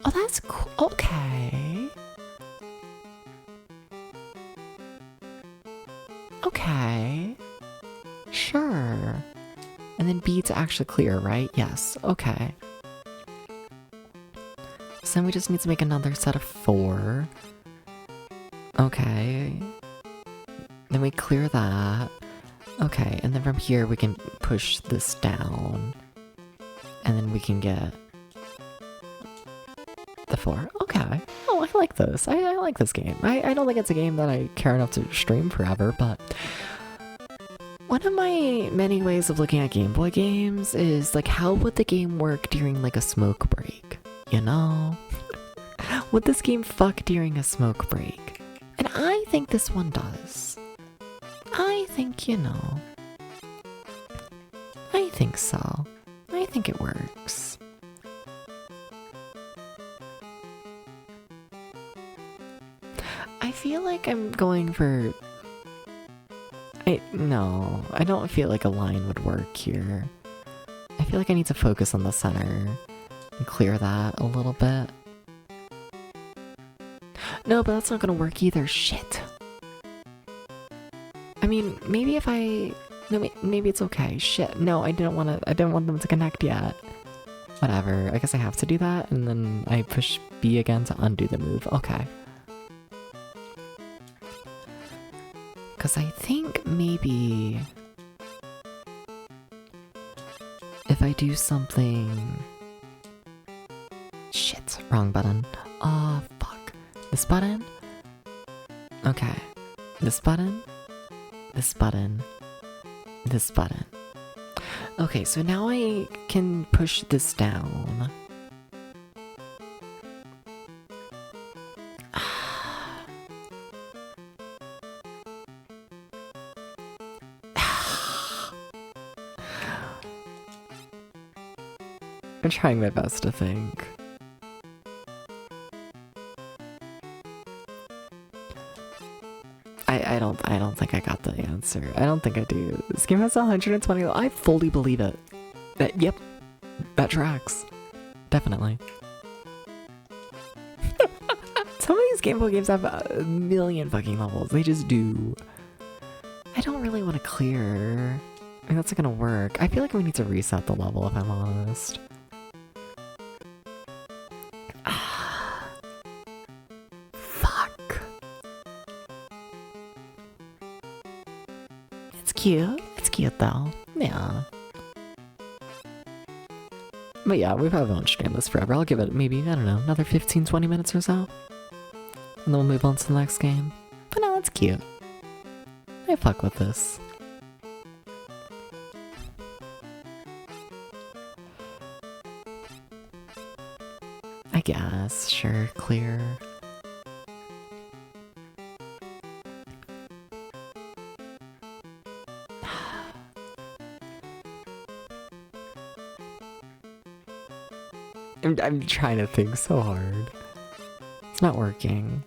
Oh, that's cool. Okay. Okay. Sure. And then B to actually clear, right? Yes. Okay. So then we just need to make another set of 4. Okay. Then we clear that. Okay, and then from here we can push this down. And then we can get the 4. Okay. Oh, I like this. I like this game. I don't think it's a game that I care enough to stream forever, but one of my many ways of looking at Game Boy games is like, how would the game work during like a smoke break? You know? Would this game fuck during a smoke break? And I think this one does. I think, you know. I think so. I think it works. I feel like I'm going for... No, I don't feel like a line would work here. I feel like I need to focus on the center and clear that a little bit. No, but that's not gonna work either. Shit. I mean, maybe if I... No, maybe it's okay. Shit. No, I didn't want them to connect yet. Whatever. I guess I have to do that, and then I push B again to undo the move. Okay. Because I think maybe... if I do something... Shit. Wrong button. Oh, fuck. This button? Okay. This button? This button, this button. Okay, so now I can push this down. I'm trying my best to think. I don't think I got the answer. I don't think I do. This game has 120. I fully believe it. Yep. That tracks. Definitely. Some of these Game Boy games have a million fucking levels. They just do. I don't really want to clear. I mean, that's not gonna work. I feel like we need to reset the level if I'm honest. Cute. It's cute though. Yeah. But yeah, we probably won't stream this forever. I'll give it maybe, I don't know, another 15-20 minutes or so. And then we'll move on to the next game. But no, it's cute. I fuck with this. I guess. Sure, clear. I'm trying to think so hard. It's not working.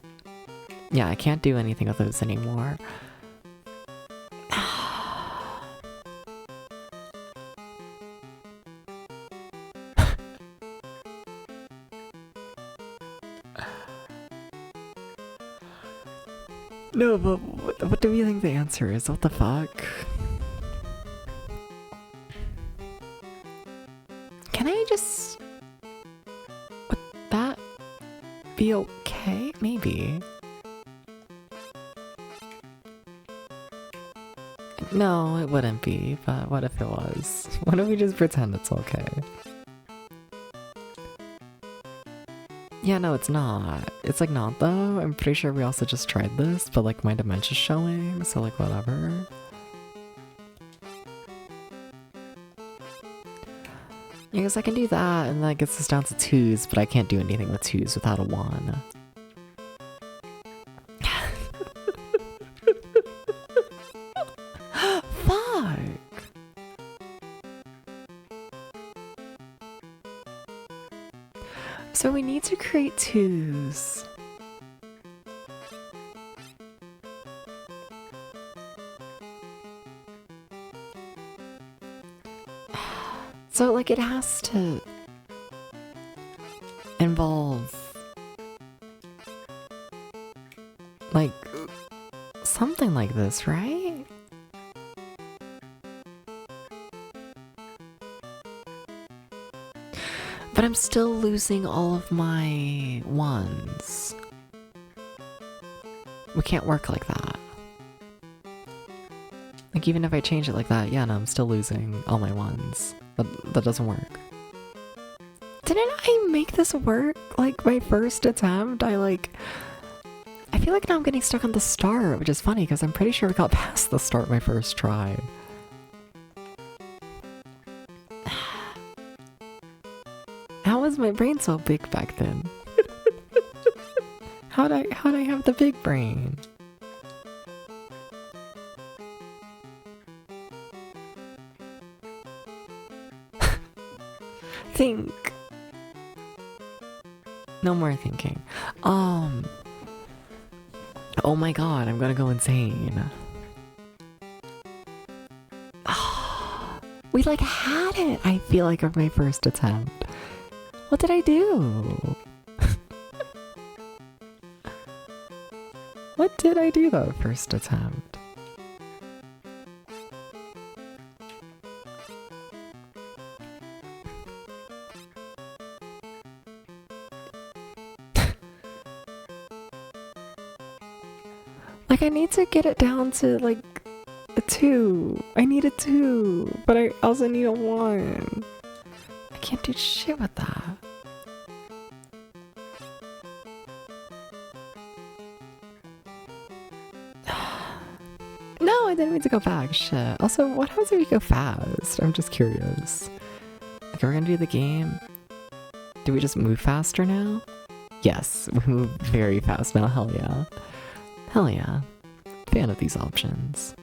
Yeah, I can't do anything with those anymore. No, but what do we think the answer is? What the fuck? Can I just... Would that be okay? Maybe. No, it wouldn't be, but what if it was? What if we just pretend it's okay? Yeah, no, it's not. It's like not though. I'm pretty sure we also just tried this, but like my dementia's showing, so like whatever. Yeah, because I can do that, and that gets us down to 2s, but I can't do anything with 2s without a 1. Fuck! So we need to create 2s. So, like, it has to involve, like, something like this, right? But I'm still losing all of my 1s. We can't work like that. Like, even if I change it like that, yeah, no, I'm still losing all my 1s. That doesn't work. Didn't I make this work? Like, my first attempt? I feel like now I'm getting stuck on the start, which is funny, because I'm pretty sure we got past the start my first try. How was my brain so big back then? How'd I have the big brain? Think. No more thinking. Oh my god, I'm gonna go insane. We like had it, I feel like, of my first attempt. What did I do? What did I do that first attempt? Like, I need to get it down to, like, a 2. I need a 2, but I also need a 1. I can't do shit with that. No, I didn't mean to go back. Shit. Also, what happens if we go fast? I'm just curious. Like, are we gonna do the game? Do we just move faster now? Yes, we move very fast now. Hell yeah. Hell yeah. Fan of these options.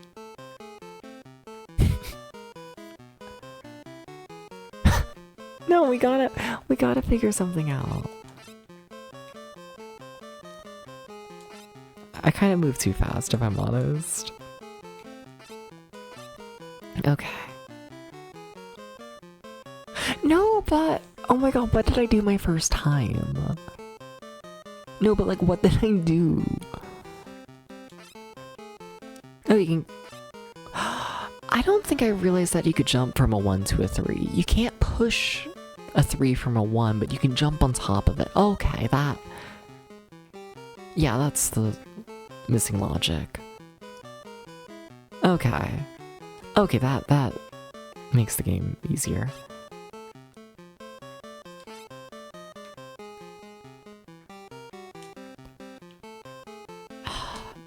No, we gotta figure something out. I kind of moved too fast, if I'm honest. Okay. No, but oh my god, what did I do my first time? No, but like, what did I do? Oh, you can... I don't think I realized that you could jump from a 1 to a 3. You can't push a 3 from a 1, but you can jump on top of it. Okay, that... Yeah, that's the missing logic. Okay. Okay, that makes the game easier.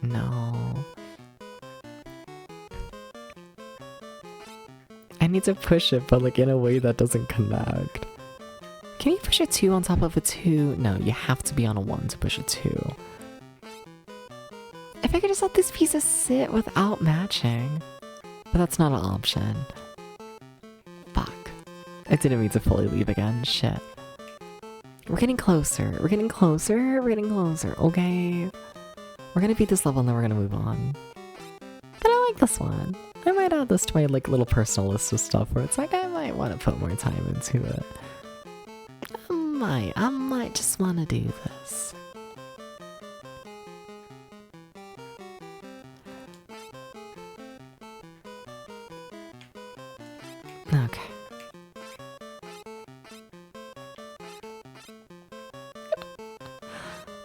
No. I need to push it, but like in a way that doesn't connect. Can you push a 2 on top of a 2? No, you have to be on a 1 to push a 2. If I could just let these pieces sit without matching. But that's not an option. Fuck. I didn't mean to fully leave again. Shit. We're getting closer. We're getting closer. We're getting closer. Okay. We're gonna beat this level and then we're gonna move on. But I like this one. I might add this to my like little personal list of stuff where it's like I might want to put more time into it. I might just want to do this. Okay.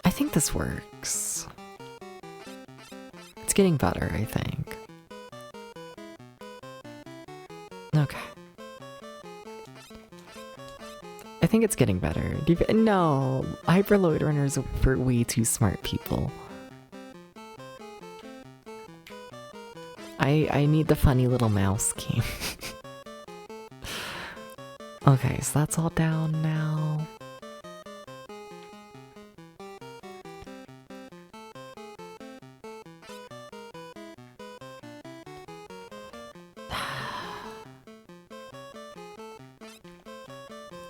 I think this works. It's getting better, I think. Okay. I think it's getting better. No! Hyperload runners are for way too smart people. I need the funny little mouse game. Okay, so that's all down now.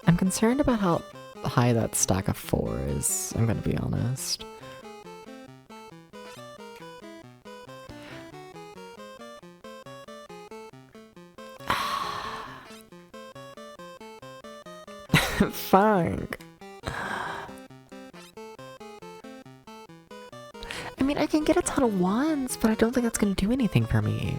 I'm concerned about how high that stack of 4 is, I'm gonna be honest. Fuck. I mean, I can get a ton of 1s, but I don't think that's gonna do anything for me.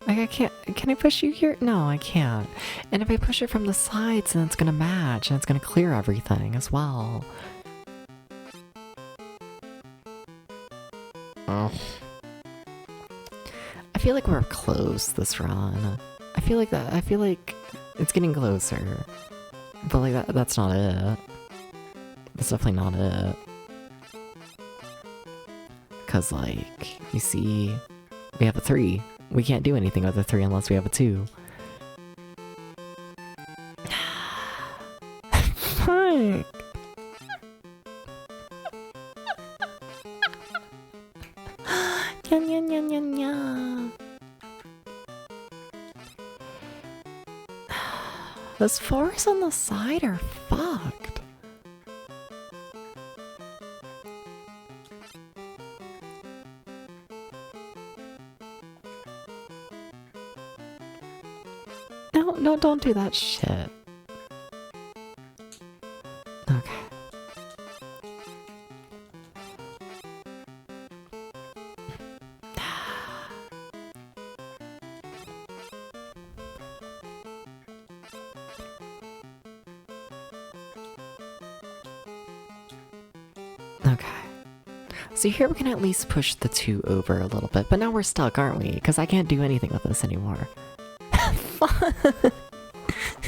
Like, I can't. Can I push you here? No, I can't. And if I push it from the sides, then it's gonna match and it's gonna clear everything as well. Oh. I feel like we're close this run. I feel like it's getting closer. But like that's not it. That's definitely not it. Cause like, you see, we have a 3. We can't do anything with a 3 unless we have a 2. Fuck! Those 4s on the side are fucked. No, don't do that shit. Okay. Okay. So here we can at least push the 2 over a little bit, but now we're stuck, aren't we? Because I can't do anything with this anymore.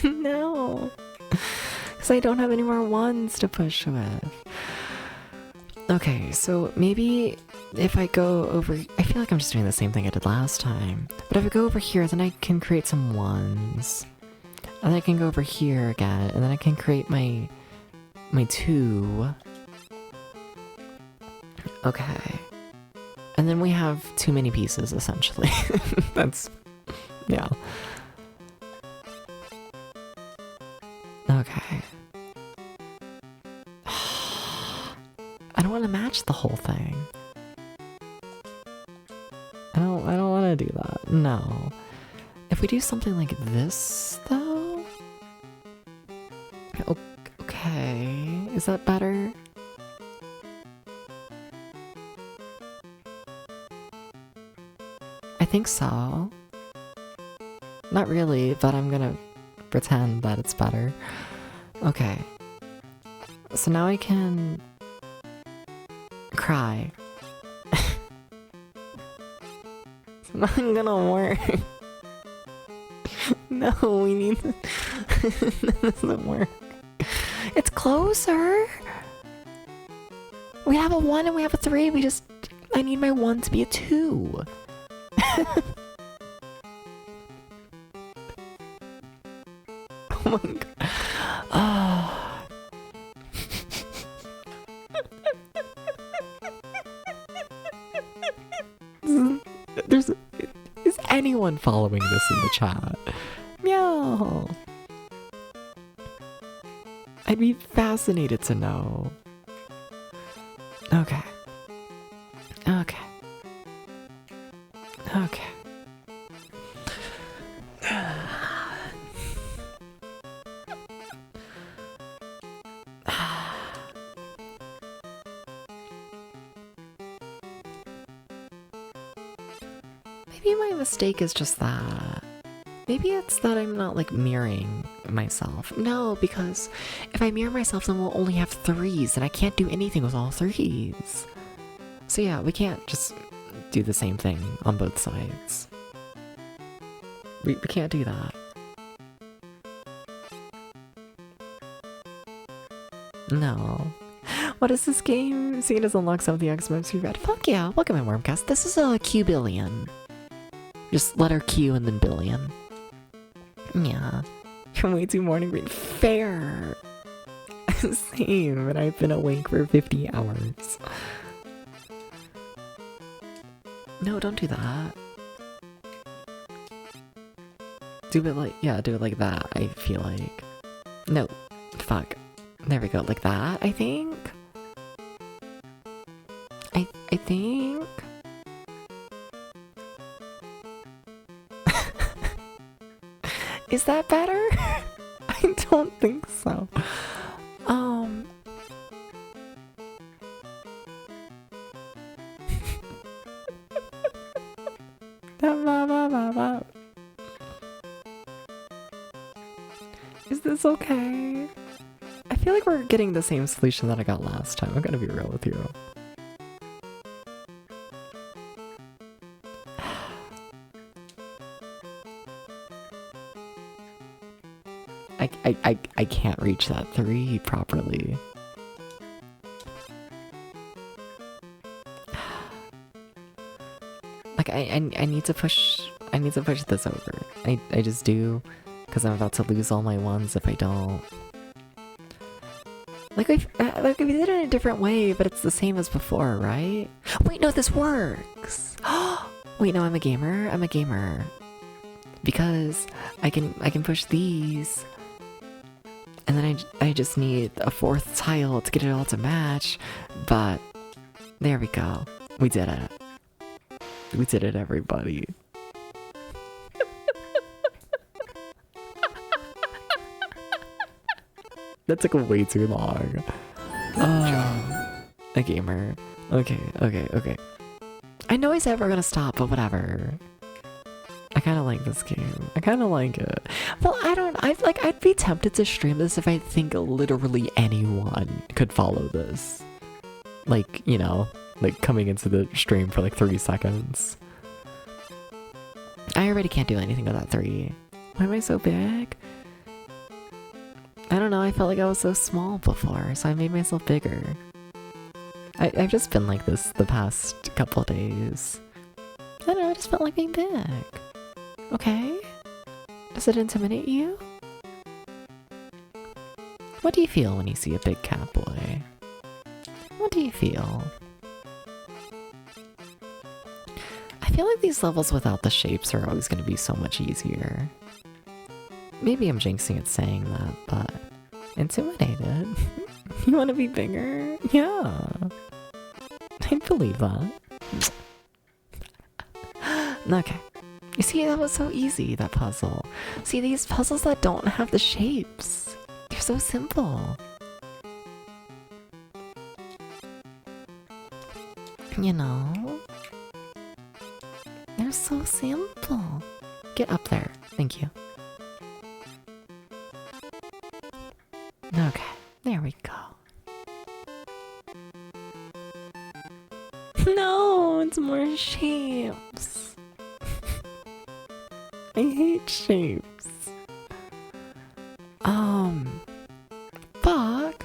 No. Because I don't have any more 1s to push with. Okay, so maybe if I go over... I feel like I'm just doing the same thing I did last time. But if I go over here, then I can create some 1s. And then I can go over here again, and then I can create my 2. Okay. And then we have too many pieces, essentially. That's... yeah. Okay. I don't want to match the whole thing. I don't want to do that. No. If we do something like this, though... Okay. Is that better? I think so. Not really, but I'm gonna pretend that it's better. Okay. So now I can... cry. It's not gonna work. No, we need to... That doesn't work. It's closer! We have a 1 and we have a 3, I need my 1 to be a 2. Oh my god. Oh. There's... Is anyone following this in the chat? Meow! I'd be fascinated to know. Okay. Okay. Okay. Maybe my mistake is just that. Maybe it's that I'm not like mirroring myself. No, because if I mirror myself, then we'll only have 3s, and I can't do anything with all 3s. So yeah, we can't just do the same thing on both sides. We can't do that. No. What is this game? Seen as unlock some of the X-Moves you read. Fuck yeah, welcome in Wormcast. This is a Q billion. Just letter Q and then billion. Yeah. You're way too morning brain. Fair. Same, but I've been awake for 50 hours. No, don't do that. Do it like, yeah, do it like that, I feel like. No, fuck. There we go, like that, I think? I think? Is that better? I don't think so. Is this okay? I feel like we're getting the same solution that I got last time. I'm gonna be real with you. I can't reach that 3 properly. Like I need to push this over. I just do, because I'm about to lose all my ones if I don't. Like we did it in a different way, but it's the same as before, right? Wait, no, this works. Wait, no, I'm a gamer. I'm a gamer because I can push these. And then I just need a 4th tile to get it all to match, but there we go. We did it. We did it, everybody. That took way too long. A gamer. Okay. I know I said we're gonna stop, but whatever. I kind of like this game. I kind of like it. Well, I'd be tempted to stream this if I think literally anyone could follow this. Like, you know, like coming into the stream for like 30 seconds. I already can't do anything with that 3. Why am I so big? I don't know, I felt like I was so small before, so I made myself bigger. I've just been like this the past couple of days. I don't know, I just felt like being big. Okay? Does it intimidate you? What do you feel when you see a big cat boy? What do you feel? I feel like these levels without the shapes are always going to be so much easier. Maybe I'm jinxing it saying that, but... Intimidated? You want to be bigger? Yeah. I believe that. Okay. You see, that was so easy, that puzzle. See, these puzzles that don't have the shapes, they're so simple. You know? They're so simple. Get up there. Thank you. Okay, there we go. No, it's more shapes. I hate shapes. Fuck.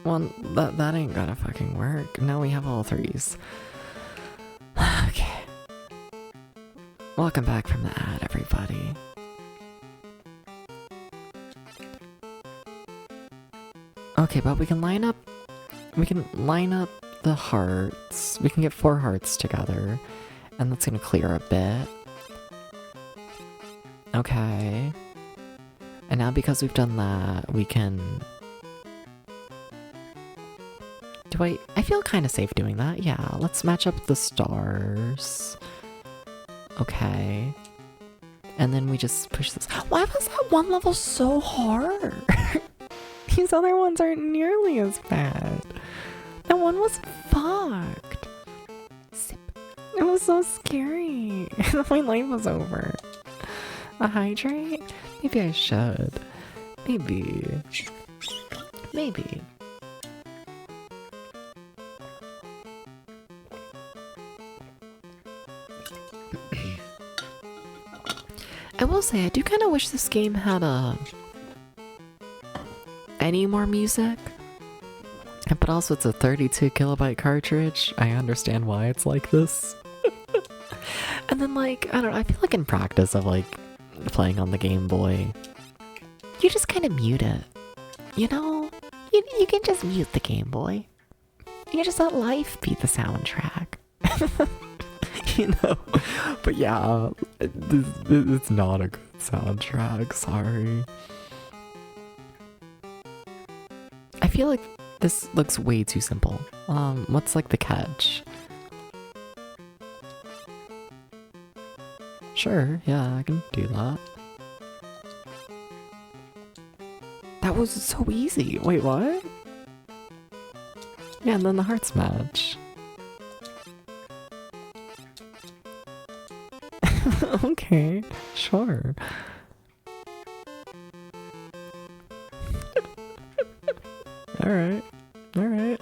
Well, that ain't gonna fucking work. Now we have all 3s. Okay. Welcome back from the ad, everybody. Okay, but we can line up the hearts. We can get 4 hearts together. And that's gonna clear a bit. Okay. And now because we've done that, we can... I feel kind of safe doing that. Yeah, let's match up the stars. Okay. And then we just push this. Why was that one level so hard? These other ones aren't nearly as bad. That one was fucked. Sip. It was so scary. My life was over. A hydrate? Maybe I should. Maybe. Maybe. I will say, I do kind of wish this game had any more music. But also it's a 32 kilobyte cartridge. I understand why it's like this. And then like, I don't know, I feel like in practice of like playing on the Game Boy, you just kind of mute it. You know? You can just mute the Game Boy. You just let life be the soundtrack. You know? But yeah, it's not a good soundtrack, sorry. I feel like this looks way too simple. What's like the catch? Sure, yeah, I can do that. That was so easy. Wait, what? Yeah, and then the hearts match. Okay, sure. Alright, alright.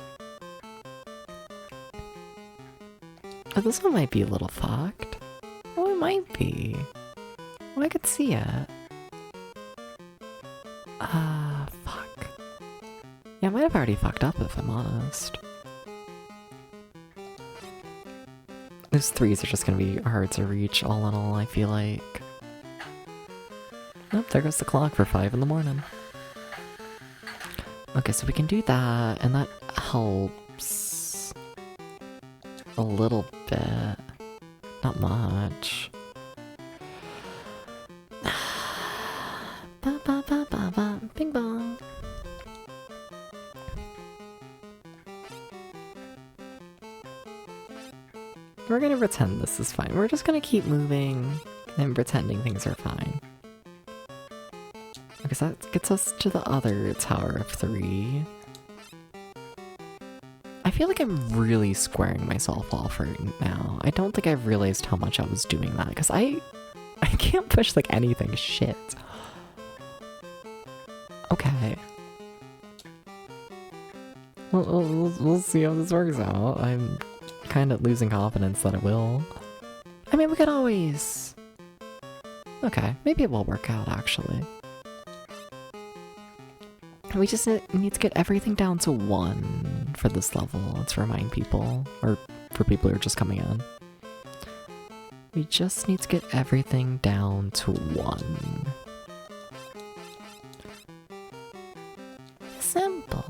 Oh, this one might be a little fucked. Oh, it might be. Oh, I could see it. Fuck. Yeah, I might have already fucked up if I'm honest. Those 3s are just gonna be hard to reach all in all, I feel like. Nope, there goes the clock for 5 in the morning. Okay, so we can do that, and that helps a little bit. Not much. Ba ba ba ba ba, bing bong. We're gonna pretend this is fine. We're just gonna keep moving and pretending things are fine. Okay, so that gets us to the other Tower of 3. I feel like I'm really squaring myself off right now. I don't think I've realized how much I was doing that, because I can't push like anything. Shit. Okay. We'll see how this works out. I'm kind of losing confidence that it will. I mean, we could always... Okay, maybe it will work out, actually. We just need to get everything down to 1 for this level, to remind people, or for people who are just coming in. We just need to get everything down to 1. Simple.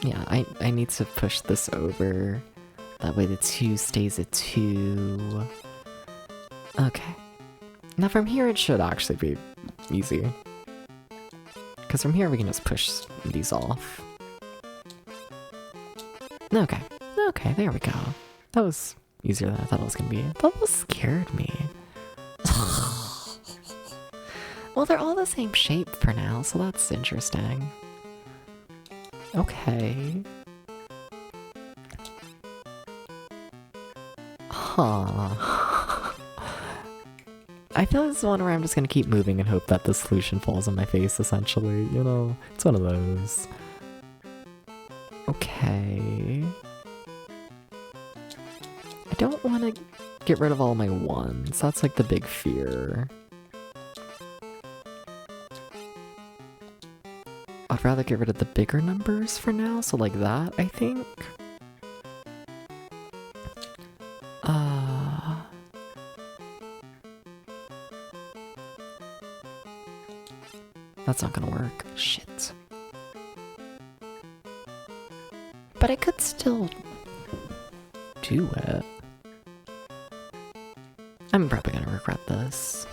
Yeah, I need to push this over. That way the 2 stays a 2. Okay. Now from here it should actually be easy. Because from here we can just push these off. Okay. Okay, there we go. That was easier than I thought it was gonna be. That almost scared me. Well, they're all the same shape for now, so that's interesting. Okay. Huh. I feel like this is one where I'm just gonna keep moving and hope that the solution falls on my face, essentially. You know, it's one of those. Okay. I don't want to get rid of all my 1s. That's like the big fear. I'd rather get rid of the bigger numbers for now, so like that, I think. That's not gonna work. Shit. But I could still do it. I'm probably gonna regret this.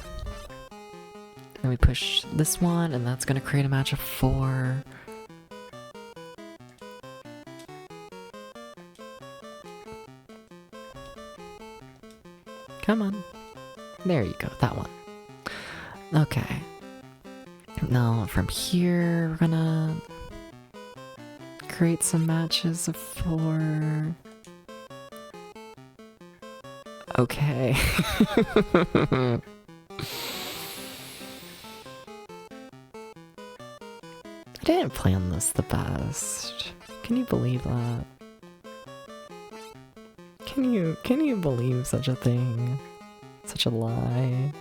Then we push this one, and that's gonna create a match of 4. Come on. There you go, that one. Okay. Now from here, we're gonna create some matches of 4. Okay. I didn't plan this the best. Can you believe that? Can you believe such a thing? Such a lie?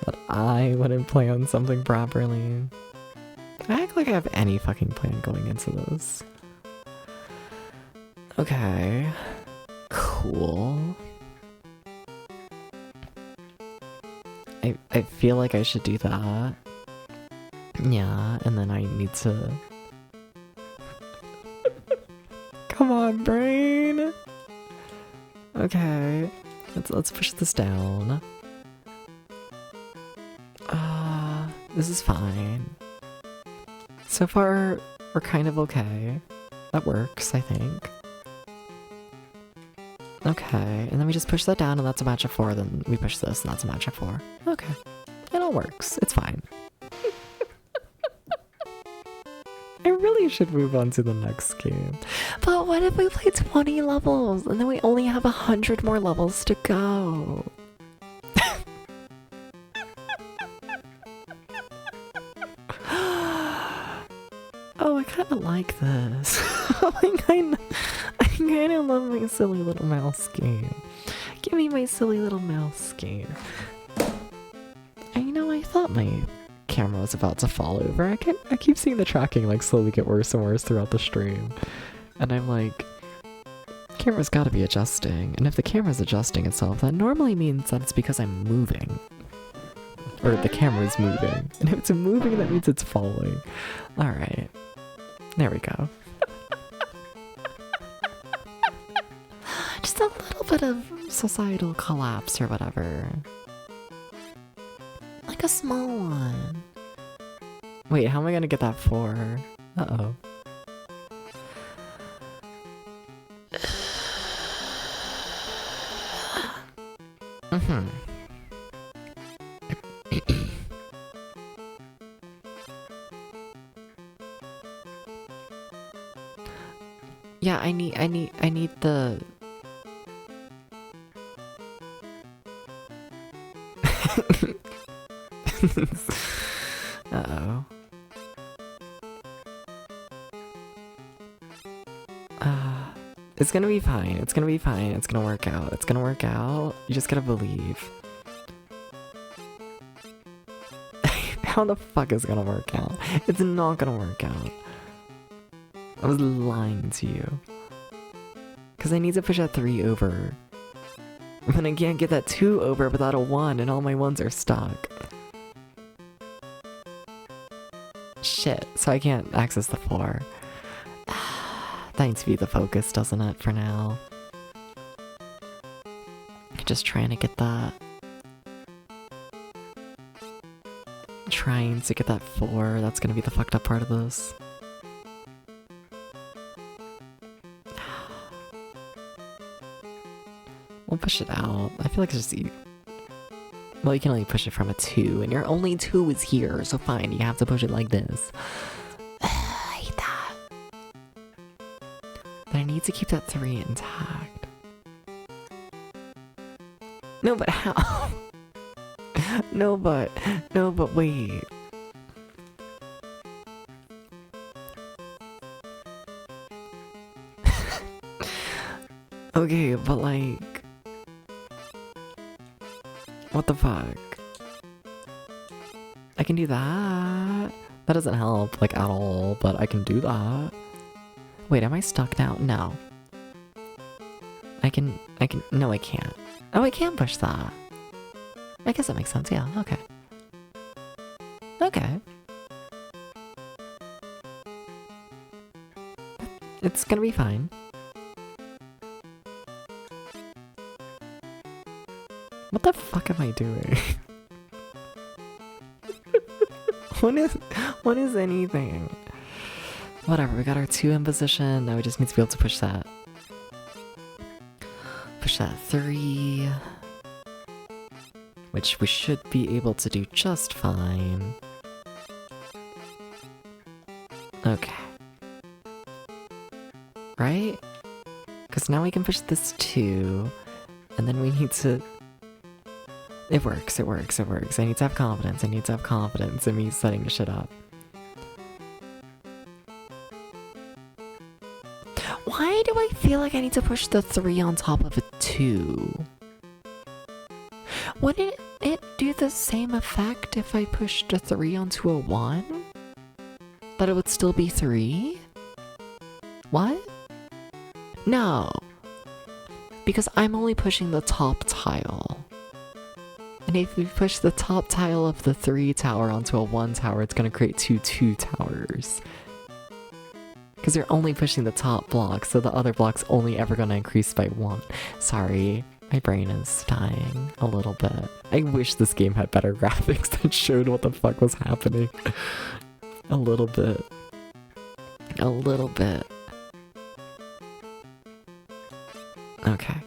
That I wouldn't plan something properly. I act like I have any fucking plan going into this. Okay. Cool. I feel like I should do that. Yeah, and then I need to... Come on, brain! Okay. Let's push this down. This is fine. So far, we're kind of okay. That works, I think. Okay, and then we just push that down and that's a match of 4, then we push this and that's a match of 4. Okay. It all works. It's fine. I really should move on to the next game. But what if we play 20 levels and then we only have 100 more levels to go? Oh, I kind of like this. I kind of love my silly little mouse game. Give me my silly little mouse game. I thought my camera was about to fall over. I keep seeing the tracking like slowly get worse and worse throughout the stream. And I'm like, camera's gotta be adjusting. And if the camera's adjusting itself, that normally means that it's because I'm moving. Or the camera's moving. And if it's moving, that means it's falling. Alright. There we go. Just a little bit of societal collapse or whatever. Like a small one. Wait, how am I gonna get that 4? Uh-oh. Yeah, I need the... Uh-oh. It's gonna be fine. It's gonna be fine. It's gonna work out. It's gonna work out. You just gotta believe. How the fuck is it gonna work out? It's not gonna work out. I was lying to you. Because I need to push that 3 over. And then I can't get that 2 over without a 1, and all my 1s are stuck. Shit, so I can't access the 4. That needs to be the focus, doesn't it, for now? Just trying to get that. Trying to get that 4, that's gonna be the fucked up part of this. We'll push it out. I feel like it's just... Well, you can only push it from a 2, and your only 2 is here, so fine, you have to push it like this. I hate that. But I need to keep that 3 intact. No, but how? No, but wait. Okay, but like... What the fuck? I can do that. That doesn't help, like, at all, but I can do that. Wait, am I stuck now? No. No, I can't. Oh, I can push that. I guess that makes sense, yeah, okay. Okay. It's gonna be fine. What the fuck am I doing? What is anything? Whatever, we got our 2 in position, now we just need to be able to push that. Push that 3. Which we should be able to do just fine. Okay. Right? Because now we can push this 2, and then we need to... It works, it works, it works. I need to have confidence, I need to have confidence in me setting shit up. Why do I feel like I need to push the 3 on top of a 2? Wouldn't it do the same effect if I pushed a 3 onto a 1? But it would still be 3? What? No. Because I'm only pushing the top tile. And if we push the top tile of the 3 tower onto a 1 tower, it's gonna create 2 2 towers. Because you're only pushing the top block, so the other block's only ever gonna increase by 1. Sorry, my brain is dying a little bit. I wish this game had better graphics that showed what the fuck was happening. A little bit. A little bit. Okay.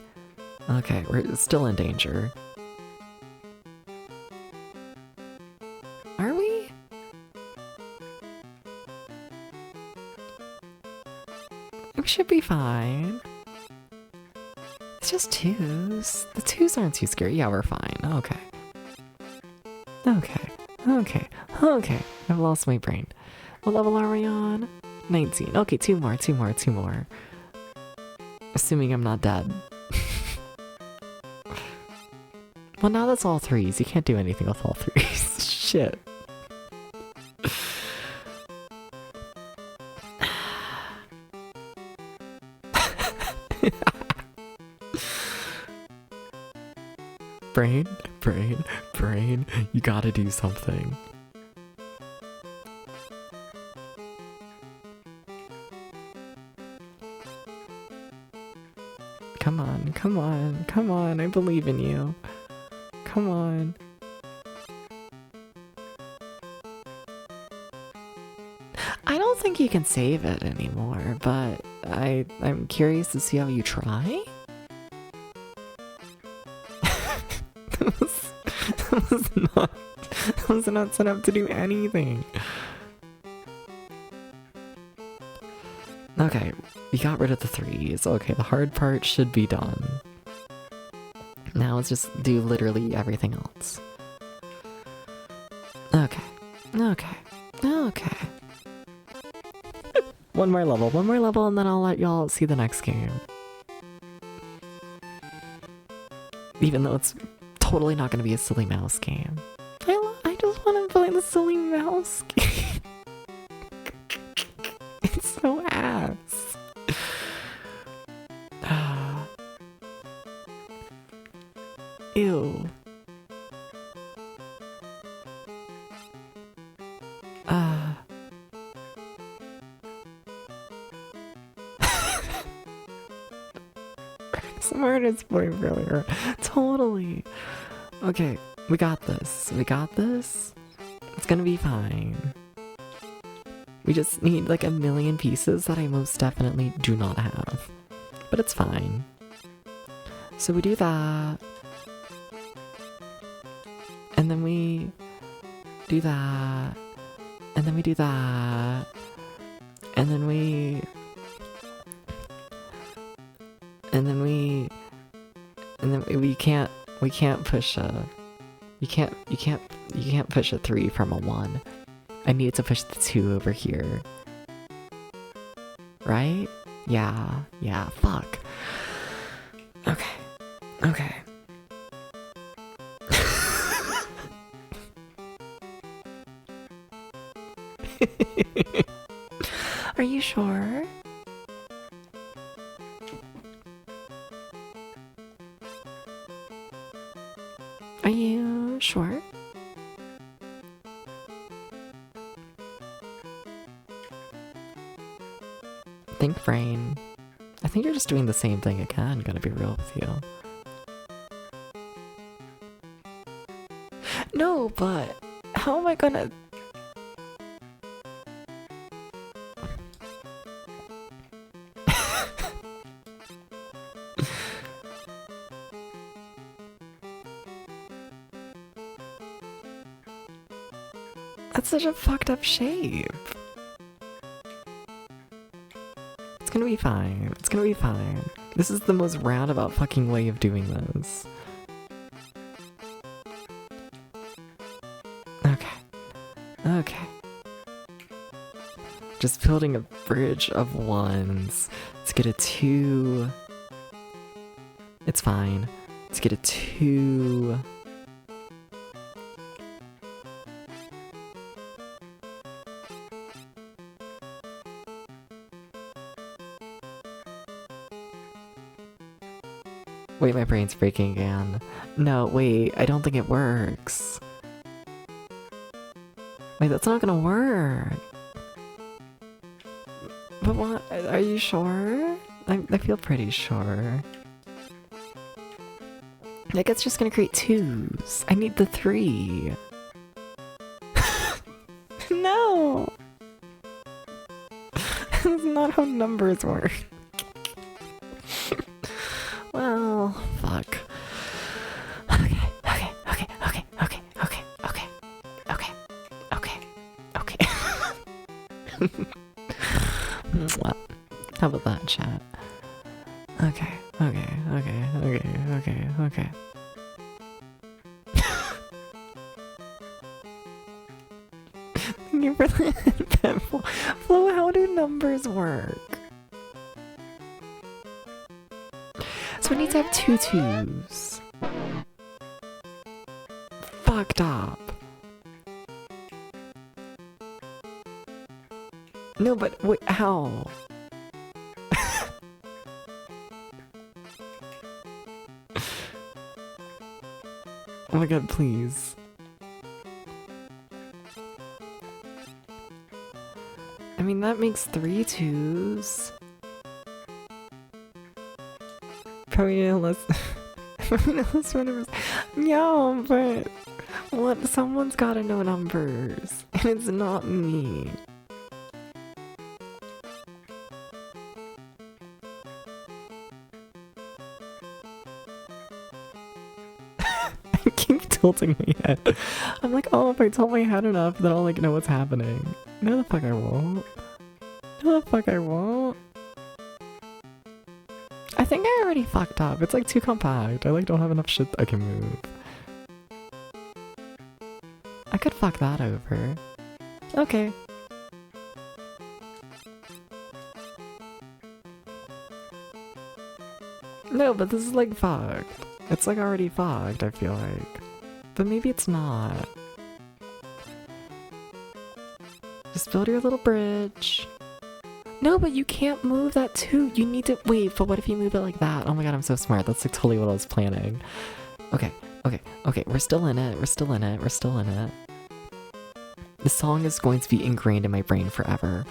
Okay, we're still in danger. Are we? We should be fine. It's just 2s. The 2s aren't too scary. Yeah, we're fine. Okay. Okay. Okay. Okay. I've lost my brain. What level are we on? 19. Okay, 2 more, 2 more, 2 more. Assuming I'm not dead. Well, now that's all 3s. You can't do anything with all 3s. Shit. Brain, brain, brain, you gotta do something. Come on, come on, come on, I believe in you. Come on. I don't think you can save it anymore, but I'm curious to see how you try. that was not set up to do anything. Okay, we got rid of the 3s. Okay, the hard part should be done. Now let's just do literally everything else. Okay, okay, okay. one more level, and then I'll let y'all see the next game. Even though it's totally not going to be a silly mouse game. I just want to play the silly mouse game. It's so ass. Ew. Smartest boy failure. Totally. Okay, we got this. We got this. It's gonna be fine. We just need like a million pieces that I most definitely do not have. But it's fine. So we do that. And then we do that. And then we do that. And then we... And then we... And then we can't push a... You can't push a 3 from a 1. I need to push the 2 over here. Right? Yeah, fuck. Okay. Okay. Are you sure? Are you sure? think, brain. I think you're just doing the same thing again, gonna be real with you. No, but how am I gonna... That's such a fucked up shape. It's gonna be fine. It's gonna be fine. This is the most roundabout fucking way of doing this. Okay. Okay. Just building a bridge of ones. Let's get a 2. It's fine. Let's get a 2. Wait, my brain's breaking again. No, wait, I don't think it works. Wait, that's not gonna work. But what? Are you sure? I feel pretty sure. Like, it's just gonna create 2s. I need the 3. No! That's not how numbers work. Well, fuck. Okay. Well, how about that, chat? Okay. Thank you for the Flo, how do numbers work? So we need to have 2 2s. Fucked up. No, but wait, how? Oh my god, please. I mean, that makes 3 2s. Probably less numbers. Yeah, but what? Someone's gotta know numbers, and it's not me. I keep tilting my head. I'm like, oh, if I tilt my head enough, then I'll like know what's happening. No, the fuck I won't. No, the fuck I won't. I think I already fucked up. It's like too compact. I like don't have enough shit I can move. I could fuck that over. Okay. No, but this is like fucked. It's like already fucked, I feel like. But maybe it's not. Just build your little bridge. No, but you can't move that too. You need to wait, but what if you move it like that? Oh my god, I'm so smart. That's like totally what I was planning. Okay. We're still in it. The song is going to be ingrained in my brain forever.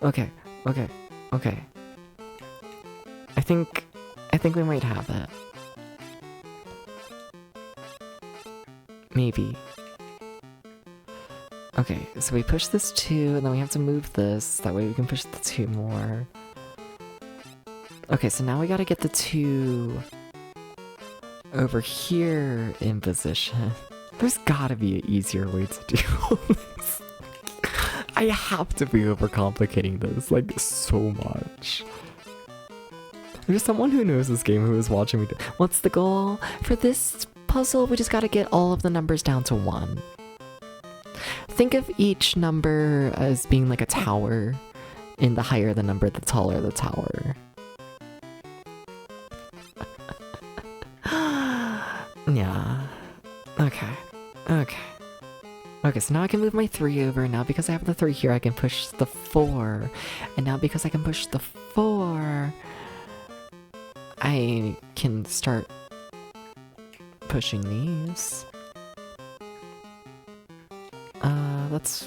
Okay. I think we might have it. Maybe. Okay, so we push this 2, and then we have to move this. That way we can push the 2 more. Okay, so now we gotta get the 2 over here in position. There's gotta be an easier way to do this. I have to be overcomplicating this, like, so much. There's someone who knows this game who is watching me. What's the goal? For this puzzle, we just gotta get all of the numbers down to 1. Think of each number as being like a tower, and the higher the number, the taller the tower. Yeah. Okay, so now I can move my 3 over. Now because I have the 3 here, I can push the 4. And now because I can push the 4, I can start pushing these. That's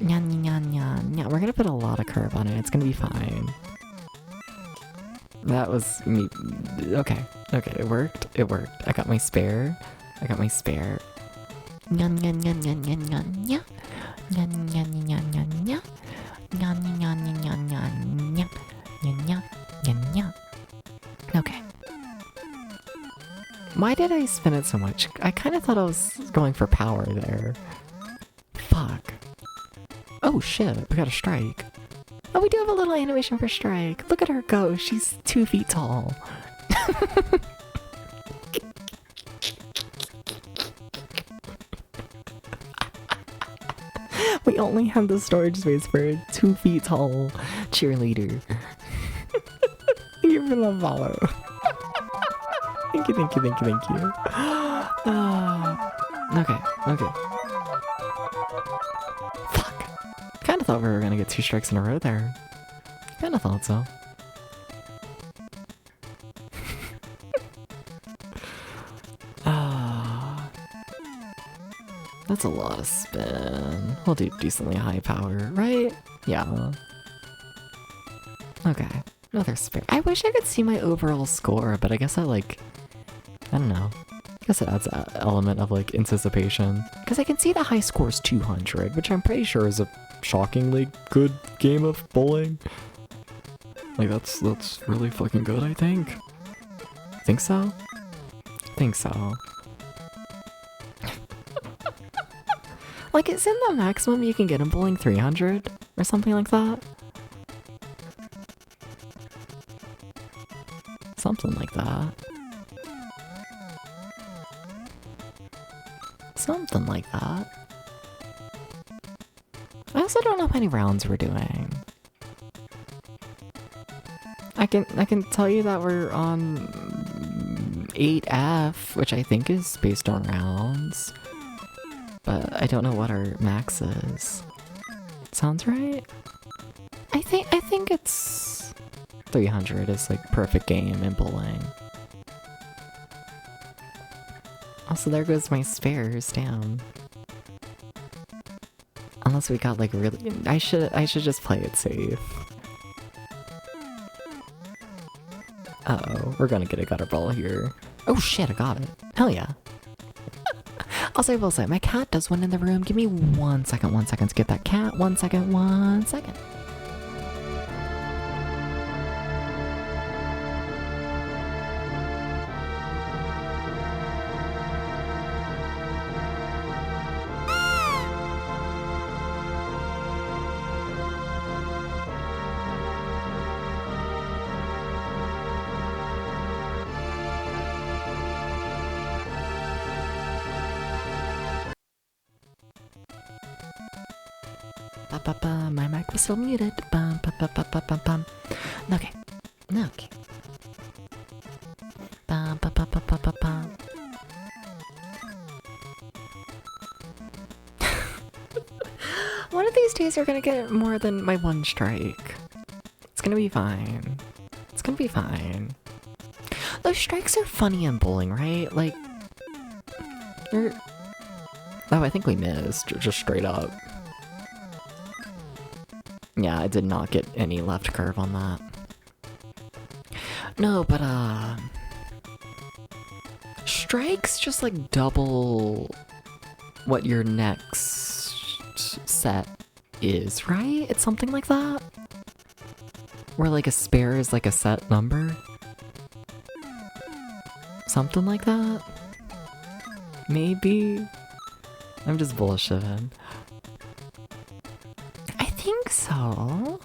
Yeah, we're gonna put a lot of curve on it. It's gonna be fine. That was me. Okay, it worked. I got my spare. Okay. Why did I spin it so much? I kind of thought I was going for power there. Fuck. Oh shit, we got a strike. Oh, we do have a little animation for strike. Look at her go, she's 2 feet tall. We only have the storage space for a 2 feet tall cheerleader. Thank you for the follow. Thank you. Okay. Fuck. Kinda thought we were gonna get 2 strikes in a row there. Kinda thought so. That's a lot of spin. We'll do decently high power, right? Yeah. Okay. Another spare. I wish I could see my overall score, but I guess I don't know. I guess it adds an element of anticipation. Because I can see the high score is 200, which I'm pretty sure is a shockingly good game of bowling. That's really fucking good, I think. Think so? Think so. Isn't the maximum you can get in bowling 300? Or something like that? Something like that. Something like that. I also don't know how many rounds we're doing. I can tell you that we're on 8F, which I think is based on rounds. But I don't know what our max is. Sounds right? I think it's 300 is perfect game in bowling. Also, there goes my spares, damn. Unless we got really, I should just play it safe. Uh-oh, we're gonna get a gutter ball here. Oh shit, I got it. Hell yeah. Also, I will say, my cat does one in the room. Give me 1 second to get that cat. 1 second. My mic was still muted. Okay. One of these days you're gonna get more than my 1 strike. It's gonna be fine. Those strikes are funny in bowling, right? Oh, I think we missed, just straight up. Yeah, I did not get any left curve on that. No, but strikes just double what your next set is, right? It's something like that? Where a spare is a set number? Something like that? Maybe? I'm just bullshitting. I think so.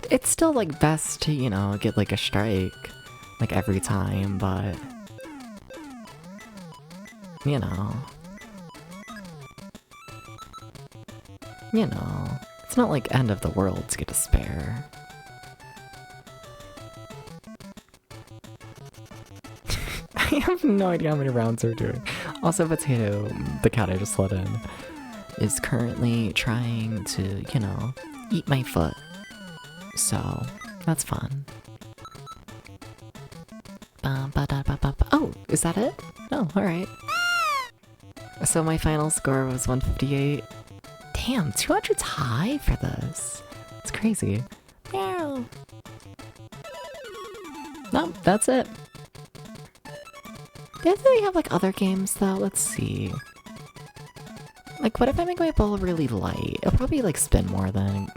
It's still best to, get a strike every time, but it's not end of the world to get a spare. I have no idea how many rounds we're doing. Also, Potato, the cat I just let in, is currently trying to, eat my foot. So, that's fun. Oh, is that it? Oh, alright. So my final score was 158. Damn, 200's high for this. It's crazy. Meow. No, that's it. Did they have like other games though? Let's see. Like, what if I make my ball really light? It'll probably like spin more then.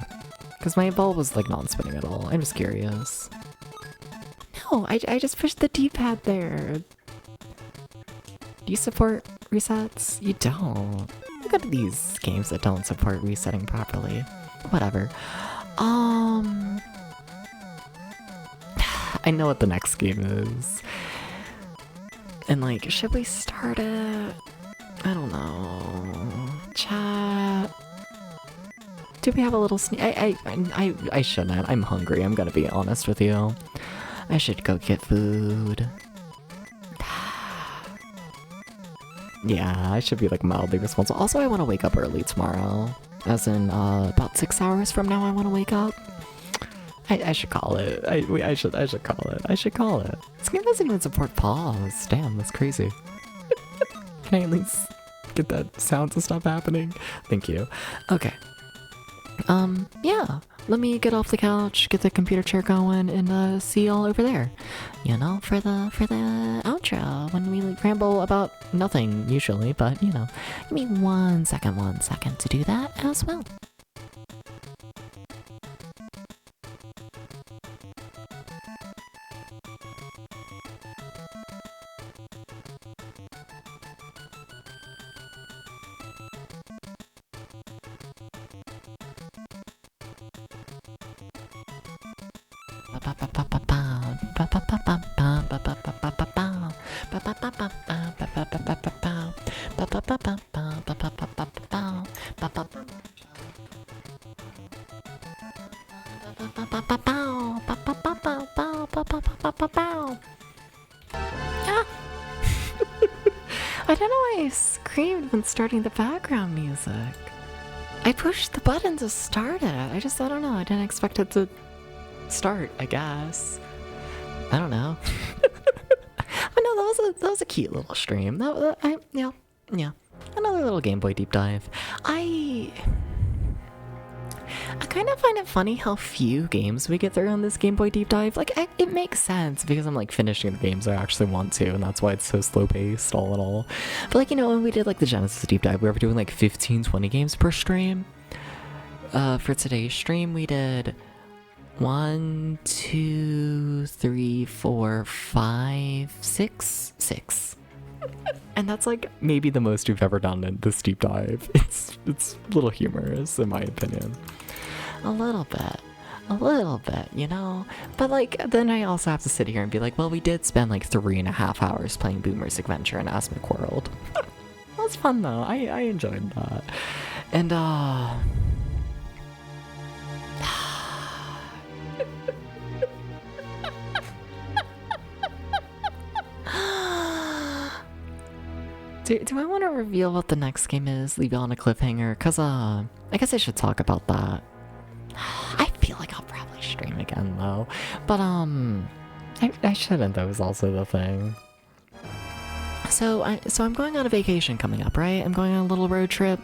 Because my ball was like non-spinning at all. I'm just curious. No, I just pushed the D-pad there. Do you support resets? You don't. Look at these games that don't support resetting properly. Whatever. I know what the next game is. And like, should we start it? I don't know. Chat. Do we have a little sneak? I shouldn't. I'm hungry. I'm gonna be honest with you. I should go get food. Yeah, I should be like mildly responsible. Also, I want to wake up early tomorrow. As in, about 6 hours from now I want to wake up. I should call it. I should call it. I should call it. This game doesn't even support pause. Damn, that's crazy. Can I at least get that sound to stop happening? Thank you. Okay. Yeah. Let me get off the couch, get the computer chair going, and see y'all over there. You know, for the outro, when we like, ramble about nothing usually, but you know, give me 1 second to do that as well. I don't know why I screamed when starting the background music. I pushed the button to start it. I don't know. I didn't expect it to start, I guess. I don't know. But no, that was a cute little stream. Yeah. Another little Game Boy deep dive. I kind of find it funny how few games we get through on this Game Boy deep dive. Like, it makes sense because I'm like finishing the games I actually want to, and that's why it's so slow paced, all in all. But like, you know, when we did like the Genesis deep dive, we were doing like 15-20 games per stream. For today's stream, we did 1, 2, 3, 4, 5, 6. And that's like maybe the most we've ever done in this deep dive. It's a little humorous in my opinion. A little bit, you know? But like, then I also have to sit here and be like, well, we did spend like 3.5 hours playing Boomer's Adventure in Asmik World. That was fun though, I enjoyed that. And Do I want to reveal what the next game is? Leave you on a cliffhanger? Cause I guess I should talk about that. I feel like I'll probably stream again though, but I shouldn't. That was also the thing. So I'm going on a vacation coming up, right? I'm going on a little road trip.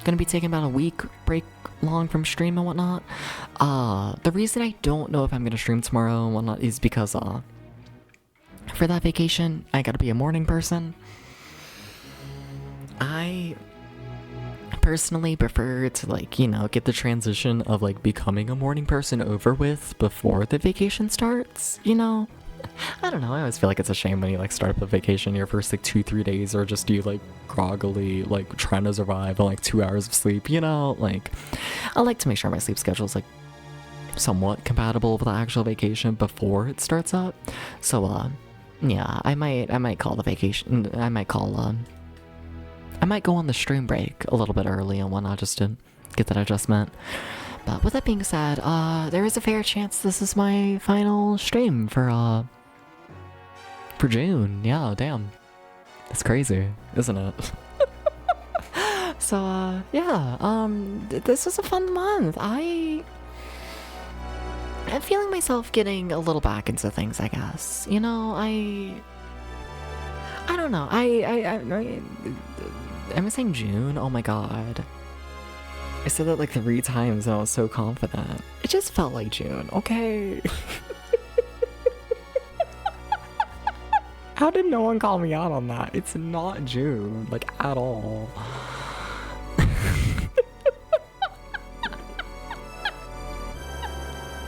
Gonna be taking about a week break long from stream and whatnot. The reason I don't know if I'm gonna stream tomorrow and whatnot is because for that vacation I gotta be a morning person. I personally prefer to like, you know, get the transition of like becoming a morning person over with before the vacation starts, you know? I don't know, I always feel like it's a shame when you like start up a vacation your first like 2-3 days or just you like groggily like trying to survive on like 2 hours of sleep, you know? Like, I like to make sure my sleep schedule is like somewhat compatible with the actual vacation before it starts up. So yeah, I might call the vacation, I might go on the stream break a little bit early and whatnot just to get that adjustment. But with that being said, there is a fair chance this is my final stream for June. Yeah, damn. That's crazy, isn't it? So, yeah, this was a fun month. I'm feeling myself getting a little back into things, I guess. You know, I don't know. Am I saying June? Oh my god. I said that like 3 times and I was so confident. It just felt like June, okay? How did no one call me out on that? It's not June, like, at all.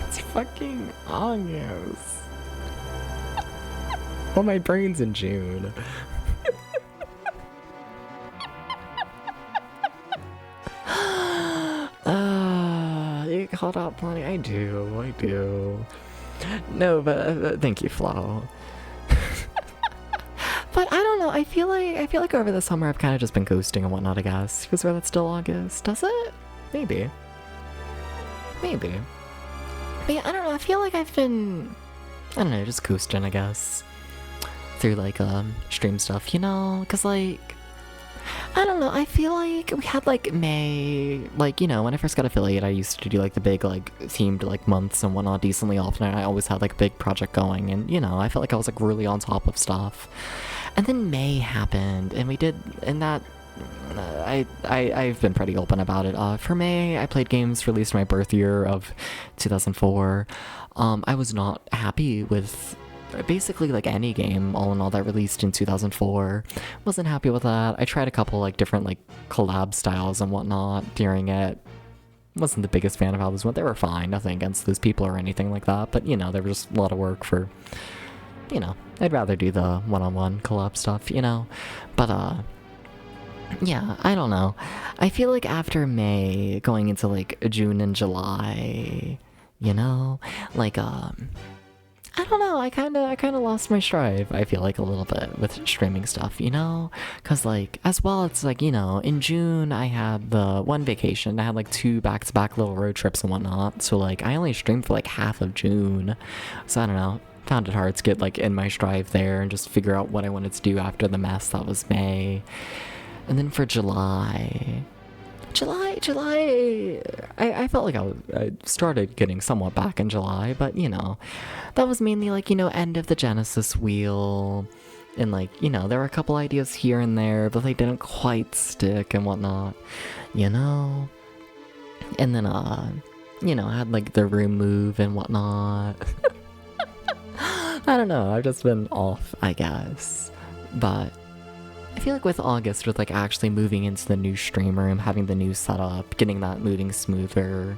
It's fucking August. Well, my brain's in June. You called out plenty. I do. No, but thank you, Flo. But I don't know. I feel like over the summer I've kind of just been ghosting and whatnot. I guess because that's still August. Does it? Maybe. But yeah, I don't know. I feel like I've been, I don't know, just ghosting. I guess through like stream stuff, you know, because like. I don't know, I feel like we had like May, like, you know, when I first got affiliate I used to do like the big like themed like months and whatnot decently often. I always had like a big project going and, you know, I felt like I was like really on top of stuff. And then May happened and we did, and that, I've been pretty open about it. For May, I played games released in my birth year of 2004. I was not happy with basically like any game all in all that released in 2004. Wasn't happy with that. I tried a couple like different like collab styles and whatnot during it. Wasn't the biggest fan of how those went. They were fine, nothing against those people or anything like that, but you know, they were just a lot of work for, you know, I'd rather do the one-on-one collab stuff, you know. But yeah, I don't know. I feel like after May, going into like June and July, you know, like I don't know, I kind of lost my strive, I feel like, a little bit with streaming stuff, you know? Because, like, as well, it's like, you know, in June, I had the one vacation, I had, like, 2 back-to-back little road trips and whatnot, so, like, I only streamed for, like, half of June, so I don't know, found it hard to get, like, in my strive there and just figure out what I wanted to do after the mess that was May. And then for July, I felt like I started getting somewhat back in July, but, you know, that was mainly, like, you know, end of the Genesis wheel, and, like, you know, there were a couple ideas here and there, but they didn't quite stick and whatnot, you know? And then, you know, I had, like, the room move and whatnot. I don't know, I've just been off, I guess, but I feel like with August, with like actually moving into the new stream room, having the new setup, getting that moving smoother,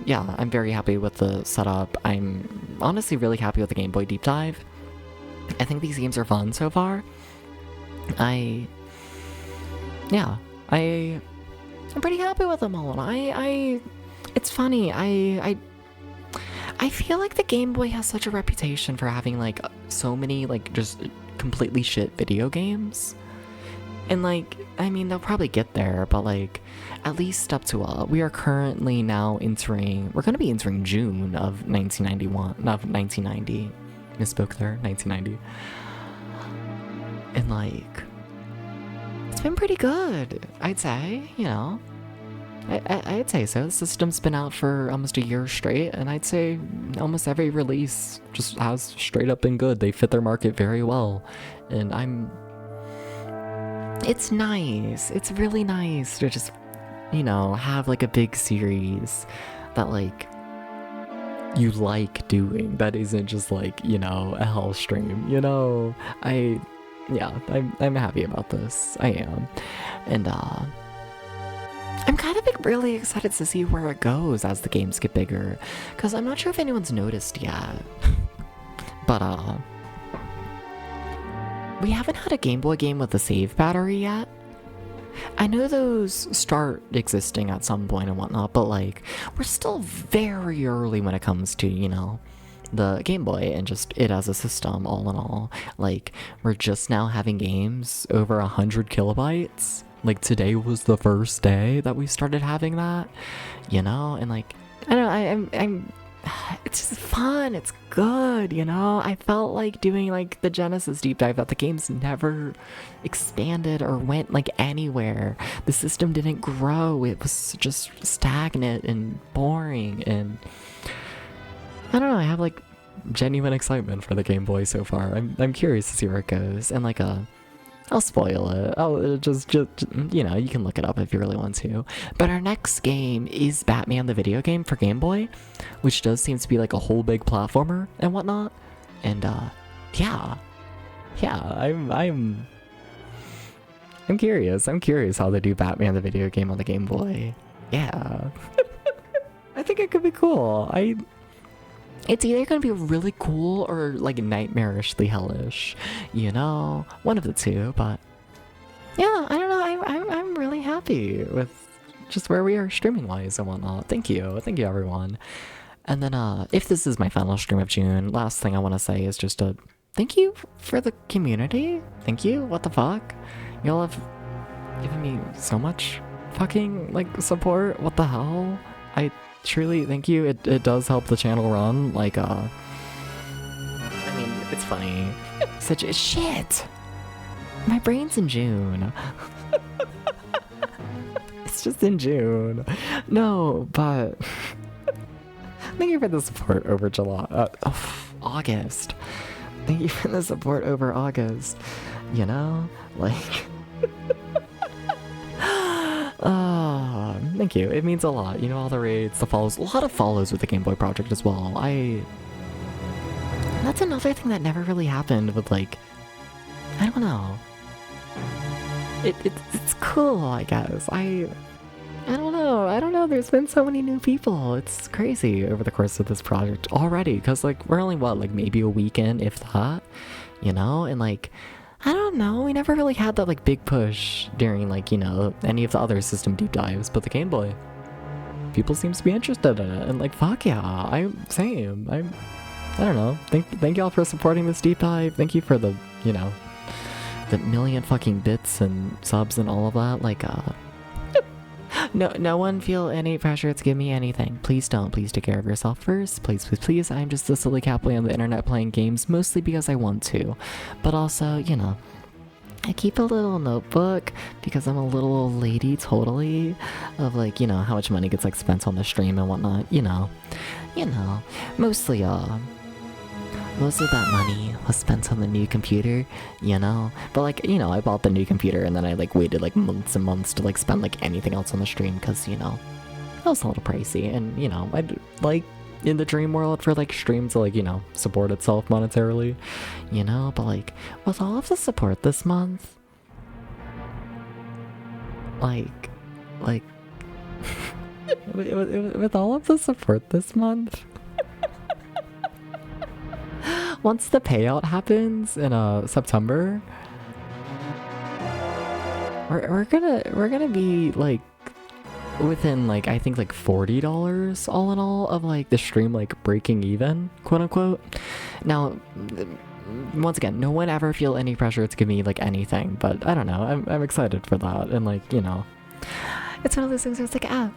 yeah, I'm very happy with the setup. I'm honestly really happy with the Game Boy Deep Dive. I think these games are fun so far. I'm pretty happy with them all. It's funny, I feel like the Game Boy has such a reputation for having like so many like just completely shit video games, and like, I mean, they'll probably get there, but like, at least up to we are currently now entering, we're gonna be entering June of 1990, misspoke there, 1990, and like, it's been pretty good, I'd say, you know, I'd say so. The system's been out for almost a year straight, and I'd say almost every release just has straight up been good. They fit their market very well, and it's nice. It's really nice to just, you know, have like a big series that like you like doing, that isn't just like, you know, a hell stream, you know? I'm happy about this. I am. And I'm kind of really excited to see where it goes as the games get bigger, because I'm not sure if anyone's noticed yet, but we haven't had a Game Boy game with a save battery yet. I know those start existing at some point and whatnot, but like, we're still very early when it comes to, you know, the Game Boy and just it as a system all in all. Like, we're just now having games over 100 kilobytes. Like, today was the first day that we started having that, you know? And like, I don't know, I'm it's just fun, it's good, you know? I felt like doing like the Genesis deep dive, that the games never expanded or went like anywhere. The system didn't grow, it was just stagnant and boring, and I don't know, I have like genuine excitement for the Game Boy so far. I'm curious to see where it goes, and like I'll spoil it. I'll just, you know, you can look it up if you really want to. But our next game is Batman the video game for Game Boy, which does seem to be like a whole big platformer and whatnot. And yeah, I'm curious. I'm curious how they do Batman the video game on the Game Boy. Yeah, I think it could be cool. It's either gonna be really cool or like nightmarishly hellish, you know, one of the two. But yeah, I don't know. I'm really happy with just where we are streaming wise and whatnot. Thank you everyone. And then if this is my final stream of June, last thing I want to say is just a thank you for the community. Thank you. What the fuck, y'all have given me so much fucking like support. What the hell? I truly thank you. It does help the channel run. Like I mean, it's funny. Such a shit. My brain's in June. It's just in June. No, but thank you for the support over July. August. Thank you for the support over August. You know, like. Thank you. It means a lot. You know, all the raids, the follows, a lot of follows with the Game Boy project as well. That's another thing that never really happened with like, I don't know. It's cool, I guess. I don't know. There's been so many new people. It's crazy over the course of this project already. Cause like we're only what, like maybe a weekend, if that, you know, and like. I don't know, we never really had that like big push during like, you know, any of the other system deep dives, but the Game Boy, people seems to be interested in it, and like fuck yeah, I don't know, thank y'all for supporting this deep dive, thank you for the, you know, the million fucking bits and subs and all of that, like no one feel any pressure to give me anything. Please don't. Please take care of yourself first. Please. I'm just a silly cat boy on the internet playing games, mostly because I want to. But also, you know, I keep a little notebook because I'm a little old lady, totally, of like, you know, how much money gets like spent on the stream and whatnot, you know, mostly, most of that money was spent on the new computer, you know? But like, you know, I bought the new computer and then I like waited like months and months to like spend like anything else on the stream because, you know, that was a little pricey. And, you know, I'd like in the dream world for like stream to like, you know, support itself monetarily, you know? But like, with all of the support this month, like, with all of the support this month, once the payout happens in September, we're gonna be like within like I think like $40 all in all of like the stream like breaking even, quote unquote. Now, once again, no one ever feel any pressure to give me like anything, but I don't know. I'm excited for that, and like, you know. It's one of those things where it's like, I'm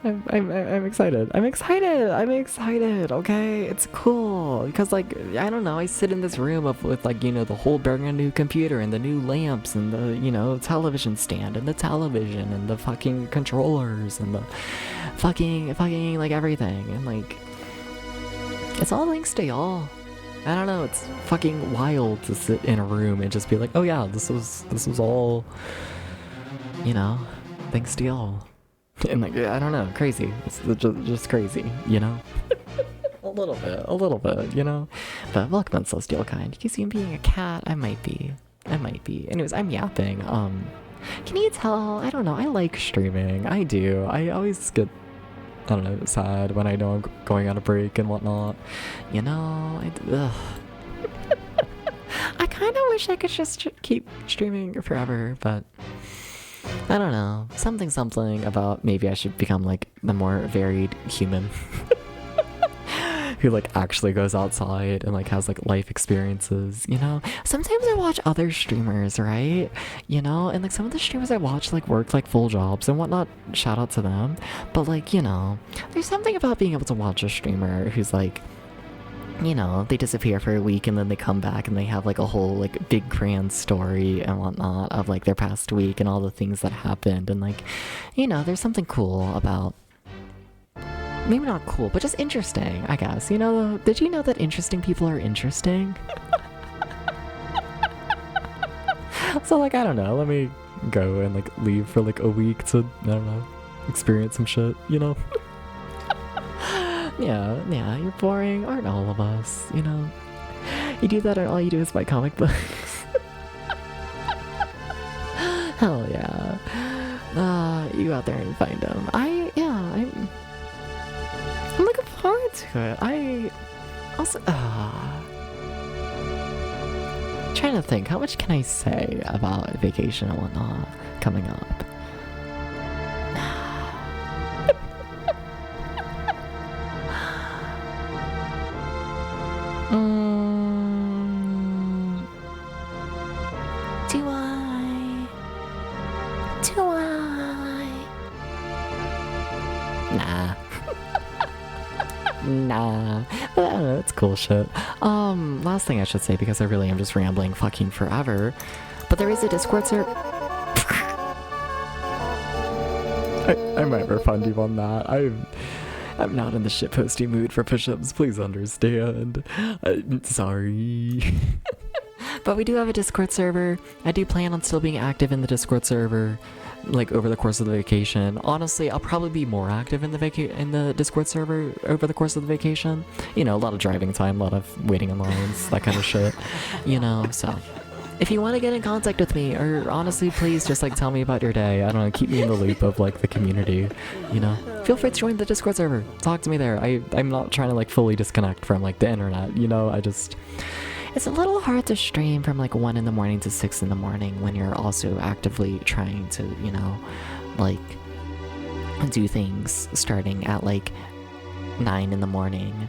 excited. I'm excited, okay? It's cool. Because, like, I don't know, I sit in this room with, like, you know, the whole brand new computer and the new lamps and the, you know, television stand and the television and the fucking controllers and the fucking, like, everything. And, like, it's all thanks to y'all. I don't know, it's fucking wild to sit in a room and just be like, oh yeah, this was all, you know, thanks to y'all. And like, I don't know, crazy. It's just crazy, you know? a little bit, you know? But welcome on Celestial Kind. You see him being a cat? I might be. Anyways, I'm yapping. Can you tell? I don't know, I like streaming. I do. I always get, I don't know, sad when I know I'm going on a break and whatnot. You know, I kind of wish I could just keep streaming forever, but I don't know, something about maybe I should become like the more varied human who like actually goes outside and like has like life experiences, you know? Sometimes I watch other streamers, right? You know, and like some of the streamers I watch like work like full jobs and whatnot, shout out to them. But like, you know, there's something about being able to watch a streamer who's like, you know, they disappear for a week and then they come back and they have like a whole like big grand story and whatnot of like their past week and all the things that happened, and like, you know, there's something cool about, maybe not cool, but just interesting, I guess. You know, did you know that interesting people are interesting? So like, I don't know, let me go and like leave for like a week to, I don't know, experience some shit, you know? Yeah, you're boring, aren't all of us, you know? You do that and all you do is buy comic books. Hell yeah. You go out there and find them. I'm looking forward to it. I also, trying to think, how much can I say about vacation and whatnot coming up? Do I? Nah. Nah. But I don't know, it's cool shit. Last thing I should say, because I really am just rambling fucking forever, but there is a Discord server. I might refund you on that. I'm not in the shitposty mood for push-ups, please understand. Sorry. But we do have a Discord server. I do plan on still being active in the Discord server, like over the course of the vacation. Honestly, I'll probably be more active in the Discord server over the course of the vacation. You know, a lot of driving time, a lot of waiting in lines, that kind of shit. You know, so if you want to get in contact with me, or honestly, please just like tell me about your day. I don't know, keep me in the loop of like the community. You know, feel free to join the Discord server. Talk to me there. I'm not trying to like fully disconnect from like the internet. You know, it's a little hard to stream from like 1 in the morning to 6 in the morning when you're also actively trying to, you know, like do things starting at like 9 in the morning.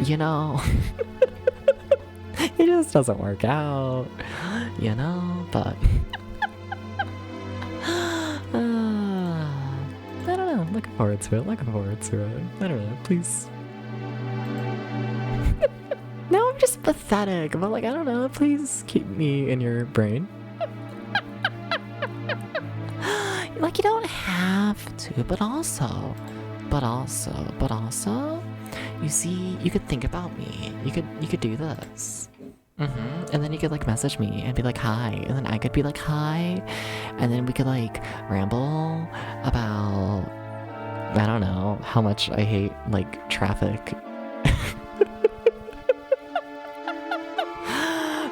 You know, it just doesn't work out, you know, but I don't know, looking forward to it. I don't know, please. No, I'm just pathetic, but like, I don't know, please keep me in your brain. Like, you don't have to, but also, you see, you could think about me. You could do this. And then you could like message me and be like, hi, and then I could be like, hi, and then we could like ramble about, I don't know, how much I hate like traffic.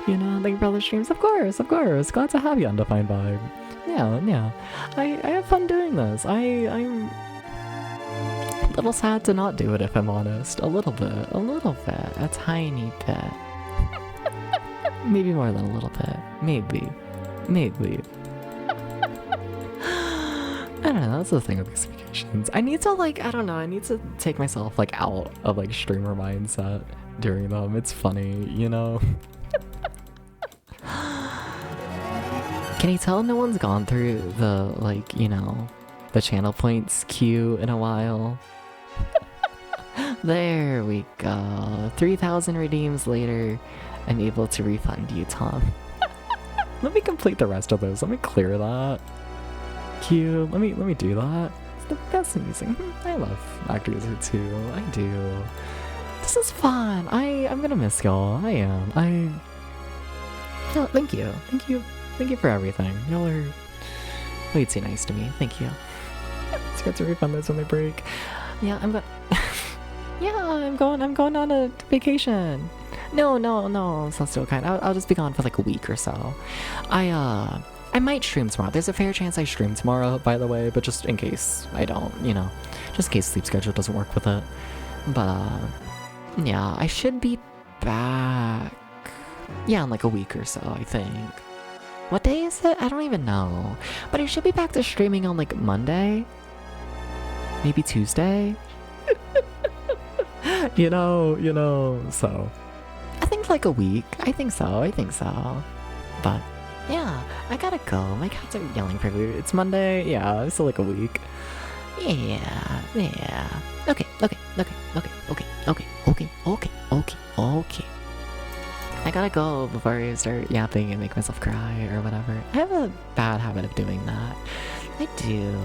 You know, like brother streams, of course. Glad to have you on Defined Vibe. Yeah. I have fun doing this. I'm a little sad to not do it, if I'm honest. A little bit, a tiny bit. Maybe more than a little bit. Maybe. I don't know, that's the thing with these vacations. I need to like, I don't know, I need to take myself like out of like streamer mindset during them. It's funny, you know? Can you tell no one's gone through the, like, you know, the channel points queue in a while? There we go. 3,000 redeems later, I'm able to refund you, Tom. Let me complete the rest of those. Let me clear that queue. Let me do that. It's the best music. I love Actors Who too. I do. This is fun. I'm gonna miss y'all. I am. Oh, thank you. Thank you for everything. Y'all are way too nice to me. Thank you. It's good to refund those when they break. Yeah, I'm going on a vacation. No, so still kind. I'll just be gone for like a week or so. I might stream tomorrow. There's a fair chance I stream tomorrow, by the way, but just in case I don't, you know, just in case sleep schedule doesn't work with it. But yeah, I should be back. Yeah, in like a week or so, I think. What day is it? I don't even know. But I should be back to streaming on like Monday? Maybe Tuesday? you know, so. I think like a week. I think so. But yeah, I gotta go. My cats are yelling for food. It's Monday. Yeah, it's still like a week. Yeah. Okay. I gotta go before I start yapping and make myself cry or whatever. I have a bad habit of doing that. I do.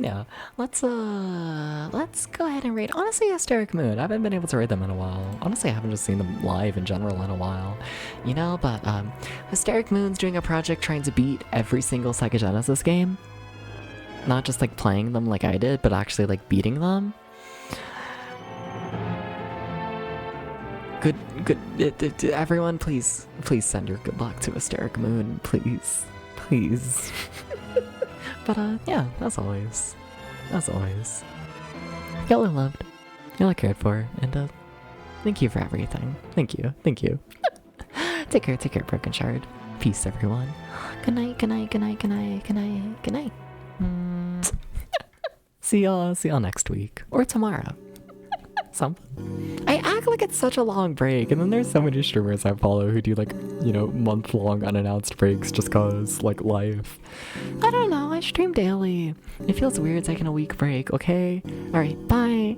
Yeah, let's go ahead and raid. Honestly, Hysteric Moon. I haven't been able to raid them in a while. Honestly, I haven't just seen them live in general in a while. You know, but Hysteric Moon's doing a project trying to beat every single Sega Genesis game. Not just like playing them like I did, but actually like beating them. Good. Everyone, please send your good luck to Hysteric Moon, please. But yeah, as always, y'all are loved, y'all are cared for, and thank you for everything. Thank you. Take care, Broken Shard. Peace, everyone. Good night. See y'all next week or tomorrow. Something. I act like it's such a long break, and then there's so many streamers I follow who do like, you know, month-long unannounced breaks just cause, like, life. I don't know, I stream daily. It feels weird taking a week break, okay? Alright, bye!